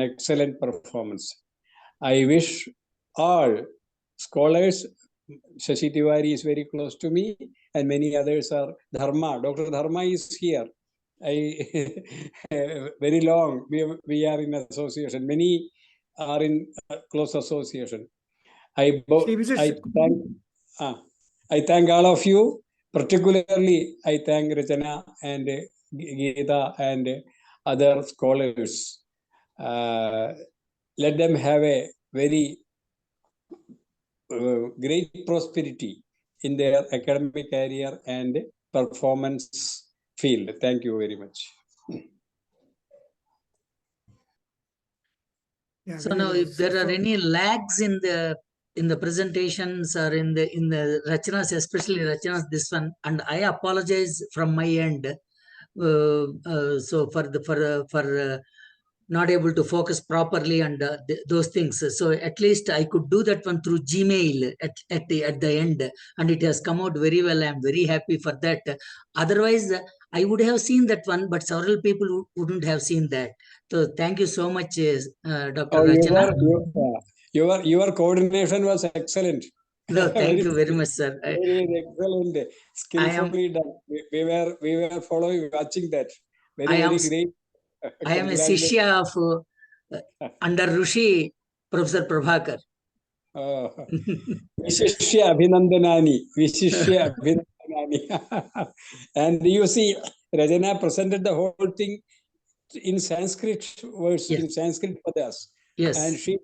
excellent performance. I wish all scholars, Shashi Tiwari is very close to me, and many others are Dharma. Dr. Dharma is here. Very long. We are in association. Many are in close association. I thank all of you. Particularly, I thank Rachana and Geeta and other scholars. Let them have a very great prosperity in their academic career and performance field. Thank you very much. Yeah, So very now, well. if there are any lags in the presentations or in the Rachana's, especially Rachana's this one, and I apologize from my end. So for not able to focus properly and those things. So at least I could do that one through Gmail at the end, and it has come out very well. I am very happy for that. Otherwise, I would have seen that one, but several people wouldn't have seen that. So thank you so much, Dr. Rachana. Your coordination was excellent. No, thank you very much, sir. Very excellent, skillfully done. We were following, watching that. Very great. I am a Shishya of under Rushi, Professor Prabhakar. Vishishya Abhinandanani. And you see, Rachana presented the whole thing in Sanskrit words, in Sanskrit padas. Yes. And she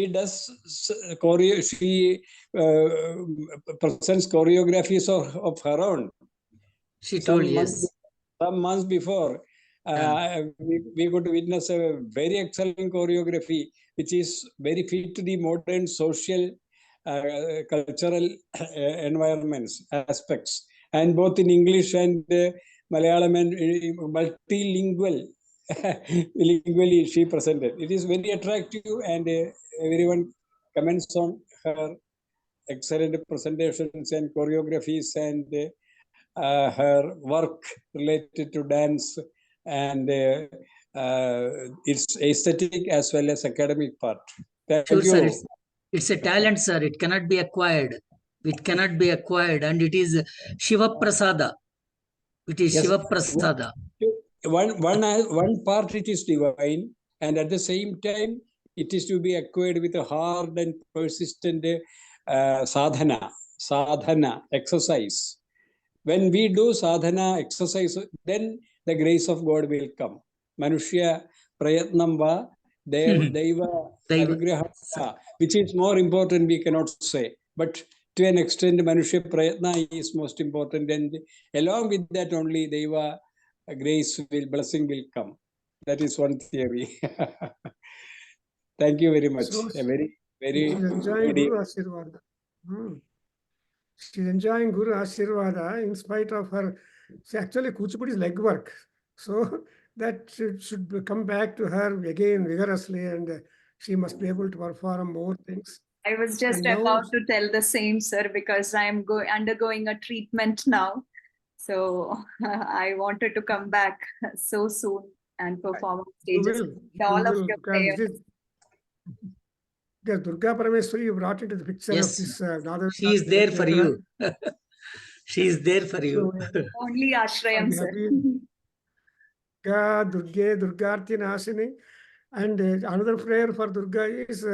does she presents choreographies of her own. She told yes. Some months before, we could witness a very excellent choreography, which is very fit to the modern social, cultural environments, aspects, and both in English and Malayalam and multilingual. Lingually, she presented. It is very attractive, and everyone comments on her excellent presentations and choreographies and her work related to dance and its aesthetic as well as academic part. Thank you. Sir, it's a talent, sir. It cannot be acquired. It cannot be acquired, and it is Shiva Prasada. It is Shiva Prasada. One part it is divine, and at the same time it is to be acquired with a hard and persistent sadhana exercise. When we do sadhana exercise, then the grace of God will come. Manushya prayatnam va deva anugraha, which is more important, we cannot say. But to an extent, Manushya prayatna is most important, and along with that only deva grace blessing will come. That is one theory. Thank you very much. So, a very she's enjoying Guru Ashirvada. She's enjoying Guru Ashirvada in spite of her. See, actually, Kuchipudi is legwork. So that should come back to her again vigorously, and she must be able to perform more things. I was just about to tell the same, sir, because I am undergoing a treatment now. So I wanted to come back so soon and perform on stages. All of your prayers. Because Durga Parameswari, you brought into the picture Yes, of this Nada. she is there for you. She is there for you. Only Ashrayam, sir. Durga, Durgarti Nashini. And another prayer for Durga is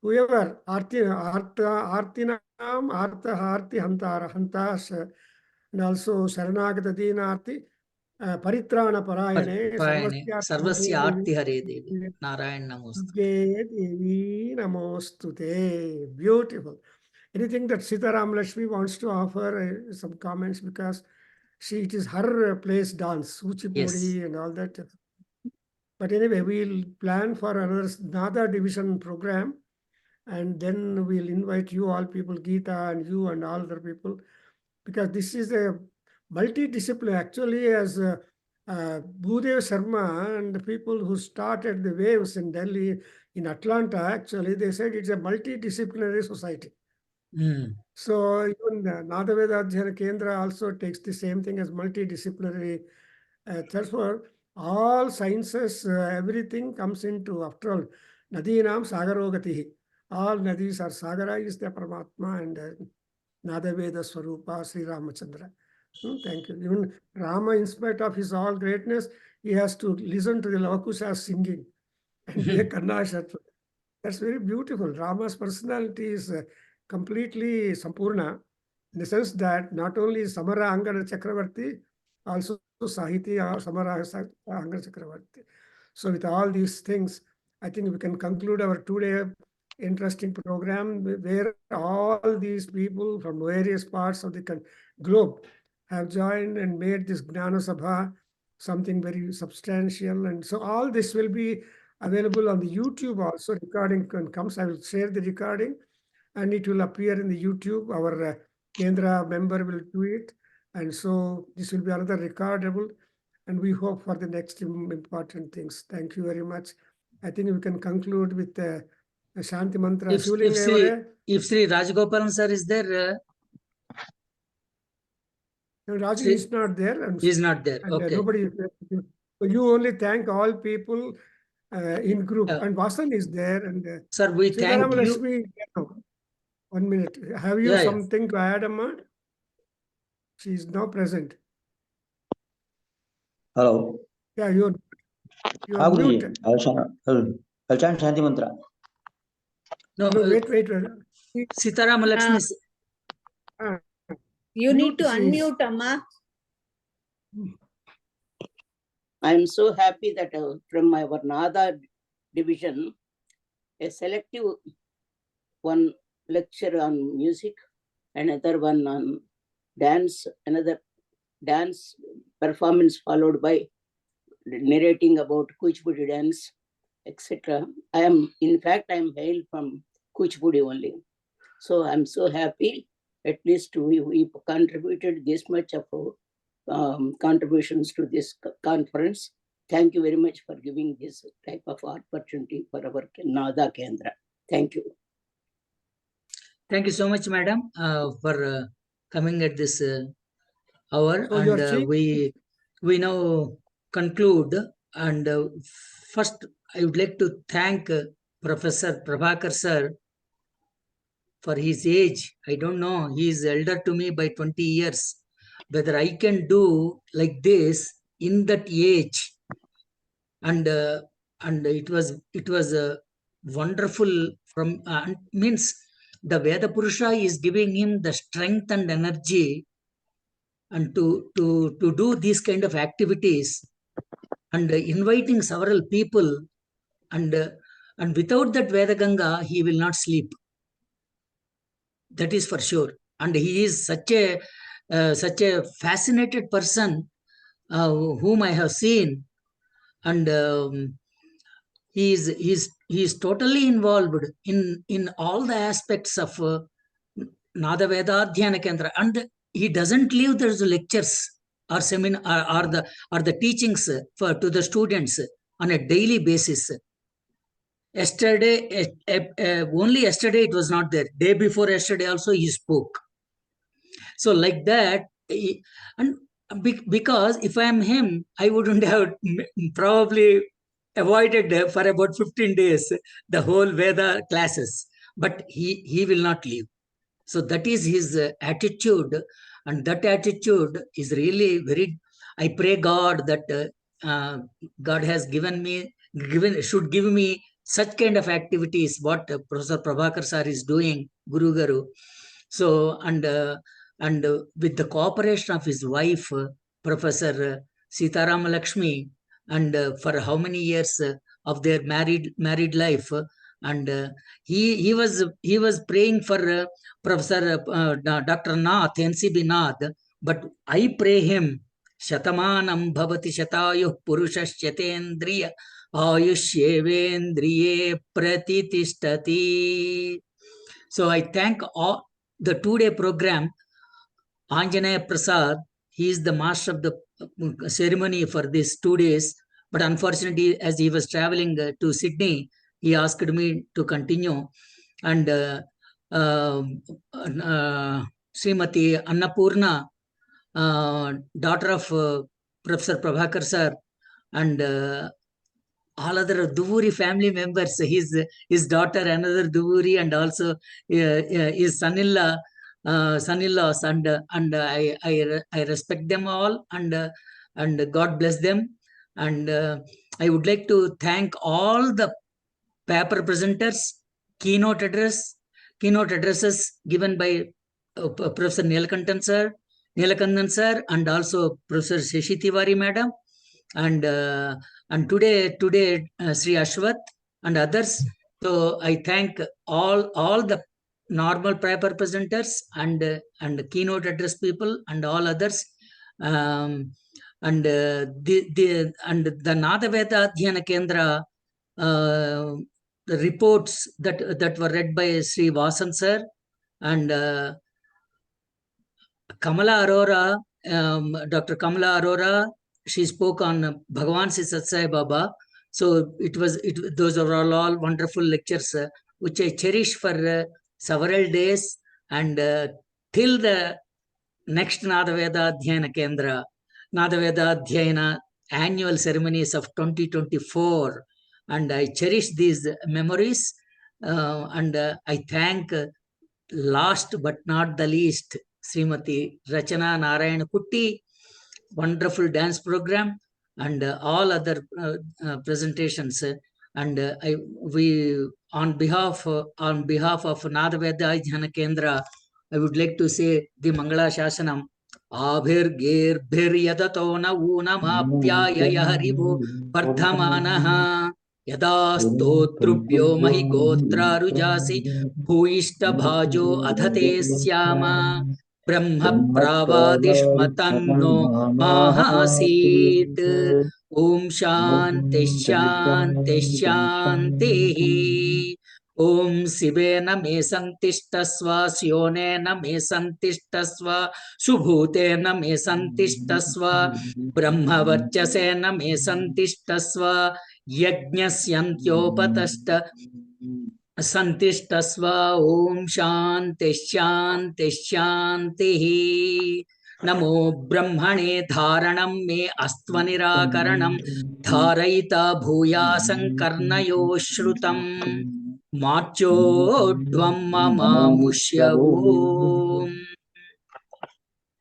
whoever Artinam, Artha Harti Hantara Hantas, and also Saranagata Dinarti, Paritrana Parayane, Sarvasya Arti Hare Devi, Narayana Namostute. Devi Namostute. Beautiful. Anything that Sita Ram Lakshmi wants to offer some comments, because it is her place dance, Uchipudi and all that. But anyway, we'll plan for another Nada division program, and then we'll invite you all people, Geeta and you and all other people, because this is a multidisciplinary. Actually, as Bhudev Sharma and the people who started the waves in Delhi, in Atlanta, actually, they said it's a multidisciplinary society. So even Nada Veda Adhyayana Kendra also takes the same thing as multidisciplinary. Therefore, all sciences, everything comes into, after all, Nadinam Sagarogatihi. All Nadis are Sagara is the Paramatma, and Nada Veda Swarupa Sri Ramachandra. Thank you. Even Rama, in spite of his all greatness, he has to listen to the Lavakushas singing and be a Kannada. That's very beautiful. Rama's personality is completely Sampurna, in the sense that not only Samara Angana Chakravarti, also Sahiti Samara Angana Chakravarti. So with all these things, I think we can conclude our 2-day interesting program, where all these people from various parts of the globe have joined and made this Gnana Sabha something very substantial. And so all this will be available on the YouTube also. Recording comes, I will share the recording, and it will appear in the YouTube. Our Kendra member will do it. And so this will be another recordable, and we hope for the next important things. Thank you very much. I think we can conclude with the Shanti Mantra. If Sri Rajgopalan sir is there, Raju is not there. He is not there. And Okay. nobody is there. So you only thank all people in group. And Vasan is there. And sir, we thank you. Lakshmi, 1 minute. Have you something to add, Amma? She is now present. Hello. Yeah, you are muted. I'll chant Shanti Mantra. No, wait. Sitaram Lakshmi. You need to unmute, Amma. I am so happy that from our Nada division, a selective one lecture on music, another one on dance, another dance performance followed by narrating about Kuchipudi dance, etc. In fact, I am hailed from Kuchipudi only. So I'm so happy. At least we contributed this much of contributions to this conference. Thank you very much for giving this type of opportunity for our Nada Kendra. Thank you. Thank you so much, madam, for coming at this hour. So and we now conclude. And first, I would like to thank Professor Prabhakar sir for his age. I don't know, he is elder to me by 20 years. Whether I can do like this in that age. And it was wonderful. From means the Veda Purusha is giving him the strength and energy, and to do these kind of activities, and inviting several people, and without that Veda Ganga, he will not sleep. That is for sure. And he is such a fascinated person whom I have seen, and he is totally involved in all the aspects of Nada Veda Adhyayana Kendra, and he doesn't leave those lectures or seminar or the teachings to the students on a daily basis. Yesterday, only yesterday it was not there. Day before yesterday also he spoke. So like that, and because if I am him, I wouldn't have probably avoided for about 15 days the whole Veda classes, but he will not leave. So that is his attitude, and that attitude is really very. I pray God that God has should give me such kind of activities what Professor Prabhakar sir is doing, Guru Garu. So and with the cooperation of his wife, Professor Sitaram Lakshmi, and for how many years of their married life, and he was praying for Professor Dr. Nath, NCB Nath, but I pray him Shatamanam Bhavati Shatayu Purushashyatendriya Ayushyevendriye Pratitistati. So I thank all the 2-day program. Anjanaya Prasad, he is the master of the ceremony for these 2 days. But unfortunately, as he was traveling to Sydney, he asked me to continue. And Srimati Annapurna, daughter of Professor Prabhakar sir, and all other Duvuri family members, his daughter, another Duvuri, and also his son-in-law, son-in-laws, and I respect them all, and God bless them. And I would like to thank all the paper presenters, keynote addresses given by Professor Neelakandan sir, and also Professor Shashi Tiwari madam, and today Sri Ashwath and others. So I thank all the normal paper presenters and keynote address people and all others. And the Nada Veda Adhyayana Kendra, the reports that were read by Sri Vasan sir and Kamala Arora, Dr. Kamala Arora, she spoke on Bhagavan Sri Satsai Baba. So those are all wonderful lectures, which I cherish for several days, and till the next Nada Veda Adhyayana Kendra, Nada Veda Adhyayana annual ceremonies of 2024. And I cherish these memories, and I thank last but not the least Srimati Rachana Narayana Kutti, wonderful dance program, and all other presentations. And we on behalf of Nada Veda Adhyayana Kendra, I would like to say the Mangala Shasanam. Abhirgirbiryadato na unamapyaya harivo vardhamanaha yada stotrubhyo mahi gotra rujasi bhuishta bhajo adhate syama brahma pravadishmatanno mahasit. Om Shanti Shanti Shanti. Om Sivena me santistasva, Sionena me santistasva, Subhutena me santistasva, Brahma Varchasena me santistasva, Yajnasyantyopatascha santistasva. Om Shanti Shanti Shanti. Namo Brahmane Dharanam me Astva Nirakaranam Dharayita Bhuyasam Karnayo Shrutam Machodvam Mama Mushyavom.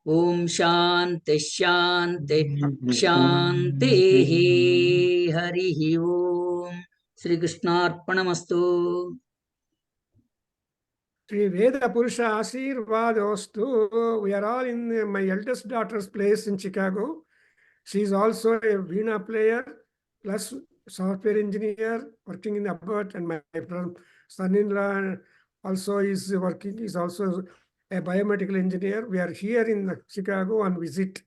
Om Shanti Shanti Shanti. Hari Om. Sri Krishnarpanamastu. Sri Veda Purusha Asirvadostu. We are all in my eldest daughter's place in Chicago. She is also a Veena player, plus software engineer, working in Abbott, and my son-in-law also is working, is also a biomedical engineer. We are here in Chicago on visit.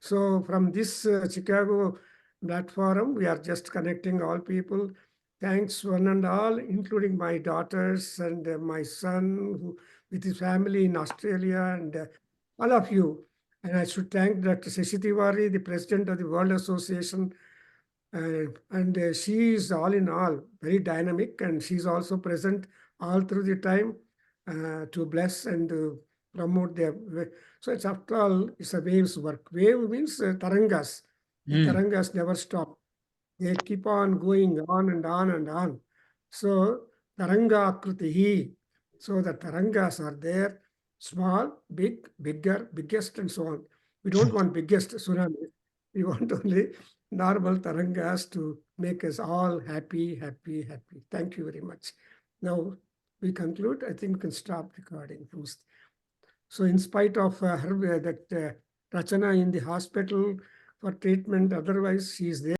So from this Chicago platform, we are just connecting all people. Thanks one and all, including my daughters and my son who, with his family in Australia, and all of you. And I should thank Dr. Shashi Tiwari, the president of the World Association. And she is all in all very dynamic, and she's also present all through the time to bless and promote their. So it's after all, it's a waves work. Wave means tarangas. The tarangas never stop. They keep on going on and on and on. So Taranga Akritihi. So the Tarangas are there, small, big, bigger, biggest, and so on. We don't want biggest tsunami. We want only normal Tarangas to make us all happy, happy, happy. Thank you very much. Now we conclude. I think we can stop recording. So in spite of her, that Rachana in the hospital for treatment, otherwise she is there.